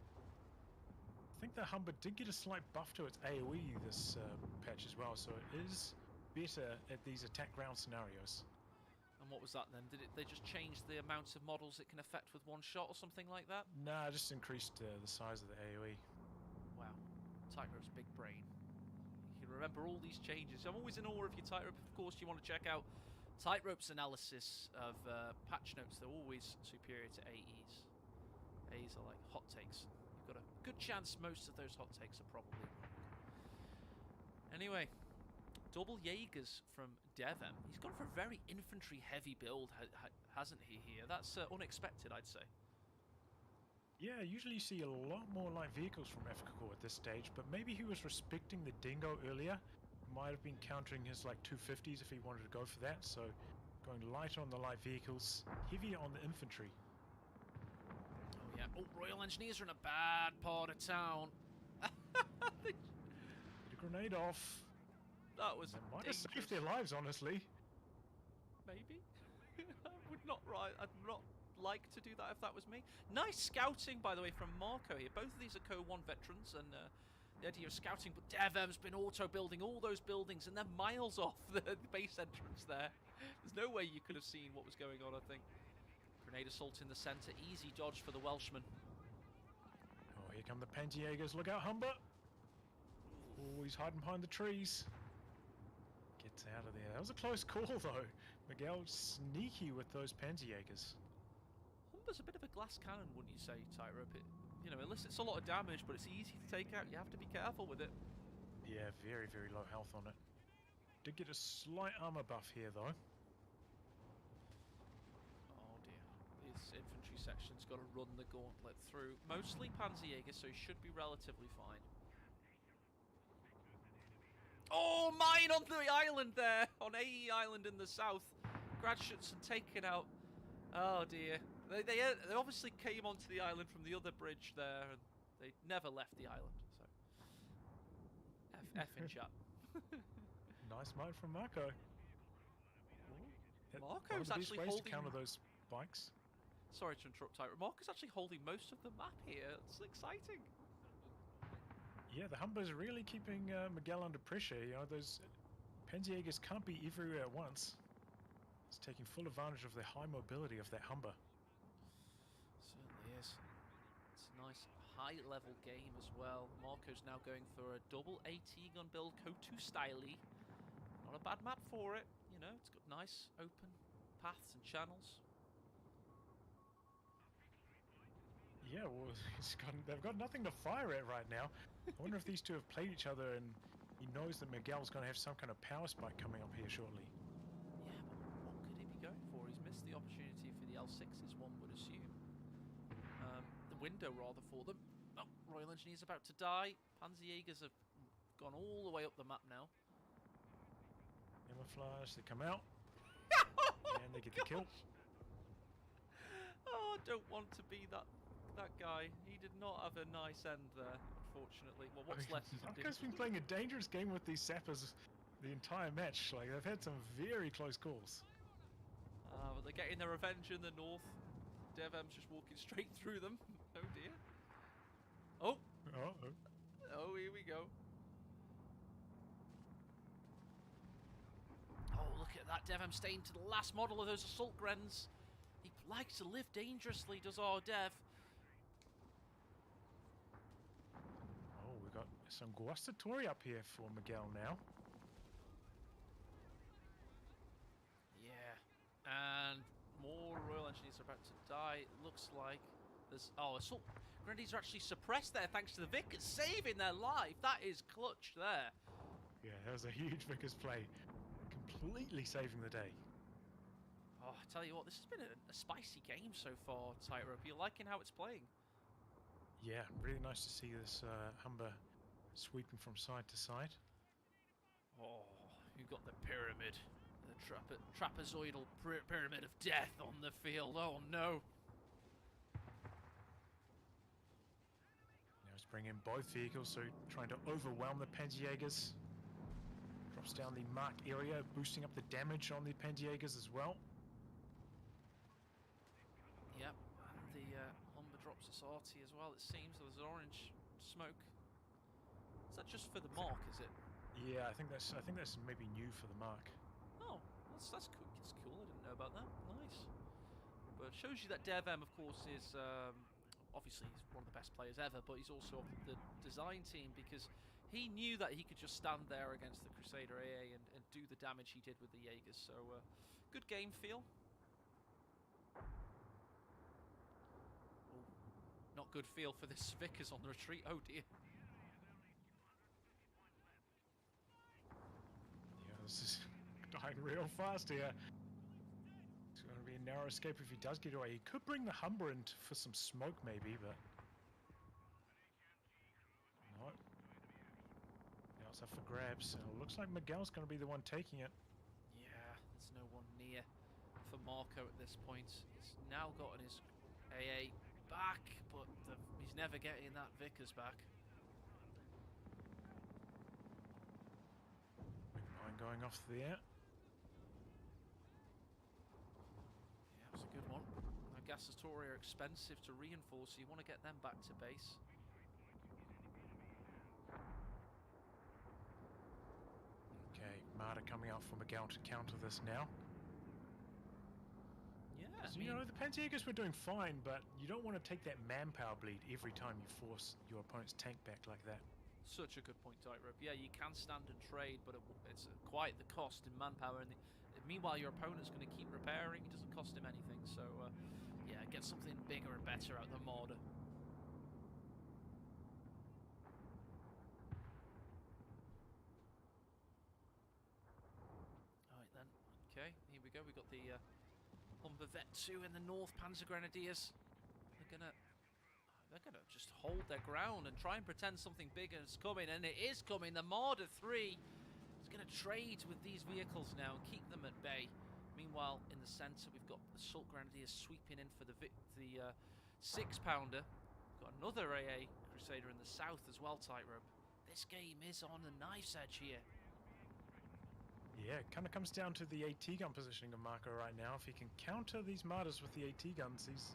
I think the Humber did get a slight buff to its AoE this patch as well, so it is better at these attack ground scenarios. And what was that then? They just change the amount of models it can affect with one shot or something like that? Nah, just increased the size of the AoE. Wow. Tightrope's big brain. You can remember all these changes. I'm always in awe of you, Tightrope. Of course, you want to check out Tightrope's analysis of patch notes, they're always superior to AEs. AEs are like hot takes. You've got a good chance most of those hot takes are probably wrong. Anyway, double Jaegers from Devem. He's gone for a very infantry-heavy build, hasn't he, here? That's unexpected, I'd say. Yeah, usually you see a lot more light vehicles from FKCOR at this stage, but maybe he was respecting the Dingo earlier. Might have been countering his like 250s if he wanted to go for that, so going lighter on the light vehicles, heavier on the infantry. Oh yeah, oh, Royal Engineers are in a bad part of town. Get a grenade off. That was That might have saved their lives, honestly. Maybe. I'd not like to do that if that was me. Nice scouting, by the way, from Marco here. Both of these are Co-1 veterans, and the idea of scouting, but Devem's been auto-building all those buildings, and they're miles off the base entrance there. There's no way you could have seen what was going on, I think. Grenade assault in the centre. Easy dodge for the Welshman. Oh, here come the Panzerjägers. Look out, Humber! Oh, he's hiding behind the trees. Gets out of there. That was a close call, though. Miguel sneaky with those Panzerjägers. Humber's a bit of a glass cannon, wouldn't you say, Tightrope? You know, elicits a lot of damage, but it's easy to take out. You have to be careful with it. Yeah, very, very low health on it. Did get a slight armor buff here, though. Oh dear. His infantry section's got to run the gauntlet through. Mostly Panzerjäger, so he should be relatively fine. Oh, mine on the island there! On AE Island in the south. Gradschützen taken out. Oh dear. They obviously came onto the island from the other bridge there, and they never left the island. So, F in chat. Nice mine from Marco. Marco's actually ways holding. to counter those bikes. Sorry to interrupt, Tyra. Marco's actually holding most of the map here. It's exciting. Yeah, the Humber's really keeping Miguel under pressure. You know, those Panzerjägers can't be everywhere at once. It's taking full advantage of the high mobility of that Humber. Certainly is. It's a nice high-level game as well. Marco's now going for a double AT gun build, KO2 styley. Not a bad map for it. You know, it's got nice open paths and channels. Yeah, well, they've got nothing to fire at right now. I wonder if these two have played each other and he knows that Miguel's going to have some kind of power spike coming up here shortly. Yeah, but what could he be going for? He's missed the opportunity for the L6s, one would assume. The window, rather, for them. Oh, Royal Engineers about to die. Panzerjägers have gone all the way up the map now. Camouflage, they come out. And they get the kill. Oh, I don't want to be that guy. He did not have a nice end there, unfortunately. Well, what's left is Marco's been playing a dangerous game with these sappers the entire match. Like, they've had some very close calls. But they're getting their revenge in the north. Devem's just walking straight through them. Oh dear. Oh. Uh-oh. Oh, here we go. Oh, look at that. Devem staying to the last model of those assault grens. He likes to live dangerously, does our Dev. Oh, we've got some Guastatori up here for Miguel now. Yeah. And more Royal Engineers are about to die. It looks like there's... Oh, assault grenadiers are actually suppressed there thanks to the Vickers saving their life. That is clutch there. Yeah, that was a huge Vickers play. Completely saving the day. Oh, I tell you what, this has been a spicy game so far, Tightrope. You're liking how it's playing? Yeah, really nice to see this Humber sweeping from side to side. Oh, you got the pyramid. The trapezoidal pyramid of death on the field. Oh, no. Now he's bringing both vehicles, so trying to overwhelm the Panzerjägers. Drops down the mark area, boosting up the damage on the Panzerjägers as well. Yep, and the Humber drops its arty as well, it seems. There's an orange smoke. Is that just for the mark, is it? Yeah, I think that's maybe new for the mark. Oh, that's cool. It's cool. I didn't know about that. Nice. But it shows you that Devem, of course, is obviously he's one of the best players ever, but he's also of the design team because he knew that he could just stand there against the Crusader AA and do the damage he did with the Jaegers. So Good game feel. Oh, not good feel for this Vickers on the retreat. Oh dear. Yeah, this is dying real fast here. It's going to be a narrow escape if he does get away. He could bring the Humber in for some smoke maybe, but... No. Now it's up for grabs, and it looks like Miguel's going to be the one taking it. Yeah, there's no one near for Marco at this point. He's now gotten his AA back, but he's never getting that Vickers back. Mine going off the air. Yeah, it was a good one. Now, Gassatori are expensive to reinforce, so you want to get them back to base. Okay, Marta coming out for Miguel to counter this now. Yeah, so, you know, the Pantiagas were doing fine, but you don't want to take that manpower bleed every time you force your opponent's tank back like that. Such a good point, Tightrope. Yeah, you can stand and trade, but it's quite the cost in manpower. And meanwhile, your opponent's going to keep repairing. It doesn't cost him anything. So, yeah, get something bigger and better out of the Marder. Alright then. Okay, here we go. We've got the Humber Vet 2 in the north, Panzer Grenadiers. They're gonna just hold their ground and try and pretend something bigger is coming, and it is coming. The Marder 3 is gonna trade with these vehicles now and keep them at bay. Meanwhile, in the centre, we've got the Assault Grenadiers sweeping in for the 6-pounder. Got another AA Crusader in the south as well, Tightrope. This game is on the knife's edge here. Yeah, it kind of comes down to the AT gun positioning of Marco right now. If he can counter these Martyrs with the AT guns, he's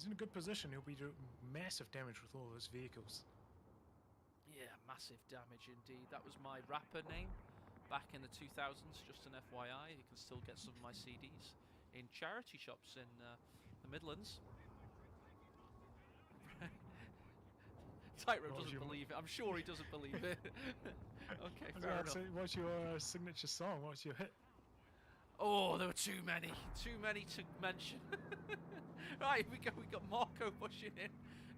in a good position. He'll be doing massive damage with all those vehicles. Yeah, massive damage indeed. That was my rapper name back in the 2000s, just an FYI. You can still get some of my CDs in charity shops in the Midlands. Tightrope doesn't believe it. I'm sure he doesn't believe it. Okay, fair enough. What's your signature song? What's your hit? Oh, there were too many to mention. Right, we got Marco pushing in,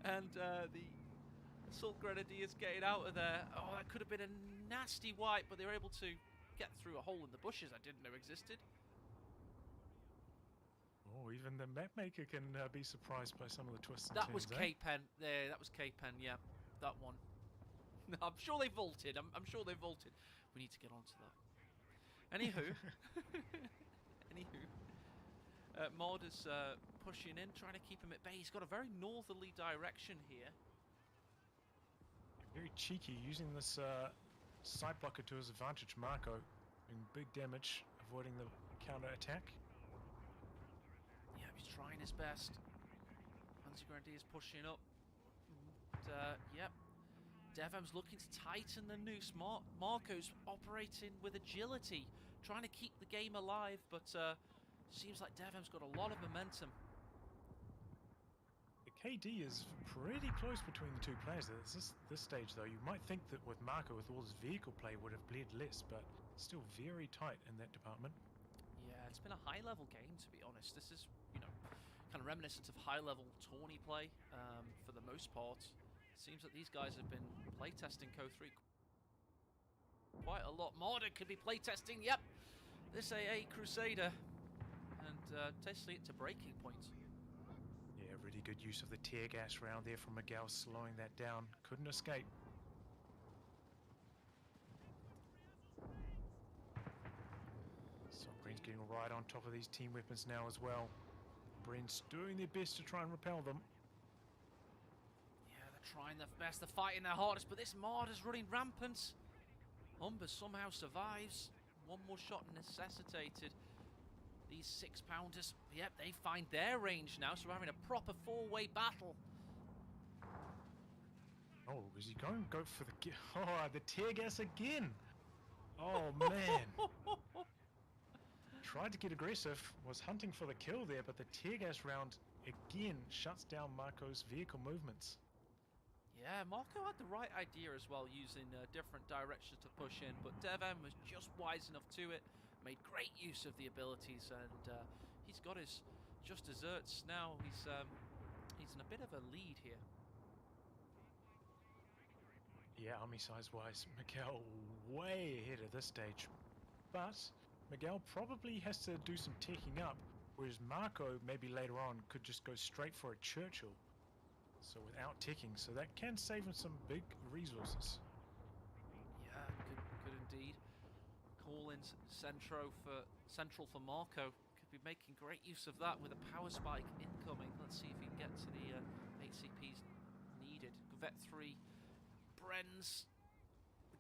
and the Assault Grenadiers getting out of there. Oh, that could have been a nasty wipe, but they were able to get through a hole in the bushes I didn't know existed. Oh, even the mapmaker can be surprised by some of the twists and That turns. was K-Pen. There, that was K-Pen. Yeah, that one. I'm sure they vaulted. I'm sure they vaulted. We need to get onto that. Anywho, Marder's pushing in, trying to keep him at bay. He's got a very northerly direction here. Very cheeky, using this side blocker to his advantage. Marco doing big damage, avoiding the counter attack. Yeah, he's trying his best. Panzer Grenadiers pushing up. And, yep. Devem's looking to tighten the noose. Marco's operating with agility, trying to keep the game alive, but seems like Devem's got a lot of momentum. The KD is pretty close between the two players at this stage, though. You might think that with Marco, with all his vehicle play, would have bled less, but still very tight in that department. Yeah, it's been a high-level game, to be honest. This is, you know, kind of reminiscent of high-level tourney play for the most part. It seems that these guys have been playtesting Co3 quite a lot. Marder could be playtesting, yep, this AA Crusader, and testing it to breaking point. Yeah, really good use of the tear gas round there from Miguel, slowing that down. Couldn't escape. So Green's getting right on top of these team weapons now as well. Brent's doing their best to try and repel them. Yeah, they're trying their best, they're fighting their hardest, but this Marder's running rampant. Humber somehow survives. One more shot necessitated. These 6-pounders, yep, they find their range now, so we're having a proper 4-way battle. Oh, is he going to go for the tear gas again? Oh, man. Tried to get aggressive, was hunting for the kill there, but the tear gas round again shuts down Marco's vehicle movements. Yeah, Marco had the right idea as well, using different directions to push in, but Devem was just wise enough to it. made great use of the abilities, and he's got his just desserts now. He's in a bit of a lead here. Yeah, army size-wise, Miguel way ahead at this stage. But Miguel probably has to do some taking up, whereas Marco, maybe later on, could just go straight for a Churchill. So without ticking, so that can save him some big resources. Yeah, good indeed. Call in central for Marco. Could be making great use of that with a power spike incoming. Let's see if he can get to the HCPs needed. Vet 3, Bren's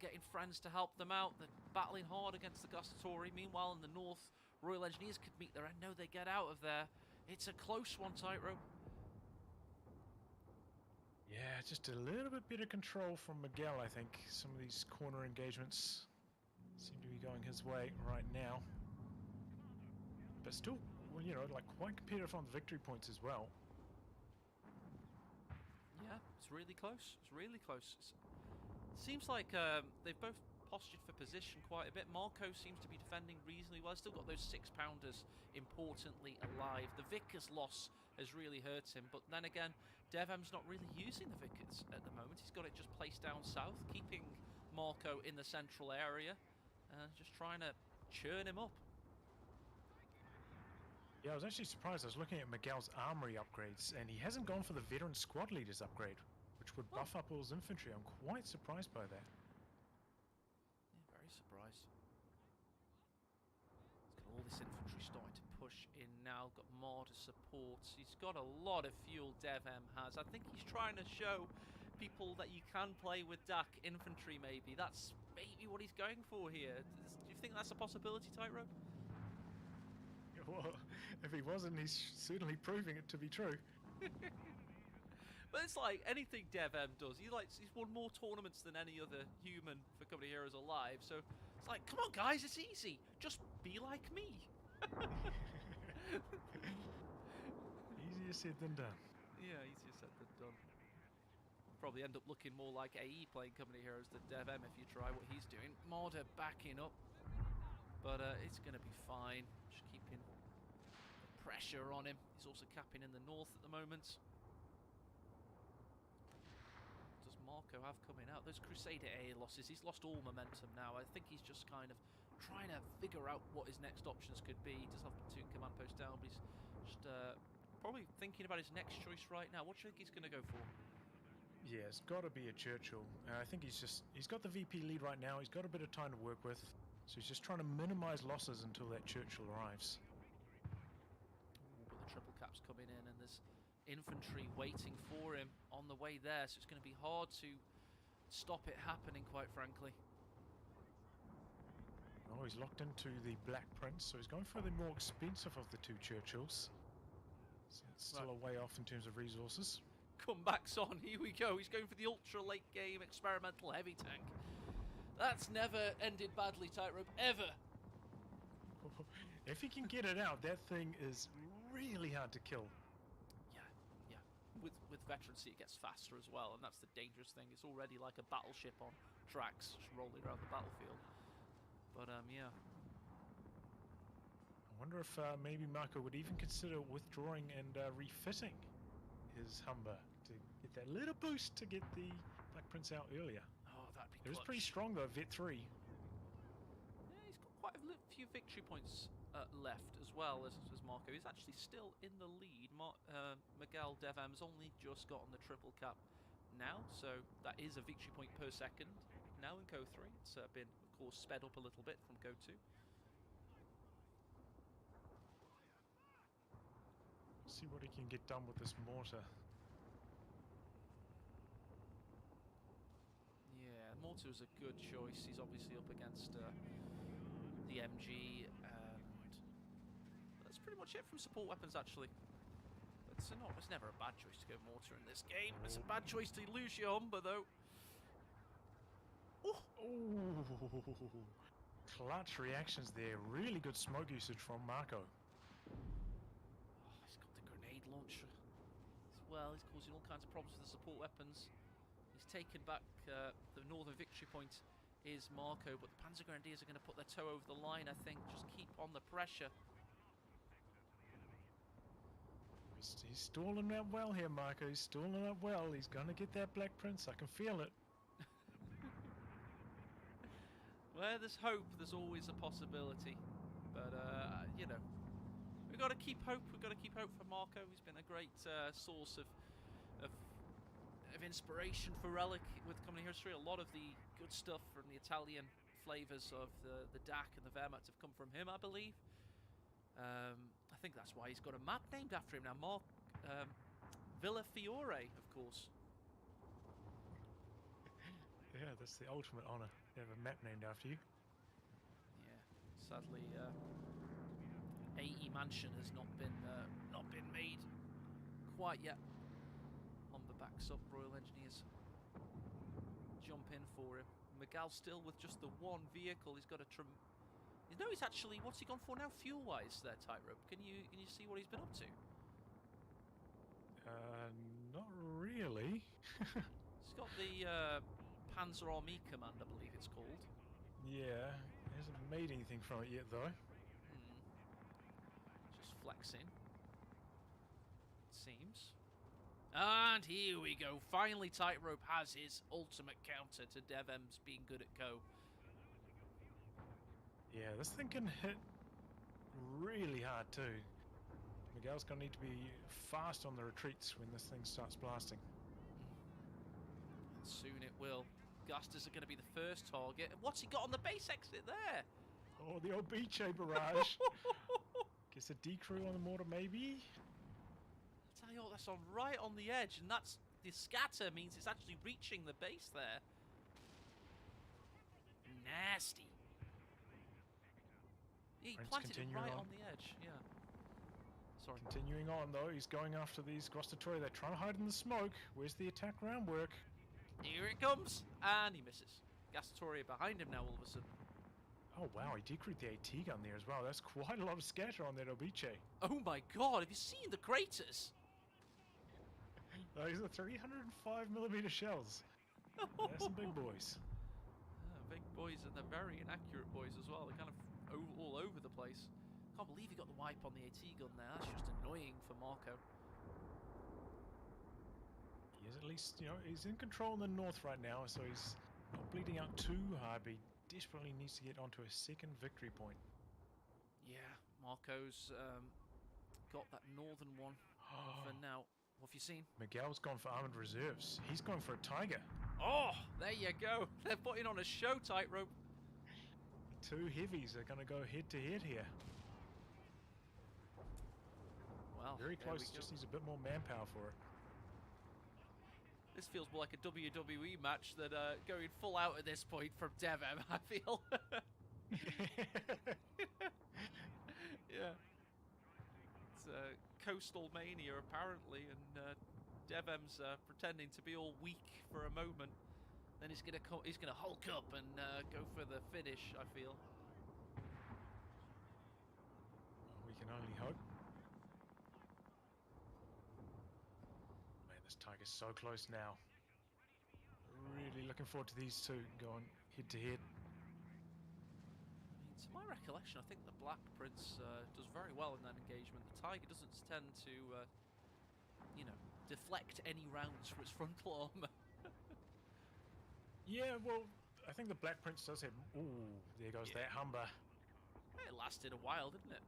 getting friends to help them out. They're battling hard against the Gustatory. Meanwhile, in the north, Royal Engineers could meet their end. No, they get out of there. It's a close one, Tightrope. Yeah, just a little bit better control from Miguel, I think. Some of these corner engagements seem to be going his way right now. But still, well, you know, like quite competitive on the victory points as well. Yeah, it's really close. It's really close. It seems like they've both postured for position quite a bit. Marco seems to be defending reasonably well. Still got those 6-pounders importantly alive. The Vickers loss has really hurt him, but then again, Devem's not really using the Vickers at the moment. He's got it just placed down south, keeping Marco in the central area, just trying to churn him up. Yeah, I was actually surprised. I was looking at Miguel's armory upgrades, and he hasn't gone for the veteran squad leaders upgrade, which would buff up all his infantry. I'm quite surprised by that. Yeah, very surprised. He's got all this infantry starting to push in now. Got mortar support. He's got a lot of fuel, Devem has. I think he's trying to show people that you can play with DAC infantry, maybe. That's maybe what he's going for here. Do you think that's a possibility, Tightrope? Well, if he wasn't, he's certainly proving it to be true. But it's like anything Devem does. He's won more tournaments than any other human for Company Heroes alive. So it's like, come on, guys, it's easy. Just be like me. Easier said than done. Yeah, easier said than done. Probably end up looking more like AE playing Company Heroes than Devem if you try what he's doing. Marder backing up. But it's going to be fine. Just keeping the pressure on him. He's also capping in the north at the moment. What does Marco have coming out? Those Crusader A losses. He's lost all momentum now. I think he's just kind of trying to figure out what his next options could be. He does have platoon command post down, but he's just probably thinking about his next choice right now. What do you think he's going to go for? Yeah, it's got to be a Churchill. I think he's got the VP lead right now. He's got a bit of time to work with. So he's just trying to minimize losses until that Churchill arrives. But the triple cap's coming in, and there's infantry waiting for him on the way there, so it's going to be hard to stop it happening, quite frankly. Oh, he's locked into the Black Prince, so he's going for the more expensive of the two Churchills. So it's still a way off in terms of resources. Comebacks on, here we go. He's going for the ultra late game experimental heavy tank. That's never ended badly, Tightrope, ever. If he can get it out, that thing is really hard to kill. Yeah. With veterancy, it gets faster as well, and that's the dangerous thing. It's already like a battleship on tracks, just rolling around the battlefield. But, yeah. I wonder if maybe Marco would even consider withdrawing and refitting his Humber to get that little boost to get the Black Prince out earlier. Oh, that'd be It was clutch. pretty strong though, Vet 3. Yeah, he's got quite a few victory points left as well as Marco. He's actually still in the lead. Miguel Devem's only just gotten the triple cap now, so that is a victory point per second now in Co 3. It's been, of course, sped up a little bit from Co 2. See what he can get done with this mortar. Yeah, Mortar was a good choice. He's obviously up against the MG, and that's pretty much it from support weapons, actually. It's never a bad choice to go Mortar in this game. It's a bad choice to lose your Humber, though. Ooh. Clutch reactions there. Really good smoke usage from Marco. Oh, he's got the grenade launcher as well. He's causing all kinds of problems with the support weapons. He's taken back the northern victory point is Marco, but the Panzer Grenadiers are going to put their toe over the line, I think. Just keep on the pressure. He's stalling out well here, Marco. He's stalling out well. He's going to get that Black Prince. I can feel it. Where there's hope, there's always a possibility. But, you know, we've got to keep hope. We've got to keep hope for Marco. He's been a great source of inspiration for Relic with company history. A lot of the good stuff from the Italian flavours of the DAC and the Wehrmacht have come from him, I believe. I think that's why he's got a map named after him now. Villa Fiore, of course. Yeah, that's the ultimate honour. You have a map named after you. Yeah, sadly, AE Mansion has not been made quite yet. On the backs up, Royal Engineers jump in for him. Miguel still with just the one vehicle. He's got a you know, he's actually, what's he gone for now fuel-wise there, Tightrope? Can you see what he's been up to? Not really. He's got the Panzer Army Command, I believe it's called. Yeah, he hasn't made anything from it yet, though. Just flexing, it seems. And here we go. Finally, Tightrope has his ultimate counter to DevM's being good at Co. Yeah, this thing can hit really hard too. Miguel's gonna need to be fast on the retreats when this thing starts blasting. And soon it will. Gusters are going to be the first target. And what's he got on the base exit there? Oh, the old Beachay barrage. Gets a decrew on the mortar, maybe? I'll tell you what, that's on right on the edge, and that's the scatter means it's actually reaching the base there. Nasty. Yeah, he planted it right on the edge, yeah. Sorry. Continuing on, though, he's going after these Grossatori. They're trying to hide in the smoke. Where's the attack round work? Here it comes, and he misses. Gastatori behind him now all of a sudden. Oh wow, he decreed the AT gun there as well. That's quite a lot of scatter on that Obiche. Oh my god, have you seen the craters? Those are 305mm shells. They're some big boys. Big boys, and they're very inaccurate boys as well. They're kind of all over the place. Can't believe he got the wipe on the AT gun there. That's just annoying for Marco. He is at least, you know, he's in control in the north right now, so he's not bleeding out too hard, but he desperately needs to get onto a second victory point. Yeah, Marco's got that northern one for now. What have you seen? Miguel's gone for armored reserves. He's going for a Tiger. Oh, there you go. They're putting on a show, Tightrope. Two heavies are going to go head to head here. Well, very close. Just needs a bit more manpower for it. This feels more like a WWE match than going full out at this point from DevM, I feel. Yeah. It's Coastal Mania, apparently, and DevM's pretending to be all weak for a moment. Then he's gonna hulk up and go for the finish, I feel. Well, we can only hope. Man, this Tiger's so close now. Really looking forward to these two going head to head. To my recollection, I think the Black Prince does very well in that engagement. The Tiger doesn't tend to, you know, deflect any rounds from its frontal armor. Yeah, well, I think the Black Prince does have... Ooh, there goes that Humber. It lasted a while, didn't it?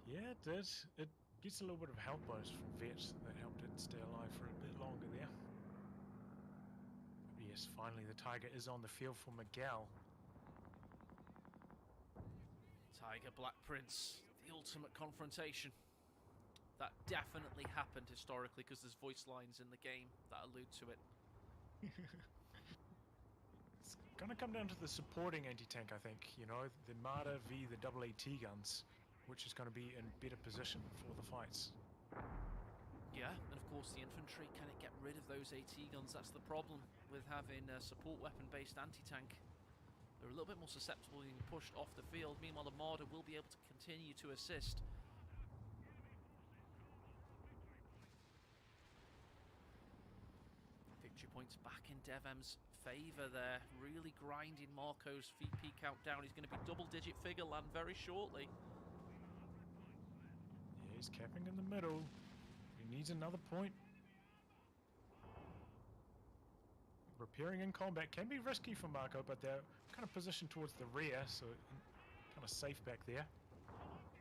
Yeah, it did. It gets a little bit of help bonus from Vet that helped it stay alive for a bit longer there. But yes, finally the Tiger is on the field for Miguel. Tiger Black Prince, the ultimate confrontation. That definitely happened historically because there's voice lines in the game that allude to it. It's gonna come down to the supporting anti-tank, I think. You know, the Marder v the double AT guns, which is going to be in better position for the fights. Yeah, and of course the infantry, can it get rid of those AT guns? That's the problem with having a support weapon-based anti-tank. They're a little bit more susceptible to being pushed off the field. Meanwhile, the Marder will be able to continue to assist. I think victory points back in DevM's favour there. Really grinding Marco's VP countdown. He's going to be double-digit figure land very shortly. Yeah, he's capping in the middle. He needs another point. Repairing in combat can be risky for Marco, but they're kind of positioned towards the rear, so kind of safe back there.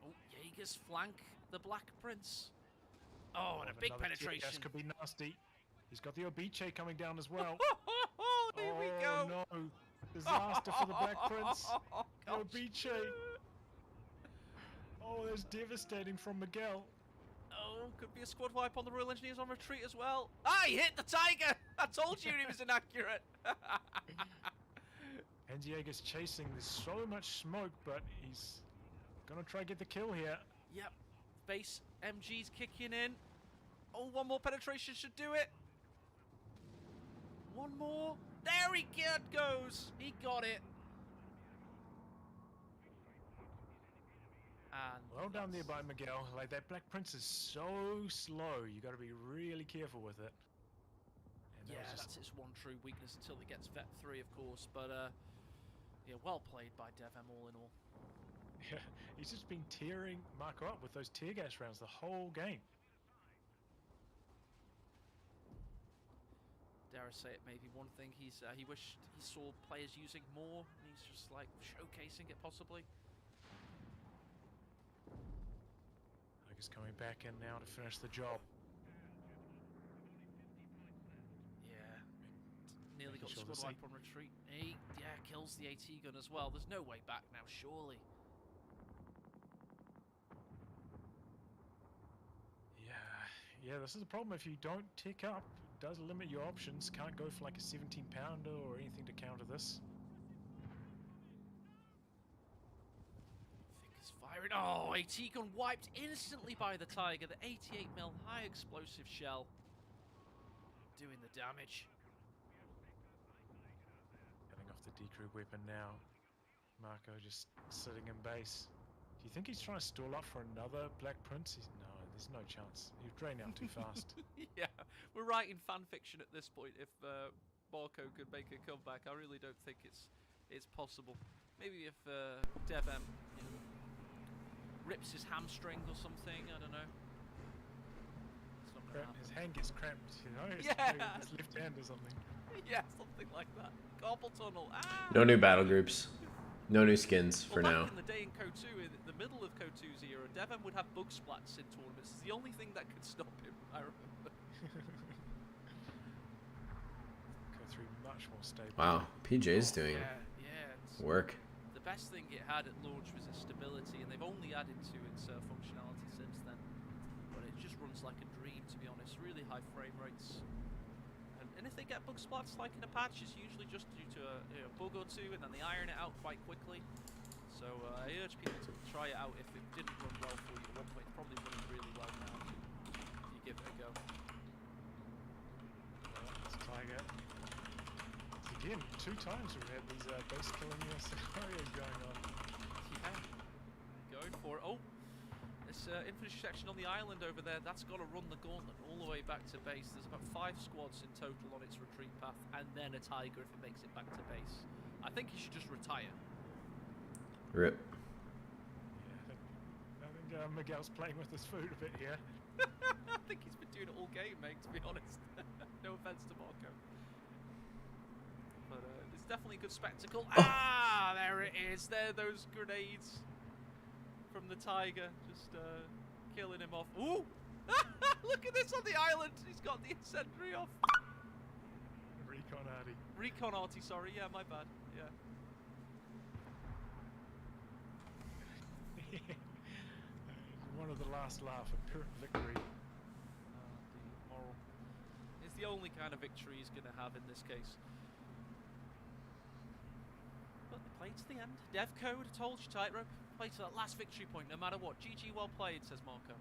Oh, Jaeger's flank the Black Prince. Oh, and a big penetration. Could be nasty. He's got the Obiche coming down as well. Here we go. No. Disaster for the Black Prince. The Obiche. Oh, that's devastating from Miguel. Oh, could be a squad wipe on the Royal Engineers on retreat as well. Ah, he hit the Tiger! I told you he was inaccurate. And Jaeger's chasing. There's so much smoke, but he's gonna try to get the kill here. Yep. Base MG's kicking in. Oh, one more penetration should do it. One more. There he goes. He got it. And well done there by Miguel. Like, that Black Prince is so slow. You got to be really careful with it. And yeah, that's its one true weakness until it gets Vet 3, of course. But yeah, well played by DevM all in all. Yeah, he's just been tearing Marco up with those tear gas rounds the whole game. Dare I say it, maybe one thing he wished he saw players using more, and he's just like showcasing it possibly. He's coming back in now to finish the job. Yeah, nearly got the squad wipe on retreat. He kills the AT gun as well. There's no way back now, surely. Yeah, this is the problem. If you don't tick up, it does limit your options. Can't go for like a 17-pounder or anything to counter this. Vickers firing. Oh, AT gun wiped instantly by the Tiger. The 88mm high explosive shell doing the damage. Getting off the decrew weapon now. Marco just sitting in base. Do you think he's trying to stall up for another Black Prince? No, there's no chance. He'll drain out too fast. Yeah, we're writing fan fiction at this point. If Marco could make a comeback, I really don't think it's possible. Maybe if DevM rips his hamstring or something, I don't know. His hand gets cramped, you know? Yeah! His left hand or something. Yeah, something like that. Carpal tunnel. Ah! No new battle groups. No new skins for now. Back in the day in CO2, in the middle of CO2's era, DevM would have bug splats in tournaments. It's the only thing that could stop him, I remember. CO3 much more stable. Wow, PJ's doing work. The best thing it had at launch was its stability, and they've only added to its functionality since then. But it just runs like a dream, to be honest. Really high frame rates. And if they get bug splats like in a patch, it's usually just due to a bug or two, and then they iron it out quite quickly. So I urge people to try it out if it didn't run well for you at one point. It's probably running really well now if you give it a go. That's Tiger. Again, 2 times we've had these base killing scenarios going on. Yeah, going for it. Oh, this infantry section on the island over there, that's got to run the gauntlet all the way back to base. There's about 5 squads in total on its retreat path, and then a Tiger if it makes it back to base. I think he should just retire. Rip. Yeah, I think Miguel's playing with his food a bit here. I think he's been doing it all game, mate, to be honest. No offense to Marco. But it's definitely a good spectacle. Ah, there it is. There, those grenades from the Tiger, just killing him off. Ooh! Look at this on the island. He's got the incendiary off. Recon Arty. Recon Arty, sorry. Yeah, my bad. Yeah. One of the last laugh of pure victory. The moral. It's the only kind of victory he's going to have in this case. But they played to the end. Dev Code told you, Tightrope. Play to that last victory point, no matter what. GG, well played, says Marco.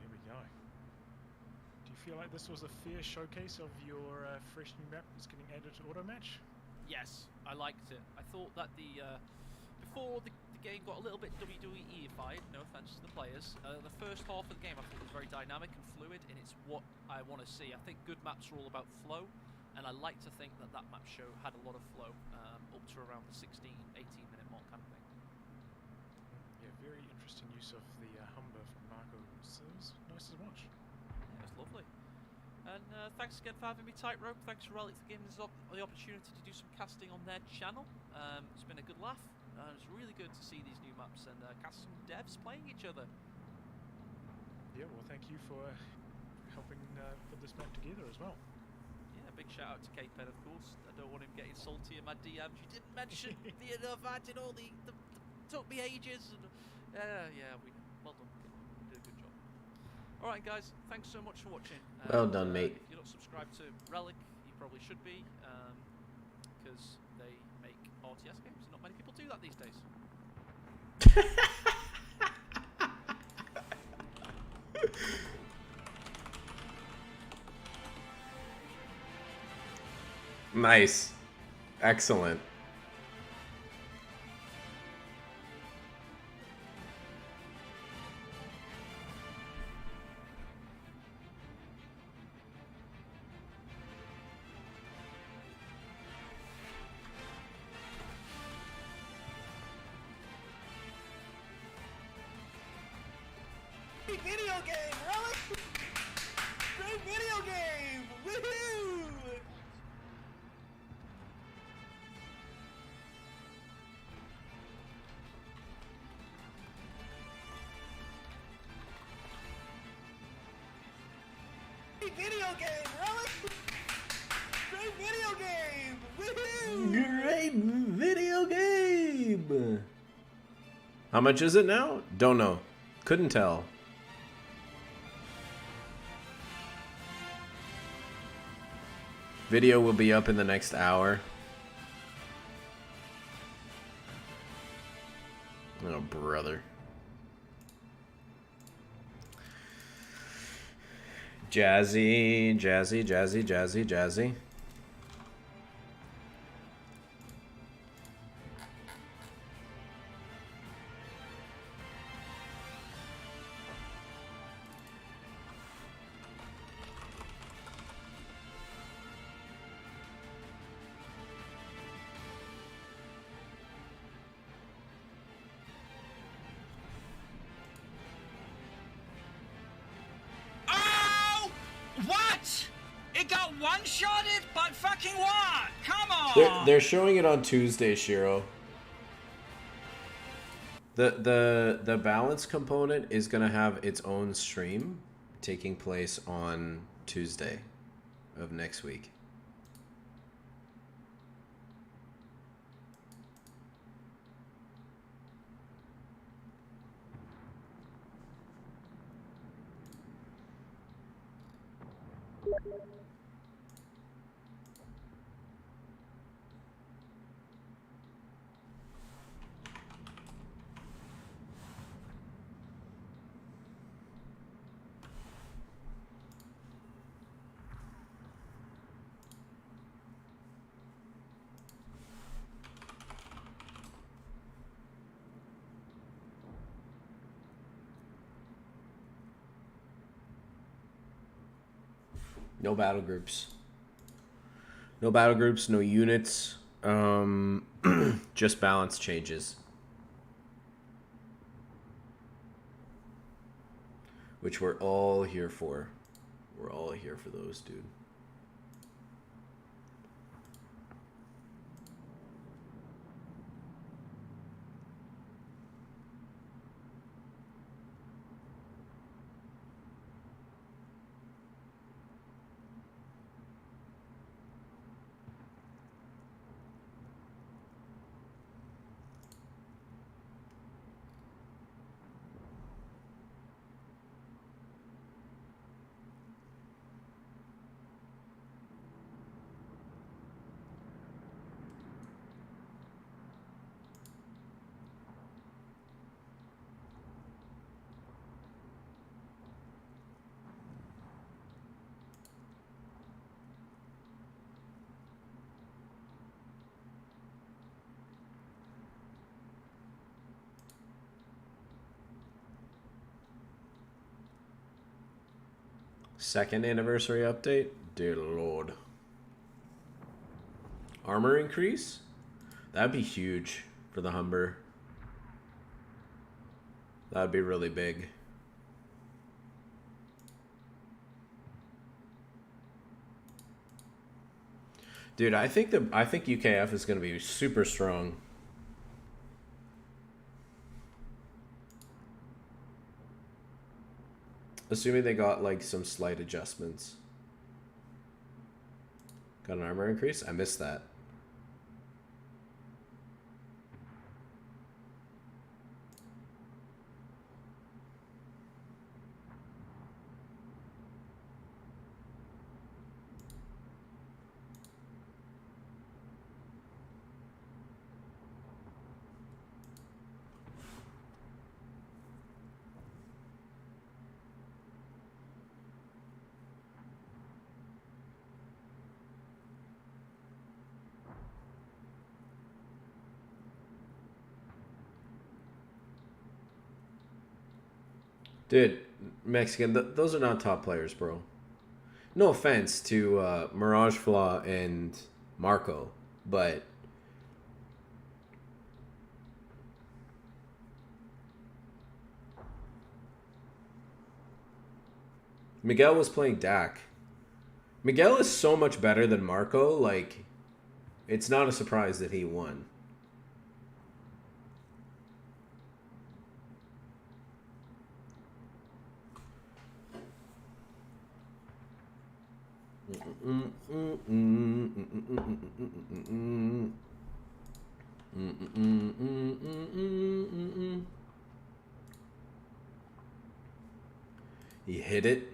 There we go. Do you feel like this was a fair showcase of your fresh new map that's getting added to auto match? Yes, I liked it. I thought that the before the game got a little bit WWE-ified, no offense to the players. The first half of the game I thought was very dynamic and fluid, and it's what I want to see. I think good maps are all about flow, and I like to think that that map show had a lot of flow, up to around the 16, 18-minute mark kind of thing. Yeah, very interesting use of the Humber from Marco. So it was nice to watch. Yeah, it was lovely. And thanks again for having me, Tightrope. Thanks for Relic for giving us the opportunity to do some casting on their channel. It's been a good laugh. It's really good to see these new maps and cast some devs playing each other. Yeah, well, thank you for helping put this map together as well. Yeah, big shout out to K-Pen, of course. I don't want him getting salty in my DMs. You didn't mention me enough. I did all the took me ages. And, yeah, well done. You did a good job. All right, guys. Thanks so much for watching. Well done, mate. If you're not subscribed to Relic, you probably should be, because they make RTS games, and not many people do that these days. Nice. Excellent. Great video game, Relic! Great video game! Woohoo! Great video game, Relic! Great video game! Woohoo! Great video game! How much is it now? Don't know. Couldn't tell. Video will be up in the next hour. Oh, brother. Jazzy, jazzy, jazzy, jazzy, jazzy. What? It got one-shotted, but fucking what? Come on! They're showing it on Tuesday, Shiro. The balance component is gonna have its own stream taking place on Tuesday of next week. No battle groups. No battle groups, no units. Just balance changes. Which we're all here for. We're all here for those, dude. 2nd anniversary update? Dear Lord. Armor increase? That'd be huge for the Humber. That'd be really big. Dude, I think UKF is going to be super strong. Assuming they got like some slight adjustments. Got an armor increase? I missed that. Dude, Mexican, those are not top players, bro. No offense to Mirage Flaw and Marco, but Miguel was playing Dak. Miguel is so much better than Marco, like, it's not a surprise that he won. He hit it.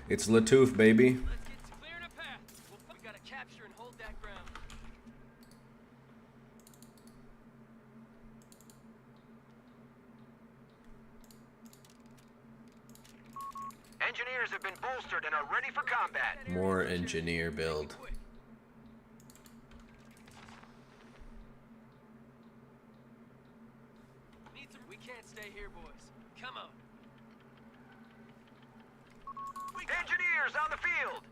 It's Latouf, baby. Let's get clearing a path. We gotta capture and hold that ground. Engineers have been bolstered and are ready for combat. More engineer build. We can't stay here, boys. Come on. Engineers on the field.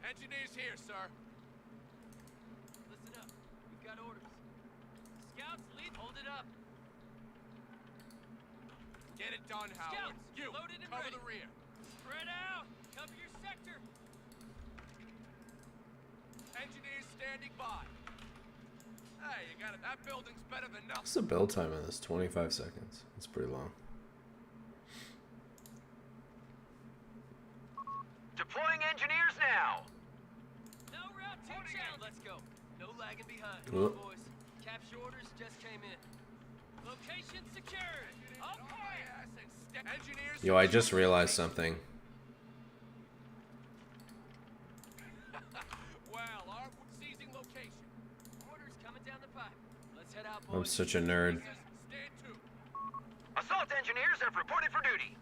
Engineers here, sir. Listen up. We've got orders. Scouts, lead. Hold it up. Get it done, Howard. Scouts, You, loaded and cover ready. the rear. Spread out. Cover your sector. Engineers standing by. Hey, you got it. That building's better than nothing. What's the build time on this? 25 seconds. It's pretty long. Deploying engineers now. No route to change. Let's go. No lagging behind. Well- Come on, boys. Capture orders just came in. Location secured. Okay. Engineers. Yo, I just realized something. Well, are seizing location. Orders coming down the pipe. Let's head out, boys. I'm such a nerd. Stand to. Assault engineers have reported for duty.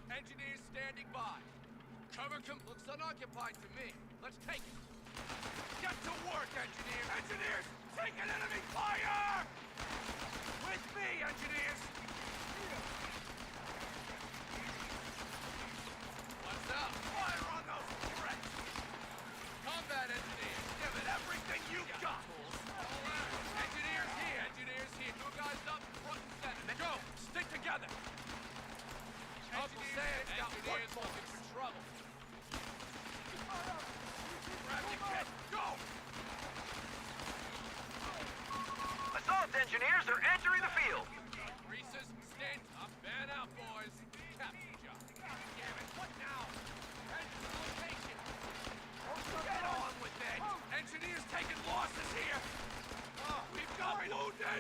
Engineers standing by. Cover looks unoccupied to me. Let's take it. Get to work, engineers. Engineers, take an enemy fire! With me, engineers. What's up? Fire on those threats. Combat engineers, give it everything you've got. Engineers here. Engineers here. Two guys up, front and center. Go. Stick together. Uncle Sam's got work looking for trouble. Grab the kit. Go. Assault engineers are entering the field. Reese's, stand up. Man out, boys. Captain job. Damn it. What now? Head to the location. Get on with it. Engineers taking losses here. We've got wounded.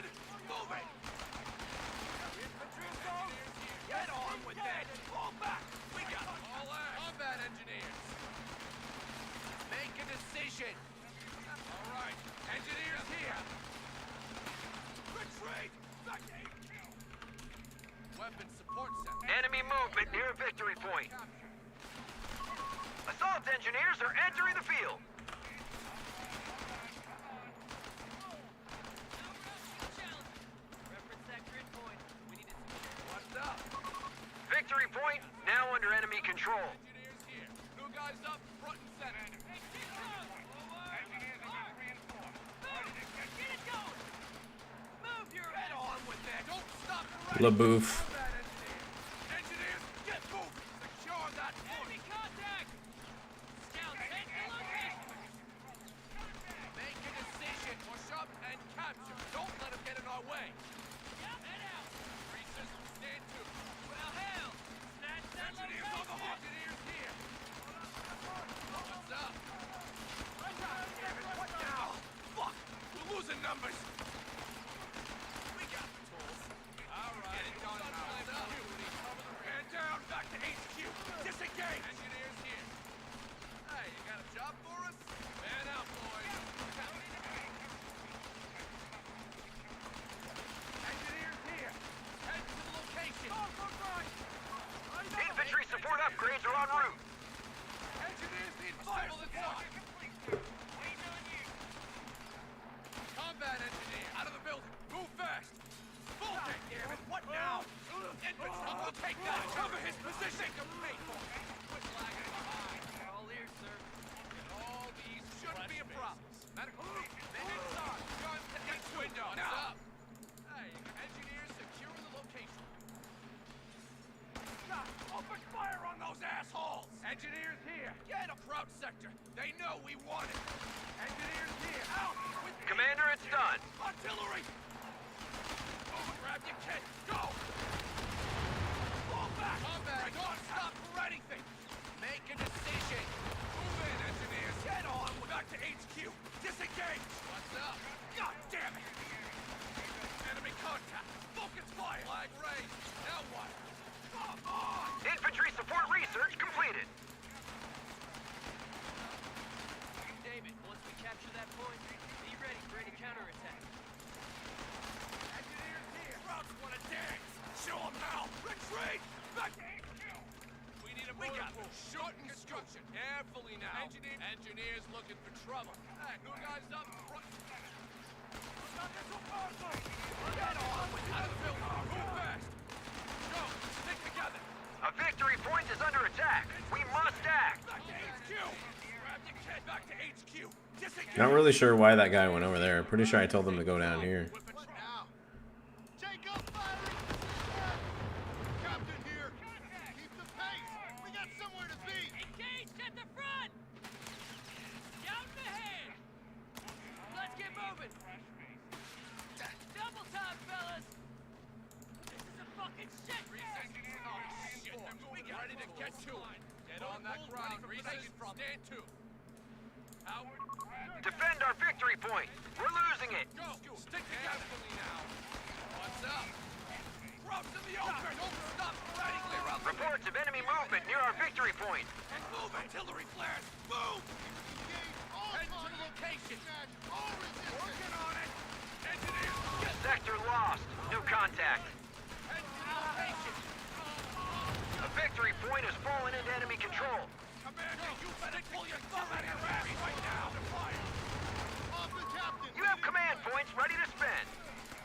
engineers are entering the field. What's up? Victory point now under enemy control. Engineers here. New guys up, front and center. Move your Head on with that. Don't stop. LaBouffe. Engineers, get moving. Secure that point. enemy contact. Scout, take the location. Make a decision. Push up and capture. Don't let them get in our way. Yep, head out. Greasers, stand to. Well, hell, snatch that Engineers on the location. hawk. Engineers here. What's up? What now? Fuck! We're losing numbers. We got the tools. All right. Get it done. Line up. Man down. Back to HQ. Disengage. Engineers here. Hey, you got a job for us? Man out, boys. Engineers here. Head to the location. Infantry support upgrades are en route. Engineers need fire support. Combat engineer, out of the building. Move fast. Bullshit, damn it. What now? Infantry, we'll take that. Cover his position. Quit lagging behind. All ears, sir. All these shouldn't be a problem. Medical team, men inside. Guns to get window. Now. Hey, engineers securing the location. Open fire on those assholes! Engineers here! Get a crouch sector! They know we want it! Engineers here! Out! With me. Commander, it's done. Artillery! Oh, grab your kit! Go! Fall back! Combat! Don't stop for anything! Make a decision! Move in, engineers! Get on! We're back to HQ! Disengage! What's up? God damn it! Enemy contact! Focus fire! Flag raised! Now what? Come on! Infantry support research completed. David, once we capture that point, be ready for any counterattack. Engineers here! Scouts want to dance! Show them how! Retreat! Back to HQ! We need a motor pool. Short construction. Carefully now. Engineers looking for trouble. Hey, new guys up front. Get on with out of the building. Move fast. Go. Stick together. A victory point is under attack. We must act. Back to HQ. Grab your kid. Back to HQ. Disengage. Not really sure why that guy went over there. Pretty sure I told him to go down here. What now? Take up firing! Captain here! Keep the pace! We got somewhere to be! Engaged at the front! Down the head! Let's get moving! Double time, fellas! This is a fucking shit! Oh, shit. We got ready to get to it. Get on that ground. Greasers, stand to. Howard. Defend our victory point. We're losing it. Go. Stick together now. What's up? Crouch in the open. Don't stop fighting. Clear out. Reports of enemy movement near our victory point. And move. Artillery flares. Move. Head to the location. Working on it. Engineers, get Sector lost. No contact. head to the location. A victory point has fallen into enemy control. Commander, you better pull your thumb out of your ass right now. Fire. Off the captain! You have command points ready to spend.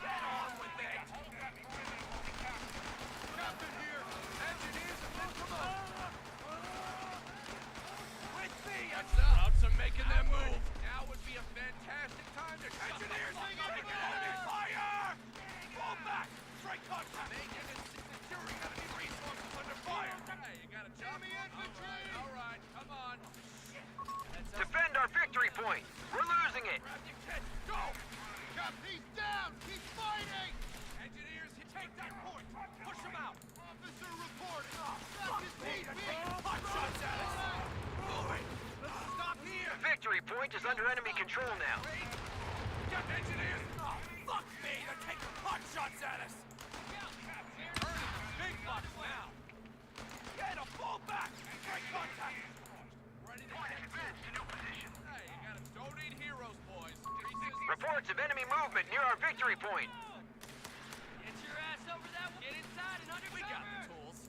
Get on with it. Captain here! Engineers have been promoted. With me. What's up? Scouts are making their move. Now would be a fantastic time to shut engineers. Fire! Fall back. Strike contact. Making it securing enemy resources under fire. Hey, you got a job? All right. Come on. Defend our victory point. We're losing it. Grab your kit. Go. Cap, he's down! Keep fighting! Engineers, take that point. Push them out. Officer report! Back is BP! Hot shots at us. Moving. Stop here. Victory point is under enemy control now. Get engineers. Oh, fuck me. They're taking hot shots at us. Big box now. Get a fall back. Strike contact. Ready to get to new position. Hey, you gotta donate heroes, boys. Reports of enemy movement near our victory point. Get your ass over that way. Get inside and undercover. We got the tools.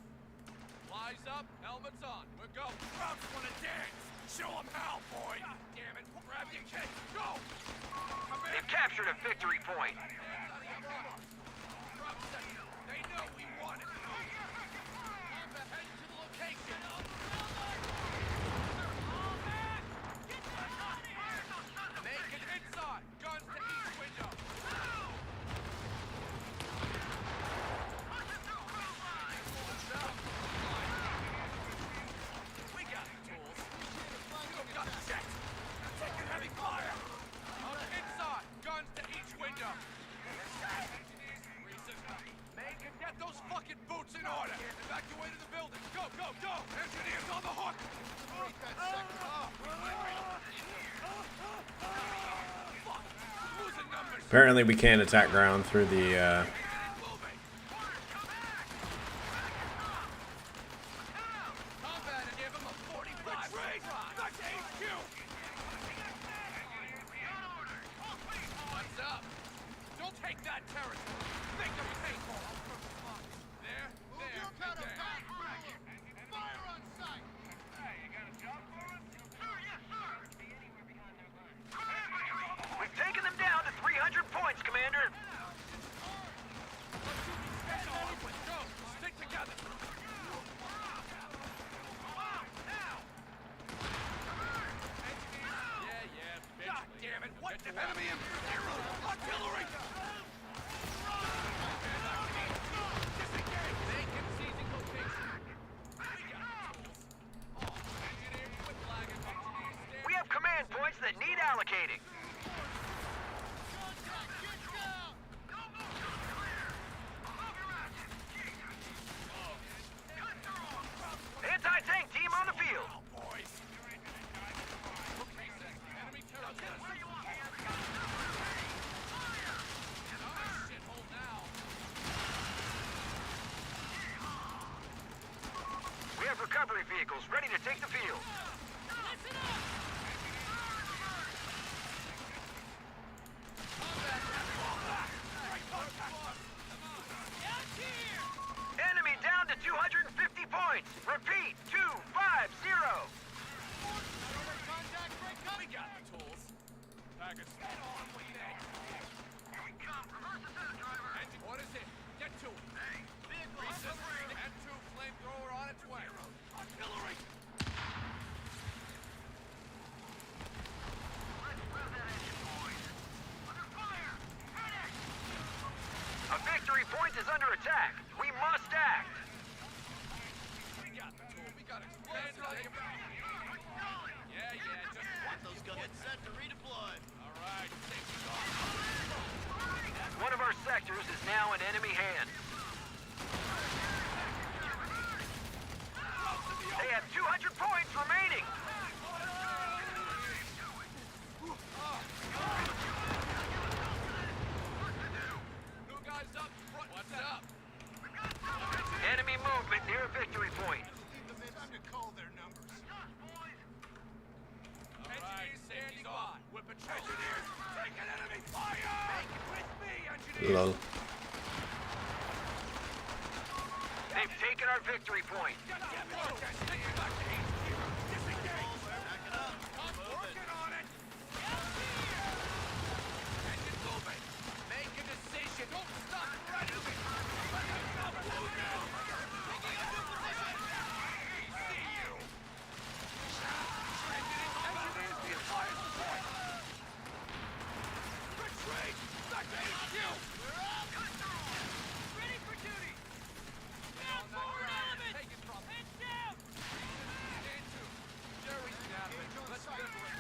Flies up, helmets on. We're going. Crowds wanna dance. Show them how, boy! God damn it! Grab your kid! Go! They've captured a victory point. They know we want it. Combat, head to the location. Make it inside. Guns to each window. We got the tools. You got checked. Taking heavy fire. Inside. Guns to each window. Make and get those fucking boots in order. Evacuate the building. Go, go, go. Engineers on the hook. Losing numbers. Apparently we can't attack ground through the Combat and give him a 45 straight. That's HQ. What's up? Don't take that territory. Think of people. There, there, there. Fire on sight! Hey, you got a job for us? Sir, yes, sir. We've taken them down to 300 points, Commander. Go, stick together. Yeah, bitch. God damn it, what the enemy in zero? Artillery! Disengage! Vacant seizing location. We got tools. Oh, engineer, quit lagging. Engineer, stand. We have command points that need allocating. Anti-tank team on the field. Boys. Enemy territory. Shithole now. We have recovery vehicles ready to take the field. Enemy down to 250 points. Repeat, 250. We got the tools. Package. Head on, what do you think? Here we come. Reverse the center, driver. Engine, what is it? Get to it. Hey, vehicle. M2 flamethrower on its way. Artillery. A victory point is under attack. We must act. We got the tool. We got expand on your Yeah, just Get those guns. Get set to redeploy. all right. Safety's off. One of our sectors is now in enemy hands. They have 200 points remaining. New guys up front. What's up? Enemy movement near a victory point. Time to call their numbers. Engineers standing by. Whipping engineers. Take an enemy fire. Make it with me, engineers. lol. They've taken our victory point. Get work. Take it back to HQ. Disengage. Back it up. I'm working on it. Engine moving. Make a decision. Don't stop for anything. Taking a new position. We see you. Engineers be advised the point. Retreat. Back to HQ. We're up. Ready for duty. Down forward element. Take it from me. Heads down. Stand to. Jerry's down. Let's liberate.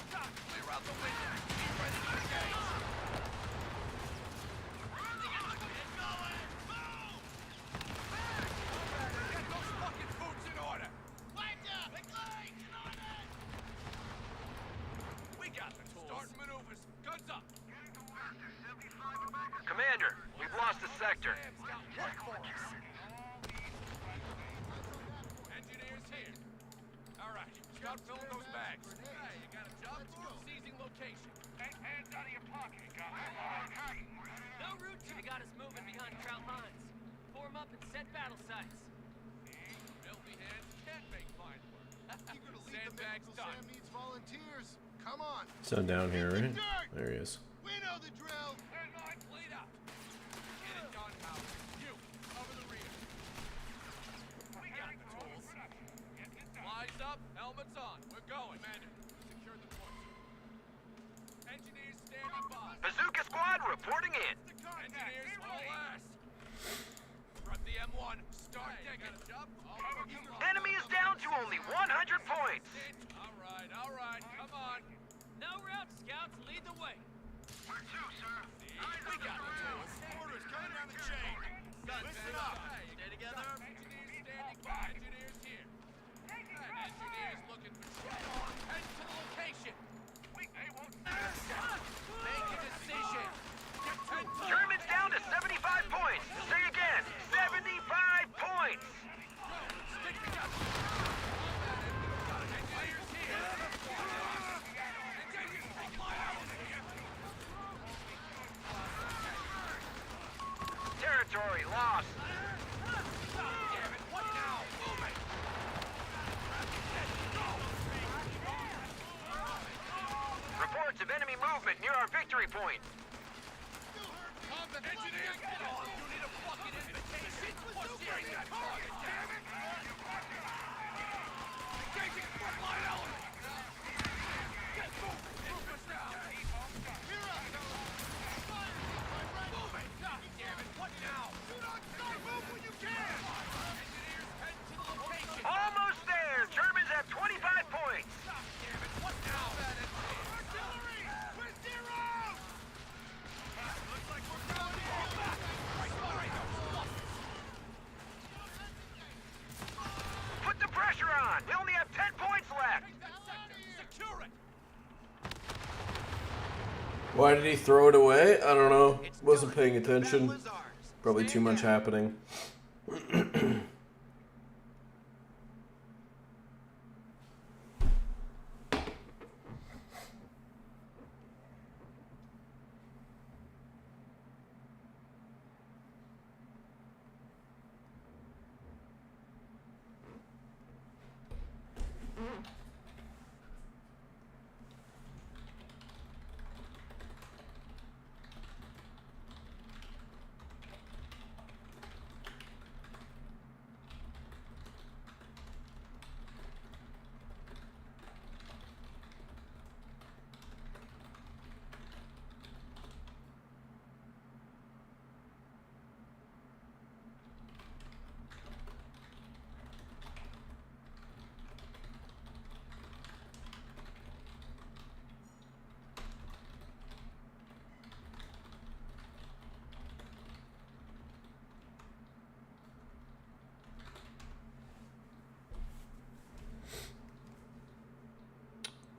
Stop. Clear out the window. Be ready to engage. Get those fucking boots in order. We got the tools. Start maneuvers. Guns up. Commander, we've lost a sector. Work for us. Engineers here. All right. Start filling those bags. Hey, you got a job? Seizing location. Hands out of your pocket. Got it. No route. They got us moving behind Trout lines. Form up and set battle sites. Sandbag's done. Sam needs volunteers. Come on. So down here, right? There he is. We know the drill. Lead up. Get it done, Howard. You, cover the rear. We got the tools. Flies up, helmets on. We're going. Commander, secure the course. Engineers standing by. Bazooka squad reporting in. Engineers, all last. Prep the M1. Start digging. Enemy is down to only 100 points. All right, come on. No route, scouts, lead the way. Where to, sir? We got the tools. Orders coming down the chain. Listen up. Stay together. Engineers standing by. Engineers here. Engineers looking for trouble. Head to the location. Make a decision. Germans down to 75 points. Say again, 75 points. Stick together. Engineers here. Territory lost. Damn it, what now? Move it. Reports of enemy movement near our victory point. Engineers, get on. You need a fucking invitation. What's the that target? Damn it. Engaging frontline element. Get moving. Interest now. Move it. Damn it, what now? Do not stop. Move when you can. Engineers, head to the location. Almost there. Germans have 25 points. Damn it, what now? Artillery! We're zero! Looks like we're going to fall back. Put the pressure on. We only have 10 points left. Secure it. Why did he throw it away? I don't know. Wasn't paying attention. Probably too much happening.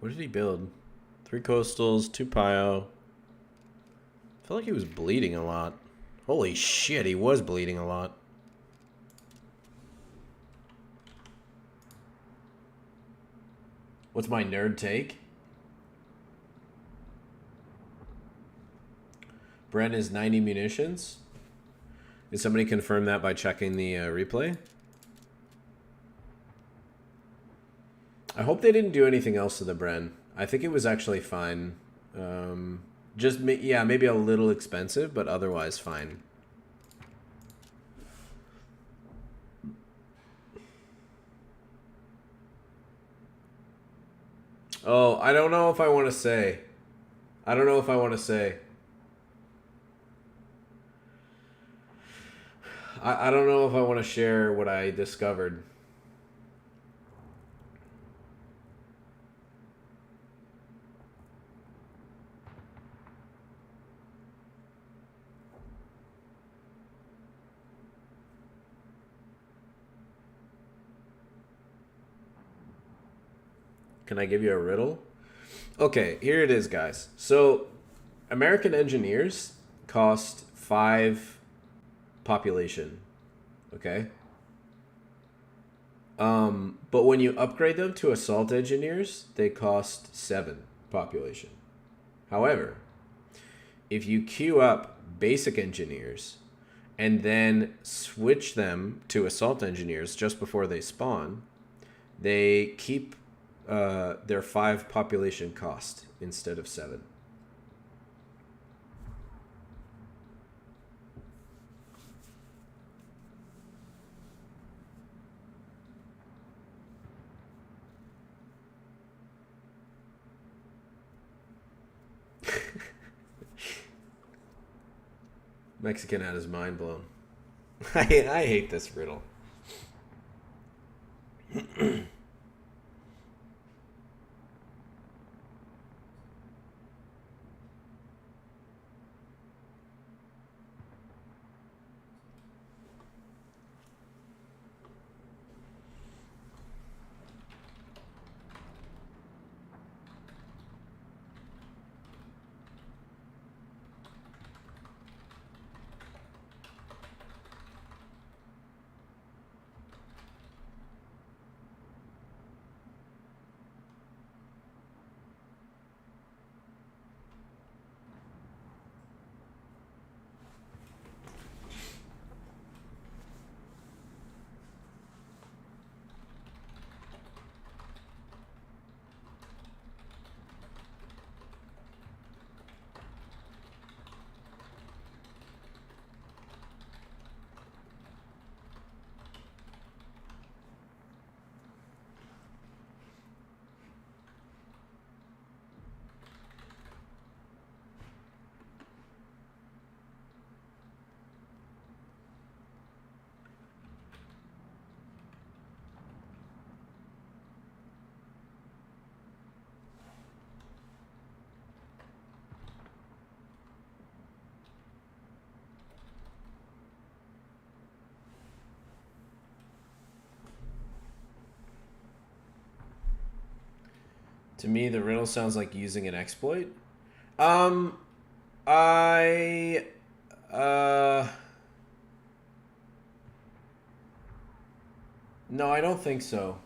What did he build? 3 coastals, 2 pio. I feel like he was bleeding a lot. Holy shit, he was bleeding a lot. What's my nerd take? Bren is 90 munitions. Did somebody confirm that by checking the replay? I hope they didn't do anything else to the Bren. I think it was actually fine. Yeah, maybe a little expensive, but otherwise fine. Oh, I don't know if I want to say. I don't know if I want to say. I don't know if I want to share what I discovered. Can I give you a riddle? Okay, here it is, guys. So, American engineers cost 5 population. Okay? But when you upgrade them to assault engineers, they cost 7 population. However, if you queue up basic engineers and then switch them to assault engineers just before they spawn, they keep their 5 population cost instead of 7. Mexican had his mind blown. I hate this riddle. To me, the riddle sounds like using an exploit. No, I don't think so.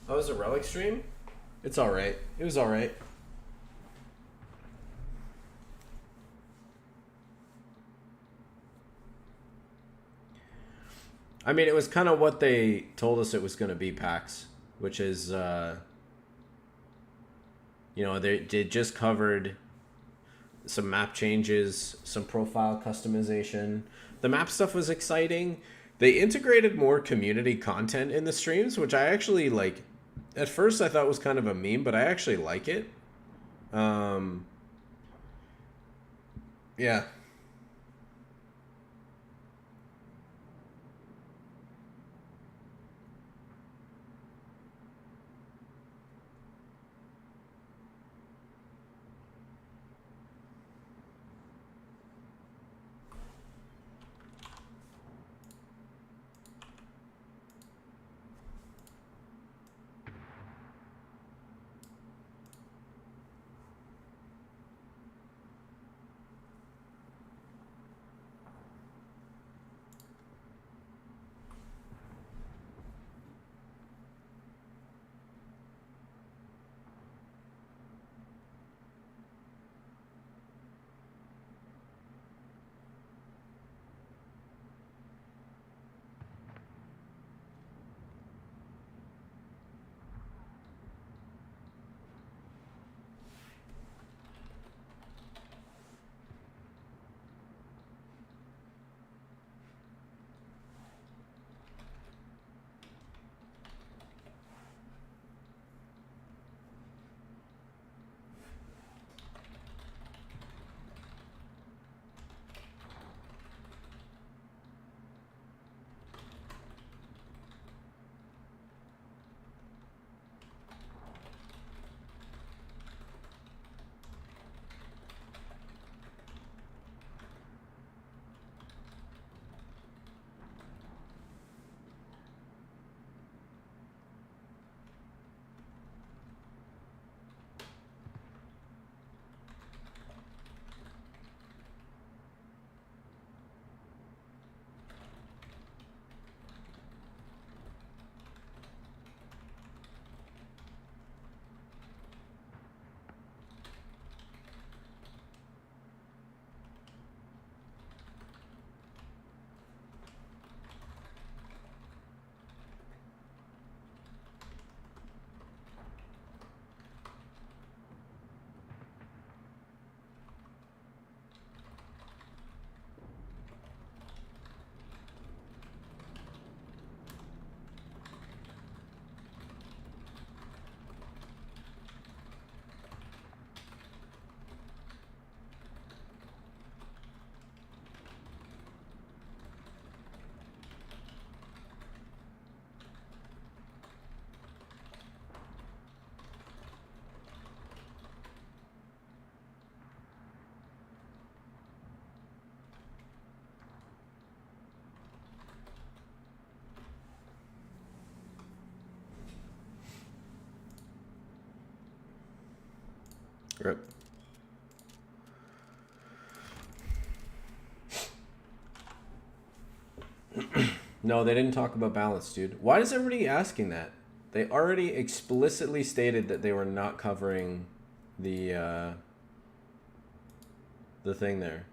Oh, it was a Relic stream? It's alright. It was alright. I mean, it was kind of what they told us it was going to be, PAX, which is, you know, they just covered some map changes, some profile customization. The map stuff was exciting. They integrated more community content in the streams, which I actually like. At first, I thought was kind of a meme, but I actually like it. Yeah. Rip. No, they didn't talk about balance, dude. Why is everybody asking that? They already explicitly stated that they were not covering the thing there.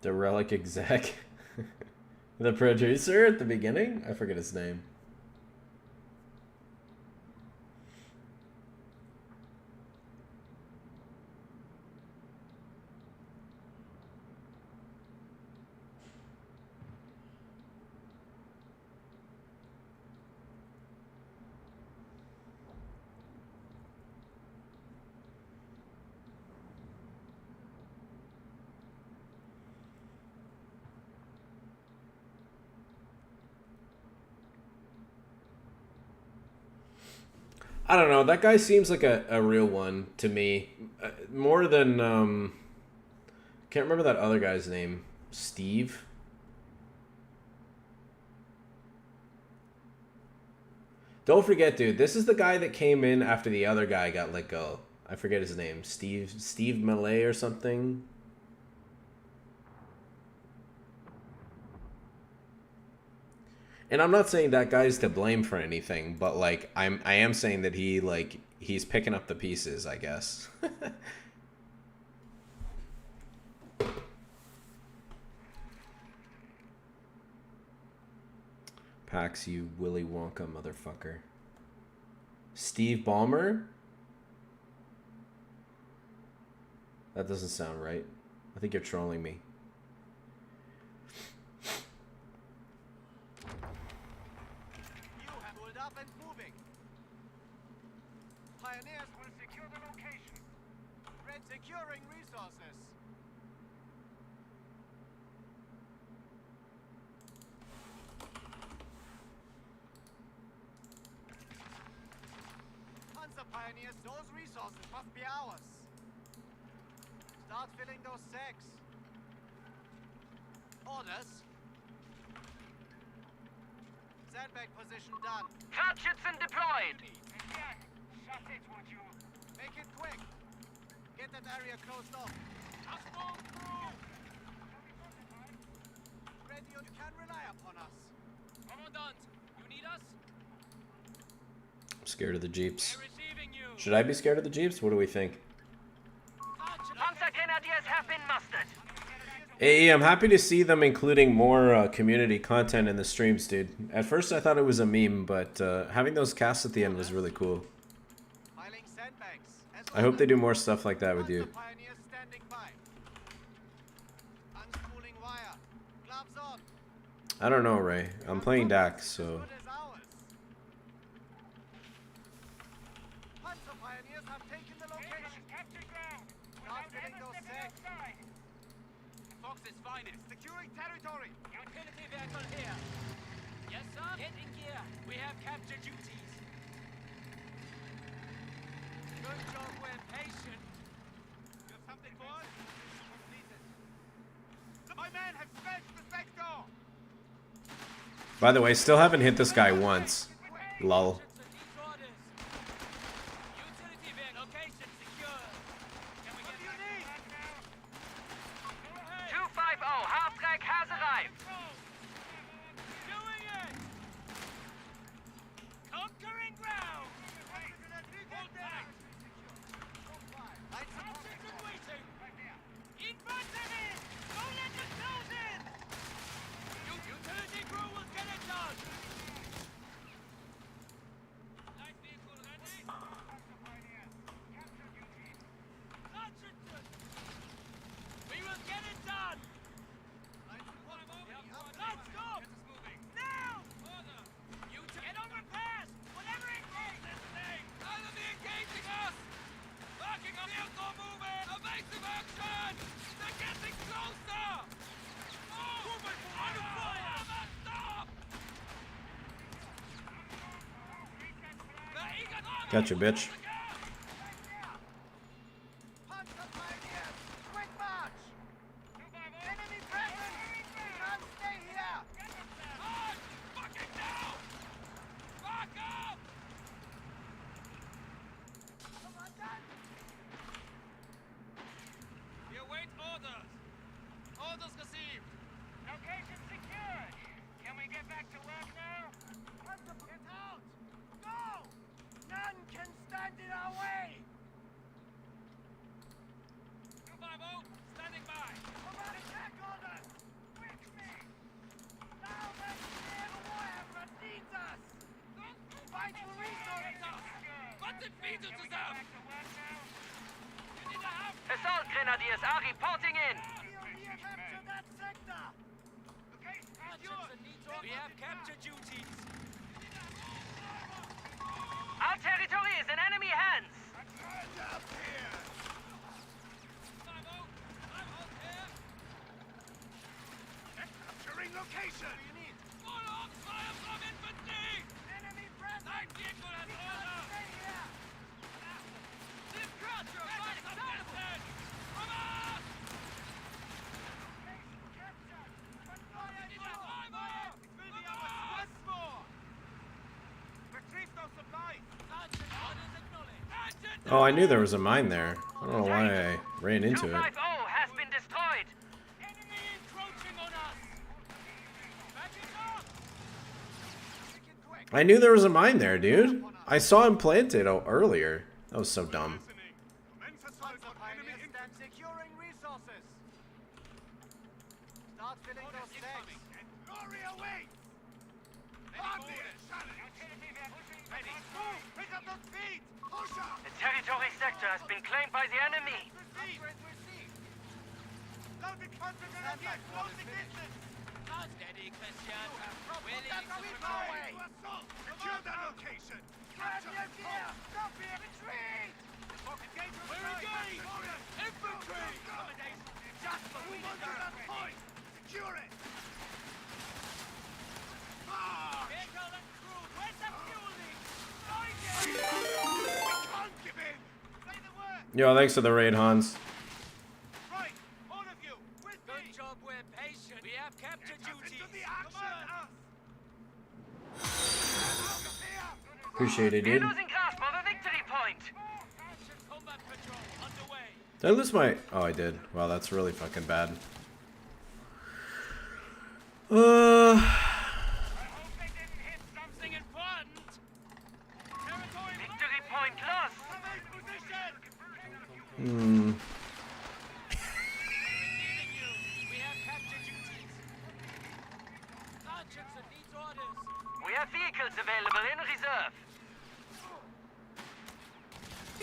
The Relic exec. The producer at the beginning? I forget his name. I don't know. That guy seems like a real one to me. More than can't remember that other guy's name. Steve. Don't forget, dude. This is the guy that came in after the other guy got let go. I forget his name. Steve Malay or something. And I'm not saying that guy's to blame for anything, but like I am saying that he's picking up the pieces, I guess. Pax, you Willy Wonka motherfucker. Steve Ballmer? That doesn't sound right. I think you're trolling me. Pioneers will secure the location. Red securing resources. Panzer Pioneers, those resources must be ours. Start filling those sacks. Orders. Sandbag position done. Hatchetson deployed. Shut it, would you? Make it quick. Get that area closed off. Ready, you can rely upon us. Commandant, you need us? I'm scared of the Jeeps. Should I be scared of the Jeeps? What do we think? Panzer Grenadiers have been mustered. Hey, I'm happy to see them including more community content in the streams, dude. At first I thought it was a meme, but having those casts at the end was really cool. I hope they do more stuff like that with you. I don't know, Ray. I'm playing Dax, so... Fox's finest. Securing territory. Utility vehicle here. Yes, sir. Get in gear. We have capture duties. Good job, we're patient. You have something for us? Completed. My men have smashed the sector. By the way, still haven't hit this guy once. Lol. Decisive action! They're getting closer! Oh! On fire! Stop! They're eager to Gotcha, bitch. Panzer pioneers, quick march! Enemy present! We can't stay here! on! Fucking down! Back up! Commandant! You await orders. Orders received. Location secured. Can we get back to work now? Panzer, get out! Go! None can stand in our way! 250, standing by. Command attack orders! Quick me! Now that clear the warhammer needs us! Vital resources! What's it feed to serve? You need to have Assault grenadiers are reporting in. Pioneer capture that sector! okay, secured. We have capture duties. Our territory is in enemy hands. Hands up here. 250, I'm out here. Capturing location! What do you need? Full on fire from infantry. Enemy present! 9 people has order. Stay here! This crowd, you're fighting submission. Come on! Captured! But You need to fire fire more. Will Come be our on! once more! Retrieve those supplies! Sergeant, orders acknowledged. Oh, I knew there was a mine there. I don't know why I ran into it. 250 has been destroyed. Enemy encroaching on us. Back it up. I knew there was a mine there, dude. I saw him plant it earlier. That was so dumb. Panzer pioneers stand securing resources! Start filling those tanks! Glory awaits! Obvious! Ready. Move! Pick up those feet! Push up! The territory sector has been claimed by the enemy. Upgrade received! Loaded Panzer grenadiers closing distance! Steady, Christian. That's our way! Secure that location! Grenadiers here! Stop here! Retreat! Engage with We're engaged. Infantry. Just move on to that point! Secure it! March! Vehicle and crew. Where's the fuel leak? We can't give in! Say the word! Yo, thanks for the raid, Hans. Right! All of you! With Good me! job, we're patient. We have capture duties. Into the action! Appreciate it, We're dude. losing grasp of a victory point. Action combat patrol underway. Did I lose my... Oh, I did. Wow, that's really fucking bad. I hope they didn't hit something important. Territory Victory point lost. Hmm. receiving you. We have capture duties. Sergeants that needs orders. We have vehicles available in reserve.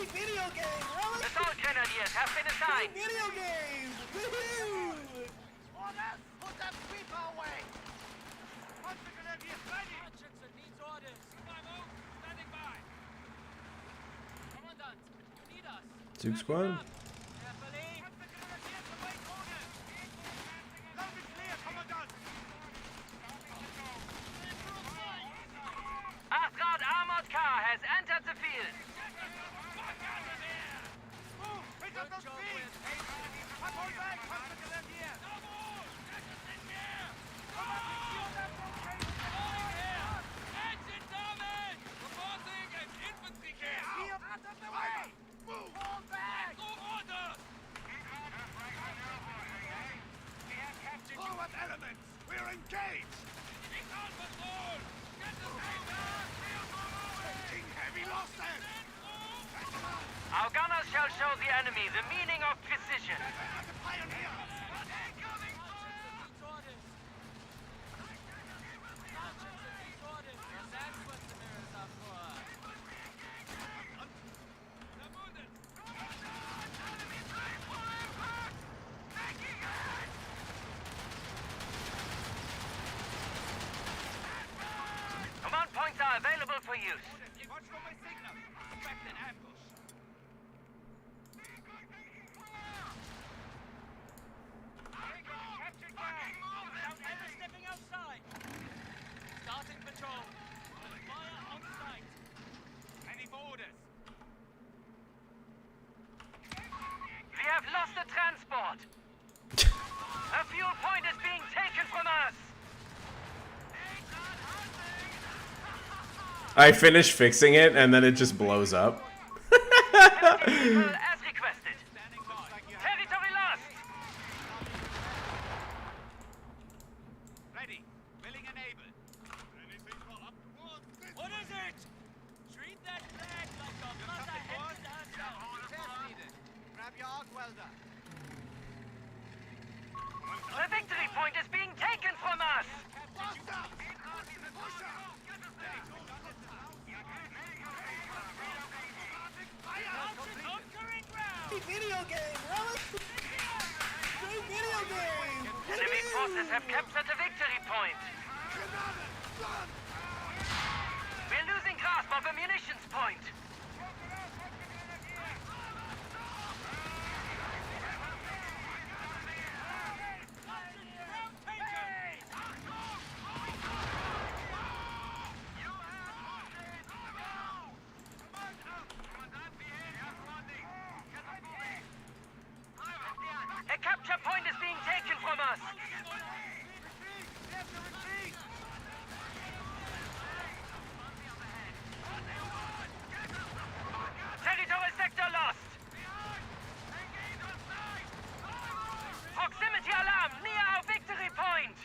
Video game! Relic! Assault grenadiers have been assigned. Video game! Woohoo! Orders! Put that sweeper away! Panzer grenadiers ready! Sergeants that needs orders. 250, standing by. Commandant, you need us. Zook squad? Carefully. Panzer grenadiers await orders! Load is clear, Commandant! Asgard armored car has entered the field. Move! Pick up those feet! Pull back, Panzer grenadiers! Come on, secure that location! Engine damage! Reporting an infantry camp. Here, out of the way! Move! Fall back! No order! Forward elements! We're engaged! Recon patrol! Get the tanker! Taking heavy losses! Our gunners shall show the enemy the meaning of precision. The pioneers! Command points are available for use. Watch for my signal! Expect an ambush! shot. A fuel point is being taken from us. I finish fixing it and then it just blows up. As requested. Territory lost. Ready. Willing and able. Anything for up? What is it? Treat that flag like your mother headed herself. Test needed. Grab your arc welder. The victory point is being taken from us. Video game, Relic! Great video game! Enemy forces have captured the victory point. We're losing grasp of a munitions point. A capture point is being taken from us. Territory sector lost. Proximity alarm near our victory point.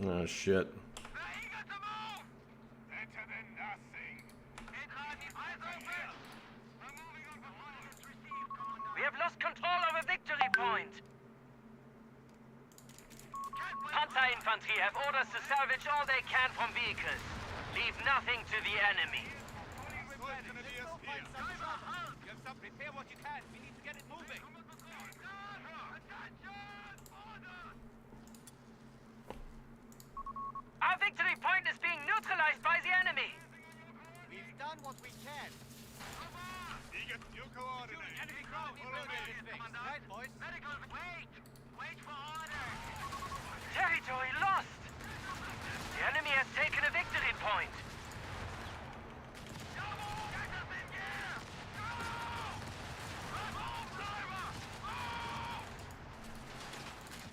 Oh shit. We have lost control of a victory point. Panzer infantry have orders to salvage all they can from vehicles. Leave nothing to the enemy. Prepare what you can. We need to get it moving. Our victory point is being neutralized by the enemy. We've done what we can. New coordinates. Enemy ground. Right, boys. Medical. Wait for orders. Territory lost. The enemy has taken a victory point.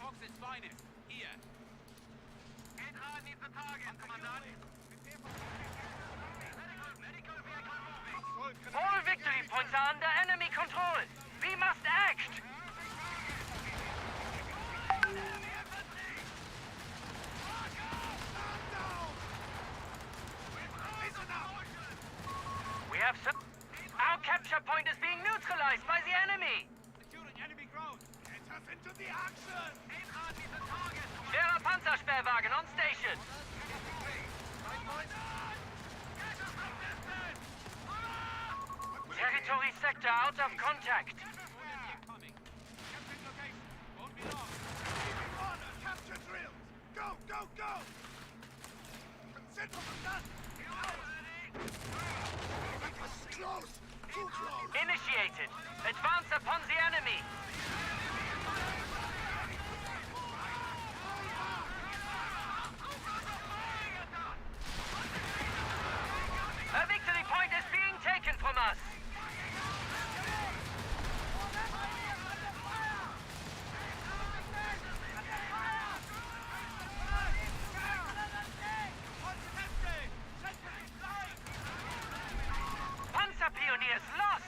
Fox's finest. Here. Needs the target, Commandant. All victory points are under enemy control. We must act. We have some. Our capture point is being neutralized by the enemy. Securing enemy ground. Get us into the action. Schwerer Panzersperrwagen on station. Territory sector out of contact. Capture drills. Go, go, go. Consider that. Close. Too close. Initiated. Advance upon the enemy. A victory point is being taken from us. Panzer Pioneers lost.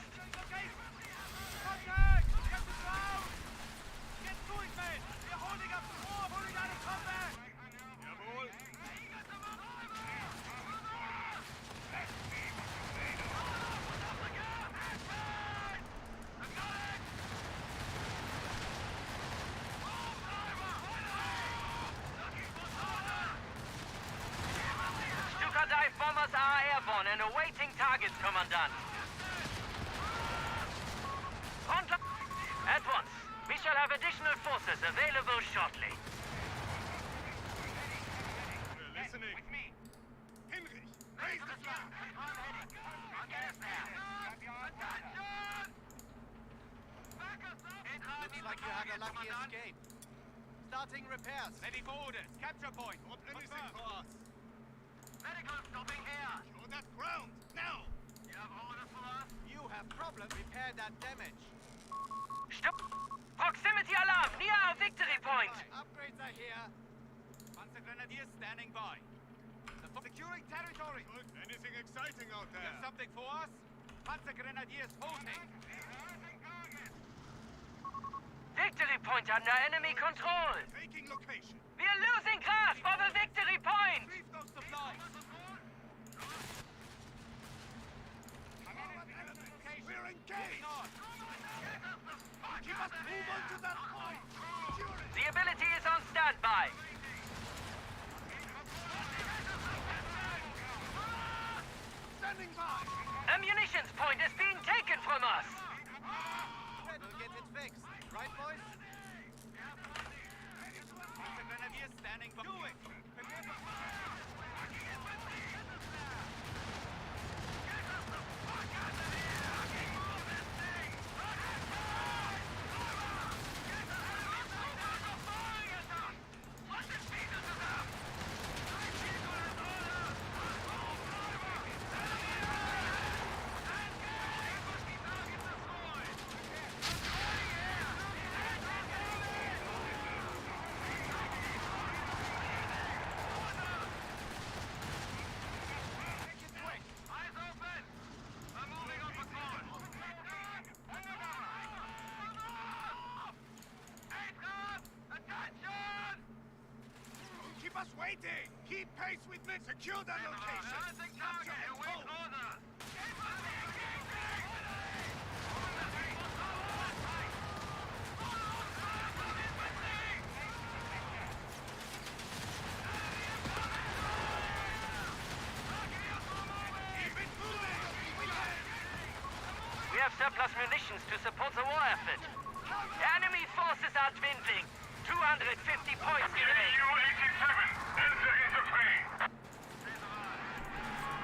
Stuka dive bombers are airborne and awaiting targets, Commandant. At once. We shall have additional forces available shortly. Listening. With me. Hinrich, raise the flag. Looks like you had a lucky escape. Starting repairs. Ready for orders. Capture point. Want anything for us? Medical stopping here. Show that ground. Now. You have orders for us? You have problem. Repair repair that damage. Proximity alarm near our victory point. Upgrades are here. Panzer Grenadiers standing by. Securing territory. Good. Anything exciting out You have there? something for us? Panzer Grenadiers holding. Victory point under enemy control. Taking location. We are losing grasp of a victory point. Retrieve those supplies. We're engaged. On. You must move on to that point. The ability is on standby. Standing by. A munitions point is being taken from us. We'll get it fixed. Right, boys? Panzer Grenadiers standing by. Do it. Prepare for Keep us waiting. Keep pace with me. Secure that location. Capture control. Keep it moving. We have surplus munitions to support the war effort. Enemy forces are dwindling. 250 points remain.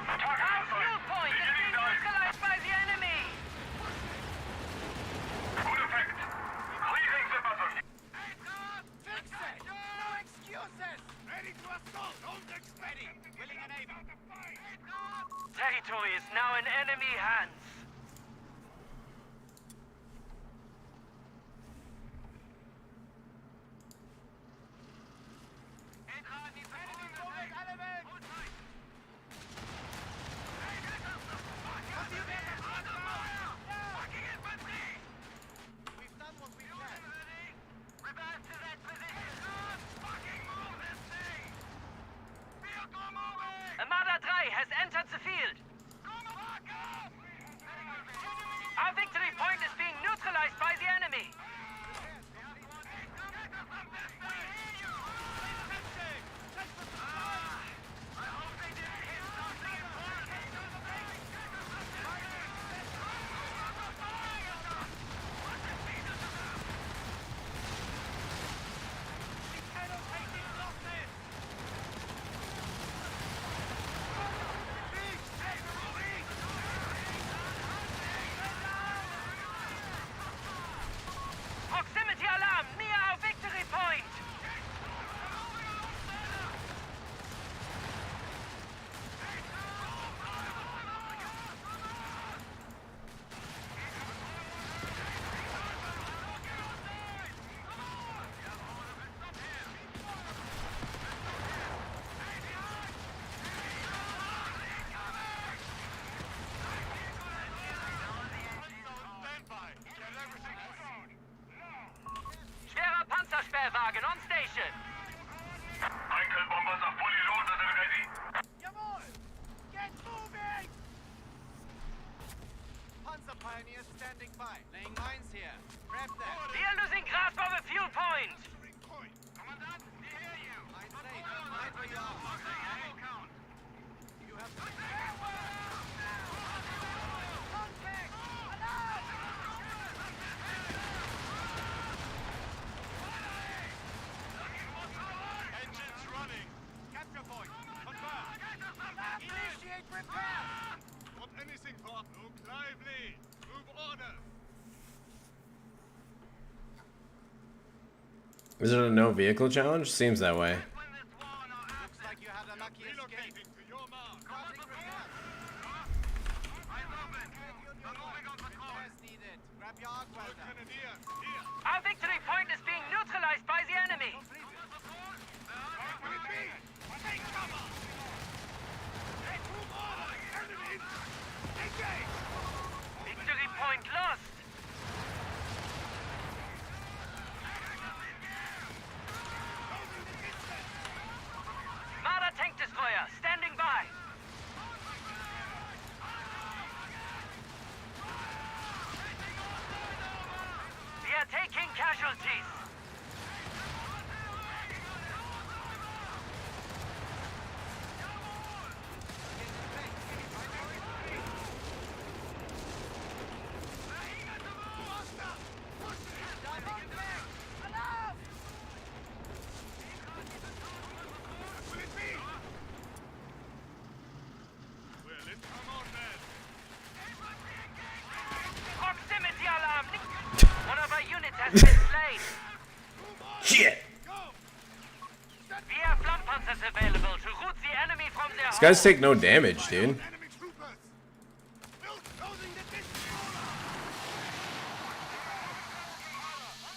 Our fuel point is being neutralized by the enemy. fix it. No excuses. Ready to assault. Don't expect it. Willing and able. Territory is now in enemy hands. We've done what we can. Armada 3 has entered the field. Our victory point is being neutralized by the enemy. Proximity alarm near our victory point. Schwerer Panzersperrwagen on station. Jawohl! Get moving! Panzer Pioneers standing by. Laying mines here. Grab that. We are losing grasp of a fuel point. Mine safe. Right where you are. You have contact! Alarm! Engines running. Capture point. Confirm. Initiate repair! Want anything for? Look lively. Move order. Is it a no vehicle challenge? Seems that way. Looks like you had a lucky escape. Relocating to your mark. Starting repairs. Repairs needed. Our victory point is being neutralized by the enemy. Take cover! Move on! Enemies! Engage! Victory point lost. Marder tank destroyer standing by. We are taking casualties. Proximity alarm. One of our units has been slain. Shit. We have flank panzers available to rout the enemy from their These guys hole. take no damage, dude.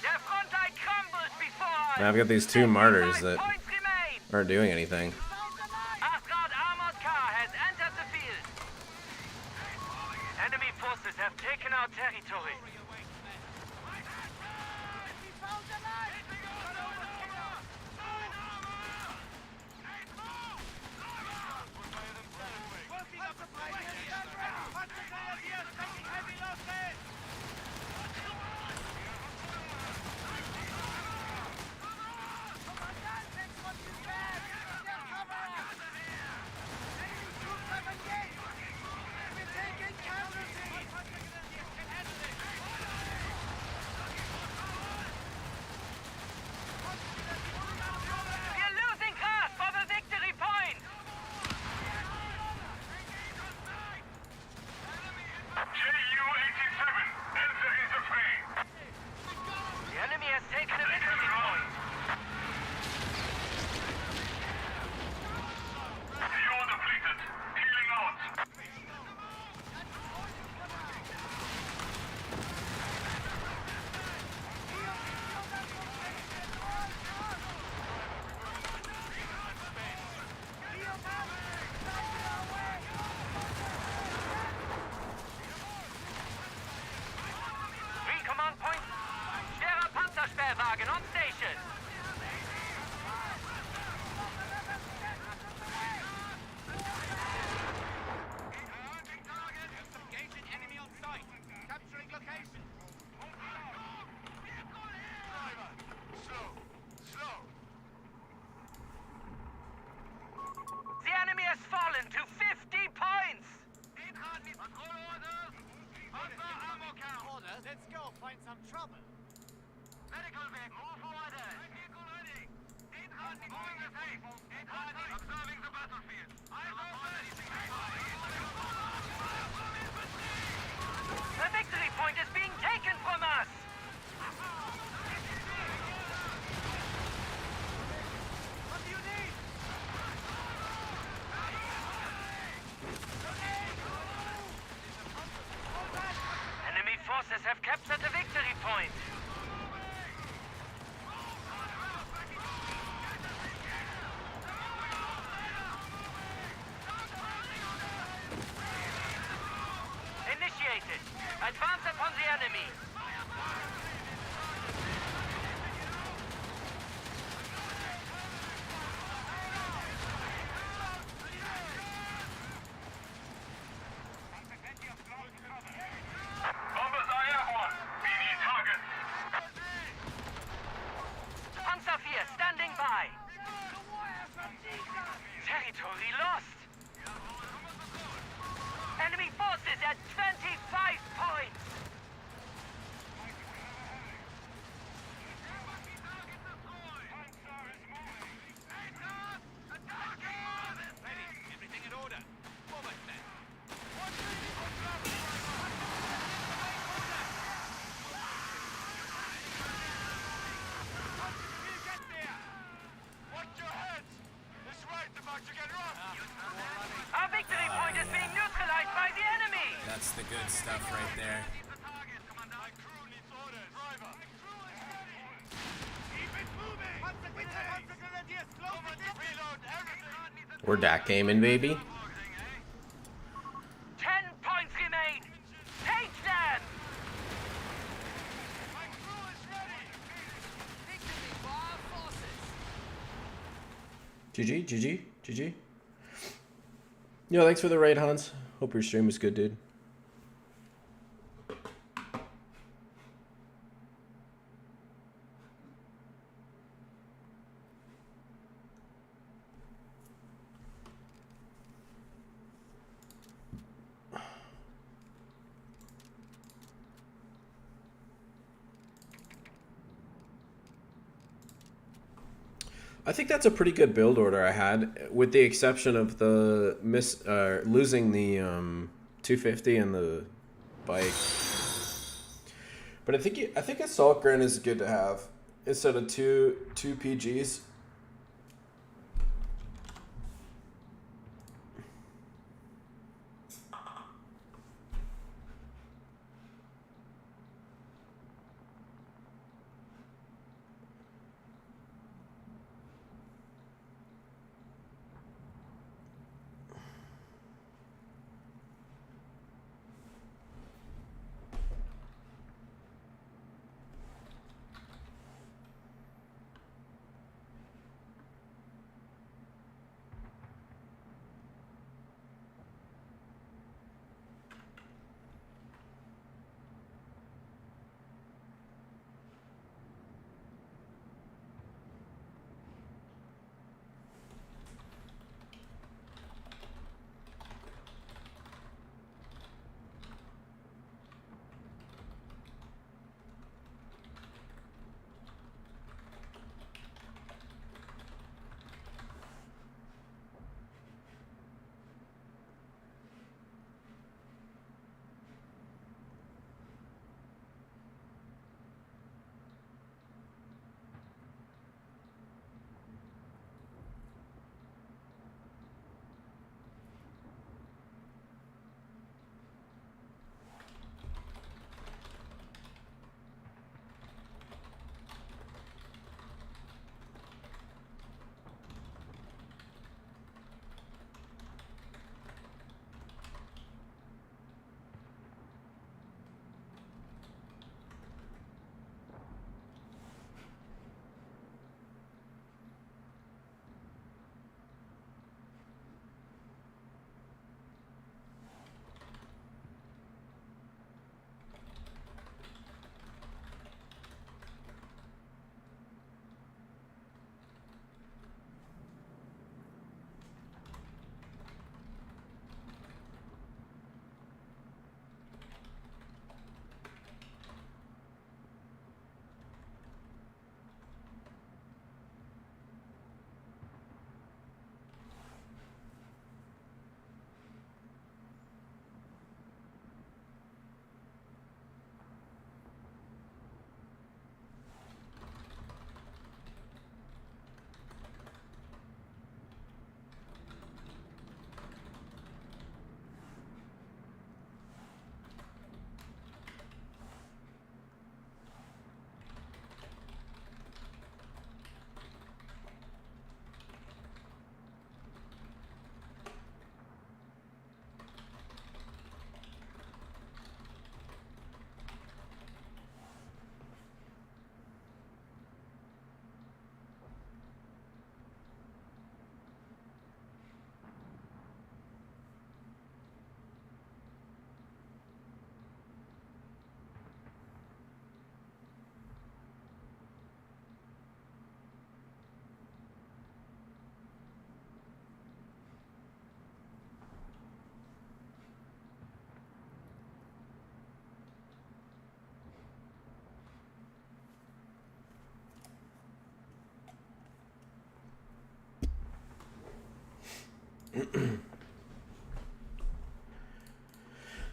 Their front line crumbles before us. Now I've got these two martyrs that Points remain. aren't doing anything. Asgard armored car has entered the field. Enemy forces have taken our territory. We're losing grasp of a victory point. Ju-87, entering the fray. The enemy has taken a victory point. You're depleted. Healing out. Three command points. Schwerer Panzersperrwagen on station. Engaging enemy on sight. Capturing location. Slow. The enemy has fallen to 50 points. Let's go find some trouble. Medical vehicle, move forward. Vehicle ready. Moving the safe. Observing the battlefield. The victory point is being taken from us. What do you need? Enemy forces have captured the victory point. Initiated. Advance upon the enemy. Bombers, I have one. We need targets. Panzer 4 standing by. Territory lost. Enemy forces at 25 points. Ready. Everything in order. Forward, men. Watch your heads. This right's about to get rough. Our victory point is being neutralized by the enemy. That's the good stuff right there. The target, Commander. We're DAC gaming, baby. 10 points remain. Take them. GG, GG, GG. Yo, thanks for the raid, Hans. Hope your stream was good, dude. I think that's a pretty good build order I had, with the exception of the losing the 250 and the bike. But I think Assault Gren is good to have instead of two PGs.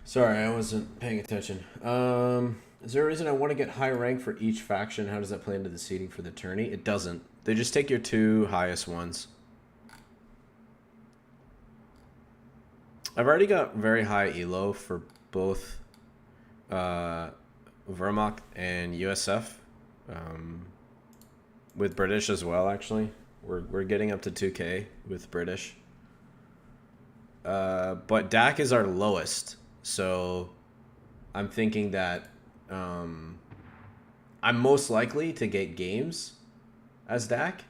Sorry, I wasn't paying attention. Is there a reason I want to get high rank for each faction? How does that play into the seeding for the tourney? It doesn't. They just take your two highest ones. I've already got very high elo for both Wehrmacht and USF. with British as well, actually. We're getting up to 2K with British. But DAC is our lowest, so I'm thinking that I'm most likely to get games as DAC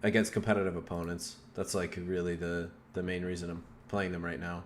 against competitive opponents. That's like really the main reason I'm playing them right now.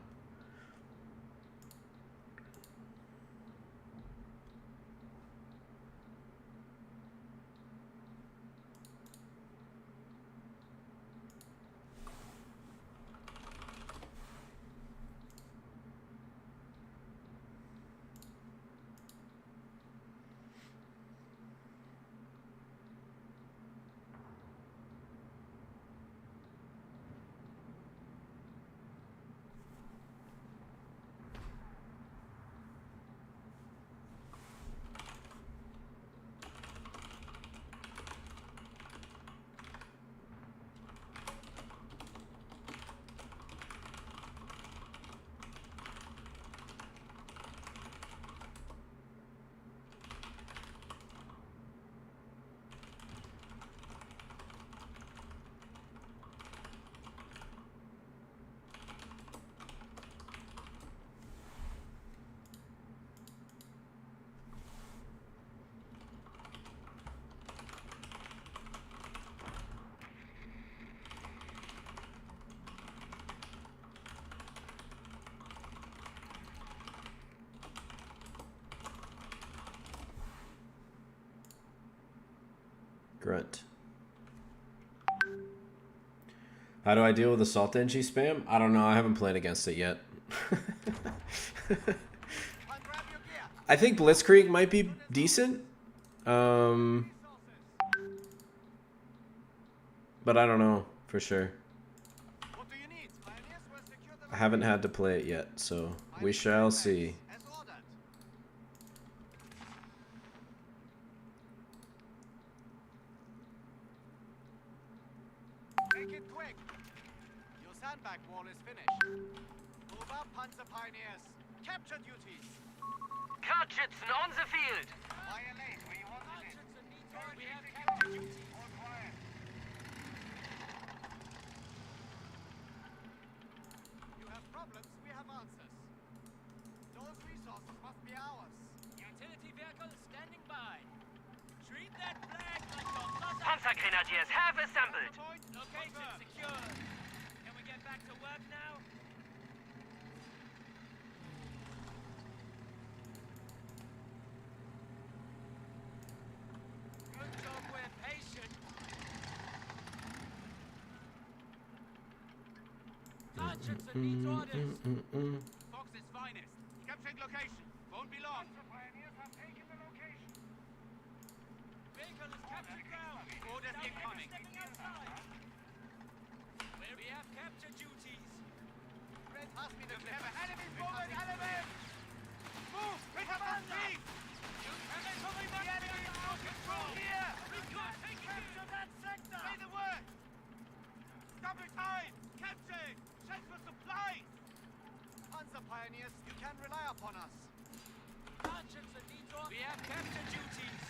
Grunt. How do I deal with assault NG spam? I don't know. I haven't played against it yet. I think Blitzkrieg might be decent. But I don't know for sure. I haven't had to play it yet, so we shall see. Make it quick. Your sandbag wall is finished. Move up, Panzer Pioneers. Capture duties. Kartschützen on the field. Violate where you wanted it. We have capture duties. All quiet. You have problems, we have answers. Those resources must be ours. Utility vehicle standing by. Treat that flag like your mother. Panzergrenadiers have assembled. Location secure. Can we get back to work now? Good job, we're patient. Sergeants needs orders. Fox's finest. Capturing location. Won't be long. Pioneers have taken the location. Vehicle is captured ground. Orders incoming. Stepping outside. We have capture duties. Pass me the clip. Enemy forward, element! Move! Pick up on speed! The enemy is out control here! We could take capture that sector. Say the word! Double time! Capturing! Check for supplies! Panzer Pioneers, you can rely upon us. Sergeants needs orders. We have capture duties.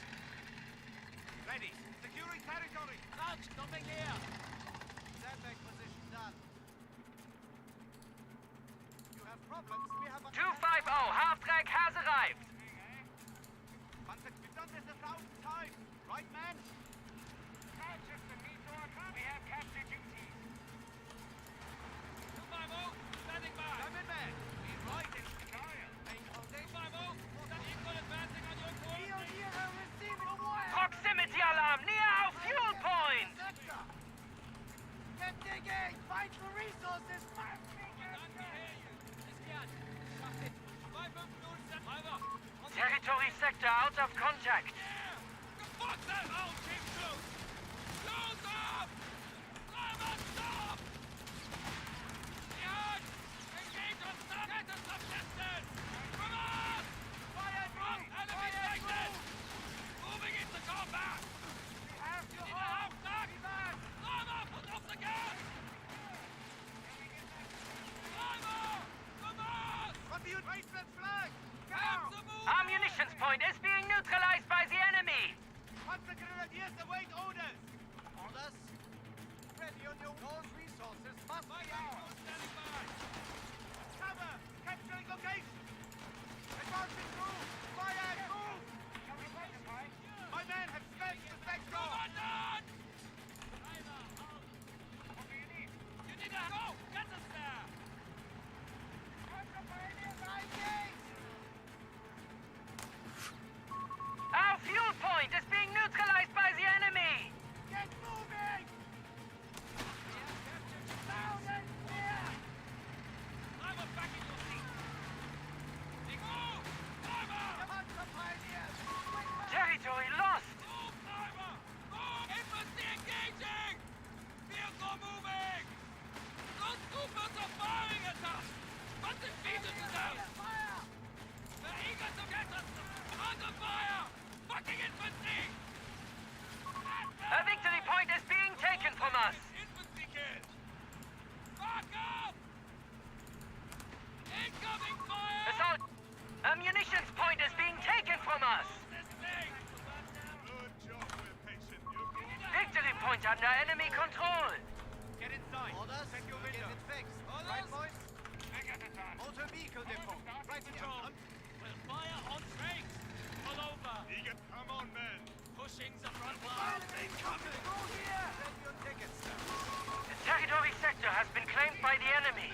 Ready. Securing territory. Sarge, nothing here. Sandbag position done. You have problems, we have 250, half-track has arrived. Panzer, we've done this 1,000 times. Right, man? We have capture duties. 250, standing by. Come in, man. We ride in style. 250, equal advancing on your course. Receiving a wire. Proximity alarm near our fuel point. Sector. Get digging. Fight for resources. Territory sector out of contact. Fuck that whole team through! Close up! Stop! Yard! Engage on stop! Get us some distance! Come on! Fire Front enemy sighted! Moving into combat! We have to In the half stack! Lava! Put off the gas! Lava! Come on! What do you raise that flag? Go! Ammunitions point is being neutralized by the enemy. Panzer Grenadiers await orders! Orders? Ready on your... Those resources must be ours! Standing by! Cover! Capturing location! Advancing through! Fire and move! My men have smashed the back door! Commandant! What do you need? You need to go! Get us there! Our fuel point is being neutralized by the enemy! Get moving! Down and clear! I'm back in your seat! Move! Driver! Panzer pioneers! Territory lost! Move, driver! Move! Infantry engaging! Vehicle moving! Those troopers are firing at us! But defeated them! Fire! They're eager to get us! Under fire! Fucking infantry! A victory point is being taken from us! Infantry kill! Back up! Incoming fire! Assault! A munitions point is being taken from us! This thing! Good job, we're patient. Victory point under enemy control! Get inside. Orders? Check your window. Get it fixed. Right, boys? Motor vehicle depot. Right control. We'll fire on trains. Pull over. Come on, men. Pushing the front line. Incoming. Go here. Send your tickets. The territory sector has been claimed by the enemy.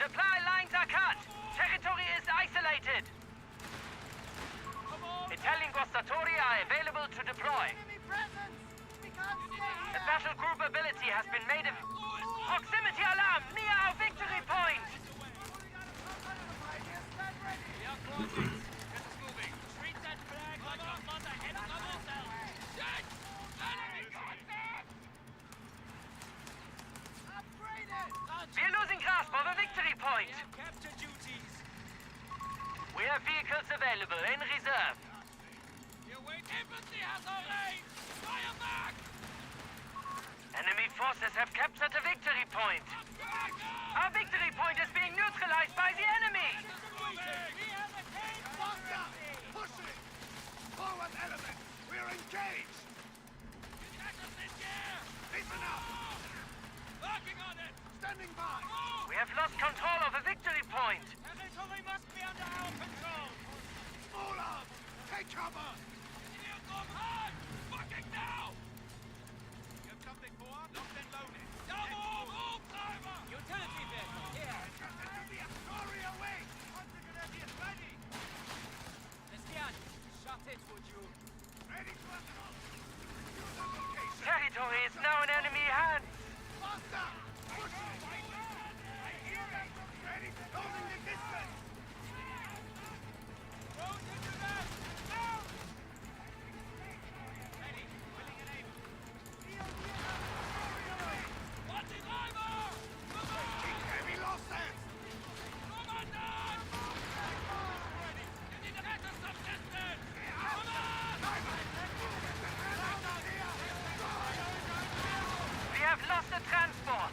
Supply lines are cut. Territory is isolated. Italian gustatori are available to deploy. The battle group ability has been made of... Proximity alarm near our victory point! We are closing. Get us moving. Treat that flag like our mother head of ourselves. Shit! Enemy contact! Upgraded! We're losing grasp of a victory point. We have capture duties. We have vehicles available in reserve. You wait. Infantry has our range. Fire back! Enemy forces have captured a victory point. Our victory point is being neutralized by the enemy. We have a cage. Faster! Pushing! Forward element! We're engaged! Get us in gear. Listen up! Working on it. Standing by! We have lost control of a victory point. Territory must be under our control. Small arms! Take cover! Vehicle hard! Fucking now! You have something for us? Locked and loaded. Move, driver! Utility vehicle, here. Story away! Panzer Grenadiers ready! Christian, shut it, would you? Ready to assault! Use the location! Territory is now in enemy hands. Faster! Pushing! I hear it! Ready to closing the distance! Road into them! Down! Ready, willing and able. What the driver? Come on! Keep heavy losses! Commandant! Ready. You need to get us some distance! Come on! We have lost the transport.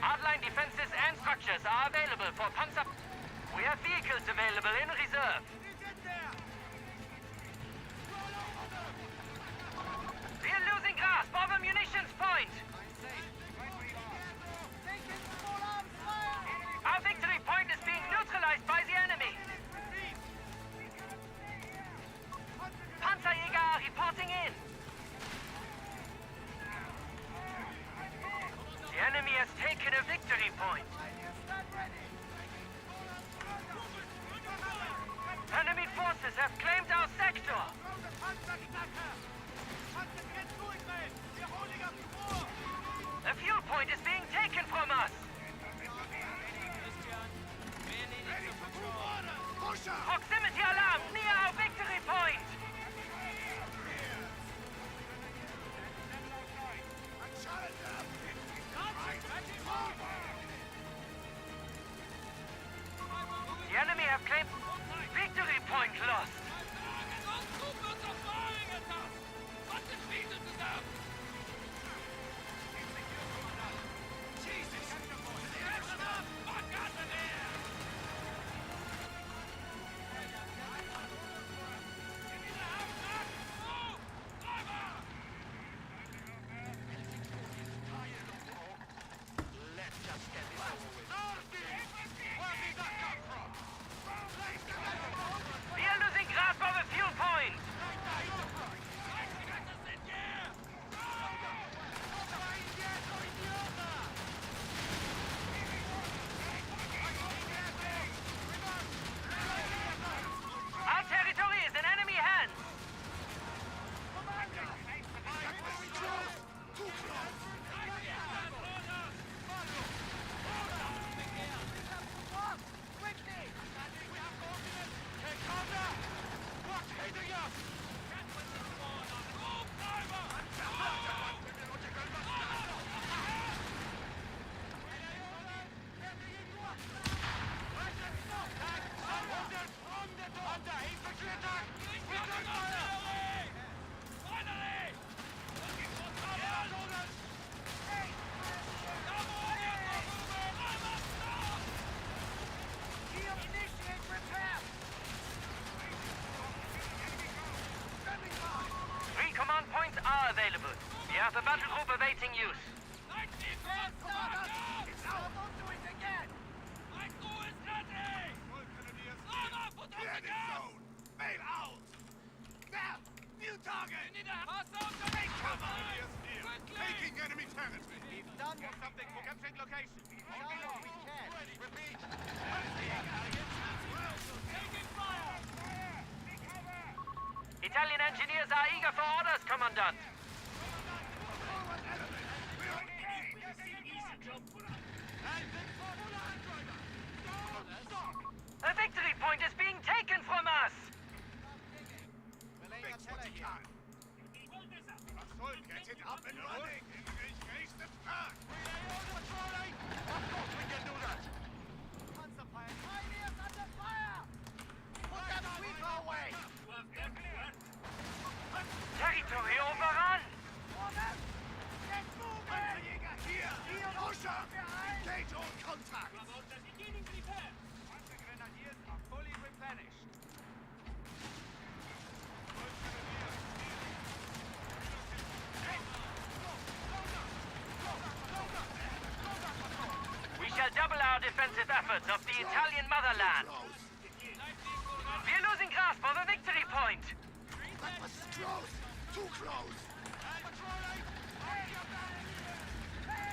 Hardline defenses and structures are available for Panzer... We have vehicles available in reserve. We're losing grasp of a munitions point. Our victory point is being neutralized by the enemy. Panzerjäger are reporting in. The enemy has taken a victory point. Enemy forces have claimed our sector. The fuel point is being taken from us. Proximity alarm near our victory point. The enemy have claimed victory point lost. We are losing grasp of a fuel point. Our territory is in enemy hands. Three command points are available. We have a battle group awaiting use. Taking enemy territory. We've done something for capturing location. We can. Repeat. Taking fire. Italian engineers are eager for orders, Commandant. A victory point is being taken from us. Fix what you can. Get it up and running. Engage the pack. Of course we can do that. Pioneers under fire. Put that sweeper away. Territory overrun. Get moving. Here. Pusher. Engage all contact. Grenadiers are fully replenished. We shall double our defensive efforts of the Italian motherland. We're losing grasp of a victory point. Close. Too close.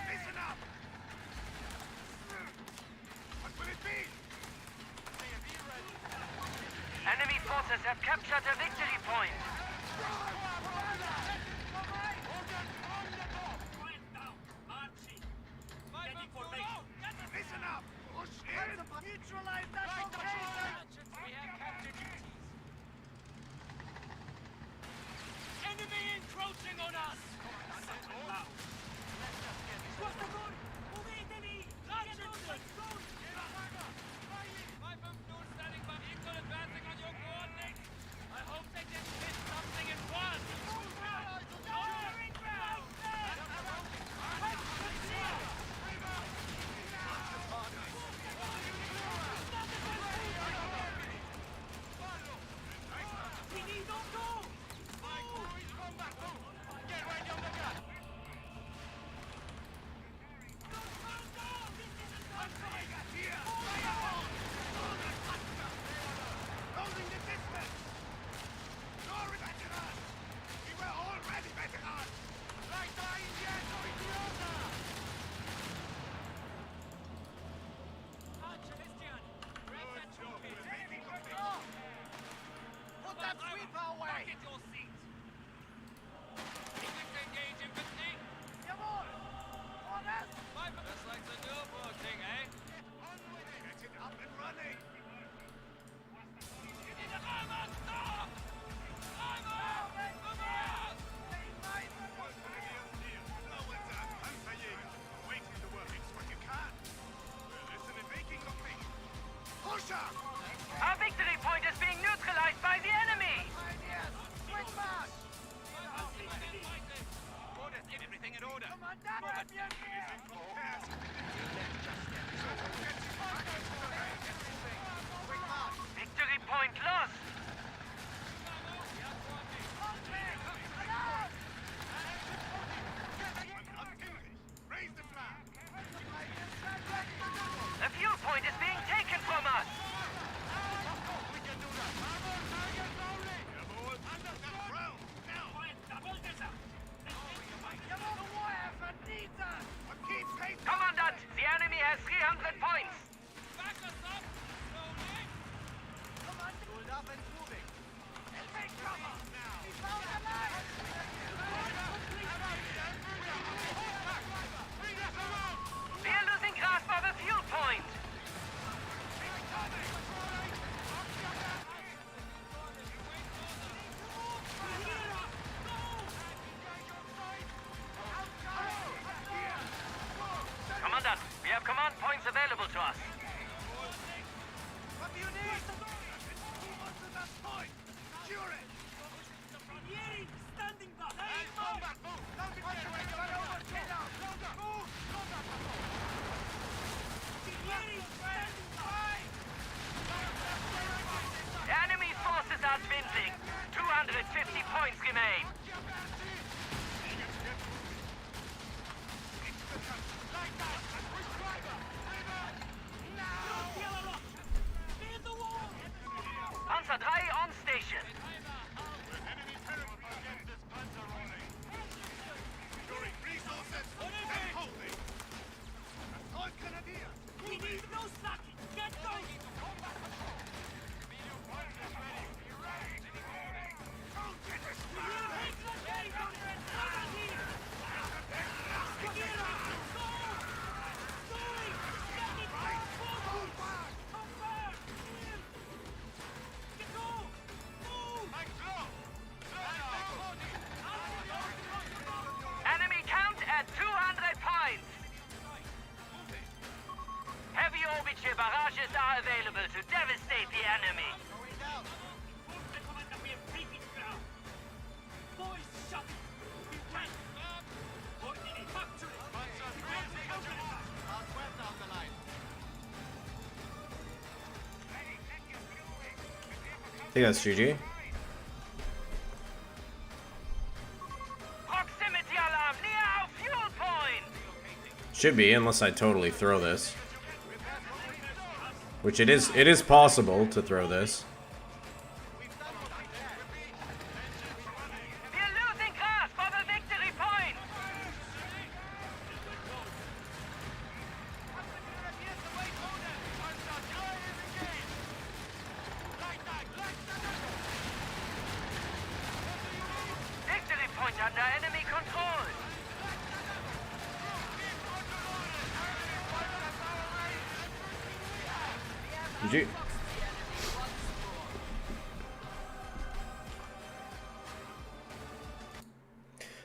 Listen up. What will it be? Enemy forces have captured a victory point. Listen up. Push in. Neutralize that location. We have captured duties. Enemy encroaching on us. Holding the distance! Glory, veteran! We were already veterans! Right eye indietro, idiota! Put that sweeper away! Back at your seat! English engage infantry! Jawohl! Orders! Just like the Nürburgring thing, eh? Get on with it! Get it up and running! Our victory point is being neutralized by the enemy! Orders, everything in order! Victory point lost! Raise the flag! The fuel point is being taken from us! Commandant, the enemy has 300 points! Back us up! Slowly! Hold up and moving! Take cover! Now! We found a line! We are losing grasp of the fuel point! Commandant, we have command points available to us. What do you need? Move on to that point! Secure it! Standing by! Combat move! Don't be away! Get out! Move! Combat move! Standing by! Enemy forces are dwindling. 250 points remain. Panzer 3 on station. Enemy territory against this panzer rolling. Securing resources and holding. Assault grenadiers! We need no slacking! Get those! Combat patrol! BU point is ready. Be ready! Don't get this Enemy count at 200 points. Heavy orbital barrages are available to devastate the enemy. I think that's GG. Proximity alarm near our fuel point. Should be, unless I totally throw this. Which it is possible to throw this. We're losing grasp of a victory point. Victory point under enemy control. GG.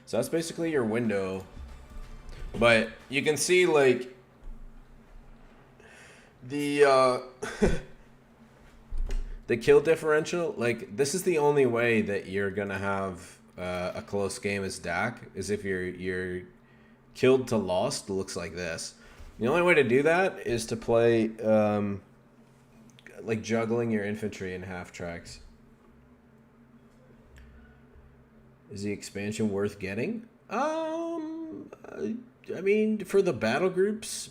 So that's basically your window. But you can see like the the kill differential, like this is the only way that you're gonna have a close game as Dak, is if you're killed to lost looks like this. The only way to do that is to play like juggling your infantry in half tracks. Is the expansion worth getting? I mean, for the battle groups,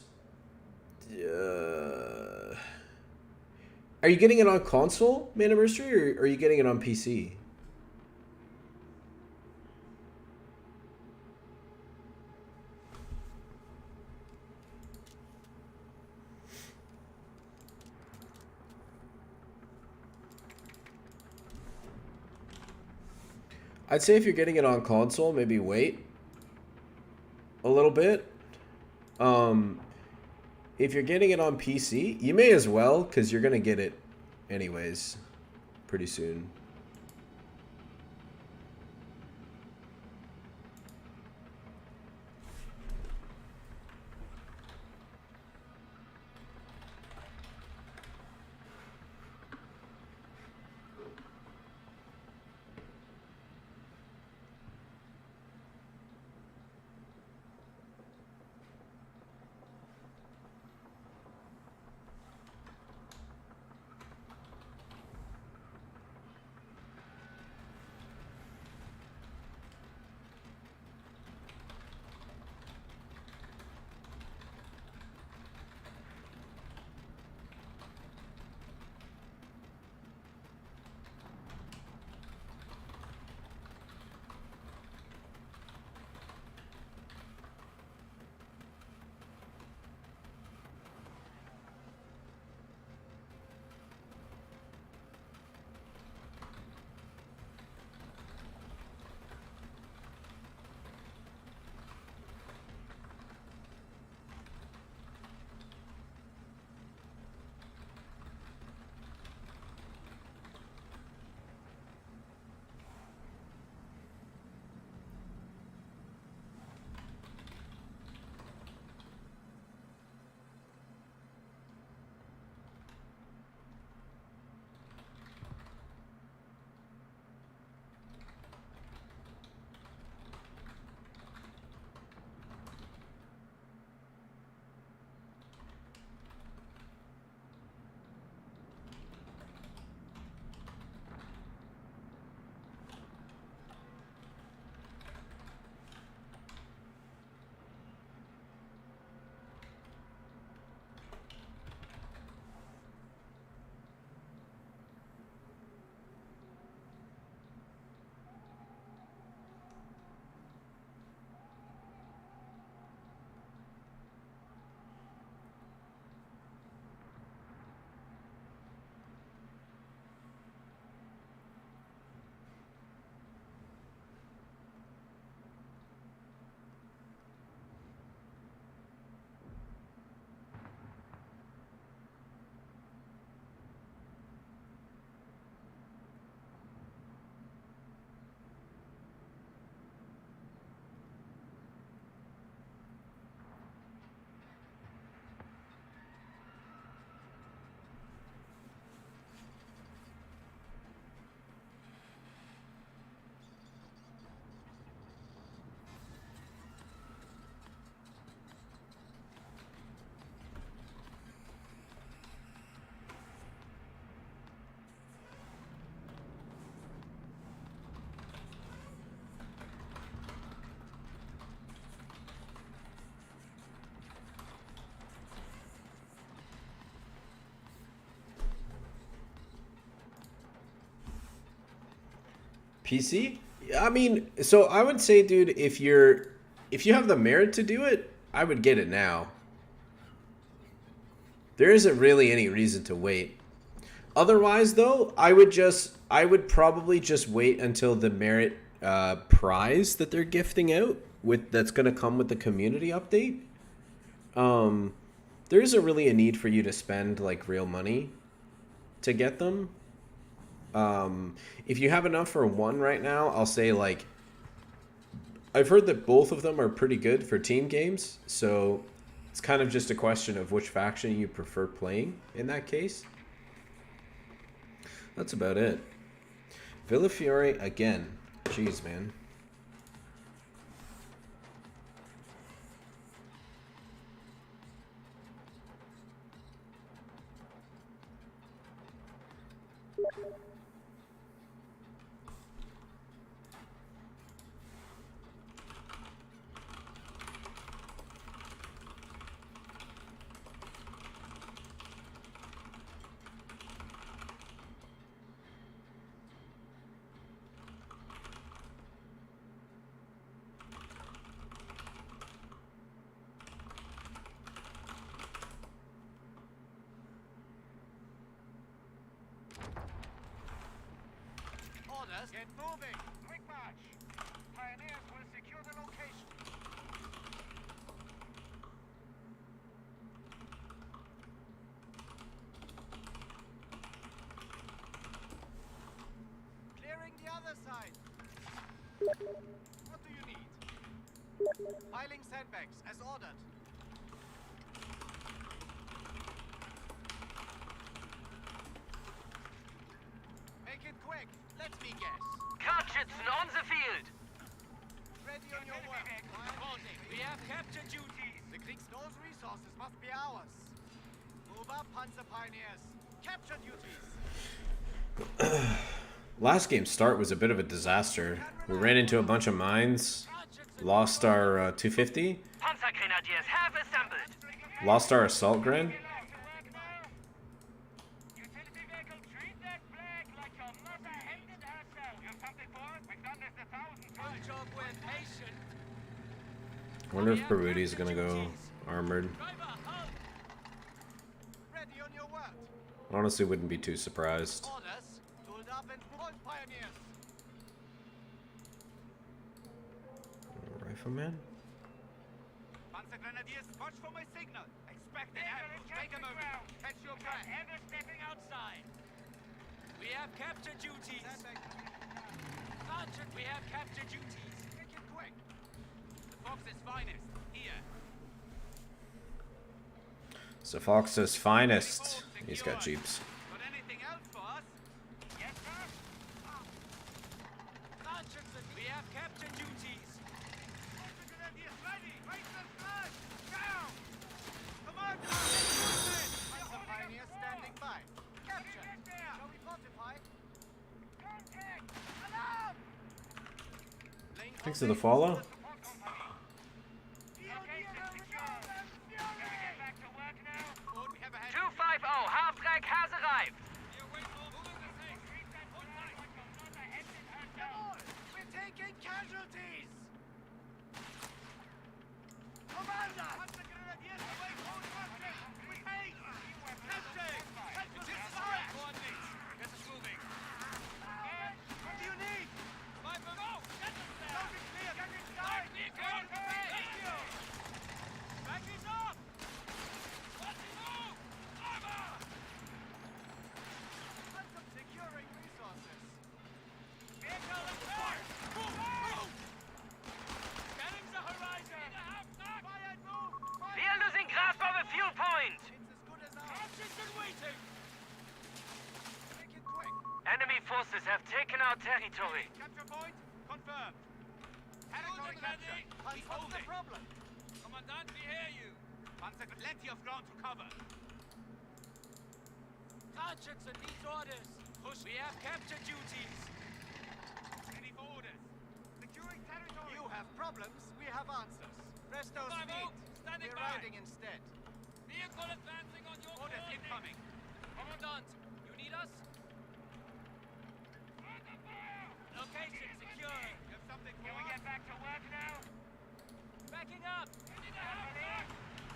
are you getting it on console, Maniversary, or are you getting it on PC? I'd say if you're getting it on console, maybe wait a little bit. If you're getting it on PC, you may as well, because you're going to get it anyways pretty soon. PC? I mean, so I would say, dude, if you have the merit to do it, I would get it now. There isn't really any reason to wait. Otherwise, though, I would probably just wait until the merit prize that they're gifting out that's going to come with the community update. There isn't really a need for you to spend like real money to get them. If you have enough for one right now, I'll say like I've heard that both of them are pretty good for team games, so it's kind of just a question of which faction you prefer playing in that case. That's about it. Villafiore again. Jeez, man. Orders? Get moving. Quick march. Pioneers will secure the location. Clearing the other side. What do you need? Piling sandbags, as ordered. Make it quick. Let me guess. Kartschützen on the field. Ready on your work. Reporting. We have capture duties. The Kriegsthose resources must be ours. Move up, Panzer Pioneers. Capture duties. Last game's start was a bit of a disaster. We ran into a bunch of mines, lost our 250, Panzer Grenadiers have assembled. lost our assault gren. Utility vehicle, treat that flag like your mother hated herself. You have something for it? We've done this 1,000 times. Good job, we're patient. Wonder if Baruti's gonna go armored. Ready on your work. Honestly, wouldn't be too surprised. Orders. Tooled up and hold, Pioneers. Rifleman? Panzer Grenadiers, watch for my signal. Expect an ambush. Take a moment. Catch your breath. Ever stepping outside. We have capture duties. Sergeant, we have capture duties. Make it quick. The Fox's finest. Here. So Fox's finest. He's got jeeps. Got anything else for us? Yes, sir. Sergeant, we have capture duties. Panzer Grenadiers ready. Raise the flag. Down. Come on. Panzer Pioneers standing by. Capture. Shall we fortify? Contact. Alarm. Thanks to the follow. Get back to work now. 250, half-track has arrived. we're taking casualties. Commander! Panzer Grenadiers away from Captain! With haste! Captain! Help us distract! Coordinates! Get us moving. What do you need? My go! Get us there! Don't be clear! Get inside! Thank you! Back is up! Let's move! Armor! Panzer securing resources. Vehicle and fire! Move! Scanning the horizon! Fire and move! We are losing grasp of a fuel point. It's as good as ours. Capture's waiting! Make it quick! Enemy forces have taken our territory. Capture point confirmed. Territory captured. What's the problem? Commandant, we hear you. Panzer, plenty of ground to cover. Sergeants and these orders. Push. We have capture duties. Ready for orders. Securing territory. You have problems. We have answers. Presto speed. Standing We're riding instead. Vehicle advancing on your orders incoming. Commandant, you need us? Location secure. You have something for Can we get back to work now? Backing up!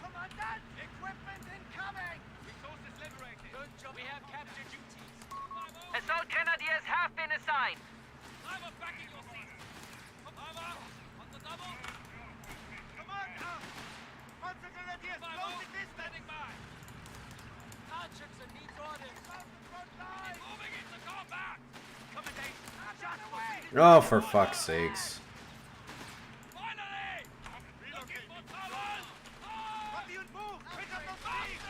Commandant! Equipment incoming! Resources liberated. Good job. We have capture duties. Assault grenadiers have been assigned. I'm backing your seat. Armor! On the double! Commander! Panzer Grenadiers, closing distance! Standing by! Sergeants and needs orders. Front line! Moving into combat! Commandant! Just wait! Oh, for fuck's sakes. Finally! Looking for trouble! What do you move? Pick up the speed!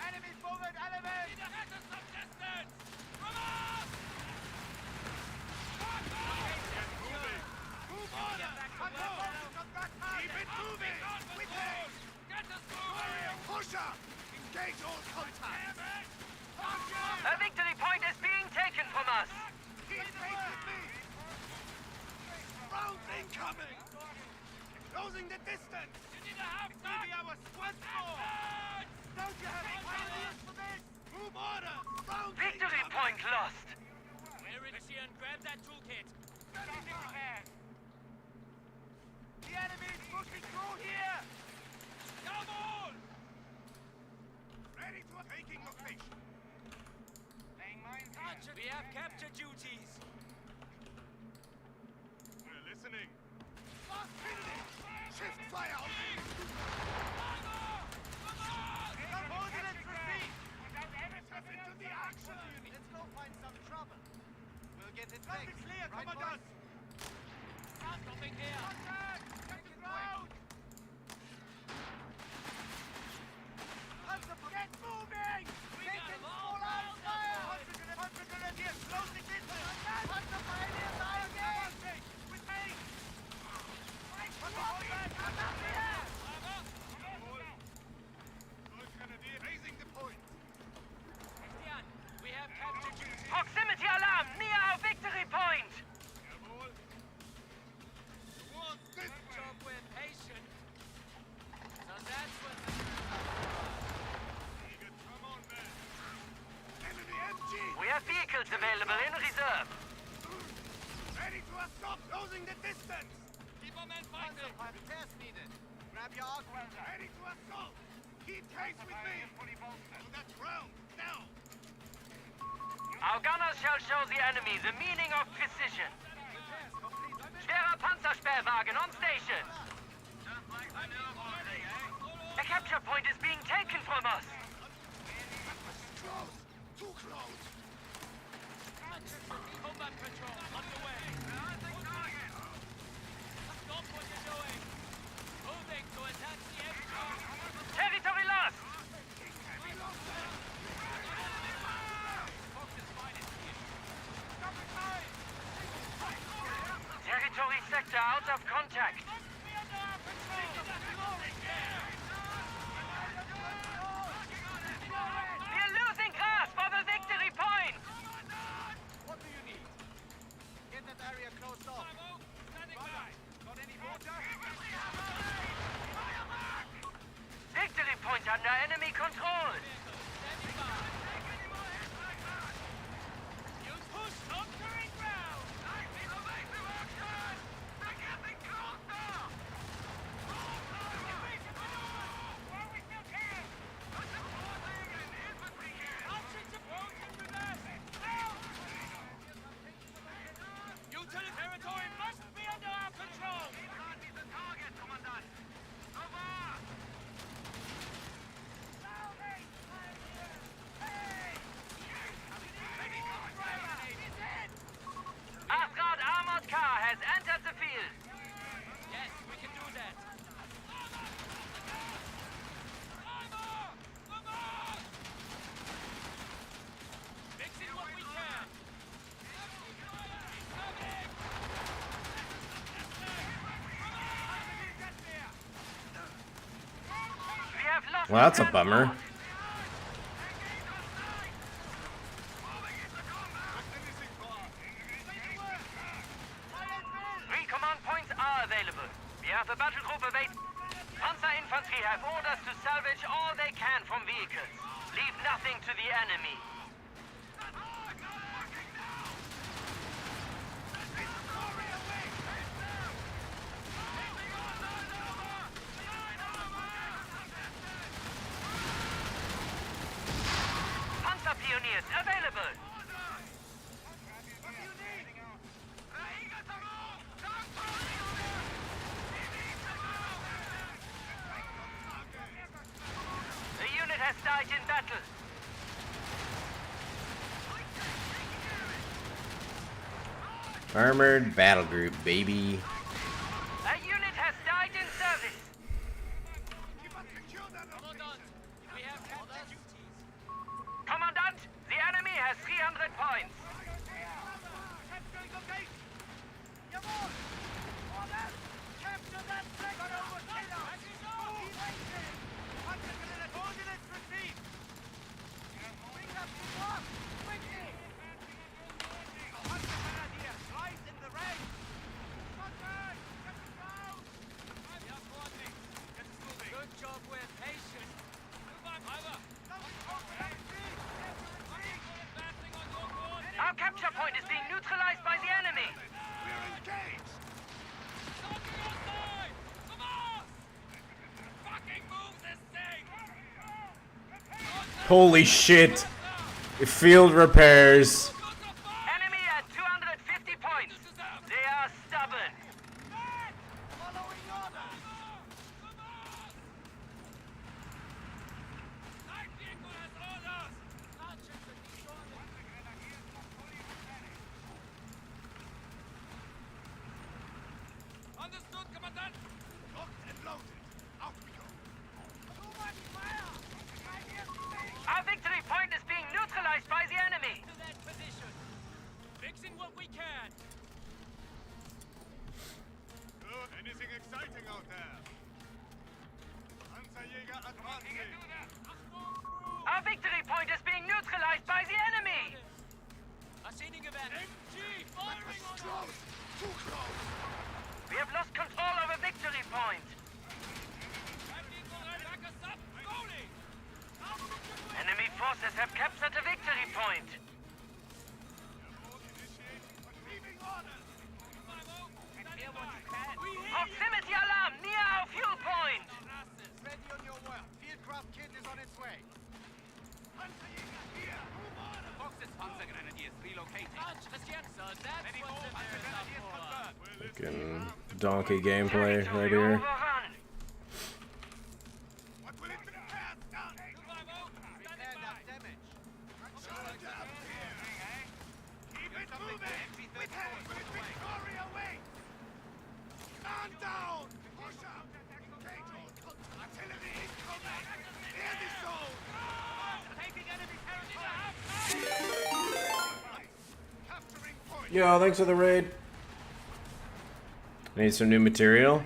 Enemy forward element! Need to head to some distance! Come on! Move order! Keep it moving! With haste! Get us moving! Pusher! Engage all contacts! A victory point is being taken from us. Keep pace with me! Rounds incoming! Closing the distance! You need to have that! Be our squad score! Don't you have ideas for this? Move order! Rounds Victory incoming! point lost. We're in here and grab that toolkit! The enemy's pushing through here! Come on! Ready to taking location. Laying mines We have capture duties. get it fixed. Clear, Right, Commandant! Nothing here. Contact! Get the ground! Panzer, get moving! They can fall out fire! Panzer Grenadiers, close the distance! Panzer Pioneers, are engaged! With me! Right, hold back! Contact here! Those Grenadiers raising the point. We have captured you. Proximity alarm near our victory point! Jawohl. Towards this Good job with patient. So that's what Eager, come on, man. Enemy MG! We have vehicles available in reserve. Ready to assault, closing the distance! keep our men fighting. Panzer test needed. Grab your arc welder. Ready to assault! Keep pace with me! To that ground, now! Our gunners shall show the enemy the meaning of precision. Schwerer Panzersperrwagen on station. A capture point is being taken from us. Close! Too close! Combat patrol underway. Stop what you're doing. Moving to attack the MG. Territory lost. Territory sector out of contact. We're losing grasp of the victory point. What do you need? Get that area closed off. Got any water? Victory point under enemy control. Use push conquering ground. Utility territory must be under our control. Asgard armored car has entered the field. Yes, we can do that. Fixing what we can. We have lost. Well, that's a bummer. Three command points are available. We have a battle group awaiting. Panzer infantry have orders to salvage all they can from vehicles. Leave nothing to the enemy. Panzer pioneers available. The unit has died in battle. Armored battle group, baby. A unit has died in service. Commandant, we have captured duties. Commandant, the enemy has 300 points. Jawohl! Order! Capture that sector over killer! Panzer Grenadiers, ordnance received! Bring up the block! Quickly! Panzer Grenadiers, rise in the ranks! Contact! Get the ground! We have coordinates. Get us moving. Good job with patient. Move on, over. Advancing on your coordinates. Our capture point is being neutralized by the enemy. We're engaged! Talking on side! Come on! Fucking move this thing! Holy shit. Field repairs. Enemy at 250 points. They are stubborn. Following orders! Light vehicle has orders! Understood, Commandant. Locked and loaded. Out we go. Too much fire. Our victory point is being neutralized by the enemy. To that position. Fixing what we can. Look, anything exciting out there? Panzerjäger advancing. Our victory point is being neutralized by the enemy. Ascending event. MG firing on us. Too close. We have lost control of a victory point. Enemy forces have captured a victory point. Proximity alarm near our fuel point. Ready on your work. Fieldcraft kit is on its way. Fox's Panzer Grenadiers relocating. So that's what the mirrors are for. Fucking donkey gameplay right here. Yo, thanks for the raid. Need some new material.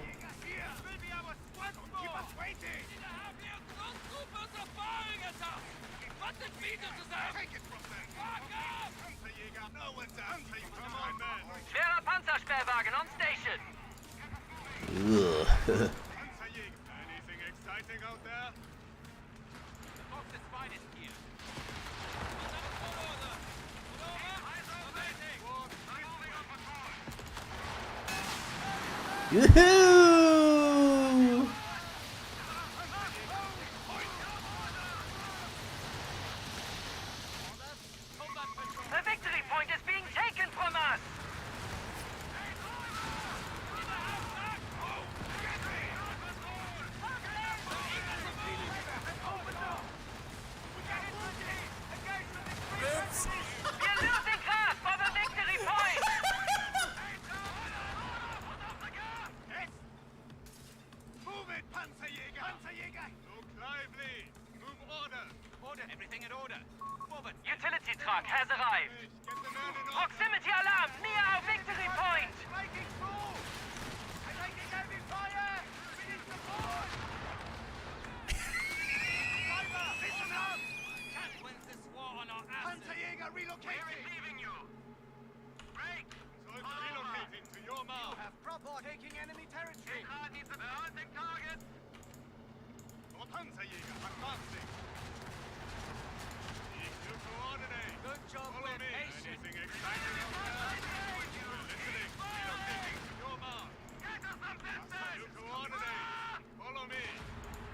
Schwerer Panzersperrwagen on station. Ugh. Anything exciting out there? The Fox's finest gear. Yoo-hoo! The victory point is being taken from us. We're losing grasp of a victory point. Move it, Panzerjäger! Panzerjäger! Look lively! Move order! Order, everything in order! Forward! Utility truck has arrived. Get the man in order! Proximity alarm near our victory point. Breaking through! I'm taking heavy fire! Finish the board! Driver, listen up! Can't win this war on our asses! Panzerjäger relocating! We're receiving you! Break! Soldier relocating to your mark! You have proper taking enemy territory! Needs a balancing target! More Panzerjäger advancing! Need to coordinate! Good job, follow me! Anything exciting out there? We're listening! Relocating to your mark! Get us some distance! You coordinate! Follow me!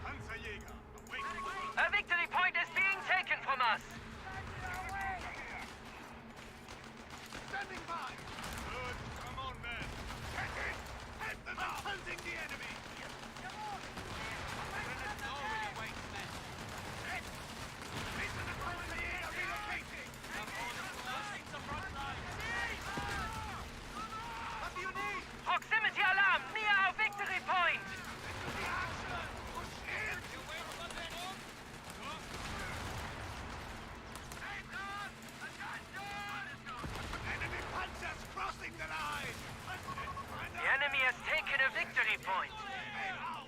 Panzerjäger, awaiting! A victory point is being taken from us. Standing by! Good, come on then! Get in! Head them out! Hunting the enemy! Come on! Already waits then! Listen to Panzerjäger relocating! Come on, pushing the front line! What do you need? Proximity alarm near our victory point. Into the action! Push in! You aware of what's going on? Enemy panzers crossing the line! The enemy has taken a victory point.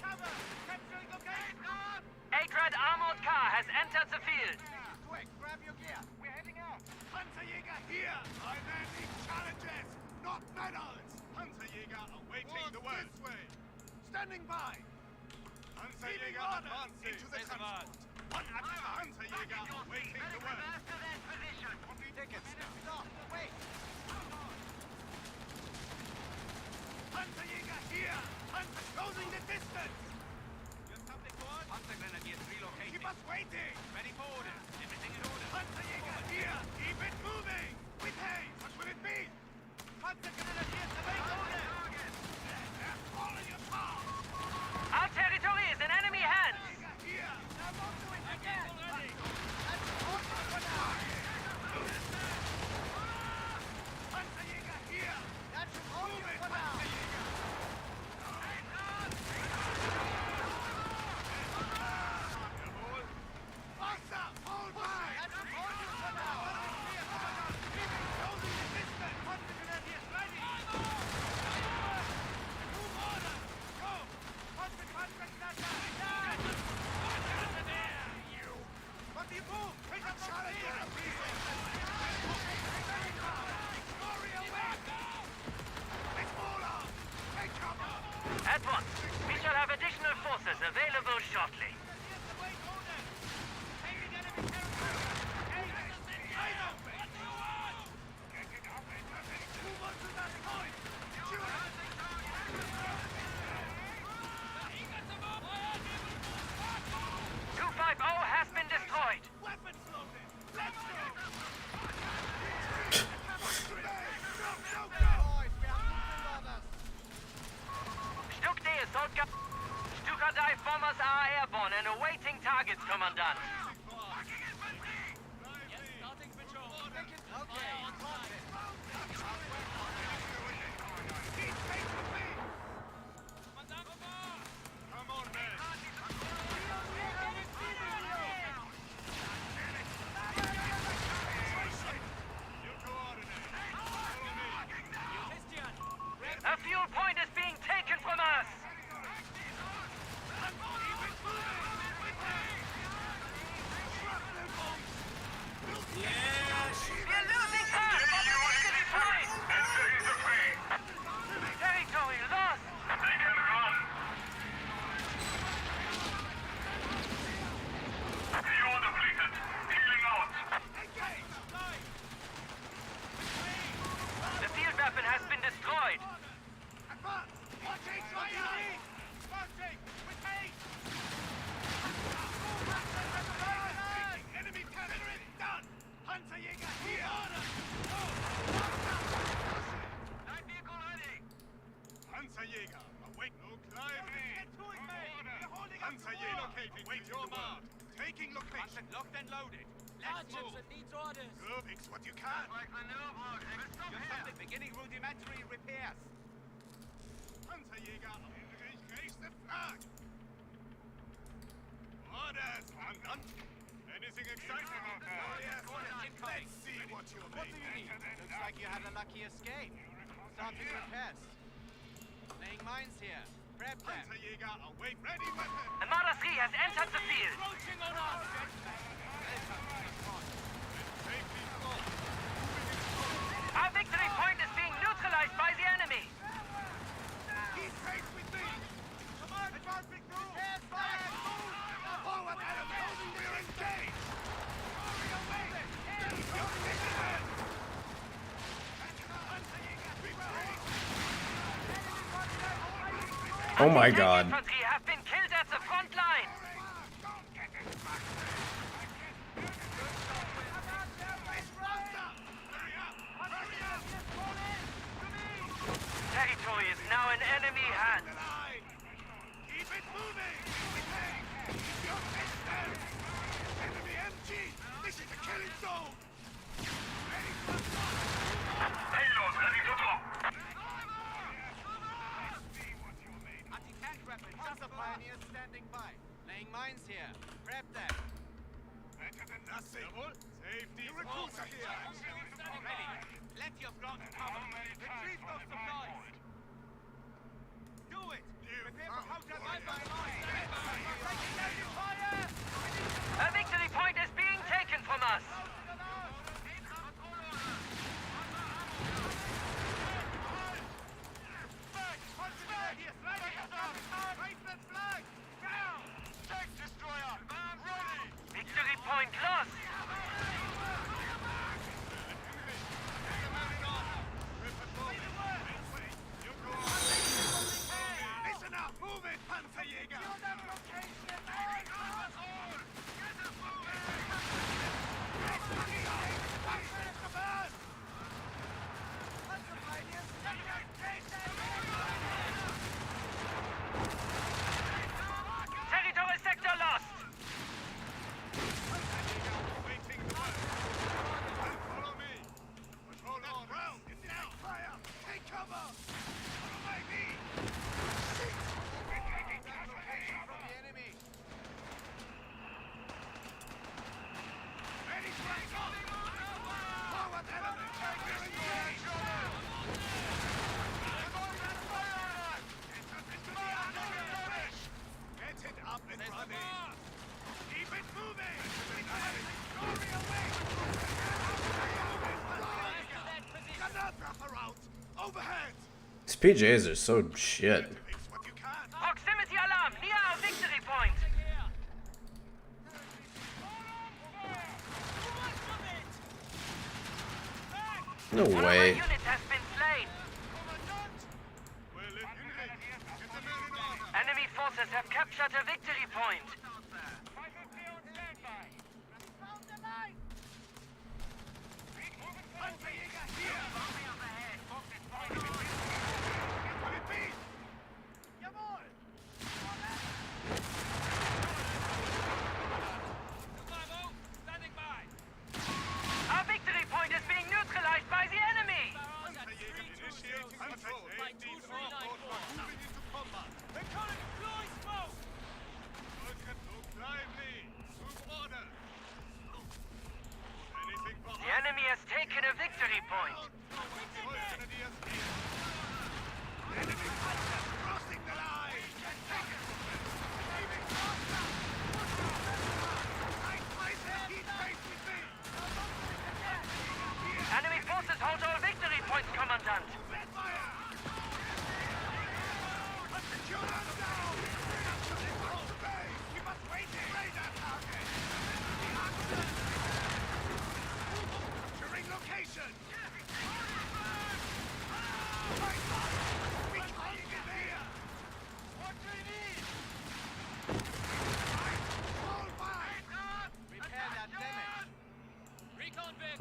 Cover! Capturing location! A-grade armored car has entered the field. Quick, grab your gear! We're heading out! Panzerjäger here! My men need challenges, not medals! Panzerjäger awaiting the word! This way! Standing by! Panzerjäger advancing into the transport! One at a time! Panzerjäger awaiting the word! Tickets! Stop! Wait! Panzerjäger here! Panzer closing the distance! Just something to us? Panzer Grenadiers relocating. Keep us waiting! Ready for orders. Everything in order. Panzerjäger here! Keep it moving! With haste! What will it be? Panzer Grenadiers await orders! They're falling apart! Our territory is in enemy hands. Panzerjäger here! Now won't do it again! That's order for now! Panzerjäger here! That's order for now! available shortly. Has been destroyed. Stuka dive bombers are airborne and awaiting targets, Commandant. A fuel point is being taken from us! Yes! We're losing time! Territory lost! They can run! You're depleted! Healing out! The field weapon has been destroyed! Panzerjäger, awake, no climbing. Panzerjäger, locating, wait your mark. Taking location. Locked and loaded. Let's move. Needs orders. Go, fix what you can. Beginning rudimentary repairs. Panzerjäger, raise the flag. Orders, Commandant. Anything exciting out there? Oh, yes. Let's see what you What do you need? Looks like you had a lucky escape. Starting repairs. Laying mines here. Prep them. Panzerjäger, await, ready weapon. Armada 3 has entered the field. Approaching on us. Our victory point is being neutralized by the enemy. Keep pace with me. Come on, advancing through. Head back. Forward, enemy. We're engaged. Hurry away. You're missing. Oh my god. Infantry have been killed at the front line. Territory is now in enemy hands. Keep it moving. Keep your distance. Enemy MG. This is the killing zone. Payload ready to drop. Anti-tank weapon. Panzer pioneers standing by. Laying mines here. Prep them. Better than nothing. Safety. The recruits are here. Ready. Plenty of ground to cover. Retrieve those supplies. Do it. Prepare for counter. A victory point is being taken from us. Victory point lost. Listen up. Move it, Panzerjäger. Territory sector lost. Follow me. Patrol on. Ground. Now. Fire. Take cover. Follow my lead. Shoot. We're taking location from the enemy. Ready to attack. Forward, enemy. We're engaged. Get it up and running. Keep it moving. Hurry away. Granatwerfer out. Overhead. These PJs are so shit. Fix what you can. Proximity alarm near our victory point. No One of our way. units has been slain. Enemy forces have captured a victory point. Our victory point is being neutralized by the enemy. The enemy has taken a victory point. Enemy forces hold all victory points, Commandant.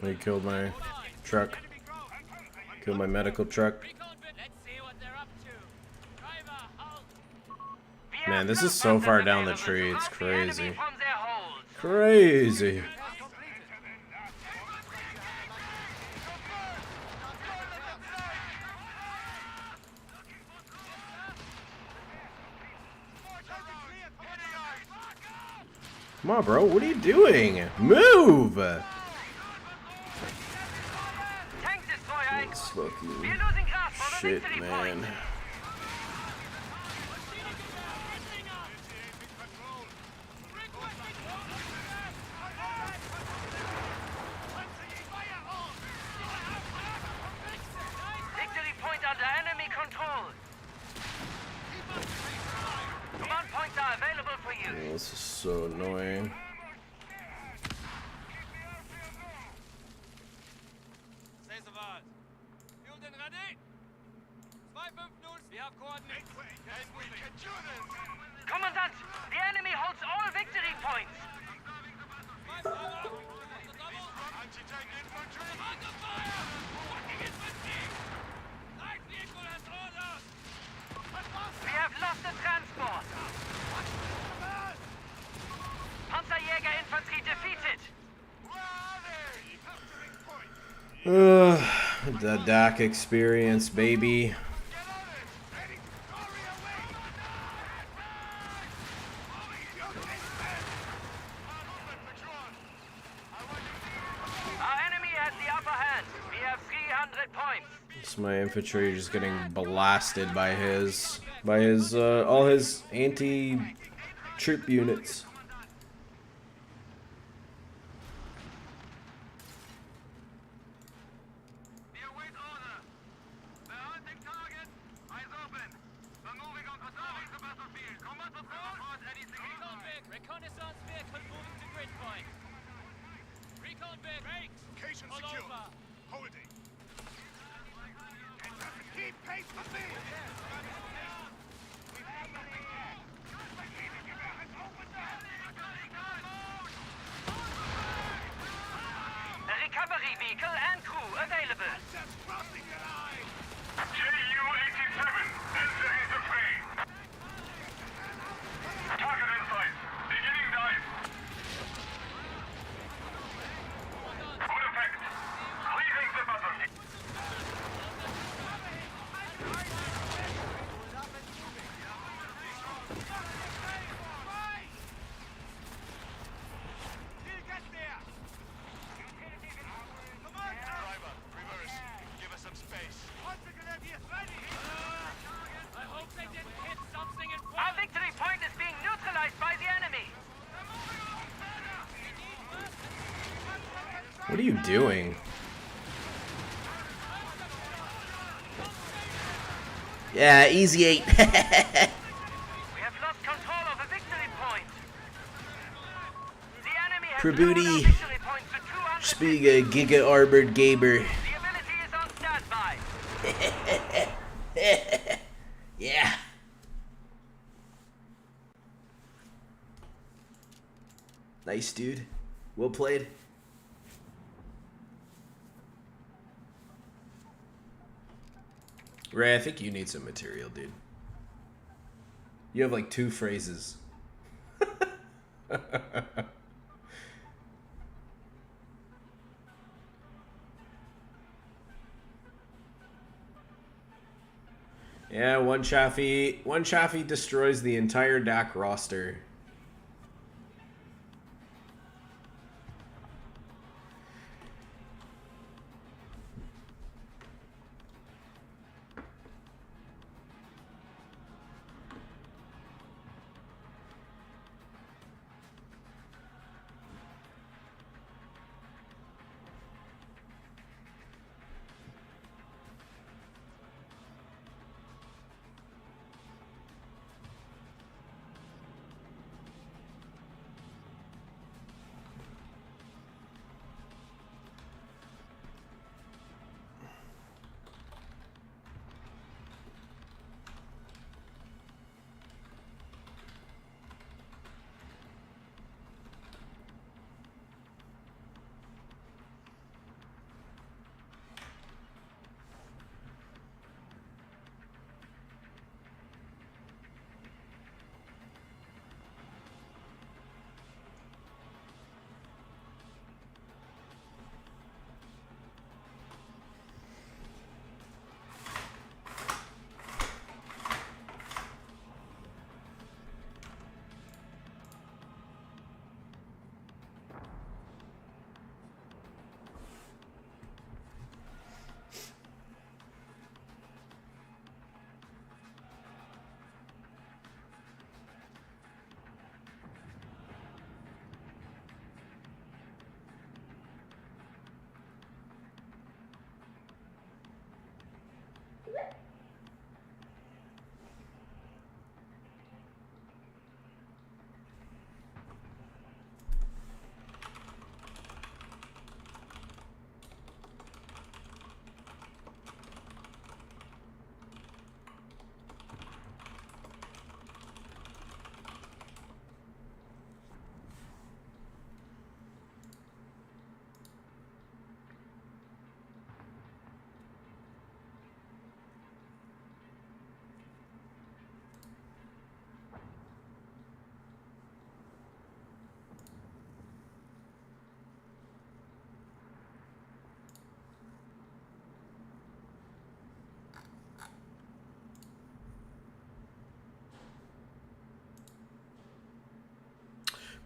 They killed my truck. Killed my medical truck. Man, this is so far down the tree. It's crazy. Crazy. Come on, bro. What are you doing? Move! That's fucking shit, man. Victory point under enemy control. Command points are available for you. Oh, this is so annoying. Commandant, the enemy holds all victory points. We have lost the transport. Panzerjäger-Infanterie defeated. The DAC experience, baby. Our enemy has the upper hand. We have 300 points. It's my infantry just getting blasted by his all his anti-troop units. Reconnaissance vehicle moving to grid point. Recon vehicle. Location secure. Holding. Keep pace with me. A recovery vehicle and crew available. JU-87, entering the fray. Target in sight. Beginning dive. Good effect. Leaving the battle. Driver, reverse. Give us some space. I hope they didn't hit something in Our victory point is being neutralized by the enemy. What are you doing? Yeah, easy 8. Prabooty. Spiga Giga Armored Gamer. Yeah. Nice, dude. Well played. Ray, I think you need some material, dude. You have like 2 phrases. Yeah, one Chaffee destroys the entire DAC roster.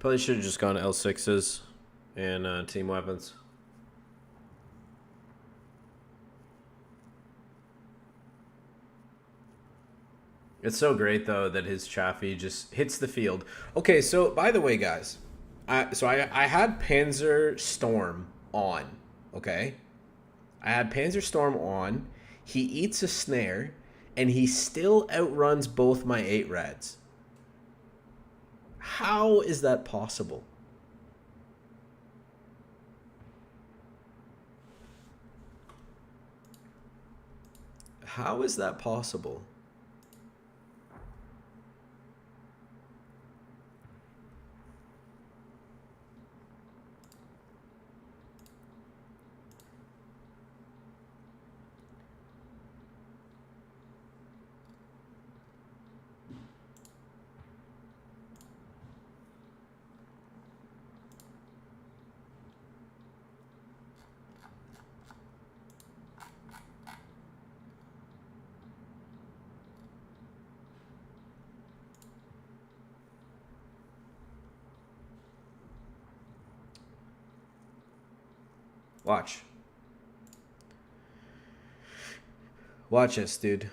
Probably should have just gone L6s and team weapons. It's so great though that his Chaffee just hits the field. Okay, so by the way, guys, I had Panzer Storm on. Okay, I had Panzer Storm on. He eats a snare, and he still outruns both my 8 reds. How is that possible? How is that possible? Watch. Watch this, dude.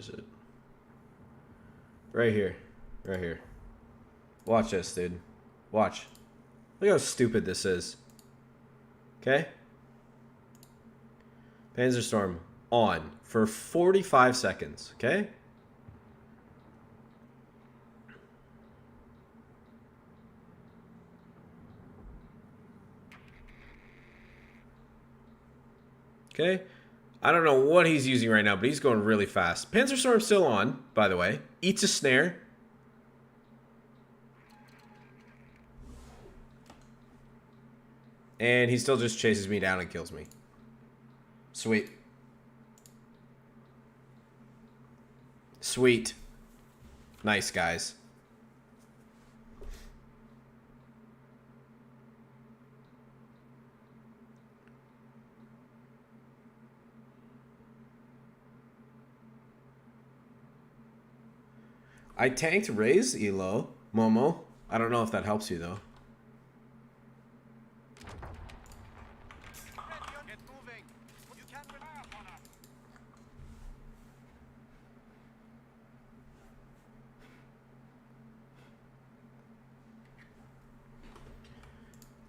is it? Right here. Right here. Watch this, dude. Watch. Look how stupid this is. Okay? Panzerstorm on for 45 seconds. Okay? Okay? I don't know what he's using right now, but he's going really fast. Panzerstorm's still on, by the way. Eats a snare. And he still just chases me down and kills me. Sweet. Sweet. Nice, guys. I tanked Ray's elo, Momo. I don't know if that helps you, though. Get moving. You can rely upon us.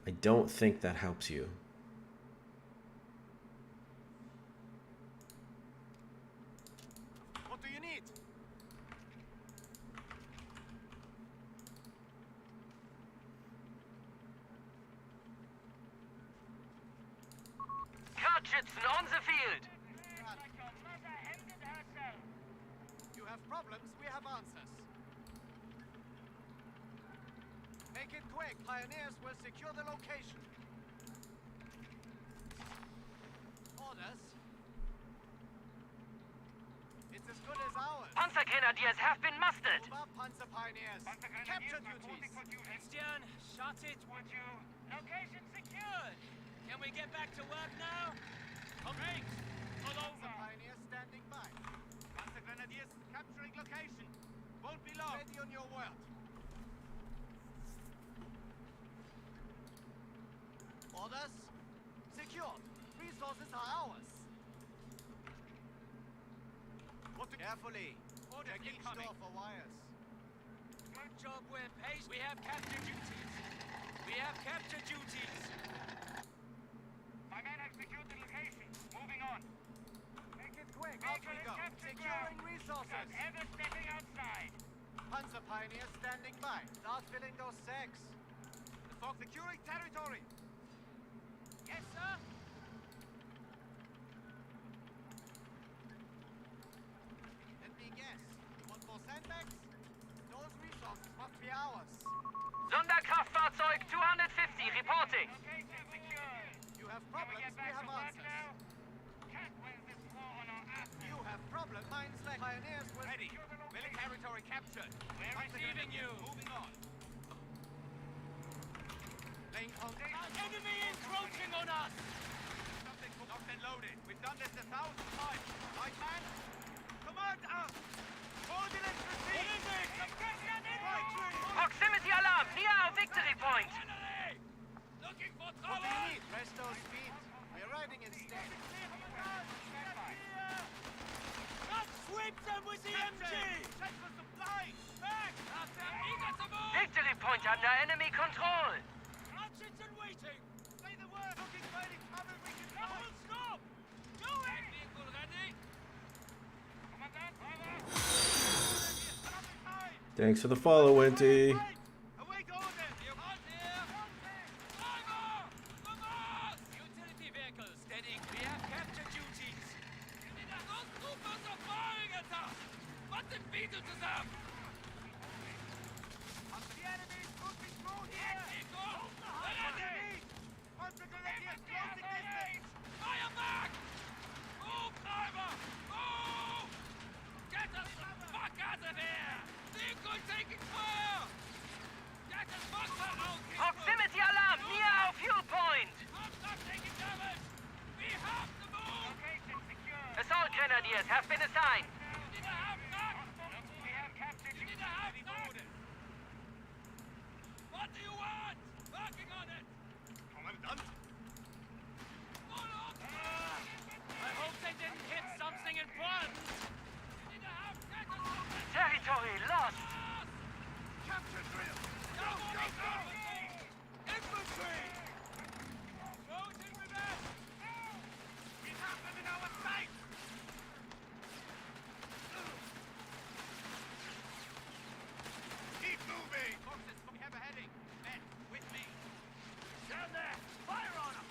I don't think that helps you. What do you need? Kartschützen on the field. You have problems, we have answers. Make it quick. Pioneers will secure the location. Orders. It's as good as ours. Panzergrenadiers have been mustered. Move up, Panzer Pioneers. Capture duties. Christian, shut it, would you? Location secured. Can we get back to work now? Great. All over. Panzer Pioneers standing by. Panzer Grenadiers capturing location. Won't be long. Ready on your word. Orders. Secured. Resources are ours. Carefully. Orders Check each incoming. door for wires. Good job, we're paced. We have capture duties. We have capture duties. My men have secured the location. Moving on. Make it quick. Out we go. Securing resources. Ever stepping outside. Panzer Pioneers standing by. Start filling those sacks. The fog securing territory. Yes, sir. Let me guess. You want more sandbags? Those resources must be ours. Sonderkraftfahrzeug 250 reporting. Location secured. You have problems, we have answers. Can't win this war on our asses. You have problems, mines like Pioneers will Ready. secure the Milling location. territory captured. We're receiving you. Moving on. Laying foundation. Enemy encroaching on us. Something locked and loaded. We've done this 1,000 times. Right, man? Command us! Ordinance received! Proximity alarm near our victory point. Looking for What do trouble. you need? Rest those feet. We're riding instead. Let's sweep them with the MG. Check for supplies! Back. Eager to move. Victory point under enemy control. Hatchets and waiting. Say the word! Looking for any cover we can Double find! stop. Do it. Vehicle ready. Commandant, over! Thanks for the follow, Winty. Await orders! You on here. Driver. Come on. Utility vehicle steady. We have capture duties. Those troopers are firing at us. What the beetle to them? The enemy's moving through here! Vehicle. Ready. Panzer Grenadiers closing distance! Fire back. Move, driver. Move. Get us the fuck out of here. Vehicle taking fire. Get us fuck out. Proximity alarm near our fuel point. I'm not taking damage. We have to move. Location secure! Assault grenadiers have been assigned. You need to have that. We have captured You need to have that. What do you want? Working on it. Commandant! Hold on. I hope they didn't hit something important. You need to have lost. Capture drill! Go, go, go! Infantry! We have them in our sights! Keep moving! Forces, we have a heading. Men, with me. Down there! Fire on them!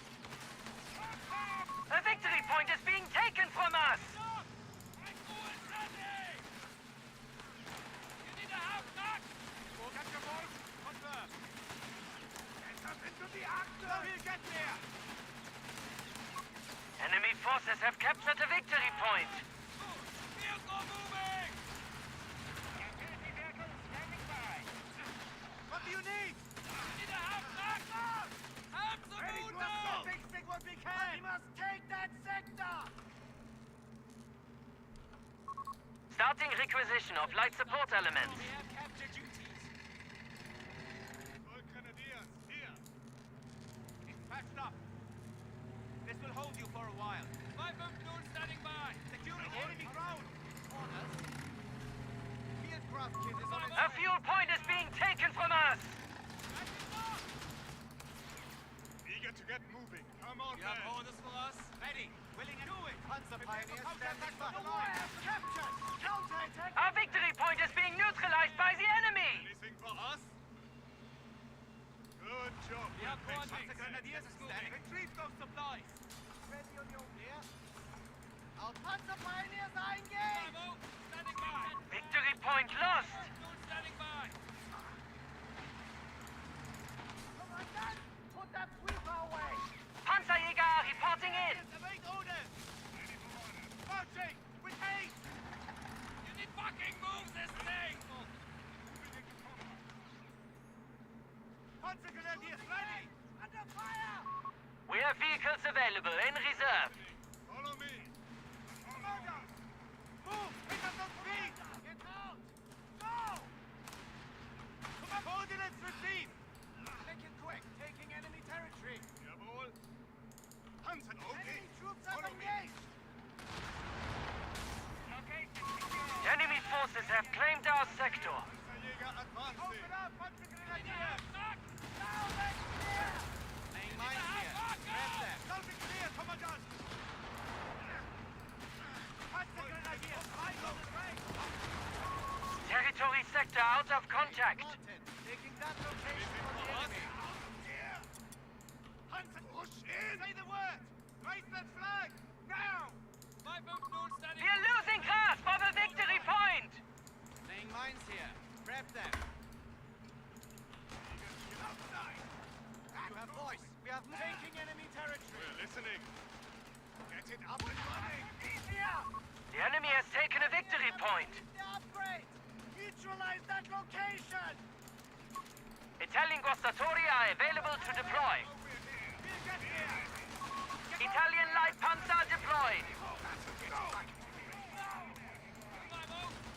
A victory point is being taken from us. Capture Wolf, confirm. Get up into the action! We'll get there! Enemy forces have captured a victory point. What do you need? Ready to assault! Fix what we can! We must take that sector! Starting requisition of light support elements. Grenadiers, here! It's patched up. This will hold you for a while. Standing by. Securing enemy ground. Orders. Fieldcraft kit is on its A fuel point is being taken from us. Eager to get moving. Come on, You have man! orders for us? ready. Willing and do it. Panzer pioneers standing by. Captured! Counterattack! Our victory point is being neutralized by the enemy. Anything for us? Good job. We have Panzer coordinates. Grenadiers is standing. Retrieve those supplies. Ready on your ear? Our Panzer pioneers are engaged. Bravo, standing by. Victory point lost. Standing by. Commandant, put that sweeper away! Panzerjäger reporting in. Await orders. Marching with haste. You need fucking move this thing. Panzer Grenadiers ready. Under fire! We have vehicles available in reserve. Follow me! Murders. Move. Pick up those feet. Get out. Go. Coordinates received. Make it quick. Taking enemy territory. Jawohl! Panzer, okay! Enemy troops are Follow me. engaged. Enemy forces have claimed our sector. Panzerjäger advancing! Open up, Panzer Grenadiers. Now let's clear. Main mines here. Grab them. Something clear, Commandant. Panzer Grenadiers, right on the train. Territory sector out of contact. Taking that location for the enemy. Panzer, push in! Say the word. Raise that flag. Now. Standing We are losing grasp of a victory point. Laying mines here. Grab them. Outside! You have voice. We have taking enemy territory. We're listening! Get it up and running! Easier. The enemy has taken a victory point. The upgrade. Neutralize that location. Italian guastatori are available to deploy. We'll get there. Italian light panzer deployed.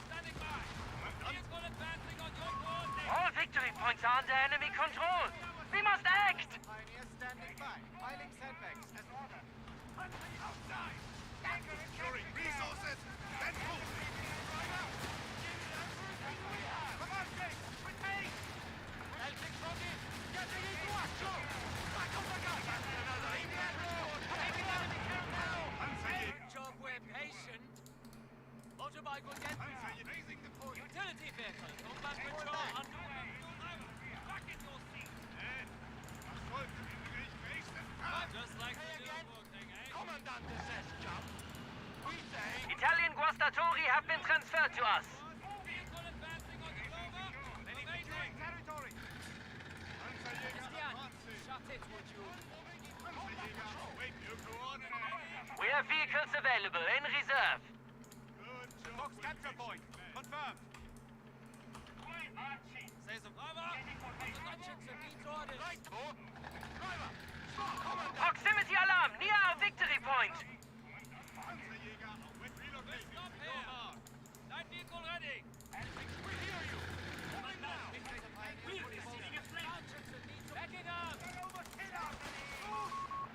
standing by. Vehicle advancing on your coordinates. All victory points are under enemy control. We must act. Pioneers standing by. Piling sandbags as ordered. Outside! Securing resources! Then move! Come on, Jake. With haste. Helping from it. Getting into action. Back on the gun. Taking enemy countdown. Panzerjäger! Job, we're patient. Motorbike will get Panzerjäger! Raising the point! utility vehicle. Combat patrol underway. Back in your seat. Erfolg im Rechten! Just like the Liverpool thing, eh? Commandante says jump. We say Italian guastatori have been transferred to us. Vehicle advancing on Clover. securing territory. Panzerjäger advancing! Shut it, would you? Panzerjäger, await your coordinates! We have vehicles available in reserve. Good job! Fox capture point. Confirmed. Say some over. The Dutchins have needs orders. Right, Thor. Driver. Commandant. Proximity alarm near our victory point. Panzerjäger, await relocation! Stop here. Light vehicle ready. We hear you. Moving now. Back it up.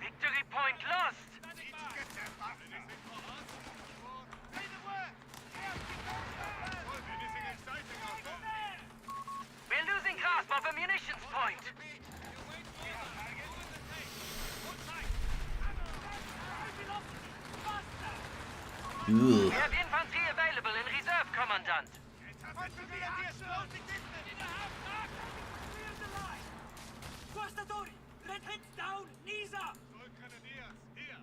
Victory point lost. Standing by. Get there, Anything for us? Say the word. Anything exciting out there? We have infantry available in reserve, Commandant. Guastatori! Red heads down! Knees up! Grenadiers, here!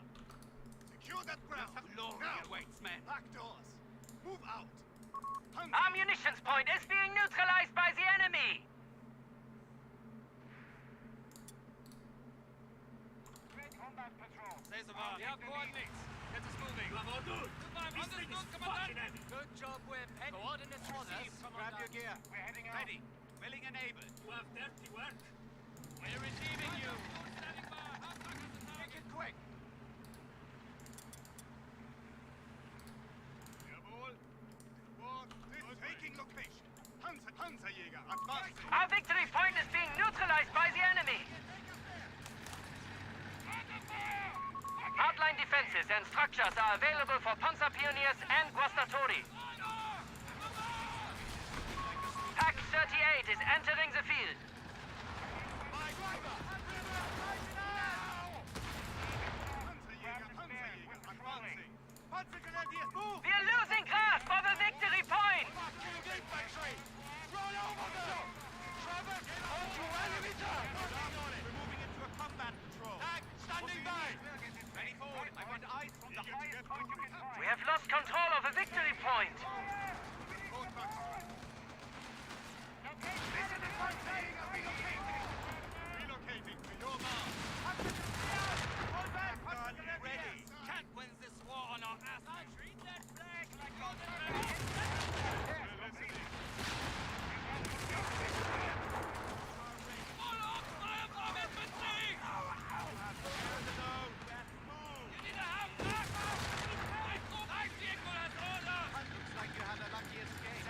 Secure that ground! Glory awaits, men. Back doors! Move out! Our munitions point is being neutralized by the enemy. We have coordinates. Get us moving. Understood, Commandant. Good job, we're heading. Coordinates received, Grab your gear. We're heading out. Ready. Willing and able. You have dirty work! We're receiving you. Make it quick. Jawohl! Ward, taking location! Panzerjäger, advancing! Our victory point is being neutralized by the enemy. Hardline defenses and structures are available for Panzer Pioneers and Guastatori. Pack 38 is entering the field. Panzerjäger, advancing! Panzergrenadiers, move! We are losing grasp of a victory point. Roll over them! Trevor, get onto enemy turn! We're moving into a combat patrol. Tag, standing by! Ready forward. I want eyes from the highest point you can find. We have lost control of a victory point. Relocating to your mark! Hold back! Ready. Can't win this war on our ass. Treat that flag like All up, fire from infantry! You need to have back! Light vehicle has orders! Looks like you had a lucky escape.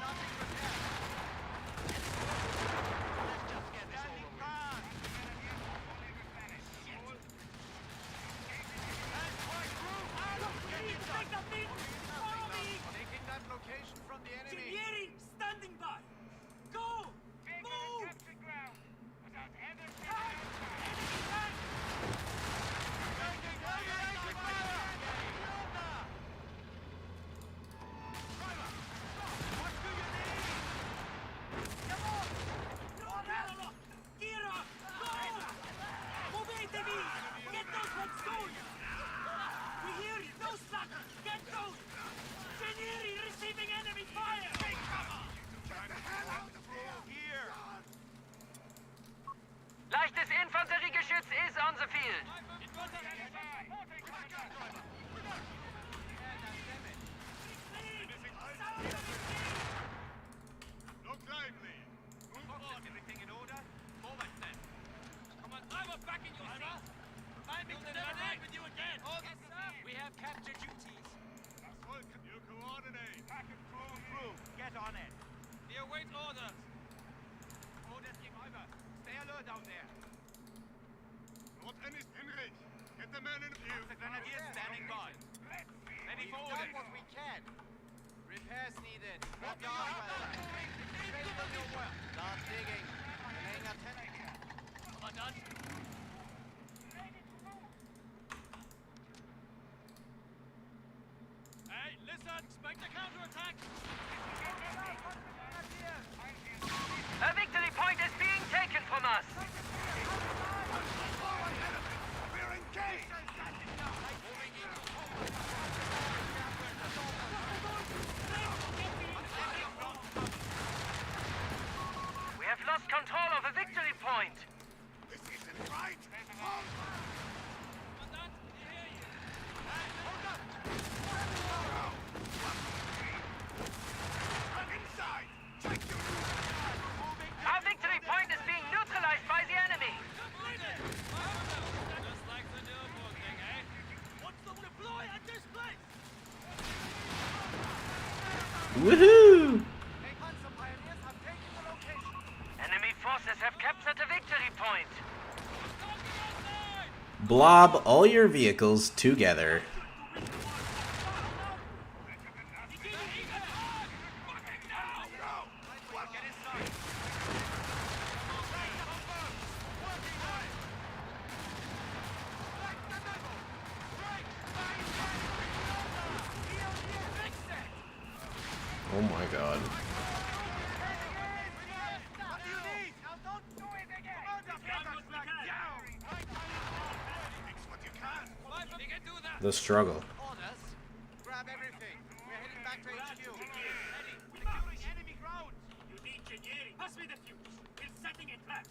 Nothing repaired. Let's just get this over with. Taking that location from the enemy. Engineering, standing by! Go! Move! Gear up! Go! Muovetevi! Get those heads going! We hear you! No slacker! Get those! Genieri receiving enemy fire! Take cover! Get the hell out of here! Leichtes Infanteriegeschütz is on the field. Look lively! Move on! Everything in order? Forward then. Come on, driver, back in your seat. Remind me to never ride with you again. Yes, sir. We have capture duties. Das Volk, your coordinate! Pack and crew through. Get on it. We await orders. Orders give over. Stay alert down there. Lord Ennis, Henrich! Get the men in view! The grenadiers standing by. Ready for orders. We've done what we can. Repairs needed. What yard weather? Stay on your work. Start digging. Laying attention. Commandant. Hey, listen. Expect a counterattack. A victory point is being taken from us. We're engaged! We have lost control of a victory point. This isn't right! Commandant, we hear you. Run inside! Take your Our victory point is being neutralized by the enemy. Completed. Just like the Nürburgring, eh? What's the deploy at this place? Woohoo! Hey, Panzer Pioneers have taken the location. Enemy forces have captured a victory point. Blob all your vehicles together. the struggle. Orders. Grab everything. We're heading back to HQ. Ready. Securing enemy ground. You need engineering. Pass me the fuse. We're setting a trap.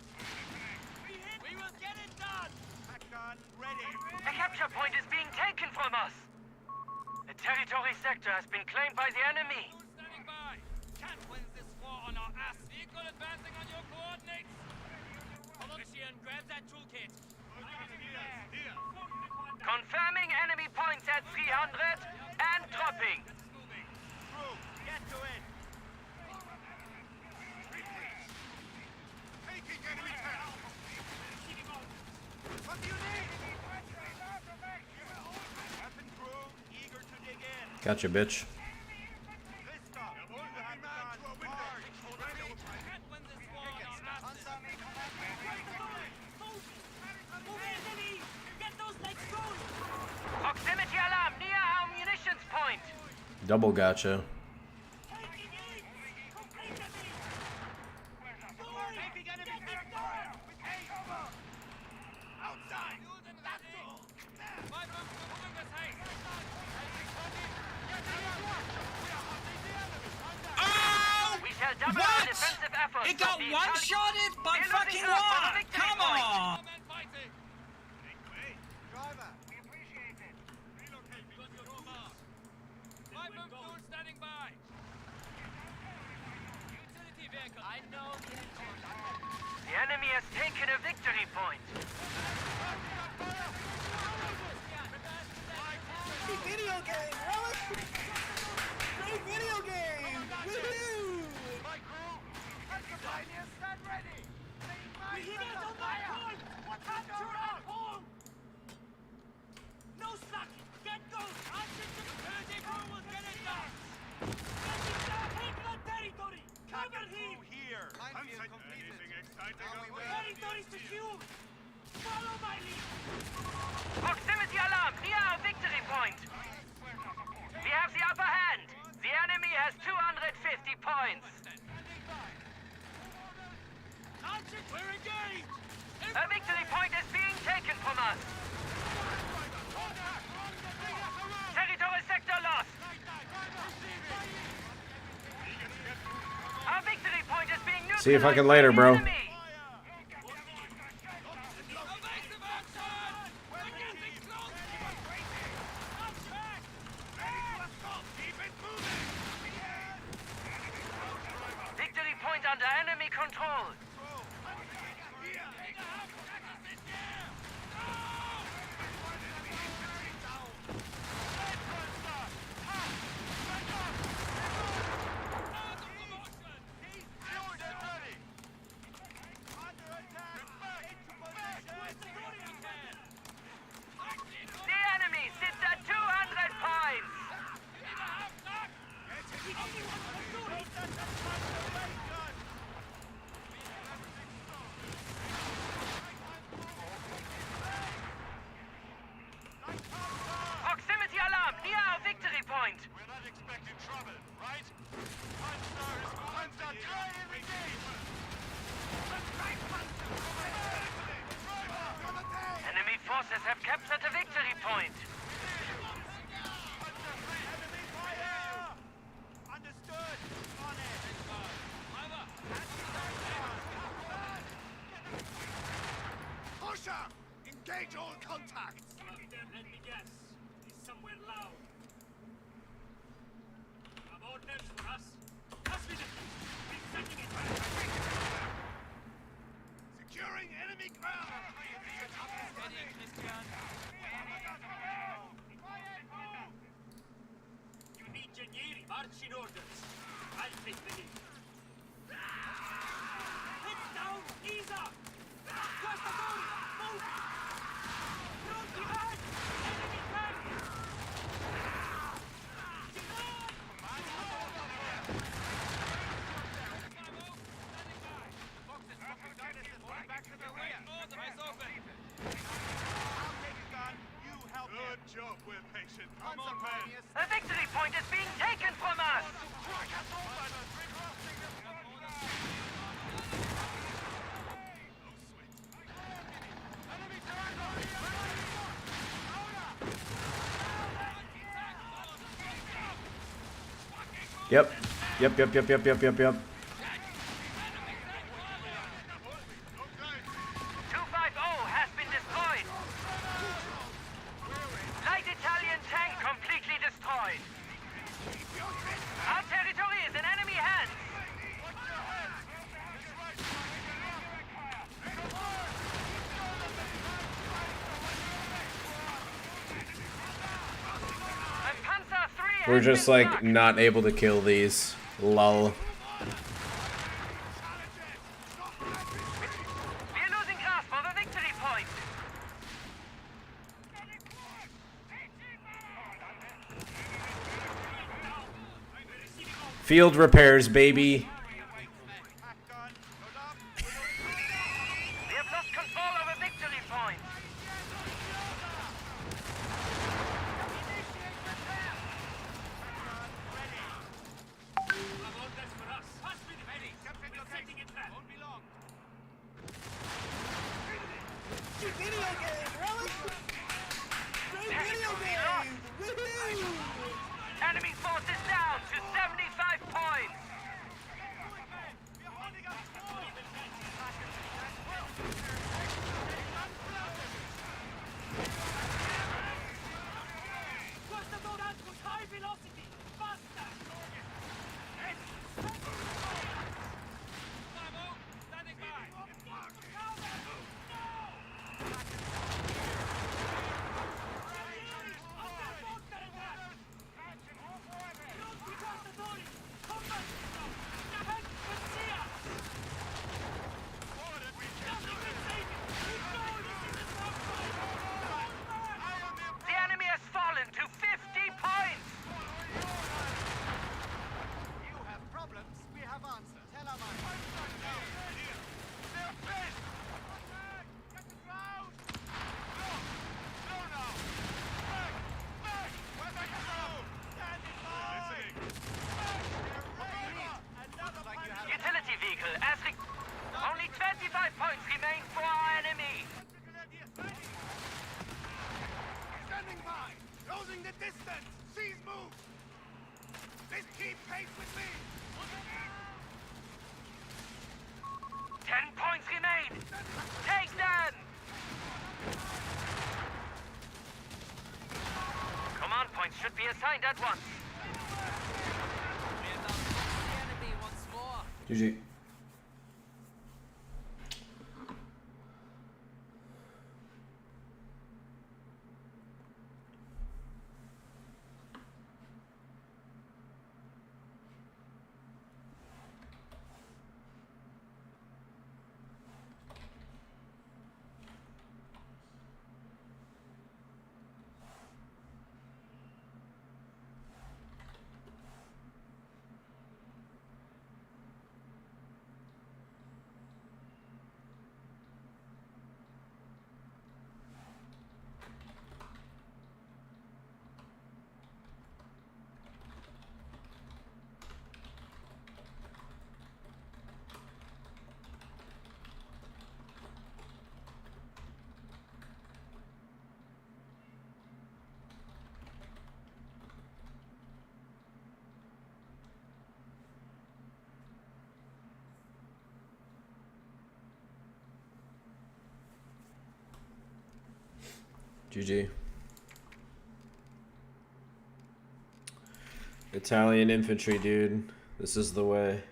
We will get it done. Pack gun ready. The capture point is being taken from us. The territory sector has been claimed by the enemy. Standing by. Can't win this war on our ass. Vehicle advancing on your coordinates. Mission, grab that toolkit. Confirming enemy points at 300 and dropping. Crew, get to it. Taking enemy tank. What do you need? Weapon crew, eager to dig in. Gotcha, bitch. This stuff. You have done hard. Can't win this war on our asses. Proximity alarm near our munitions point. Double gotcha. Taking enemy tank. Outside. Zwei Würfe berühren das Haus. We shall double our defensive efforts. It got one-shotted by fucking what? Come on! Men fighting. Driver. Zwei Würfe standing by. Utility vehicle. I know the engine. The enemy has taken a victory point. Video game, Relic! Great video game! Woohoo! My crew. That's the pioneers. Stand ready. Capture our home! No slacking! Get going! Utility crew will get it done. Take the territory! Cover him! Here. Minefield completed. Now we wait. Territory secure! Follow my lead! Proximity alarm near our victory point. We have the upper hand. The enemy has 250 points. We're engaged! A victory point is being taken from us. Territory sector lost. Our victory point is being neutralized. See if I can later, by the bro. enemy. Evasive action. We're getting close. Victory point under enemy control. Yep. Yep, yep, yep, yep, yep, yep, yep. 250 has been destroyed. Light Italian tank completely destroyed. Our territory is in enemy hands. And Panzer III We're has just been like struck. not able to kill these. Lol. We're losing grasp of the victory point. Field repairs, baby. We have lost control of a victory point. Territory lost. Enemy forces down to 75 points. The enemy has fallen to 50 points. You have problems, we have answers. Tell our mind. Utility vehicle as only 25 points remain for our enemy. Standing by! Closing the distance! Seize move! Let's keep pace with me! 10 points remain. Take them. Command points should be assigned at once. We have now lost the enemy once more. GG. GG. Italian infantry, dude. This is the way.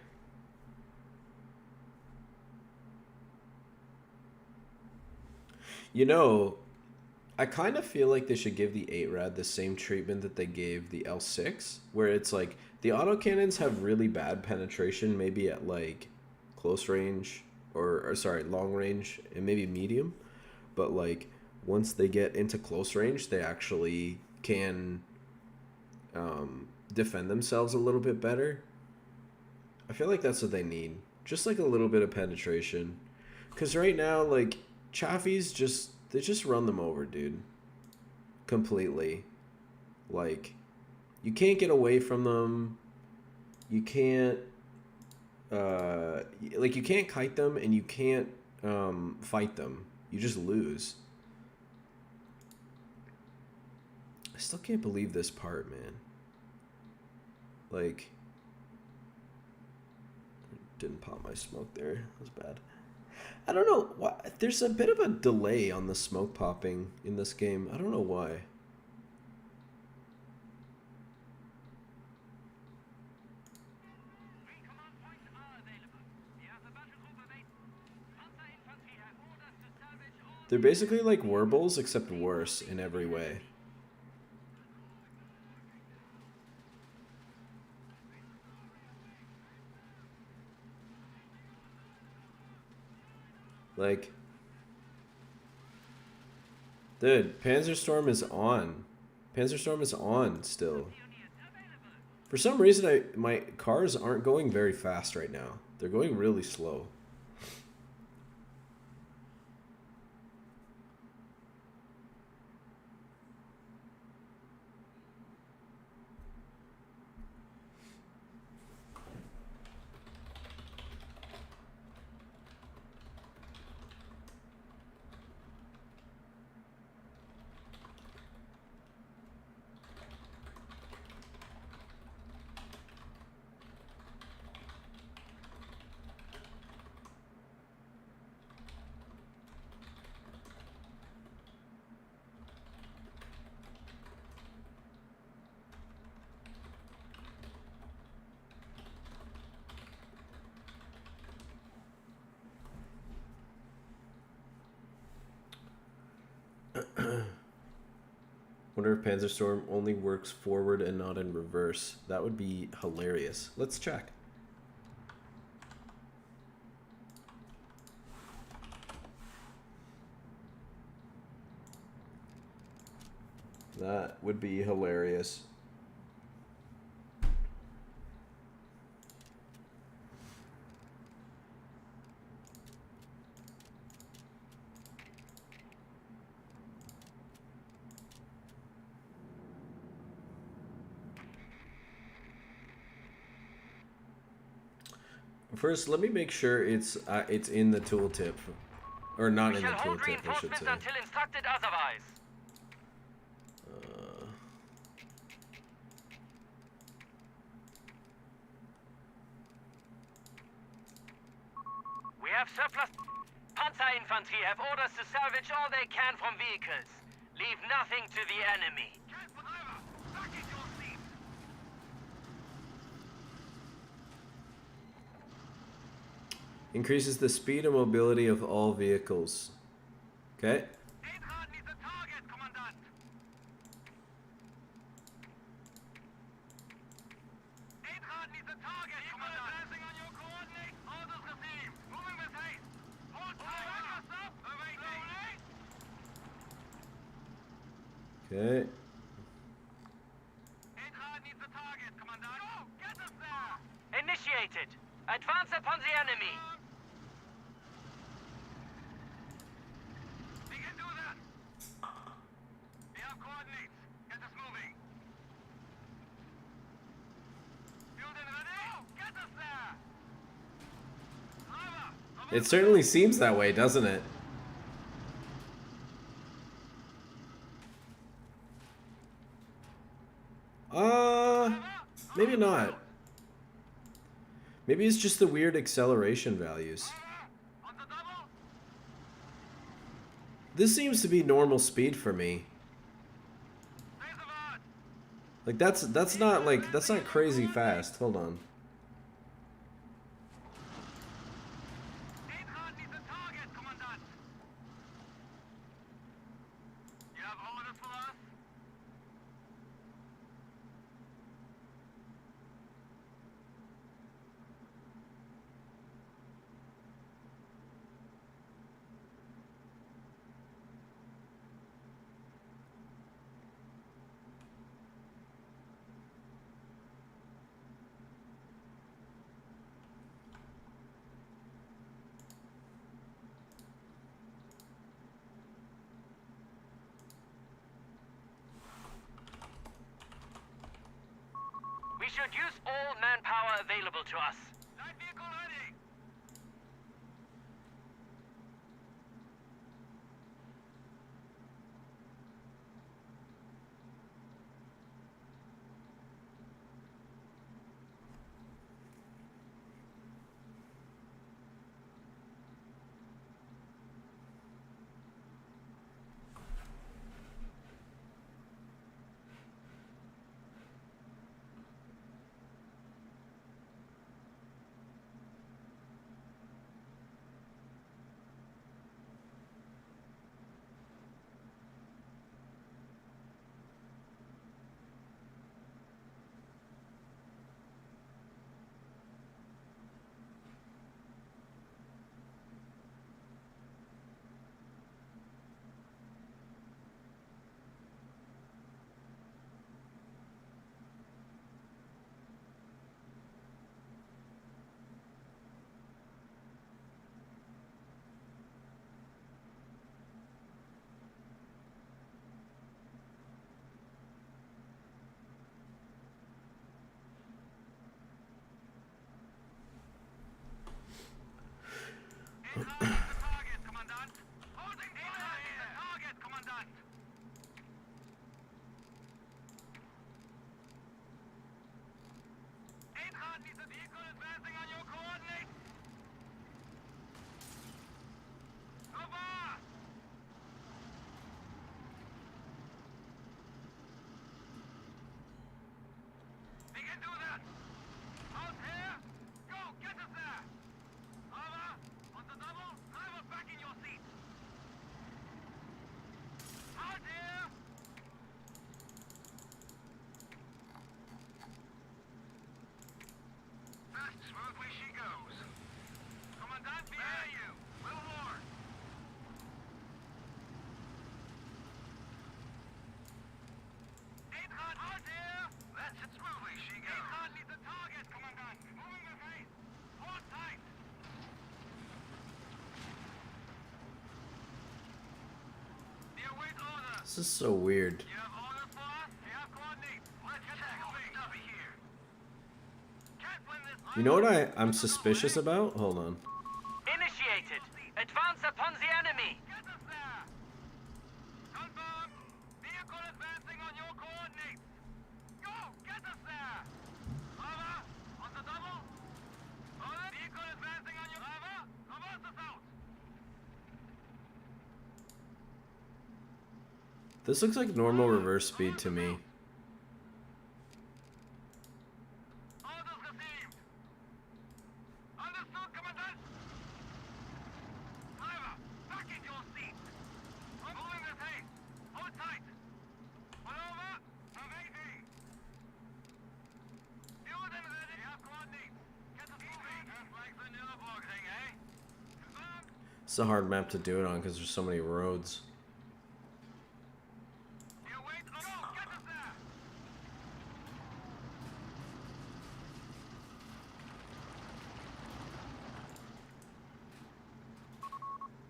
You know, I kind of feel like they should give the 8-Rad the same treatment that they gave the L6, where it's like the autocannons have really bad penetration, maybe at like close range or sorry, long range and maybe medium, but like once they get into close range, they actually can defend themselves a little bit better. I feel like that's what they need. Just like a little bit of penetration. Because right now, like, Chaffee's they just run them over, dude. Completely. Like, you can't get away from them. You can't, like, you can't kite them and you can't fight them. You just lose. I still can't believe this part, man. Like, didn't pop my smoke there. That was bad. I don't know why. There's a bit of a delay on the smoke popping in this game. I don't know why. They're basically like Werbles, except worse in every way. Like, dude, Panzerstorm is on. Panzerstorm is on still. For some reason, my cars aren't going very fast right now. They're going really slow. Wonder if Panzerstorm only works forward and not in reverse. That would be hilarious. Let's check. That would be hilarious. First, let me make sure it's in the tooltip, or not in the tooltip, I should say. Until instructed otherwise. We have surplus. Panzer infantry have orders to salvage all they can from vehicles. Leave nothing to the enemy. Increases the speed and mobility of all vehicles. Okay. Okay. Initiated. Advance upon the enemy. We can do that. We have coordinates. Get us moving. Fueled and ready? Get us there. It certainly seems that way, doesn't it? Maybe not. Maybe it's just the weird acceleration values. This seems to be normal speed for me. Like that's not crazy fast. Hold on. We should use all manpower available to us. Light vehicle ready. Target, Commandant. Holding fire is the target, Commandant. Eintracht needs a vehicle advancing on your coordinates. Over. We can do that. Out here. Go, get us there. Over. On the double. Driver back in your seat. Out here. Fast, smoothly she goes. Commandant, bear you. Will warn. Eintracht, out here. That's it, smoothly she goes. Eintracht needs a target, Commandant. Moving the face. Hold tight. You await orders. This is so weird. You have orders for us? You have coordinates. Let's tackle it. Stop it here. Can't win this. You know what I'm suspicious about? Hold on. Initiated. Advance upon the enemy. Get us there. Confirm. Vehicle advancing on your coordinates. Go. Get us there. Over. On the double. Over. Vehicle advancing on your. Over. Reverse us out. This looks like normal reverse speed to me. Orders received. Understood, Commandant. Driver, back in your seat. Moving the pace. Hold tight. Pull over. Awaiting. Fuel them ready. You have coordinates. Get us moving. Just like the Nürburgring thing, eh? Confirmed. It's a hard map to do it on because there's so many roads. You wait. Go. Get us there.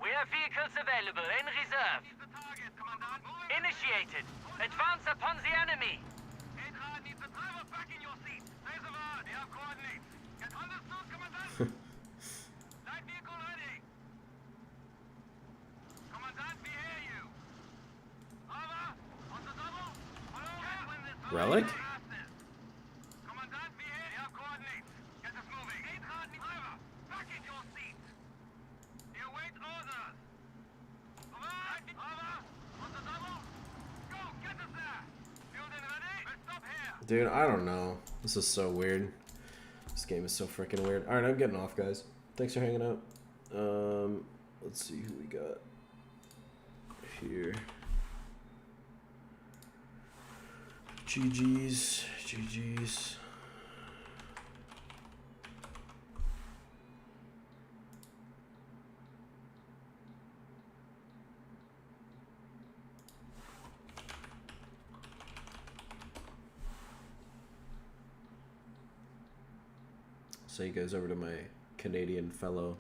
We have vehicles available in reserve. Needs the target, Commandant. Moving. Initiated. Advance upon the enemy. Eintracht needs the driver back in your seat. Say the word. You have coordinates. Get understood, Commandant. Light vehicle ready. Commandant, we hear you. Over. On the double. Can't win this. Relic? Commandant, we hear you. Have coordinates. Get us moving. Eintracht needs driver. Back in your seat. You wait orders. Over. On the double. Go. Get us there. Building ready. We'll stop here. Dude, I don't know. This is so weird. This game is so freaking weird. Alright, I'm getting off, guys. Thanks for hanging out. Let's see who we got here. GG's. GG's. So you guys over to my Canadian fellow